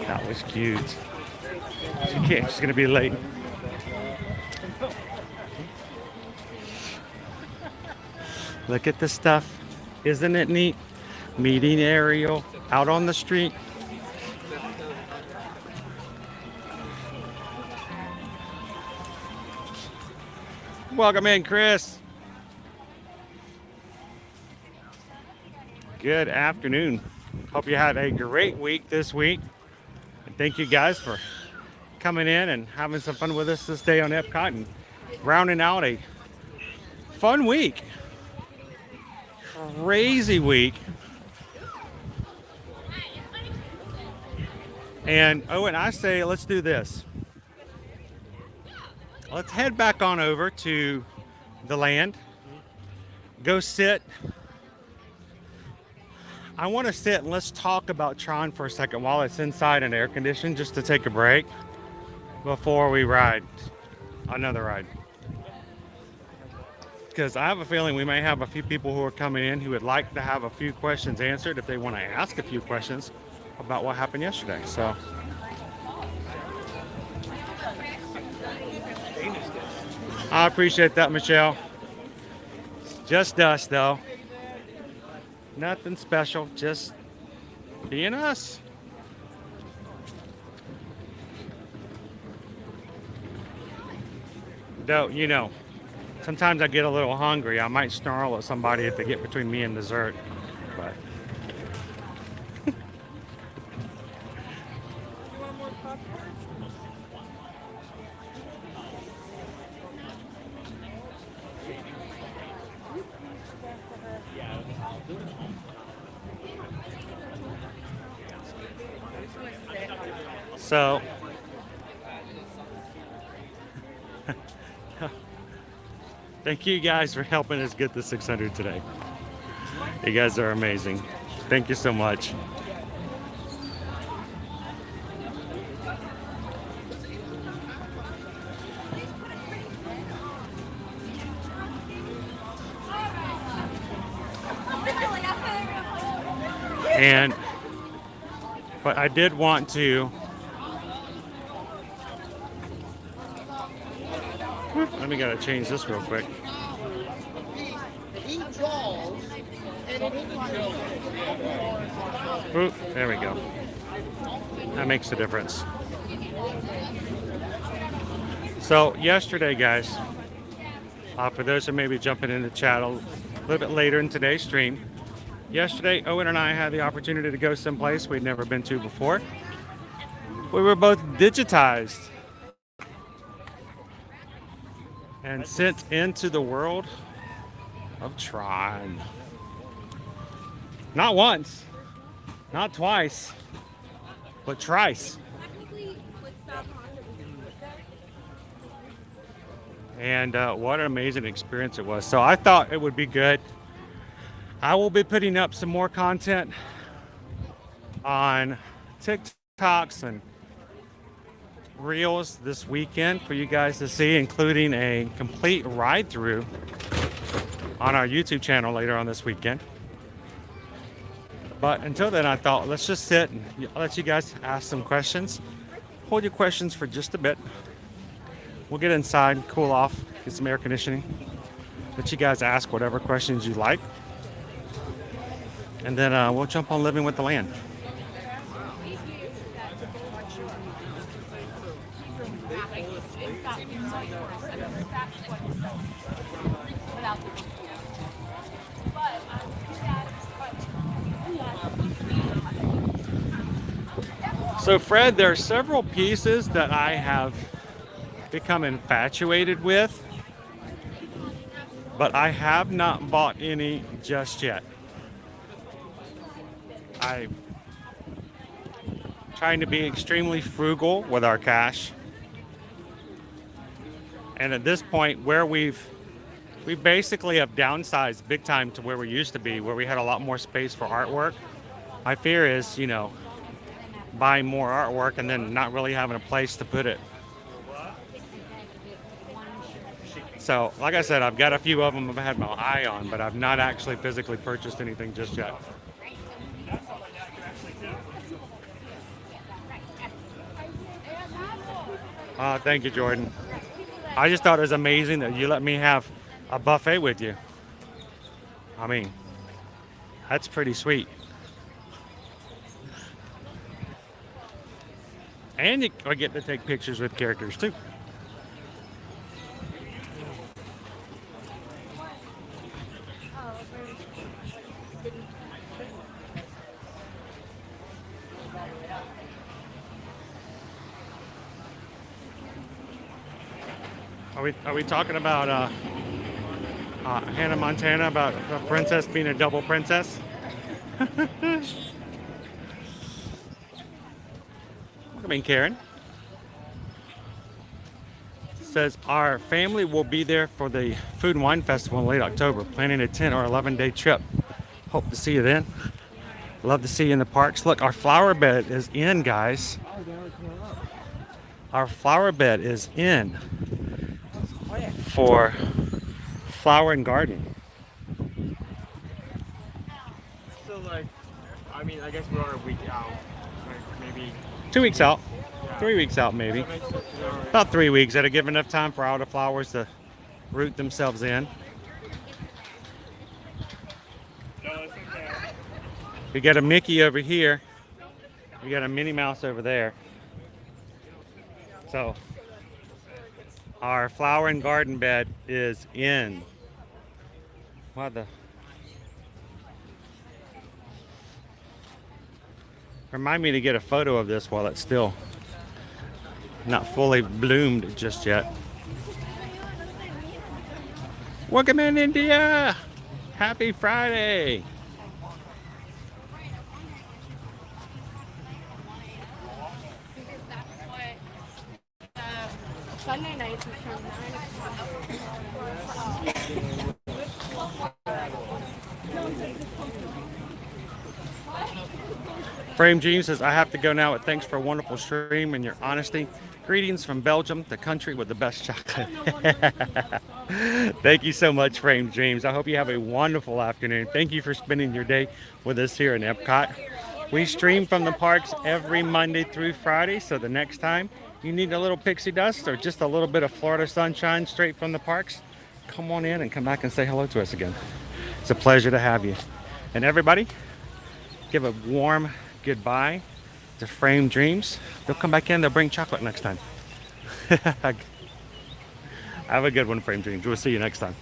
That was cute. She's gonna be late. Look at the stuff. Isn't it neat? Meeting Ariel out on the street. Welcome in, Chris. Good afternoon. Hope you had a great week this week. And thank you guys for coming in and having some fun with us this day on EPCOT and rounding out a fun week. Crazy week. And Owen, I say let's do this. Let's head back on over to the land. Go sit. I want to sit and let's talk about Tron for a second while it's inside and air conditioned, just to take a break before we ride another ride. Because I have a feeling we may have a few people who are coming in who would like to have a few questions answered if they want to ask a few questions about what happened yesterday. So I appreciate that, Michelle. Just us, though. Nothing special, just being us. Though, you know, sometimes I get a little hungry. I might snarl at somebody if they get between me and dessert. But so thank you guys for helping us get the 600 today. You guys are amazing. Thank you so much. But I did want to. Let me gotta change this real quick. Oop, there we go. That makes a difference. So yesterday, guys, for those who may be jumping in the chat a little bit later in today's stream, yesterday Owen and I had the opportunity to go someplace we'd never been to before. We were both digitized and sent into the world of Tron. Not once, not twice, but thrice. And what an amazing experience it was. So I thought it would be good. I will be putting up some more content on TikToks and Reels this weekend for you guys to see, including a complete ride through on our YouTube channel later on this weekend. But until then, I thought let's just sit and let you guys ask some questions. Hold your questions for just a bit. We'll get inside, cool off, get some air conditioning. Let you guys ask whatever questions you like. And then we'll jump on Living with the Land. So Fred, there are several pieces that I have become infatuated with, but I have not bought any just yet. I'm trying to be extremely frugal with our cash. And at this point where we basically have downsized big time to where we used to be, where we had a lot more space for artwork. My fear is, you know, buying more artwork and then not really having a place to put it. So, like I said, I've got a few of them I've had my eye on, but I've not actually physically purchased anything just yet. Thank you, Jordan. I just thought it was amazing that you let me have a buffet with you. I mean, that's pretty sweet. And I get to take pictures with characters too. Are we talking about Hannah Montana, about a princess being a double princess? I mean, Karen says our family will be there for the Food and Wine Festival in late October, planning a 10 or 11-day trip. Hope to see you then. Love to see you in the parks. Look, our flower bed is in, guys. Our flower bed is in for flower and garden. So, like, I mean, I guess we're a week out, like maybe 2 weeks out, yeah. 3 weeks out maybe. About 3 weeks. That'll give enough time for all the flowers to root themselves in. We got a Mickey over here. We got a Minnie Mouse over there. So our flower and garden bed is in. What the? Remind me to get a photo of this while it's still not fully bloomed just yet. Welcome in, India! Happy Friday! Sunday nights is from 9 o'clock. Frame Jean says, I have to go now, but thanks for a wonderful stream and your honesty. Greetings from Belgium, the country with the best chocolate. Thank you so much, Frame Dreams. I hope you have a wonderful afternoon. Thank you for spending your day with us here in Epcot. We stream from the parks every Monday through Friday, so the next time you need a little pixie dust or just a little bit of Florida sunshine straight from the parks, come on in and come back and say hello to us again. It's a pleasure to have you. And everybody, give a warm goodbye to Frame Dreams. They'll come back in, they'll bring chocolate next time. Have a good one, Frame Dreams. We'll see you next time.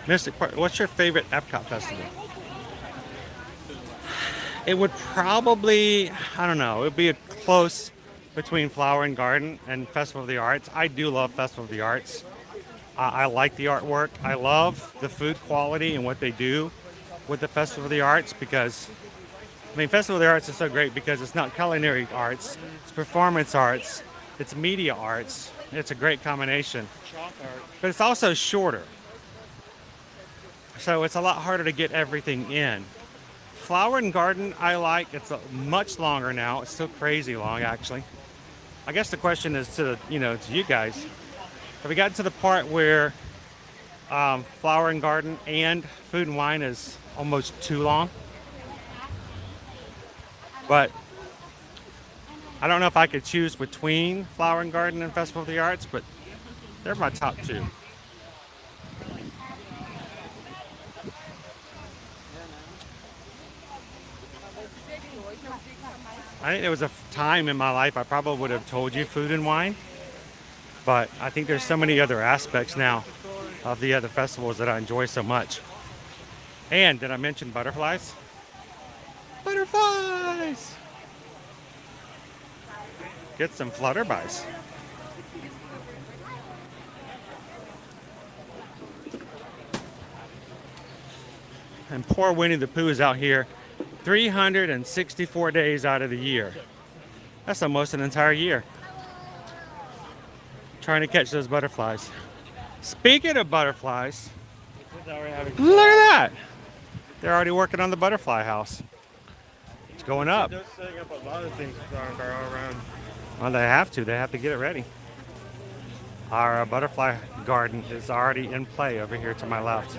Mystic Park, what's your favorite Epcot festival? It would probably, I don't know, it would be a close between Flower and Garden and Festival of the Arts. I do love Festival of the Arts. I like the artwork. I love the food quality and what they do with the Festival of the Arts because, I mean, Festival of the Arts is so great because it's not culinary arts, it's performance arts, it's media arts. It's a great combination. But it's also shorter. So it's a lot harder to get everything in. Flower and Garden, I like. It's much longer now. It's still crazy long, actually. I guess the question is to you guys. Have we gotten to the part where Flower and Garden and Food and Wine is almost too long? But I don't know if I could choose between Flower and Garden and Festival of the Arts, but they're my top two. I think there was a time in my life I probably would have told you Food and Wine, but I think there's so many other aspects now of the other festivals that I enjoy so much. And did I mention butterflies? Butterflies! Get some flutterbys. And poor Winnie the Pooh is out here 364 days out of the year. That's almost an entire year. Trying to catch those butterflies. Speaking of butterflies, look at that. They're already working on the butterfly house. It's going up. They're setting up a lot of things around. Well, they have to. They have to get it ready. Our butterfly garden is already in play over here to my left.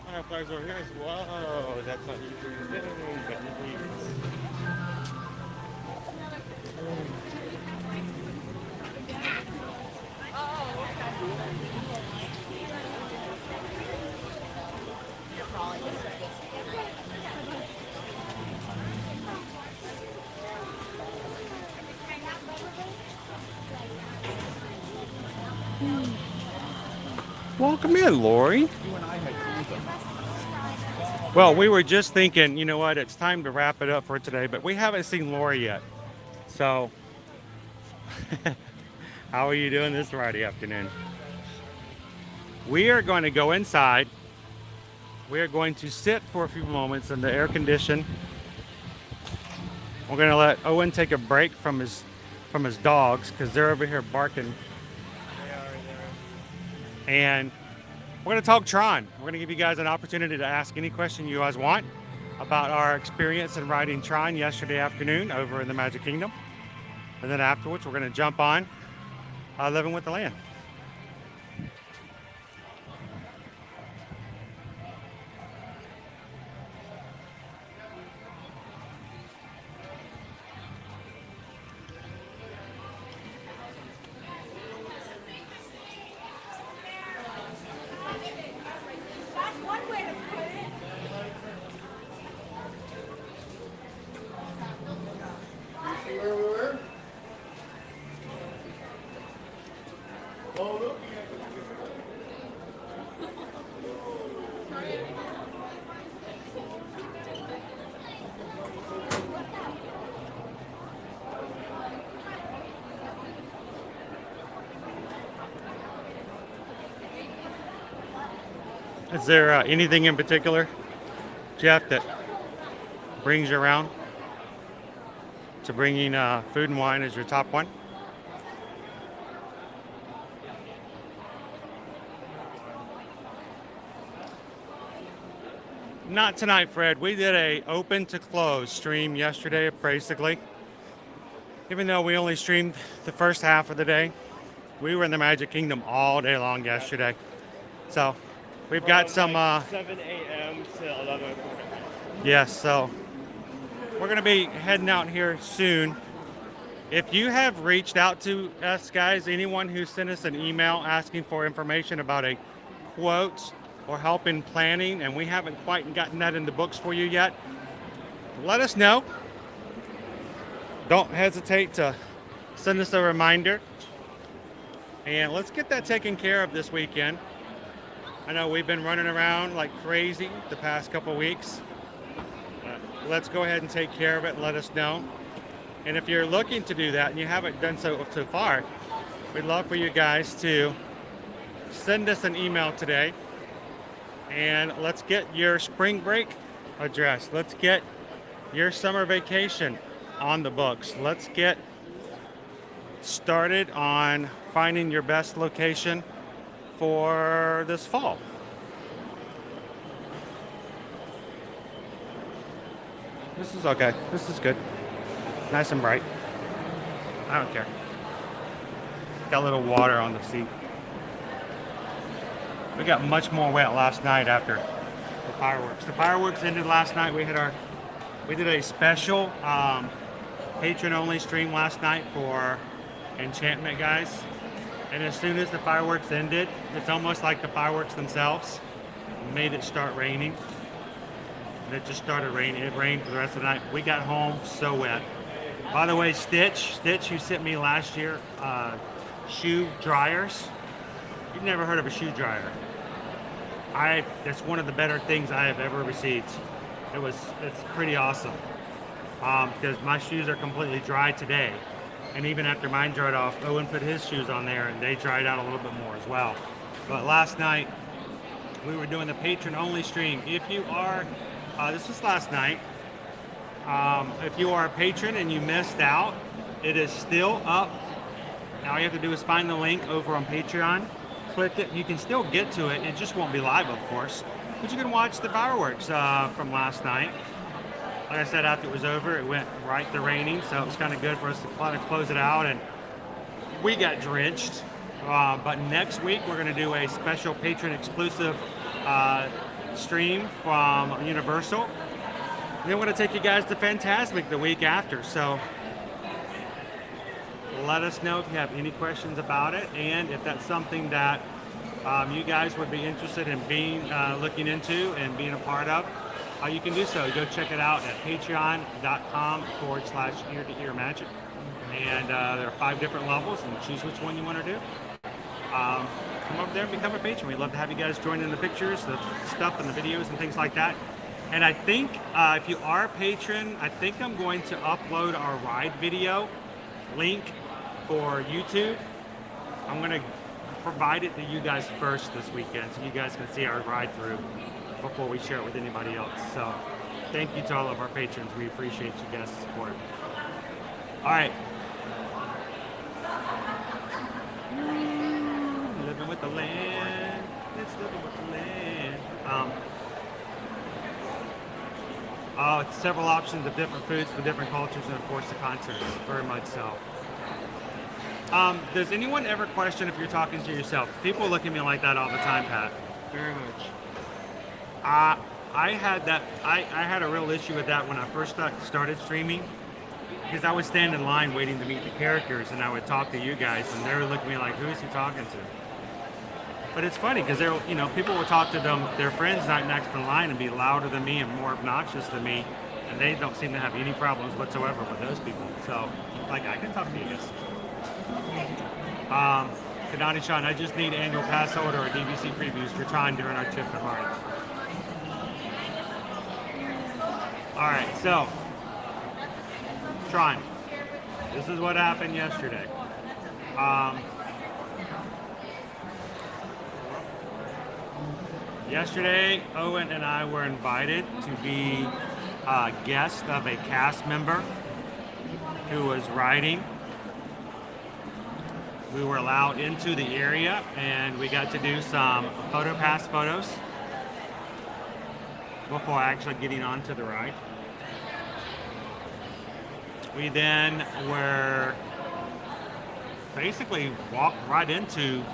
Butterflies over here as well. That's not usually a thing, but it is. Welcome in, Lori. Well, we were just thinking, you know what, it's time to wrap it up for today, but we haven't seen Lori yet. So, how are you doing this Friday afternoon? We are going to go inside. We are going to sit for a few moments in the air condition. We're going to let Owen take a break from his dogs because they're over here barking. And we're going to talk Tron. We're going to give you guys an opportunity to ask any question you guys want about our experience in riding Tron yesterday afternoon over in the Magic Kingdom. And then afterwards, we're going to jump on Living with the Land. Is there anything in particular, Jeff, that brings you around to bringing food and wine as your top one. Not tonight, Fred. We did a open to close stream yesterday, basically. Even though we only streamed the first half of the day, we were in the Magic Kingdom all day long yesterday. So we've got some 7 a.m. to 11 o'clock. yes, so we're gonna be heading out here soon. If you have reached out to us, guys, anyone who sent us an email asking for information about a quote or help in planning, and we haven't quite gotten that in the books for you yet, let us know. Don't hesitate to send us a reminder, and let's get that taken care of this weekend. I know we've been running around like crazy the past couple weeks. Let's go ahead and take care of it and let us know. And if you're looking to do that and you haven't done so far, we'd love for you guys to send us an email today. And let's get your spring break addressed. Let's get your summer vacation on the books. Let's get started on finding your best location for this fall. This is okay. This is good. Nice and bright. I don't care. Got a little water on the seat. We got much more wet last night after the fireworks. The fireworks ended last night. We did a special patron only stream last night for Enchantment guys. And as soon as the fireworks ended, it's almost like the fireworks themselves made it start raining. And it just started raining. It rained for the rest of the night. We got home so wet. By the way, Stitch, who sent me last year shoe dryers. You've never heard of a shoe dryer. That's one of the better things I have ever received. It's pretty awesome. Because my shoes are completely dry today. And even after mine dried off, Owen put his shoes on there and they dried out a little bit more as well. But last night, we were doing the patron only stream. If you are, this was last night. If you are a patron and you missed out, it is still up. All you have to do is find the link over on Patreon. Click it. You can still get to it. It just won't be live, of course. But you can watch the fireworks from last night. Like I said, after it was over, it went right to raining, so it was kind of good for us to kind of close it out. And we got drenched. But next week, we're going to do a special patron exclusive stream from Universal. And then we're going to take you guys to Fantasmic the week after. So let us know if you have any questions about it, and if that's something that you guys would be interested in looking into and being a part of, you can do so. Go check it out at patreon.com/ear-to-ear magic. And there are 5 different levels, and choose which one you want to do. Come over there and become a patron. We'd love to have you guys join in the pictures, the stuff, and the videos and things like that. And I think if you are a patron, I think I'm going to upload our ride video link for YouTube. I'm going to provide it to you guys first this weekend so you guys can see our ride through before we share it with anybody else. So thank you to all of our patrons. We appreciate you guys' support. All right. Living with the land. It's living with the land. Several options of different foods for different cultures, and of course the concerts, very much so. Does anyone ever question if you're talking to yourself? People look at me like that all the time, Pat. Very much. I had a real issue with that when I first started streaming, because I would stand in line waiting to meet the characters, and I would talk to you guys, and they would look at me like, who is he talking to? But it's funny because people will talk to their friends right next in line and be louder than me and more obnoxious than me, and they don't seem to have any problems whatsoever with those people. So, like, I can talk to you guys. Kadani Sean, I just need annual pass holder or DVC previews for Tron during our trip to March. All right, so Tron, this is what happened yesterday. Yesterday, Owen and I were invited to be guest of a cast member who was riding. We were allowed into the area and we got to do some photo pass photos before actually getting onto the ride. We then were basically walked right into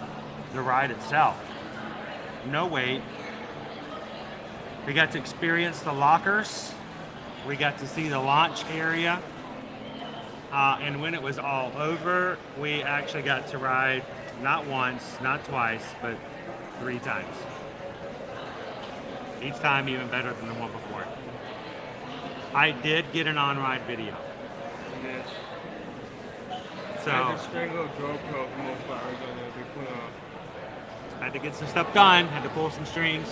the ride itself. No wait. We got to experience the lockers. We got to see the launch area. And when it was all over, we actually got to ride not once, not twice, but 3 times. Each time even better than the one before. I did get an on-ride video. Yes. So I had to strangle a GoPro for most hours on there to be put off. I had to get some stuff done, had to pull some strings.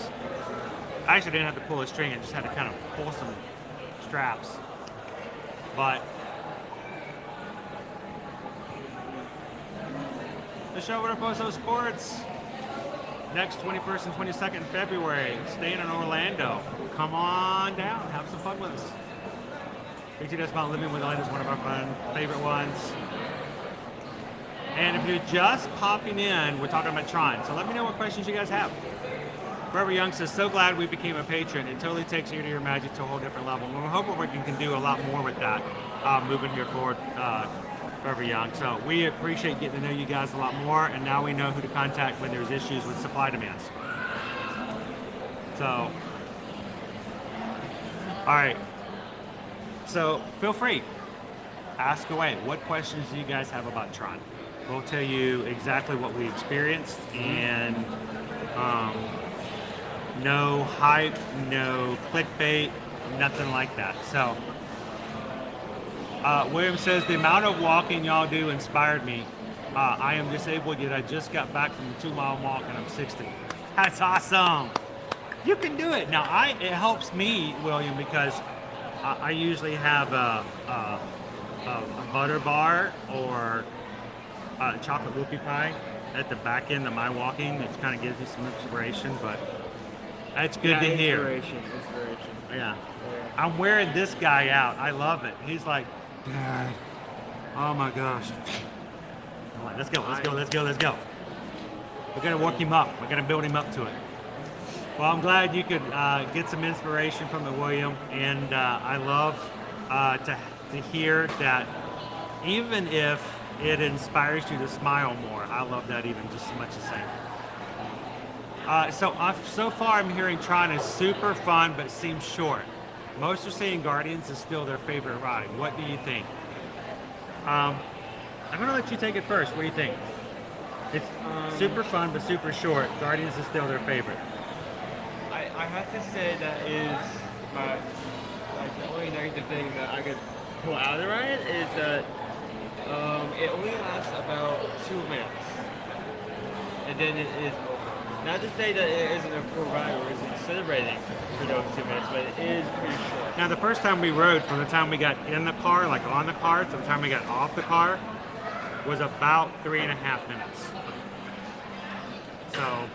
I actually didn't have to pull a string, I just had to kind of pull some straps. But the show with Poso Sports next 21st and 22nd February, staying in Orlando. Come on down, have some fun with us. Picture That's About Living with Orlando is one of our fun favorite ones. And if you're just popping in, we're talking about Tron. So let me know what questions you guys have. Forever Young says, so glad we became a patron. It totally takes Ear to Ear Magic to a whole different level. And we're hoping we can do a lot more with that moving here forward, Forever Young. So we appreciate getting to know you guys a lot more. And now we know who to contact when there's issues with supply demands. So, all right. So feel free, ask away. What questions do you guys have about Tron? We'll tell you exactly what we experienced, and no hype, no clickbait, nothing like that. So William says, the amount of walking y'all do inspired me. I am disabled, yet I just got back from a 2-mile walk and I'm 60. That's awesome. You can do it. Now, it helps me, William, because I usually have a butter bar or a chocolate whoopie pie at the back end of my walking. It kind of gives me some inspiration, but it's good to hear. Inspiration. Yeah. I'm wearing this guy out. I love it. He's like, Dad, oh my gosh. I'm like, let's go. We're going to work him up. We're going to build him up to it. Well, I'm glad you could get some inspiration from it, William. And I love to hear that even if it inspires you to smile more, I love that even just as much the same. So far I'm hearing Tron is super fun but seems short. Most are saying Guardians is still their favorite ride. What do you think? I'm going to let you take it first. What do you think? It's super fun but super short. Guardians is still their favorite. I have to say that is my, the only negative thing that I could pull out of the ride is that it only lasts about 2 minutes, and then it is over. Not to say that it isn't a cool ride or isn't exhilarating for those 2 minutes, but it is pretty short. Now, the first time we rode, from the time we got in the car, like on the car, to the time we got off the car, was about 3.5 minutes. So,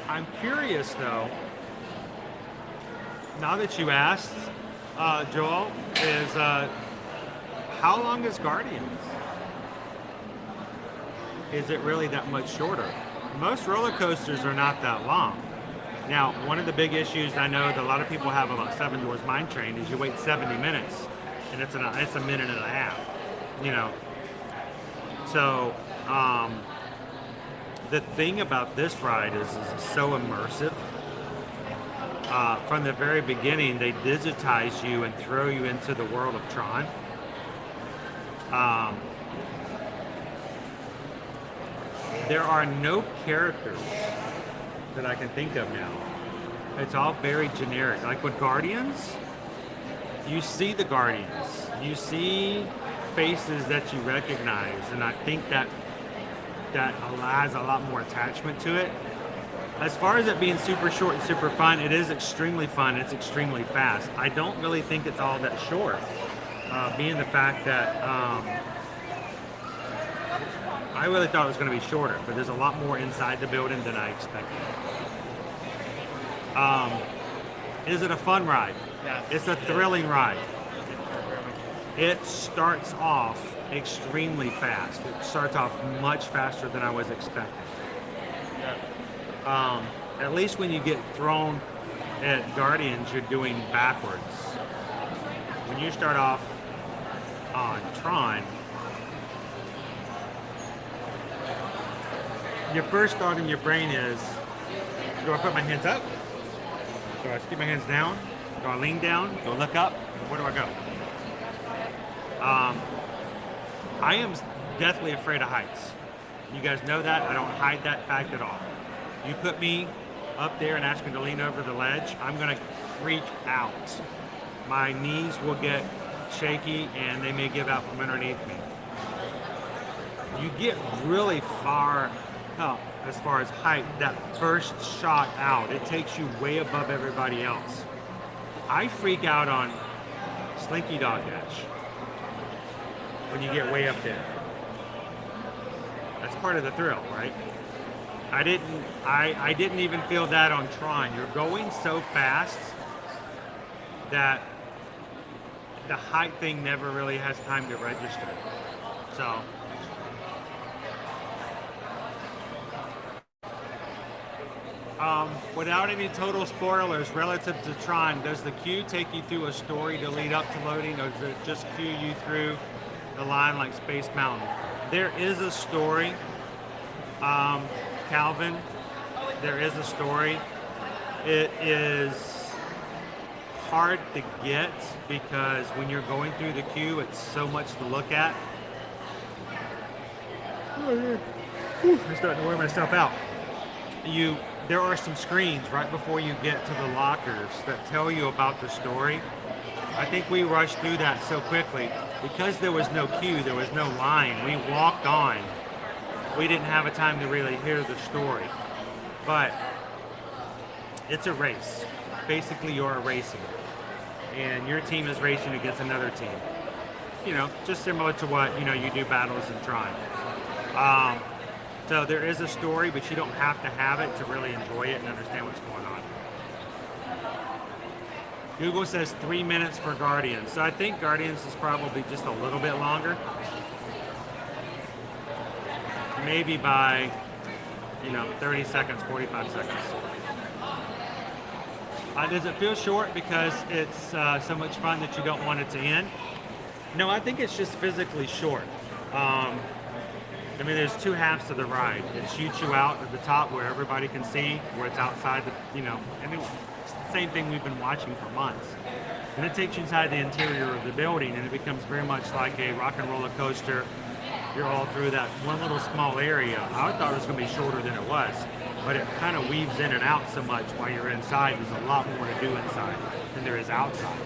I'm curious though, now that you asked, Joel, is how long is Guardians? Is it really that much shorter? Most roller coasters are not that long. Now, one of the big issues I know that a lot of people have about Seven Dwarfs Mine Train is you wait 70 minutes, and it's a minute and a half, you know. So, the thing about this ride is it's so immersive. From the very beginning, they digitize you and throw you into the world of Tron. There are no characters that I can think of now. It's all very generic. Like with Guardians, you see the Guardians. You see faces that you recognize, and I think that allows a lot more attachment to it. As far as it being super short and super fun, it is extremely fun. It's extremely fast. I don't really think it's all that short, being the fact that I really thought it was going to be shorter, but there's a lot more inside the building than I expected. Is it a fun ride? Yes. It's a thrilling ride. It starts off extremely fast. It starts off much faster than I was expecting. At least when you get thrown at Guardians, you're doing backwards. When you start off on Tron, your first thought in your brain is, do I put my hands up? Do I keep my hands down? Do I lean down? Do I look up? Where do I go? I am deathly afraid of heights. You guys know that. I don't hide that fact at all. You put me up there and ask me to lean over the ledge, I'm going to freak out. My knees will get shaky and they may give out from underneath me. You get really far up as far as height. That first shot out, it takes you way above everybody else. I freak out on Slinky Dog Dash when you get way up there. That's part of the thrill, right? I didn't even feel that on Tron. You're going so fast that the height thing never really has time to register. So without any total spoilers relative to Tron, does the queue take you through a story to lead up to loading, or does it just queue you through the line like Space Mountain? There is a story, Calvin, there is a story. It is hard to get because when you're going through the queue, it's so much to look at. I'm starting to wear myself out. There are some screens right before you get to the lockers that tell you about the story. I think we rushed through that so quickly. Because there was no queue, there was no line, we walked on. We didn't have a time to really hear the story. But it's a race. Basically, you're racing. And your team is racing against another team. You know, just similar to what, you do battles in Tron. So there is a story, but you don't have to have it to really enjoy it and understand what's going on. Google says 3 minutes for Guardians. So I think Guardians is probably just a little bit longer. Maybe by, 30 seconds, 45 seconds. Does it feel short because it's so much fun that you don't want it to end? No, I think it's just physically short. There's two halves to the ride. It shoots you out at the top where everybody can see, where it's outside the, and it's the same thing we've been watching for months. And it takes you inside the interior of the building, and it becomes very much like a rock and roller coaster. You're all through that one little small area. I thought it was going to be shorter than it was, but it kind of weaves in and out so much while you're inside. There's a lot more to do inside than there is outside.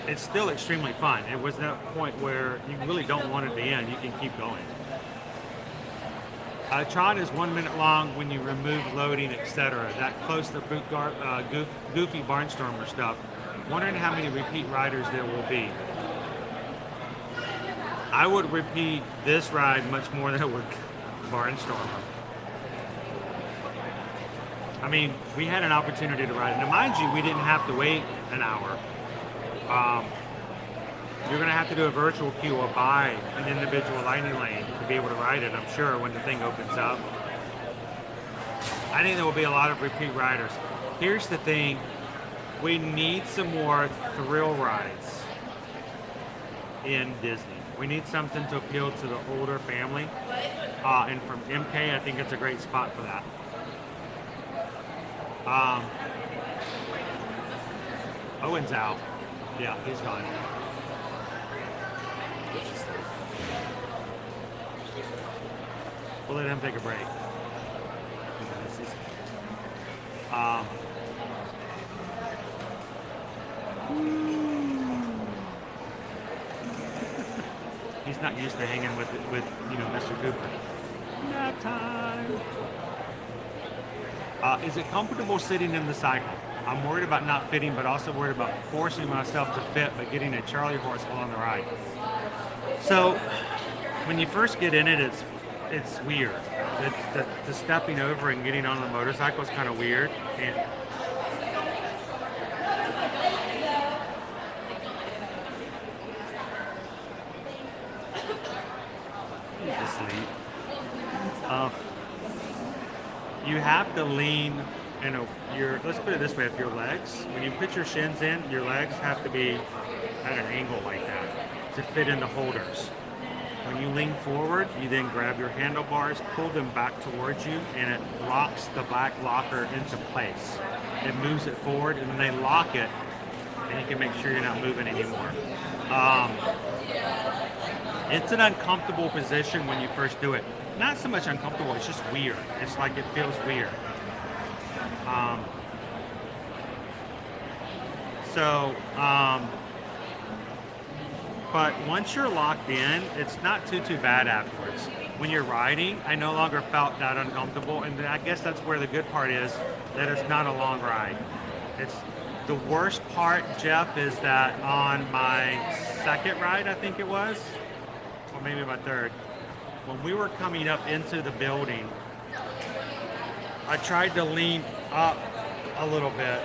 It's still extremely fun. It was that point where you really don't want it to end. You can keep going. Tron is 1 minute long when you remove loading, etc. That close to goofy Barnstormer stuff. Wondering how many repeat riders there will be. I would repeat this ride much more than I would Barnstormer. We had an opportunity to ride it. Now, mind you, we didn't have to wait an hour. You're going to have to do a virtual queue or buy an individual lightning lane to be able to ride it, I'm sure, when the thing opens up. I think there will be a lot of repeat riders. Here's the thing. We need some more thrill rides in Disney. We need something to appeal to the older family. And from MK, I think it's a great spot for that. Owen's out. Yeah, he's gone. We'll let him take a break. He's not used to hanging with Mr. Cooper. Nap time. Is it comfortable sitting in the cycle? I'm worried about not fitting, but also worried about forcing myself to fit, but getting a Charlie horse while on the ride. So, when you first get in it, it's weird. the stepping over and getting on the motorcycle is kind of weird. And he's asleep. You have to lean, let's put it this way, if your legs, when you put your shins in, your legs have to be at an angle like that to fit in the holders. When you lean forward, you then grab your handlebars, pull them back towards you, and it locks the back locker into place. It moves it forward, and then they lock it, and you can make sure you're not moving anymore. It's an uncomfortable position when you first do it. Not so much uncomfortable, it's just weird. It's like it feels weird. But once you're locked in, it's not too bad afterwards. When you're riding, I no longer felt that uncomfortable, and I guess that's where the good part is, that it's not a long ride. It's the worst part, Jeff, is that on my second ride, I think it was, or maybe my third, when we were coming up into the building, I tried to lean up a little bit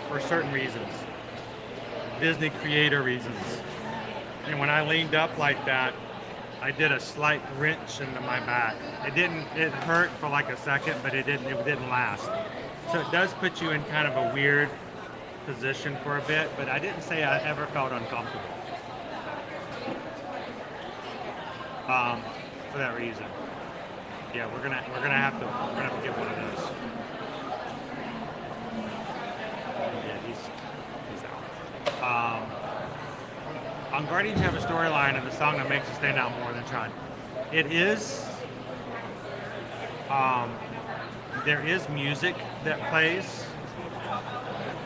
for certain reasons. Disney creator reasons. And when I leaned up like that, I did a slight wrench into my back. It hurt for like a second, but it didn't last. So it does put you in kind of a weird position for a bit, but I didn't say I ever felt uncomfortable. For that reason. Yeah, we're gonna have to get one of those. Yeah, he's out. On Guardians, you have a storyline and the song that makes it stand out more than Tron. It is. There is music that plays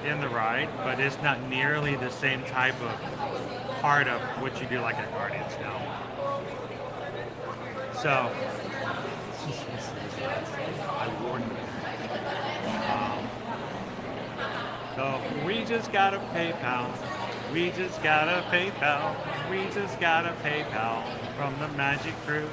in the ride, but it's not nearly the same type of part of what you do like at Guardians now. So, I warned you. So we just got a PayPal. We just got a PayPal. We just got a PayPal from the Magic Crew.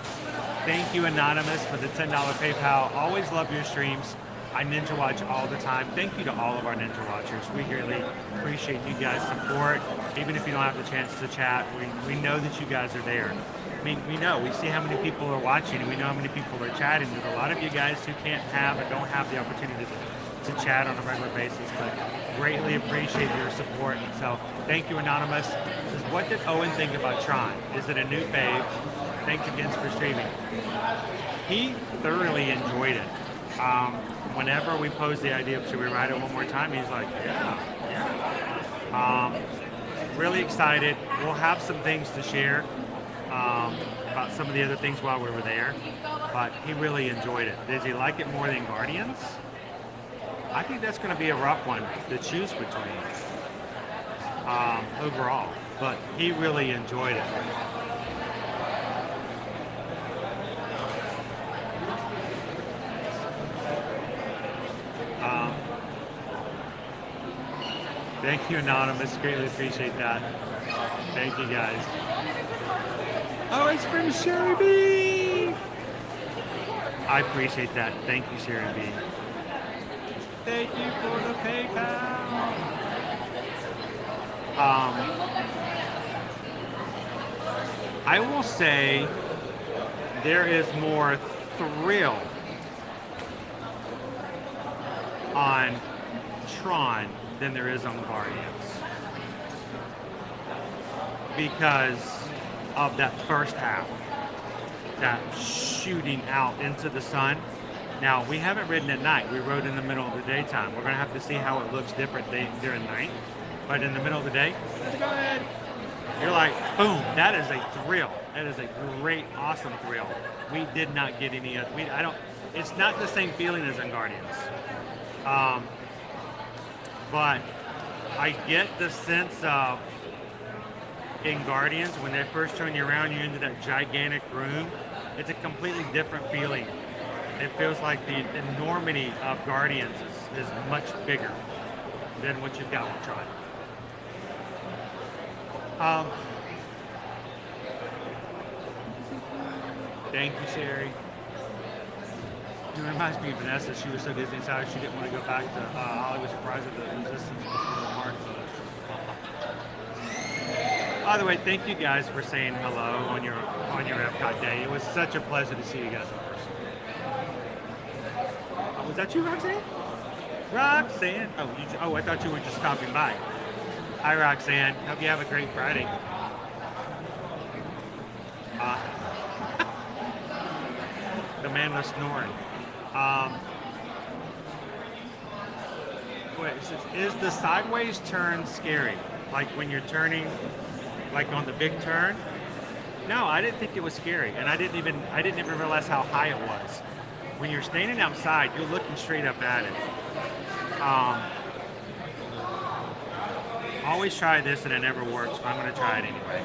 Thank you, Anonymous, for the $10 PayPal. Always love your streams. I Ninja Watch all the time. Thank you to all of our Ninja Watchers. We really appreciate you guys' support. Even if you don't have the chance to chat, we know that you guys are there. I mean, we see how many people are watching, and we know how many people are chatting. There's a lot of you guys who can't have or don't have the opportunity to chat on a regular basis, but greatly appreciate your support. So thank you, Anonymous. Says, what did Owen think about Tron? Is it a new fave? Thanks again for streaming. He thoroughly enjoyed it. Whenever we posed the idea of should we ride it one more time, he's like, yeah. Really excited. We'll have some things to share about some of the other things while we were there, but he really enjoyed it. Does he like it more than Guardians? I think that's going to be a rough one to choose between overall, but he really enjoyed it. Thank you, Anonymous. Greatly appreciate that. Thank you, guys. Oh, it's from Sherry B. I appreciate that. Thank you, Sherry B. Thank you for the PayPal. I will say there is more thrill on Tron than there is on Guardians, because of that first half, that shooting out into the sun. Now, we haven't ridden at night. We rode in the middle of the daytime. We're going to have to see how it looks different during night. But in the middle of the day, go ahead. You're like, boom, that is a thrill. That is a great, awesome thrill. We did not get any other. It's not the same feeling as in Guardians. But I get the sense of, in Guardians, when they first turn you around, you're into that gigantic room. It's a completely different feeling. It feels like the enormity of Guardians is much bigger than what you've got with Tron. Thank you, Sherry. It reminds me of Vanessa. She was so Disney inside she didn't want to go back to Hollywood Surprise of the Resistance before the mark closed. By the way, thank you guys for saying hello on your Epcot day. It was such a pleasure to see you guys in person. Was that you, Roxanne? Roxanne? Oh, I thought you were just stopping by. Hi, Roxanne. Hope you have a great Friday. The man was snoring. Wait, is the sideways turn scary? Like when you're turning, like on the big turn? No, I didn't think it was scary, and I didn't even realize how high it was. When you're standing outside, you're looking straight up at it. Always try this and it never works, but I'm going to try it anyway.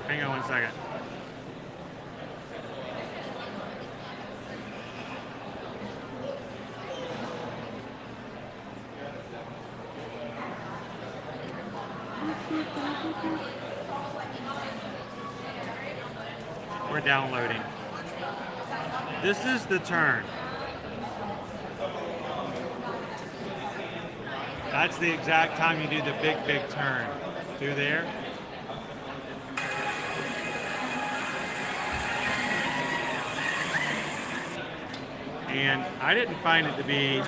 Hang on 1 second. We're downloading. This is the turn. That's the exact time you do the big turn. Through there. And I didn't find it to be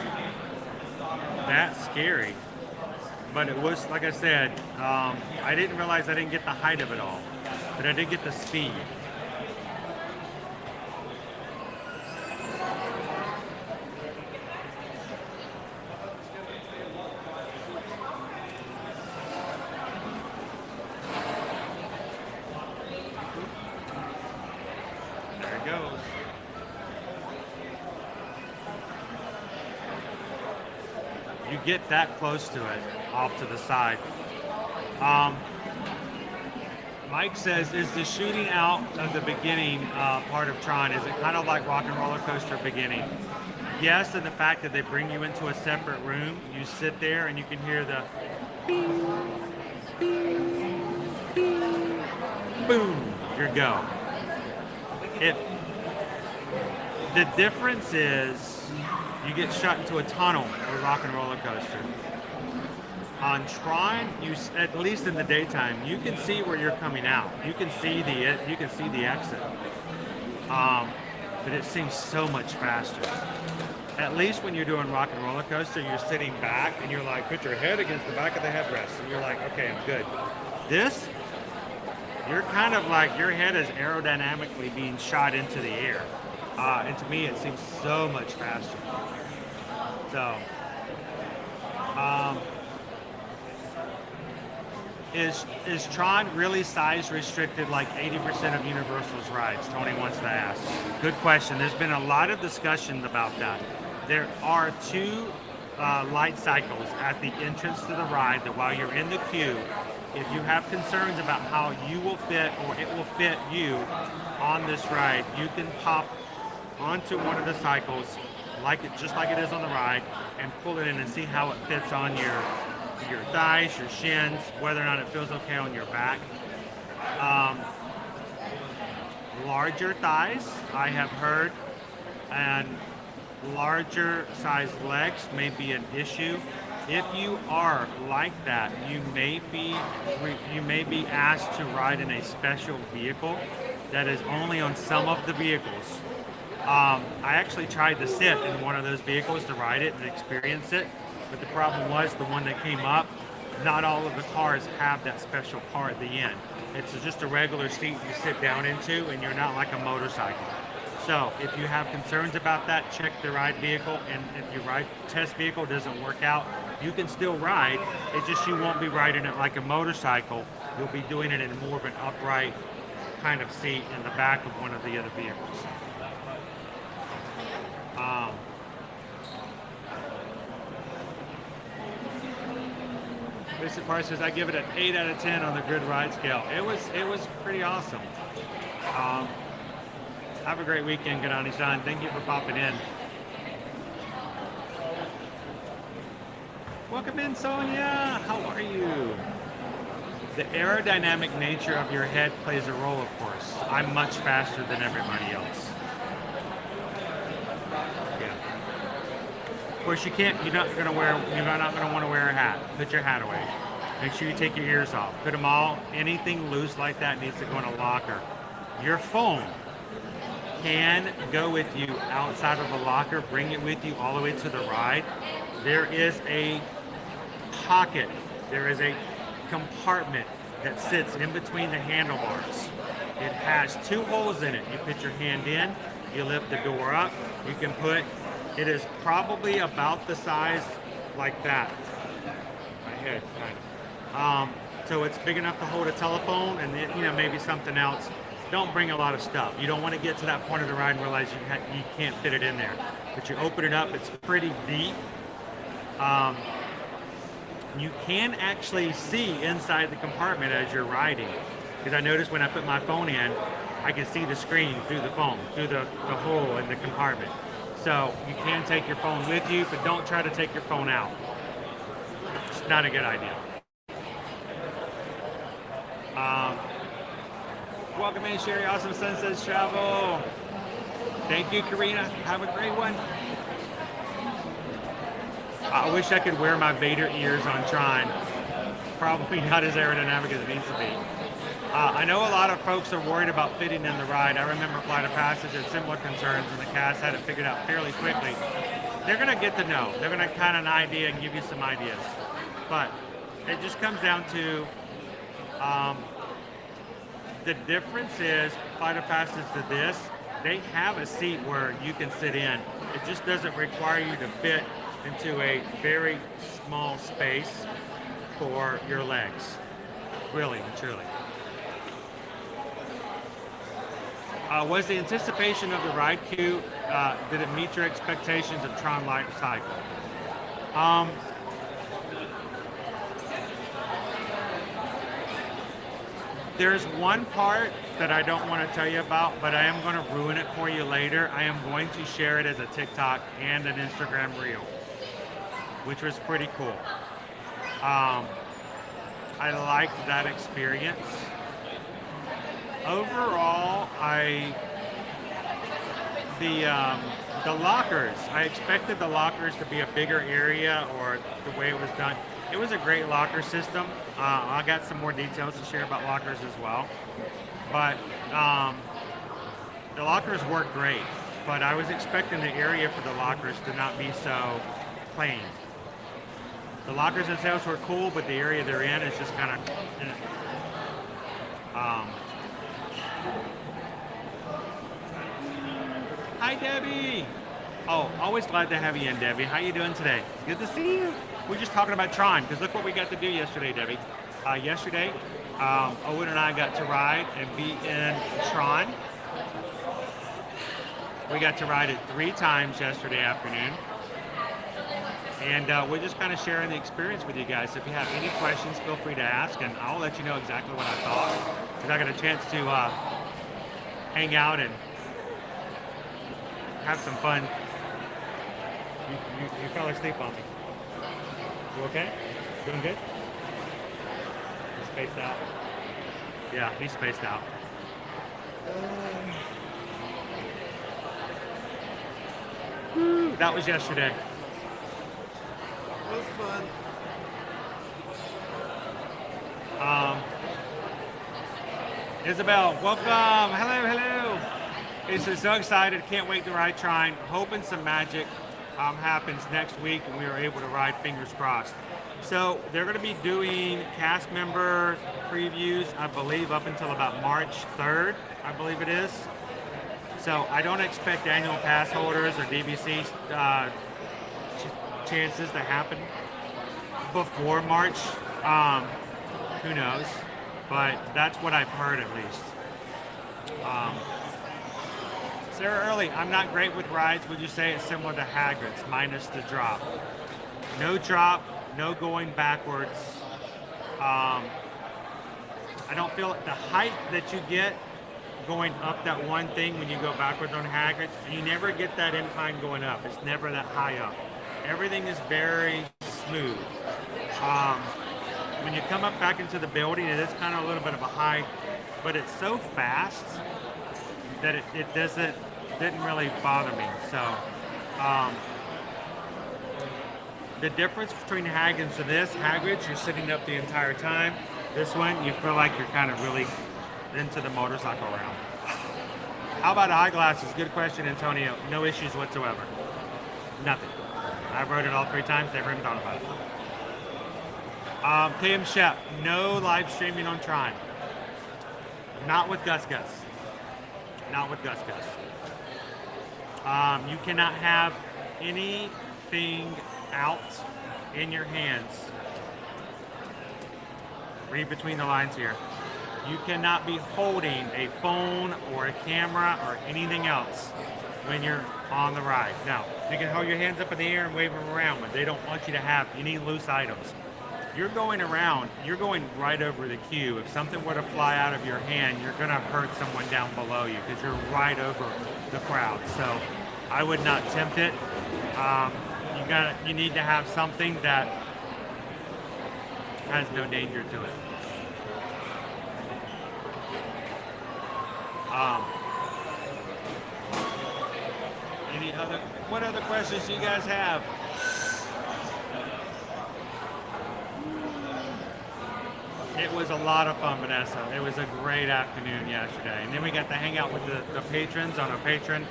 that scary. But it was, like I said, I didn't realize I didn't get the height of it all. But I did get the speed. There it goes. You get that close to it, off to the side. Mike says, is the shooting out of the beginning part of Tron, is it kind of like Rock and Roller Coaster beginning? Yes, and the fact that they bring you into a separate room, you sit there and you can hear the bing, bing, bing, boom, your go. The difference is you get shot into a tunnel with Rock and Roller Coaster. On Tron, at least in the daytime, you can see where you're coming out. You can see the exit. But it seems so much faster. At least when you're doing Rock and Roller Coaster, you're sitting back and you're like, put your head against the back of the headrest, and you're like, okay, I'm good. This, you're kind of like your head is aerodynamically being shot into the air. And to me, it seems so much faster. So, is Tron really size restricted like 80% of Universal's rides? Tony wants to ask. Good question. There's been a lot of discussion about that. There are two light cycles at the entrance to the ride that while you're in the queue, if you have concerns about how you will fit or it will fit you on this ride, you can pop onto one of the cycles just like it is on the ride and pull it in and see how it fits on your thighs, your shins, whether or not it feels okay on your back. Larger thighs, I have heard, and larger size legs may be an issue. If you are like that, you may be asked to ride in a special vehicle that is only on some of the vehicles. I actually tried to sit in one of those vehicles to ride it and experience it, but the problem was the one that came up, not all of the cars have that special car at the end. It's just a regular seat you sit down into and you're not like a motorcycle. So if you have concerns about that, check the ride vehicle, and if your ride test vehicle doesn't work out, you can still ride. It's just you won't be riding it like a motorcycle. You'll be doing it in more of an upright kind of seat in the back of one of the other vehicles. Basic Part says, I give it an 8 out of 10 on the grid ride scale. It was pretty awesome. Have a great weekend, Ganani-san. Thank you for popping in. Welcome in, Sonia. How are you? The aerodynamic nature of your head plays a role, of course. I'm much faster than everybody else. Yeah. Of course, you're not going to want to wear a hat. Put your hat away. Make sure you take your ears off. Put them all. Anything loose like that needs to go in a locker. Your phone can go with you outside of the locker. Bring it with you all the way to the ride. There is a pocket. There is a compartment that sits in between the handlebars. It has 2 holes in it. You put your hand in, you lift the door up, you can put, it is probably about the size like that. My head, kind of. So it's big enough to hold a telephone and then, maybe something else. Don't bring a lot of stuff. You don't want to get to that point of the ride and realize you can't fit it in there. But you open it up, it's pretty deep. You can actually see inside the compartment as you're riding. Because I noticed when I put my phone in, I can see the screen through the phone, through the hole in the compartment. So you can take your phone with you, but don't try to take your phone out. It's not a good idea. Welcome in, Sherry. Awesome Sunsets Travel. Thank you, Karina. Have a great one. I wish I could wear my Vader ears on Tron. Probably not as aerodynamic as it needs to be. I know a lot of folks are worried about fitting in the ride. I remember Flight of Passage had similar concerns, and the cast had it figured out fairly quickly. They're going to get to know. They're going to kind of an idea and give you some ideas. But it just comes down to the difference is Flight of Passage to this. They have a seat where you can sit in. It just doesn't require you to fit into a very small space for your legs. Really and truly. Was the anticipation of the ride queue, did it meet your expectations of Tron Life Cycle? There's one part that I don't want to tell you about, but I am going to ruin it for you later. I am going to share it as a TikTok and an Instagram reel, which was pretty cool. I liked that experience. Overall, the lockers, I expected the lockers to be a bigger area or the way it was done. It was a great locker system. I got some more details to share about lockers as well. But the lockers work great, but I was expecting the area for the lockers to not be so plain. The lockers themselves were cool, but the area they're in is just kind of... Hi, Debbie. Oh, always glad to have you in, Debbie. How you doing today? Good to see you. We're just talking about Tron, because look what we got to do yesterday, Debbie. Yesterday, Owen and I got to ride and be in Tron. We got to ride it 3 times yesterday afternoon. And we're just kind of sharing the experience with you guys. So if you have any questions, feel free to ask, and I'll let you know exactly what I thought. Because I got a chance to hang out and have some fun. You fell asleep on me. You okay? Doing good? You spaced out? Yeah, he's spaced out. That was yesterday. It was fun. Isabel, welcome. Hello. It's so excited. Can't wait to ride Tron. Hoping some magic happens next week and we are able to ride, fingers crossed. So they're going to be doing cast member previews, I believe, up until about March 3rd, I believe it is. So I don't expect annual pass holders or DVC chances to happen before March. Who knows? But that's what I've heard at least. Sarah Early, I'm not great with rides. Would you say it's similar to Hagrid's, minus the drop? No drop, no going backwards. I don't feel the height that you get going up that one thing when you go backwards on Hagrid's, and you never get that incline going up. It's never that high up. Everything is very smooth. When you come up back into the building, it is kind of a little bit of a high, but it's so fast that it didn't really bother me. So the difference between Hagrid's and this, Hagrid's, you're sitting up the entire time. This one, you feel like you're kind of really into the motorcycle round. How about eyeglasses? Good question, Antonio. No issues whatsoever. Nothing. I rode it all 3 times, never even thought about it. PM Shep, no live streaming on Tron. Not with Gus Gus. Not with Gus Gus. You cannot have anything out in your hands. Read between the lines here. You cannot be holding a phone or a camera or anything else when you're on the ride. Now, you can hold your hands up in the air and wave them around, but they don't want you to have any loose items. You're going around, you're going right over the queue. If something were to fly out of your hand, you're going to hurt someone down below you because you're right over the crowd. So I would not tempt it. You need to have something that has no danger to it. What other questions do you guys have? It was a lot of fun, Vanessa. It was a great afternoon yesterday. And then we got to hang out with the patrons on our Patron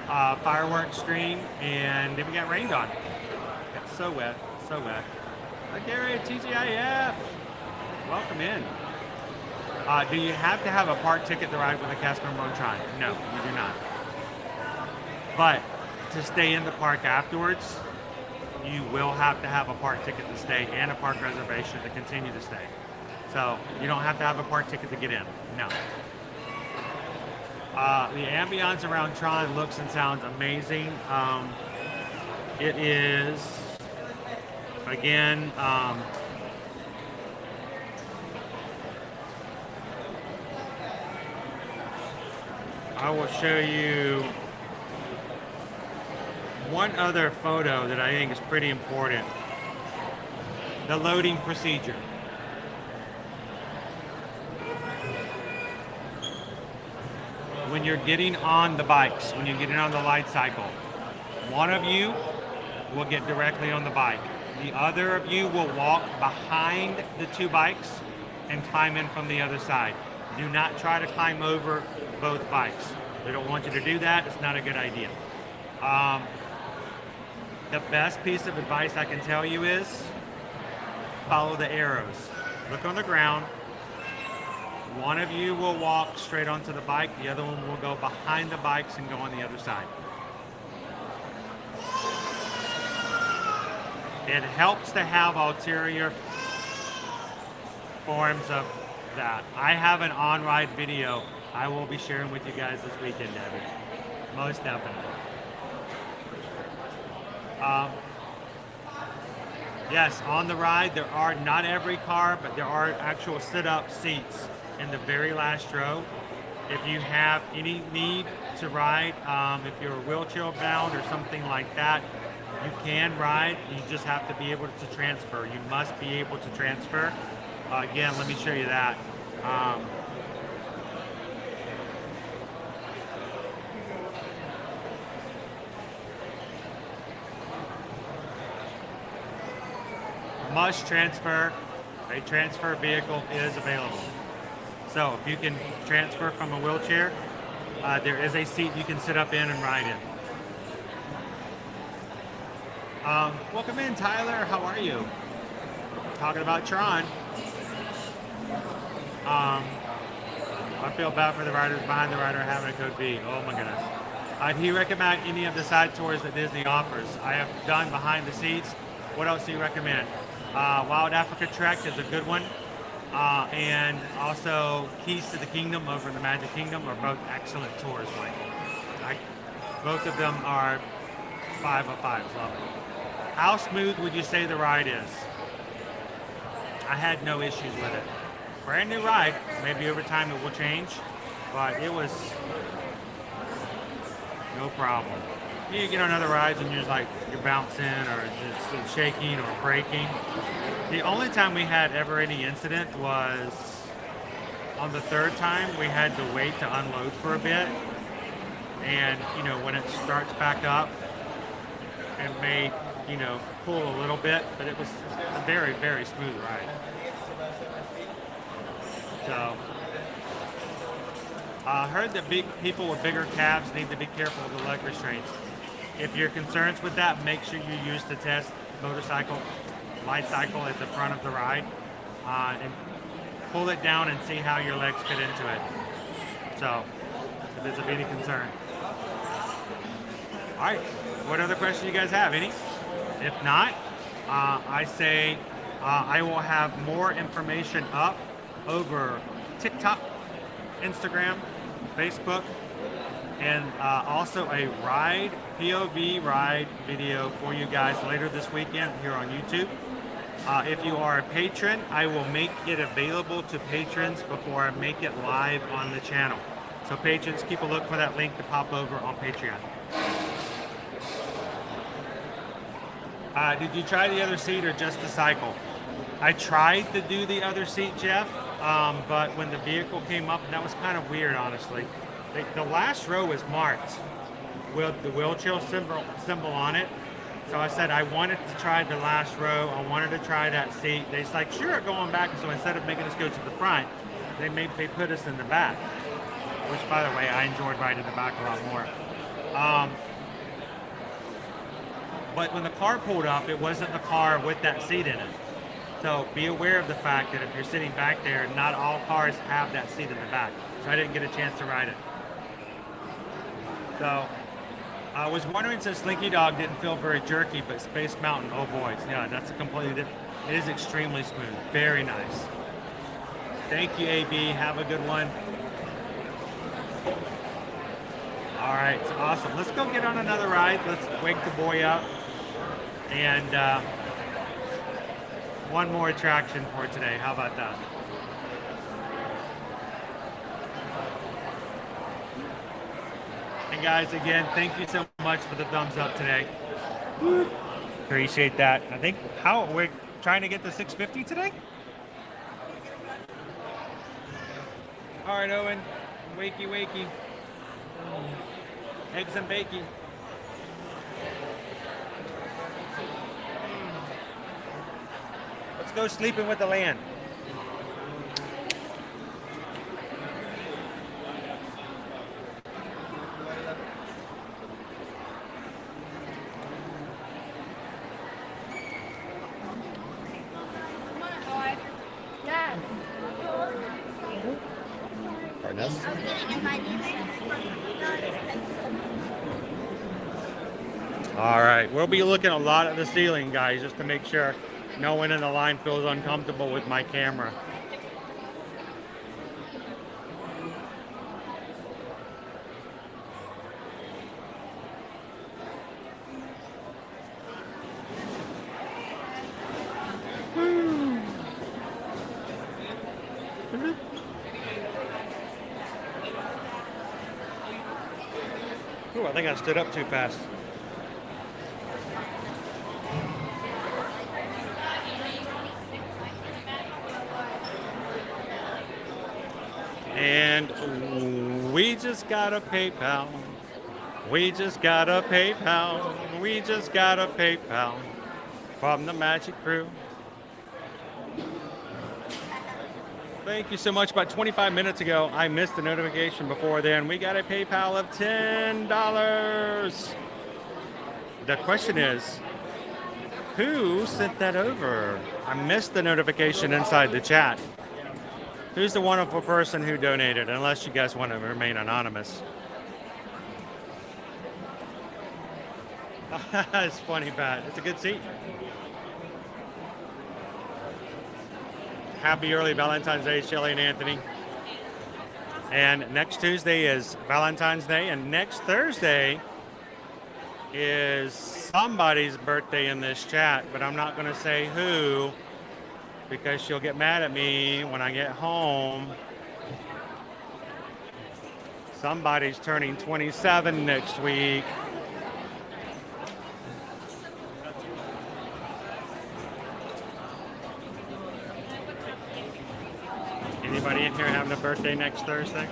fireworks stream, and then we got rained on. It's so wet, so wet. Hi, Gary, TGIF. Welcome in. Do you have to have a park ticket to ride with a cast member on Tron? No, you do not. But to stay in the park afterwards, you will have to have a park ticket to stay and a park reservation to continue to stay. So you don't have to have a park ticket to get in. No. The ambiance around Tron looks and sounds amazing. It is, again, I will show you one other photo that I think is pretty important. The loading procedure. When you're getting on the bikes, when you're getting on the light cycle, one of you will get directly on the bike. The other of you will walk behind the 2 bikes and climb in from the other side. Do not try to climb over both bikes. They don't want you to do that. It's not a good idea. The best piece of advice I can tell you is follow the arrows. Look on the ground. One of you will walk straight onto the bike. The other one will go behind the bikes and go on the other side. It helps to have ulterior forms of that. I have an on-ride video I will be sharing with you guys this weekend, Debbie. Most definitely. Yes, on the ride, there are not every car, but there are actual sit-up seats in the very last row. If you have any need to ride, if you're wheelchair bound or something like that, you can ride. You just have to be able to transfer. You must be able to transfer. Again, let me show you that. Must transfer. A transfer vehicle is available. So if you can transfer from a wheelchair, there is a seat you can sit up in and ride in. Welcome in, Tyler. How are you? Talking about Tron. I feel bad for the riders behind the rider having a code B. Oh my goodness. Do you recommend any of the side tours that Disney offers? I have done behind the seats. What else do you recommend? Wild Africa Trek is a good one. And also Keys to the Kingdom over in the Magic Kingdom are both excellent tours, Michael. Both of them are 5 of 5. Love it. How smooth would you say the ride is? I had no issues with it. Brand new ride. Maybe over time it will change, but it was no problem. You get on other rides and you're just like, you're bouncing or it's shaking or breaking. The only time we had ever any incident was on the third time. We had to wait to unload for a bit. And, you know, when it starts back up, it may, you know, pull a little bit, but it was a very, very smooth ride. So, I heard that people with bigger calves need to be careful of the leg restraints. If you're concerned with that, make sure you use the test motorcycle, light cycle at the front of the ride, and pull it down and see how your legs fit into it. So, if it's of any concern. All right, what other questions you guys have? Any? If not, I say I will have more information up over TikTok, Instagram, Facebook, and also a ride, POV ride video for you guys later this weekend here on YouTube. If you are a patron, I will make it available to patrons before I make it live on the channel. So patrons, keep a look for that link to pop over on Patreon. Did you try the other seat or just the cycle? I tried to do the other seat, Jeff, but when the vehicle came up, that was kind of weird, honestly. The last row was marked with the wheelchair symbol on it. So I said I wanted to try the last row. I wanted to try that seat. They're like, sure, going back. So instead of making us go to the front, they put us in the back. Which, by the way, I enjoyed riding the back a lot more. But when the car pulled up, it wasn't the car with that seat in it. So be aware of the fact that if you're sitting back there, not all cars have that seat in the back. So I didn't get a chance to ride it. So I was wondering, since Slinky Dog didn't feel very jerky, but Space Mountain, oh boy, yeah, that's a completely different. It is extremely smooth, very nice. Thank you, AB. Have a good one. All right, it's awesome. Let's go get on another ride. Let's wake the boy up. And one more attraction for today. How about that? And guys, again, thank you so much for the thumbs up today. Appreciate that. I think we're trying to get to 650 today. All right, Owen. Wakey, wakey. Eggs and bacon. Let's go sleeping with the land. Yes. Ernest? All right, we'll be looking a lot at the ceiling, guys, just to make sure no one in the line feels uncomfortable with my camera. Ooh, I think I stood up too fast. And we just got a PayPal. We just got a PayPal. We just got a PayPal from the Magic Crew. Thank you so much. About 25 minutes ago, I missed the notification before then. We got a PayPal of $10. The question is, who sent that over? I missed the notification inside the chat. Who's the wonderful person who donated, unless you guys want to remain anonymous? It's funny, Pat. It's a good seat. Happy early Valentine's Day, Shelly and Anthony. And next Tuesday is Valentine's Day, and next Thursday is somebody's birthday in this chat, but I'm not going to say who, because she'll get mad at me when I get home. Somebody's turning 27 next week. having a birthday next Thursday?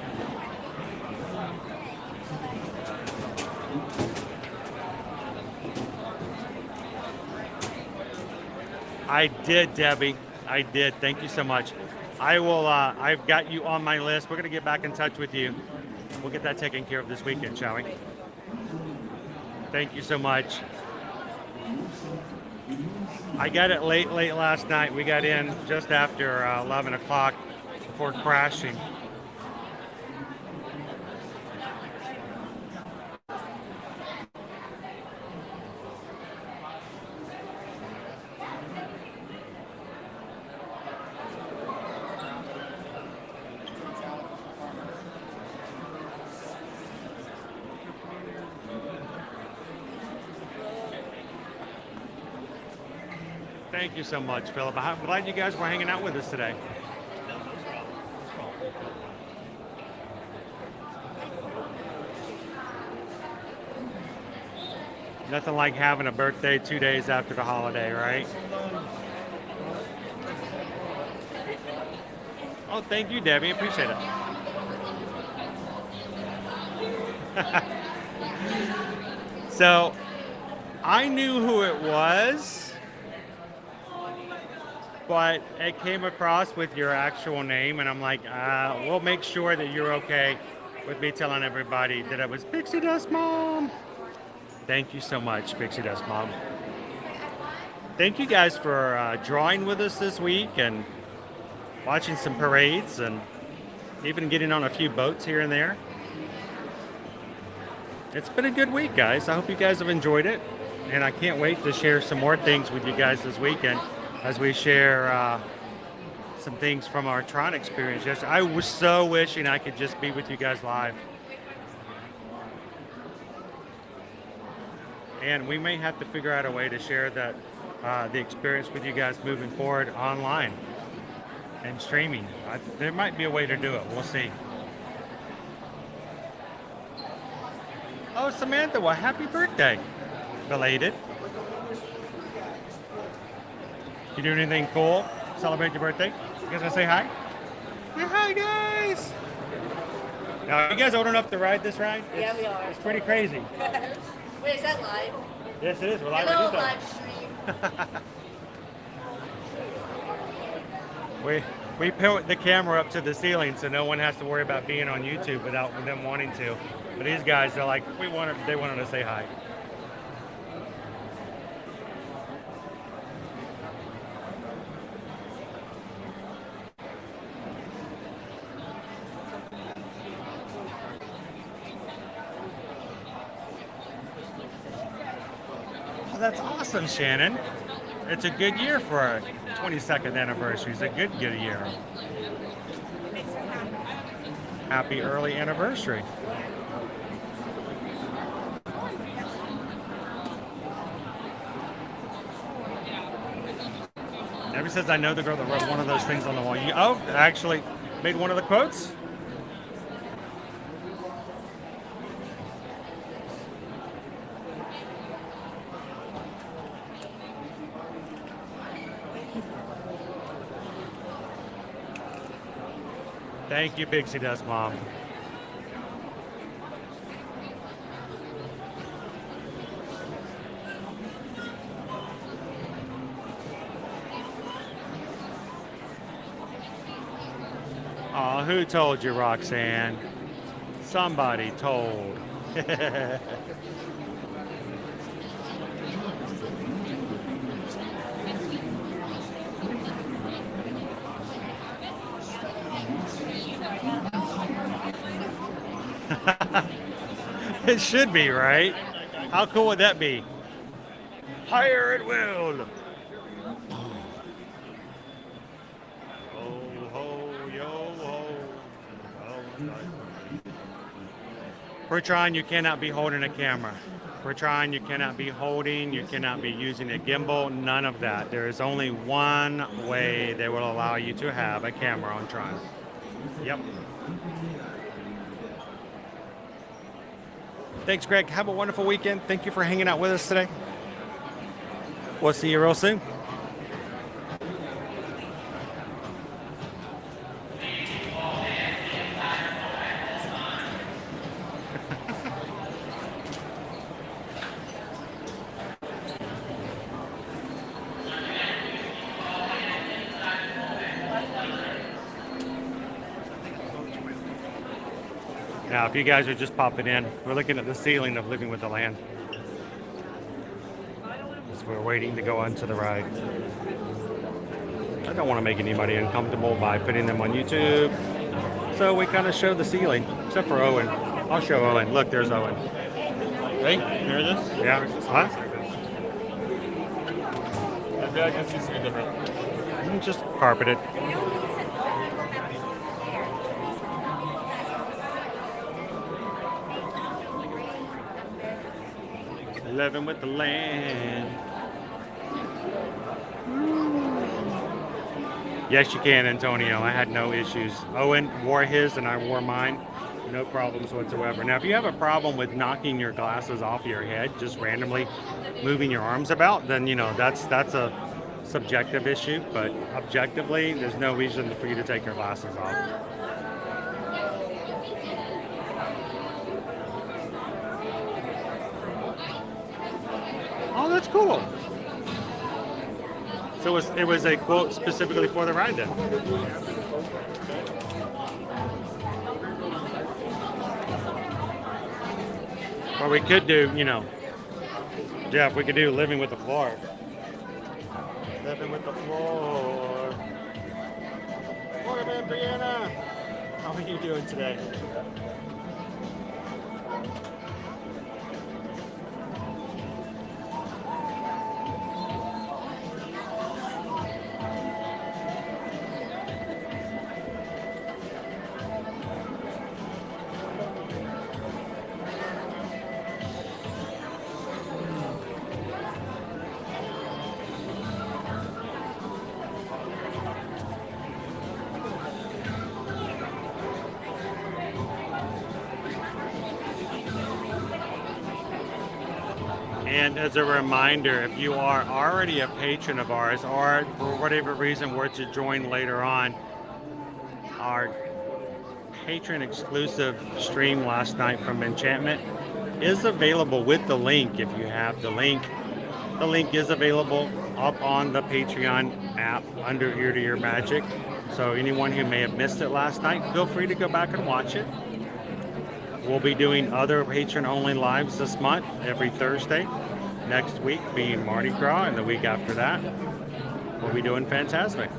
I did, Debbie. I did. Thank you so much. I will. I've got you on my list. We're going to get back in touch with you. We'll get that taken care of this weekend, shall we? Thank you so much. I got it late last night. We got in just after 11 o'clock before crashing. Thank you so much, Philip. I'm glad you guys were hanging out with us today. Nothing like having a birthday 2 days after the holiday, right? Oh, thank you, Debbie. Appreciate it. So, I knew who it was, but it came across with your actual name, and I'm like, we'll make sure that you're okay with me telling everybody that it was Pixie Dust Mom. Thank you so much, Pixie Dust Mom. Thank you guys for drawing with us this week and watching some parades and even getting on a few boats here and there. It's been a good week, guys. I hope you guys have enjoyed it, and I can't wait to share some more things with you guys this weekend as we share some things from our Tron experience yesterday. I was so wishing I could just be with you guys live. And we may have to figure out a way to share that the experience with you guys moving forward online and streaming. There might be a way to do it. We'll see. Oh, Samantha, well, happy birthday. Belated. You doing anything cool? Celebrate your birthday? You guys want to say hi? Yeah, hi, guys. Now, are you guys old enough to ride this ride? Yeah, we are. It's pretty crazy. Wait, is that live? Yes, it is. We're live. Hello, live stream. We put the camera up to the ceiling so no one has to worry about being on YouTube without them wanting to. But these guys, they're like, they wanted to say hi. Oh, that's awesome, Shannon. It's a good year for our 22nd anniversary. It's a good year. Happy early anniversary. Debbie says, I know the girl that wrote one of those things on the wall. Oh, actually made one of the quotes? Thank you, Pixie Dust Mom. Oh, who told you, Roxanne? Somebody told. It should be, right? How cool would that be? Higher at will. For Tron, you cannot be holding a camera. For Tron, you cannot be holding, you cannot be using a gimbal, none of that. There is only one way they will allow you to have a camera on Tron. Yep. Thanks, Greg. Have a wonderful weekend. Thank you for hanging out with us today. We'll see you real soon. Now, if you guys are just popping in, we're looking at the ceiling of Living with the Land. As we're waiting to go onto the ride. I don't want to make anybody uncomfortable by putting them on YouTube. So we kind of show the ceiling, except for Owen. I'll show Owen. Look, there's Owen. Hey, hear this? Yeah. Huh? I feel like this needs to be different. Just carpeted. Living with the Land. Yes, you can, Antonio. I had no issues. Owen wore his and I wore mine. No problems whatsoever. Now, if you have a problem with knocking your glasses off your head, just randomly moving your arms about, then, you know, that's a subjective issue. But objectively, there's no reason for you to take your glasses off. Oh, that's cool. So it was a quote specifically for the ride then. Or we could do, you know, Jeff, we could do Living with the Floor. Living with the Floor. Welcome in, Brianna. How are you doing today? And as a reminder, if you are already a patron of ours, or for whatever reason were to join later on, our patron exclusive stream last night from Enchantment is available with the link if you have the link. The link is available up on the Patreon app under Ear to Ear Magic. So anyone who may have missed it last night, feel free to go back and watch it. We'll be doing other patron-only lives this month, every Thursday. Next week being Mardi Gras, and the week after that, we'll be doing Fantasmic.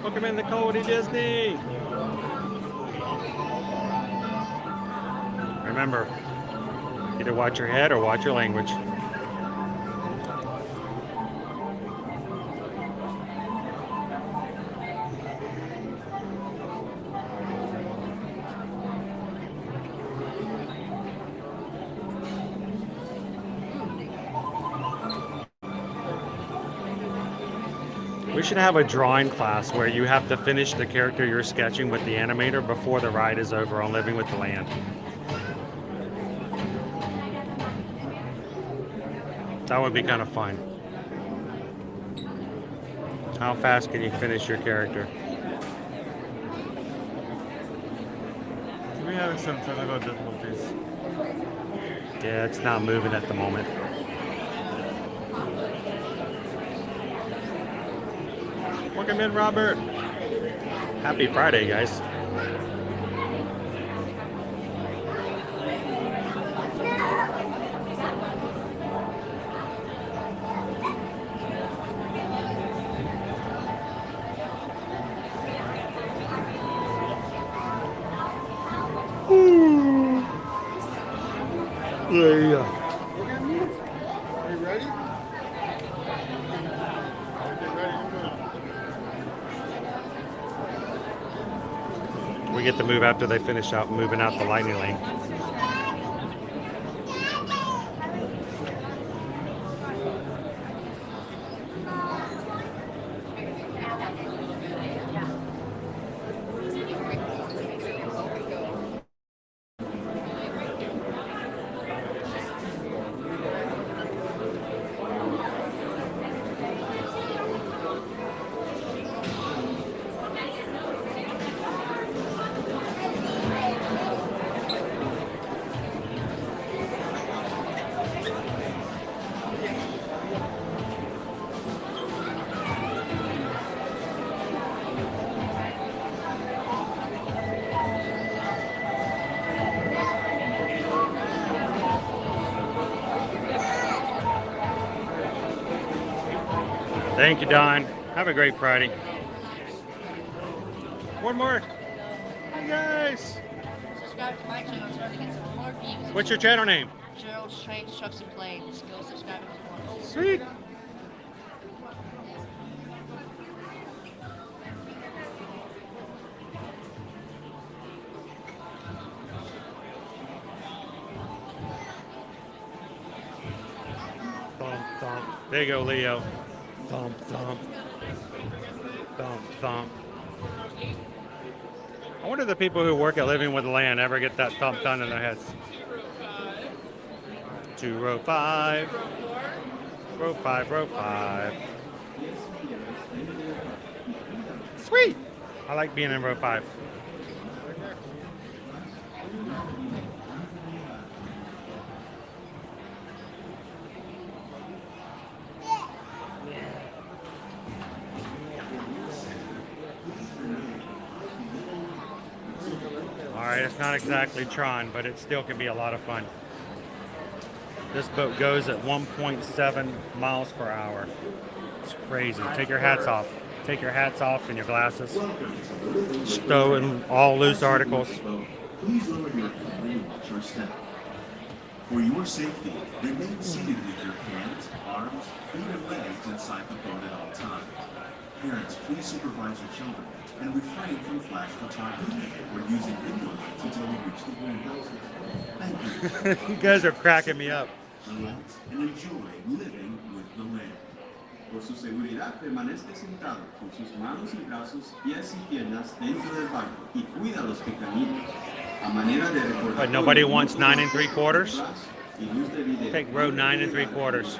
Welcome in the Cody Disney. Remember, either watch your head or watch your language. We should have a drawing class where you have to finish the character you're sketching with the animator before the ride is over on Living with the Land. That would be kind of fun. How fast can you finish your character? We're having some technical difficulties. Yeah, it's not moving at the moment. Welcome in, Robert. Happy Friday, guys. Yeah. Are you ready? We get to move after they finish out moving out the lightning lane. Thank you, Don. Have a great Friday. One more. Hey, guys. Subscribe to my channel so I can get some more views. What's your channel name? Gerald's Trains, Trucks, and Planes. Go subscribe if you want. Sweet. Thump, thump. There you go, Leo. Thump, thump. Thump, thump. I wonder if the people who work at Living with the Land ever get that thump done in their heads. 2 row 5. Row 5, row 5. Sweet. I like being in row 5. Alright, it's not exactly Tron, but it still can be a lot of fun. This boat goes at 1.7 miles per hour. It's crazy. Take your hats off. Take your hats off and your glasses. Stow in all loose articles. Please lower your head when you watch your step. For your safety, remain seated with your hands, arms, feet, and legs inside the boat at all times. Parents, please supervise your children and refrain from flash photography or using video lights until we reach the greenhouse. Thank you. You guys are cracking me up. Relax and enjoy living with the land. Por su seguridad, permanezca sentado con sus manos y brazos, pies y piernas dentro del barco y cuida a los pequeñitos. A manera de recordar. But nobody wants 9 3/4. Take row 9 3/4.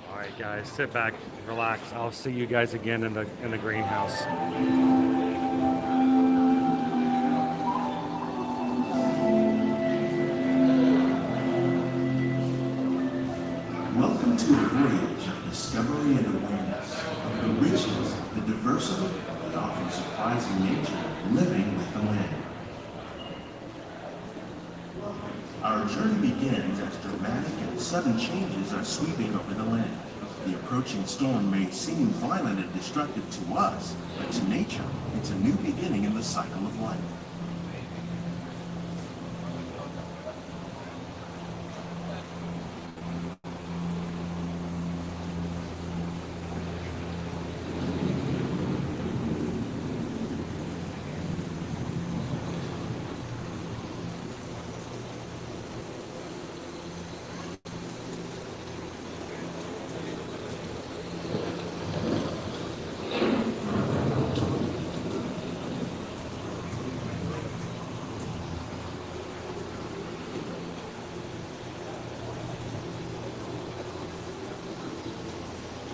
All right, guys, sit back, relax. I'll see you guys again in the greenhouse. Welcome to a voyage of discovery and awareness of the richness, the diversity, and often surprising nature of living with the land. Our journey begins as dramatic and sudden changes are sweeping over the land. The approaching storm may seem violent and destructive to us, but to nature, it's a new beginning in the cycle of life.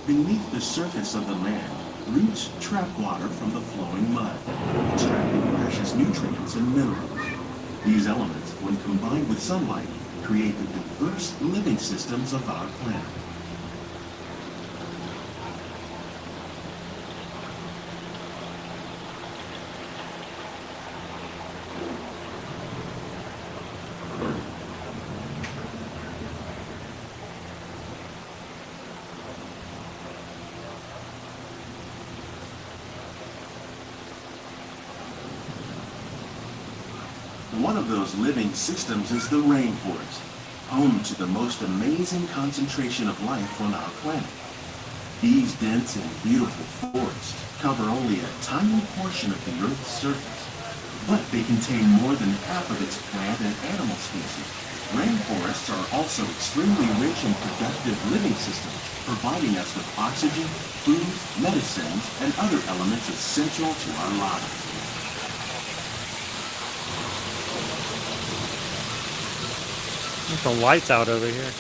Beneath the surface of the land, roots trap water from the flowing mud, extracting precious nutrients and minerals. These elements, when combined with sunlight, create the diverse living systems of our planet. One of those living systems is the rainforest, home to the most amazing concentration of life on our planet. These dense and beautiful forests cover only a tiny portion of the Earth's surface, but they contain more than half of its plant and animal species. Rainforests are also extremely rich and productive living systems, providing us with oxygen, food, medicines, and other elements essential to our lives. There's some lights out over here.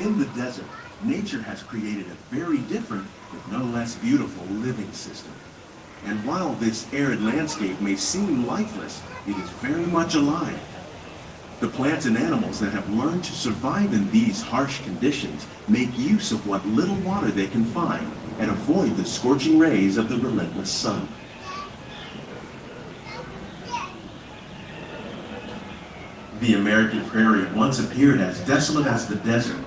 In the desert, nature has created a very different, but no less beautiful living system. And while this arid landscape may seem lifeless, it is very much alive. The plants and animals that have learned to survive in these harsh conditions make use of what little water they can find and avoid the scorching rays of the relentless sun. The American prairie once appeared as desolate as the desert,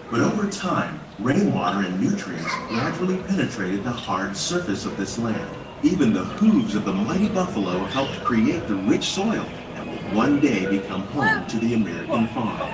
but over time, rainwater and nutrients gradually penetrated the hard surface of this land. Even the hooves of the mighty buffalo helped create the rich soil that will one day become home to the American farm.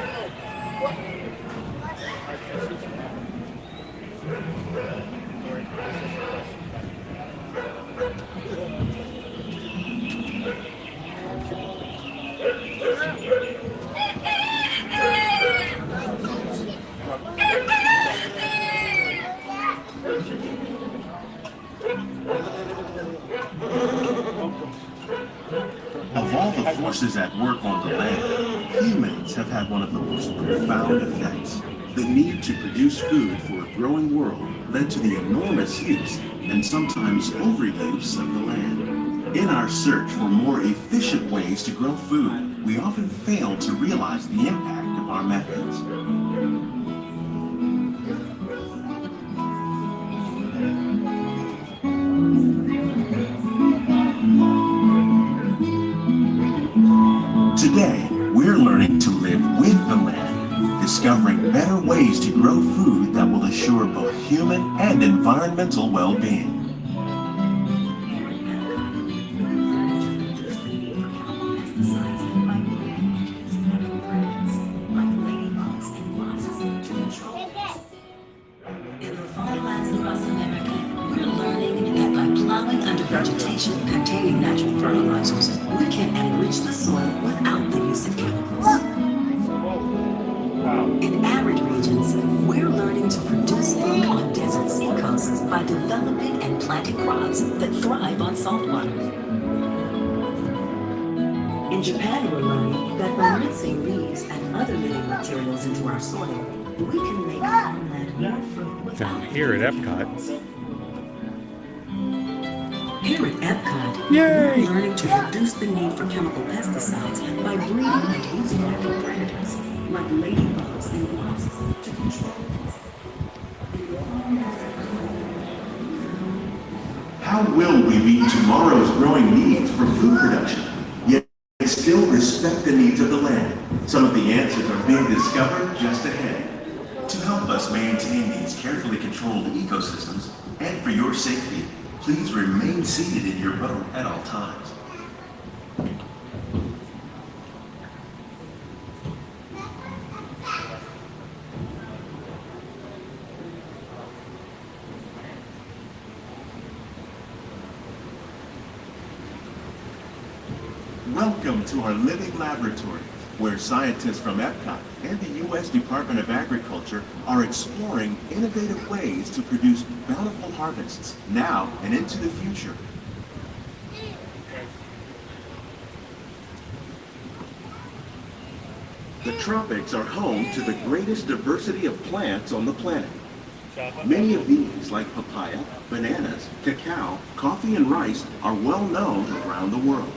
Of all the forces at work on the land, humans have had one of the most profound effects. The need to produce food for a growing world led to the enormous use and sometimes overuse of the land. In our search for more efficient ways to grow food, we often fail to realize the impact of our methods. Today, we're learning to live with the land, discovering better ways to grow food that will assure both human and environmental well-being. In the farmlands across America, we're learning that by plowing under vegetation containing natural fertilizers, we can enrich the soil without the use of chemicals. In arid regions, we're learning to produce food on desert seacoasts by developing and planting crops that thrive on salt water. In Japan, we're learning that by mixing leaves and other living materials into our soil, we can make farmland more fruitful. Down here at EPCOT. Here at EPCOT, Yay! we're learning to reduce the need for chemical pesticides by breeding and using natural predators, like ladybugs and wasps, to control pests. How will we meet tomorrow's growing needs for food production, yet still respect the needs of the land? Some of the answers are being discovered just ahead. To help us maintain these carefully controlled ecosystems, and for your safety, please remain seated in your boat at all times. Welcome to our living laboratory, where scientists from EPCOT and the U.S. Department of Agriculture are exploring innovative ways to produce bountiful harvests now and into the future. The tropics are home to the greatest diversity of plants on the planet. Many of these, like papaya, bananas, cacao, coffee, and rice, are well known around the world.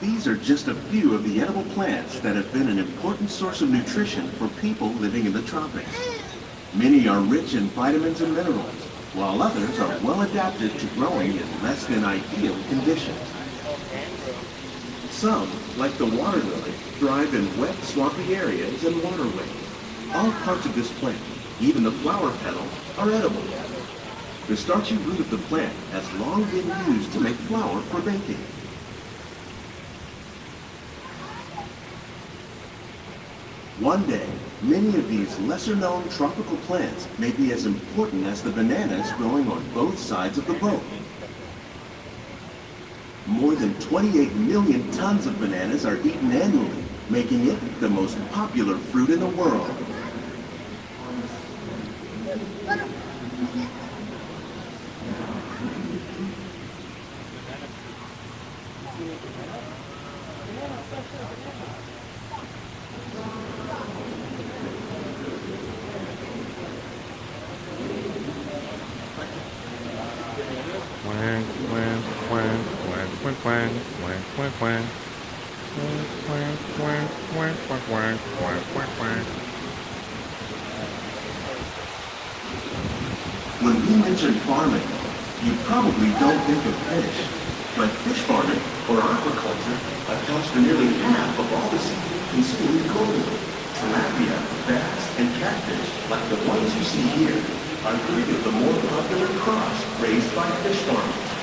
These are just a few of the edible plants that have been an important source of nutrition for people living in the tropics. Many are rich in vitamins and minerals, while others are well adapted to growing in less than ideal conditions. Some, like the water lily, thrive in wet, swampy areas and waterways. All parts of this plant, even the flower petals, are edible. The starchy root of the plant has long been used to make flour for baking. One day, many of these lesser-known tropical plants may be as important as the bananas growing on both sides of the boat. More than 28 million tons of bananas are eaten annually, making it the most popular fruit in the world. When we mention farming, you probably don't think of fish. But fish farming, or aquaculture, accounts for nearly half of all the seafood consumed globally. Tilapia, bass, and catfish, like the ones you see here, are three of the more popular crops raised by fish farmers.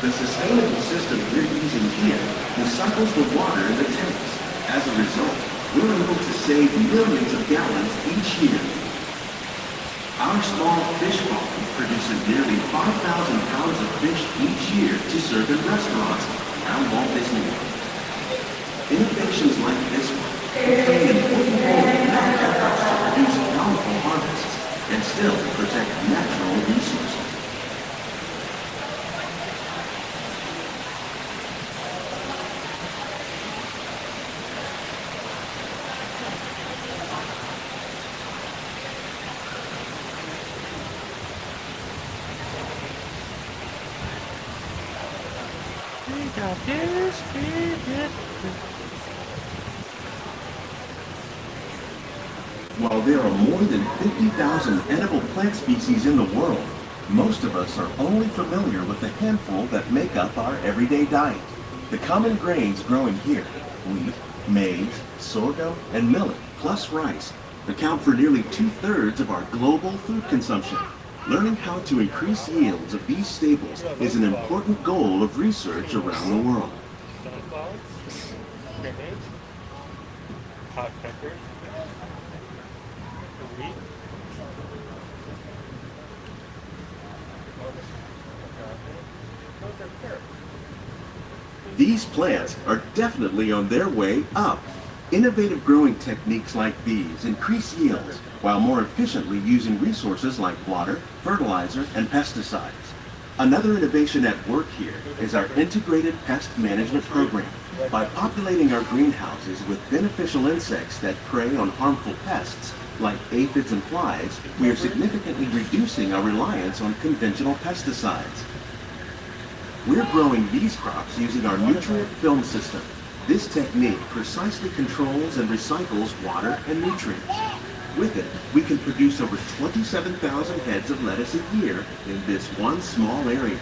The sustainable system we're using here recycles the water in the tanks. As a result, we're able to save millions of gallons each year. Our small fish farm produces nearly 5,000 pounds of fish each year to serve in restaurants around Walt Disney World. Innovations like this one play an important role in our efforts to produce bountiful harvests and still protect natural resources. While there are more than 50,000 edible plant species in the world, most of us are only familiar with the handful that make up our everyday diet. The common grains growing here, wheat, maize, sorghum, and millet, plus rice, account for nearly 2/3 of our global food consumption. Learning how to increase yields of these staples is an important goal of research around the world. Sunflowers, spinach, hot peppers, wheat. Those are carrots. These plants are definitely on their way up. Innovative growing techniques like these increase yields while more efficiently using resources like water, fertilizer, and pesticides. Another innovation at work here is our integrated pest management program. By populating our greenhouses with beneficial insects that prey on harmful pests, like aphids and flies, we are significantly reducing our reliance on conventional pesticides. We're growing these crops using our nutrient film system. This technique precisely controls and recycles water and nutrients. With it, we can produce over 27,000 heads of lettuce a year in this one small area.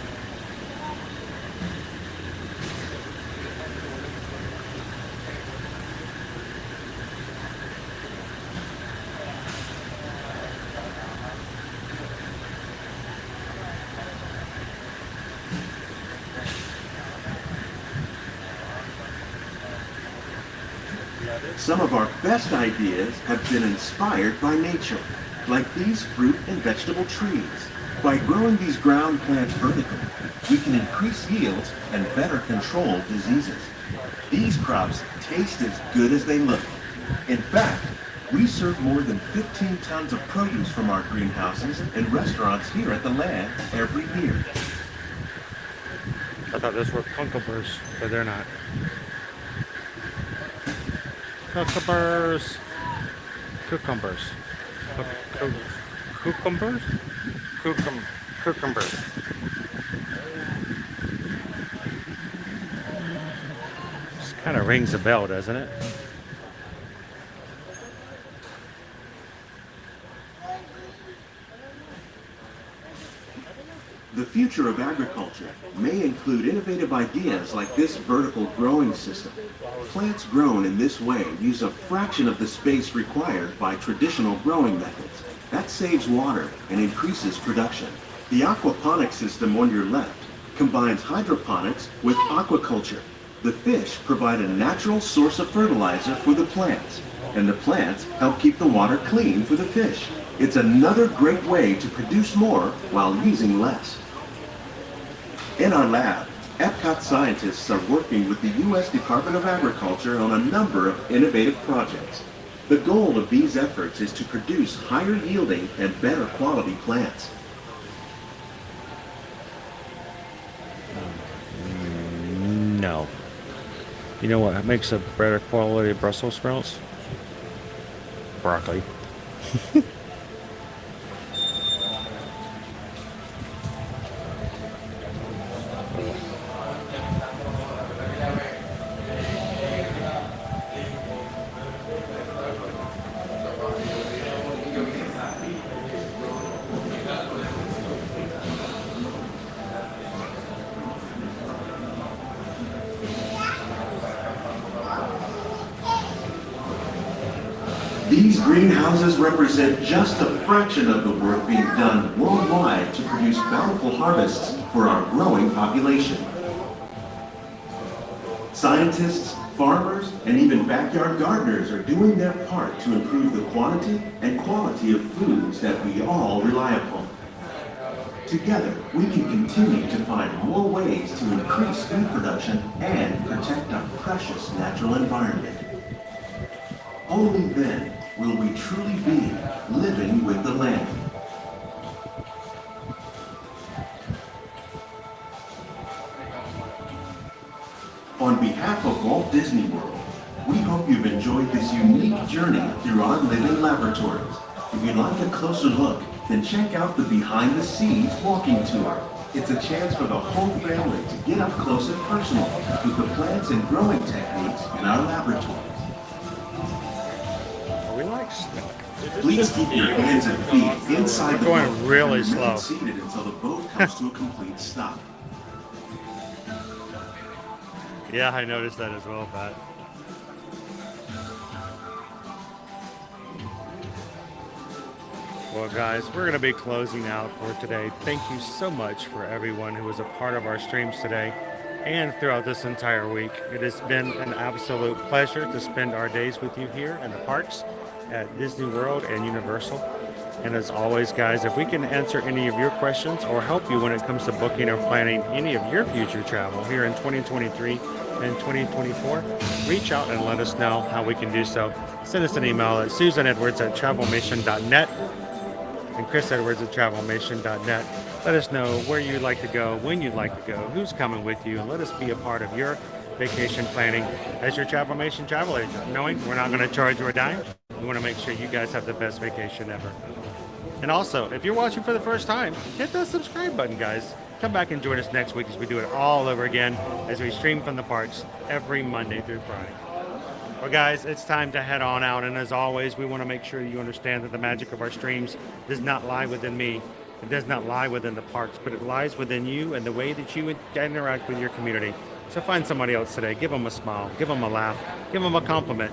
Some of our best ideas have been inspired by nature, like these fruit and vegetable trees. By growing these ground plants vertically, we can increase yields and better control diseases. These crops taste as good as they look. In fact, we serve more than 15 tons of produce from our greenhouses and restaurants here at the land every year. I thought those were cucumbers, but they're not. Cucumbers. Cucumbers. Cucumbers? Cucumbers. This kind of rings a bell, doesn't it? The future of agriculture may include innovative ideas like this vertical growing system. Plants grown in this way use a fraction of the space required by traditional growing methods. That saves water and increases production. The aquaponics system on your left combines hydroponics with aquaculture. The fish provide a natural source of fertilizer for the plants, and the plants help keep the water clean for the fish. It's another great way to produce more while using less. In our lab, EPCOT scientists are working with the U.S. Department of Agriculture on a number of innovative projects. The goal of these efforts is to produce higher yielding and better quality plants. No. You know what makes a better quality Brussels sprouts? Broccoli. These greenhouses represent just a fraction of the work being done worldwide to produce bountiful harvests for our growing population. Scientists, farmers, and even backyard gardeners are doing their part to improve the quantity and quality of foods that we all rely upon. Together, we can continue to find more ways to increase food production and protect our precious natural environment. Only then will we truly be living with the land. On behalf of Walt Disney World, we hope you've enjoyed this unique journey through our living laboratories. If you'd like a closer look, then check out the Behind the Scenes walking tour. It's a chance for the whole family to get up close and personal with the plants and growing techniques in our laboratories. Relax. Please keep your hands and feet inside the boat. We're going really slow. Remain seated until the boat comes to a complete stop. Yeah, I noticed that as well, Pat. Well, guys, we're going to be closing out for today. Thank you so much for everyone who was a part of our streams today and throughout this entire week. It has been an absolute pleasure to spend our days with you here in the parks at Disney World and Universal. And as always, guys, if we can answer any of your questions or help you when it comes to booking or planning any of your future travel here in 2023 and 2024, reach out and let us know how we can do so. Send us an email at susanedwards@travelmission.net and chrisedwards@travelmission.net. Let us know where you'd like to go, when you'd like to go, who's coming with you, and let us be a part of your vacation planning as your Travelmation travel agent. Knowing we're not going to charge you a dime, we want to make sure you guys have the best vacation ever. And also, if you're watching for the first time, hit that subscribe button, guys. Come back and join us next week as we do it all over again as we stream from the parks every Monday through Friday. Well, guys, it's time to head on out. And as always, we want to make sure you understand that the magic of our streams does not lie within me. It does not lie within the parks, but it lies within you and the way that you interact with your community. So find somebody else today. Give them a smile. Give them a laugh. Give them a compliment.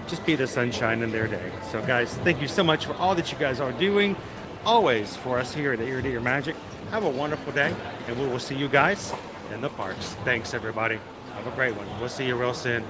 Just be the sunshine in their day. So, guys, thank you so much for all that you guys are doing, always for us here at Ear to Ear Magic. Have a wonderful day, and we will see you guys in the parks. Thanks, everybody. Have a great one. We'll see you real soon.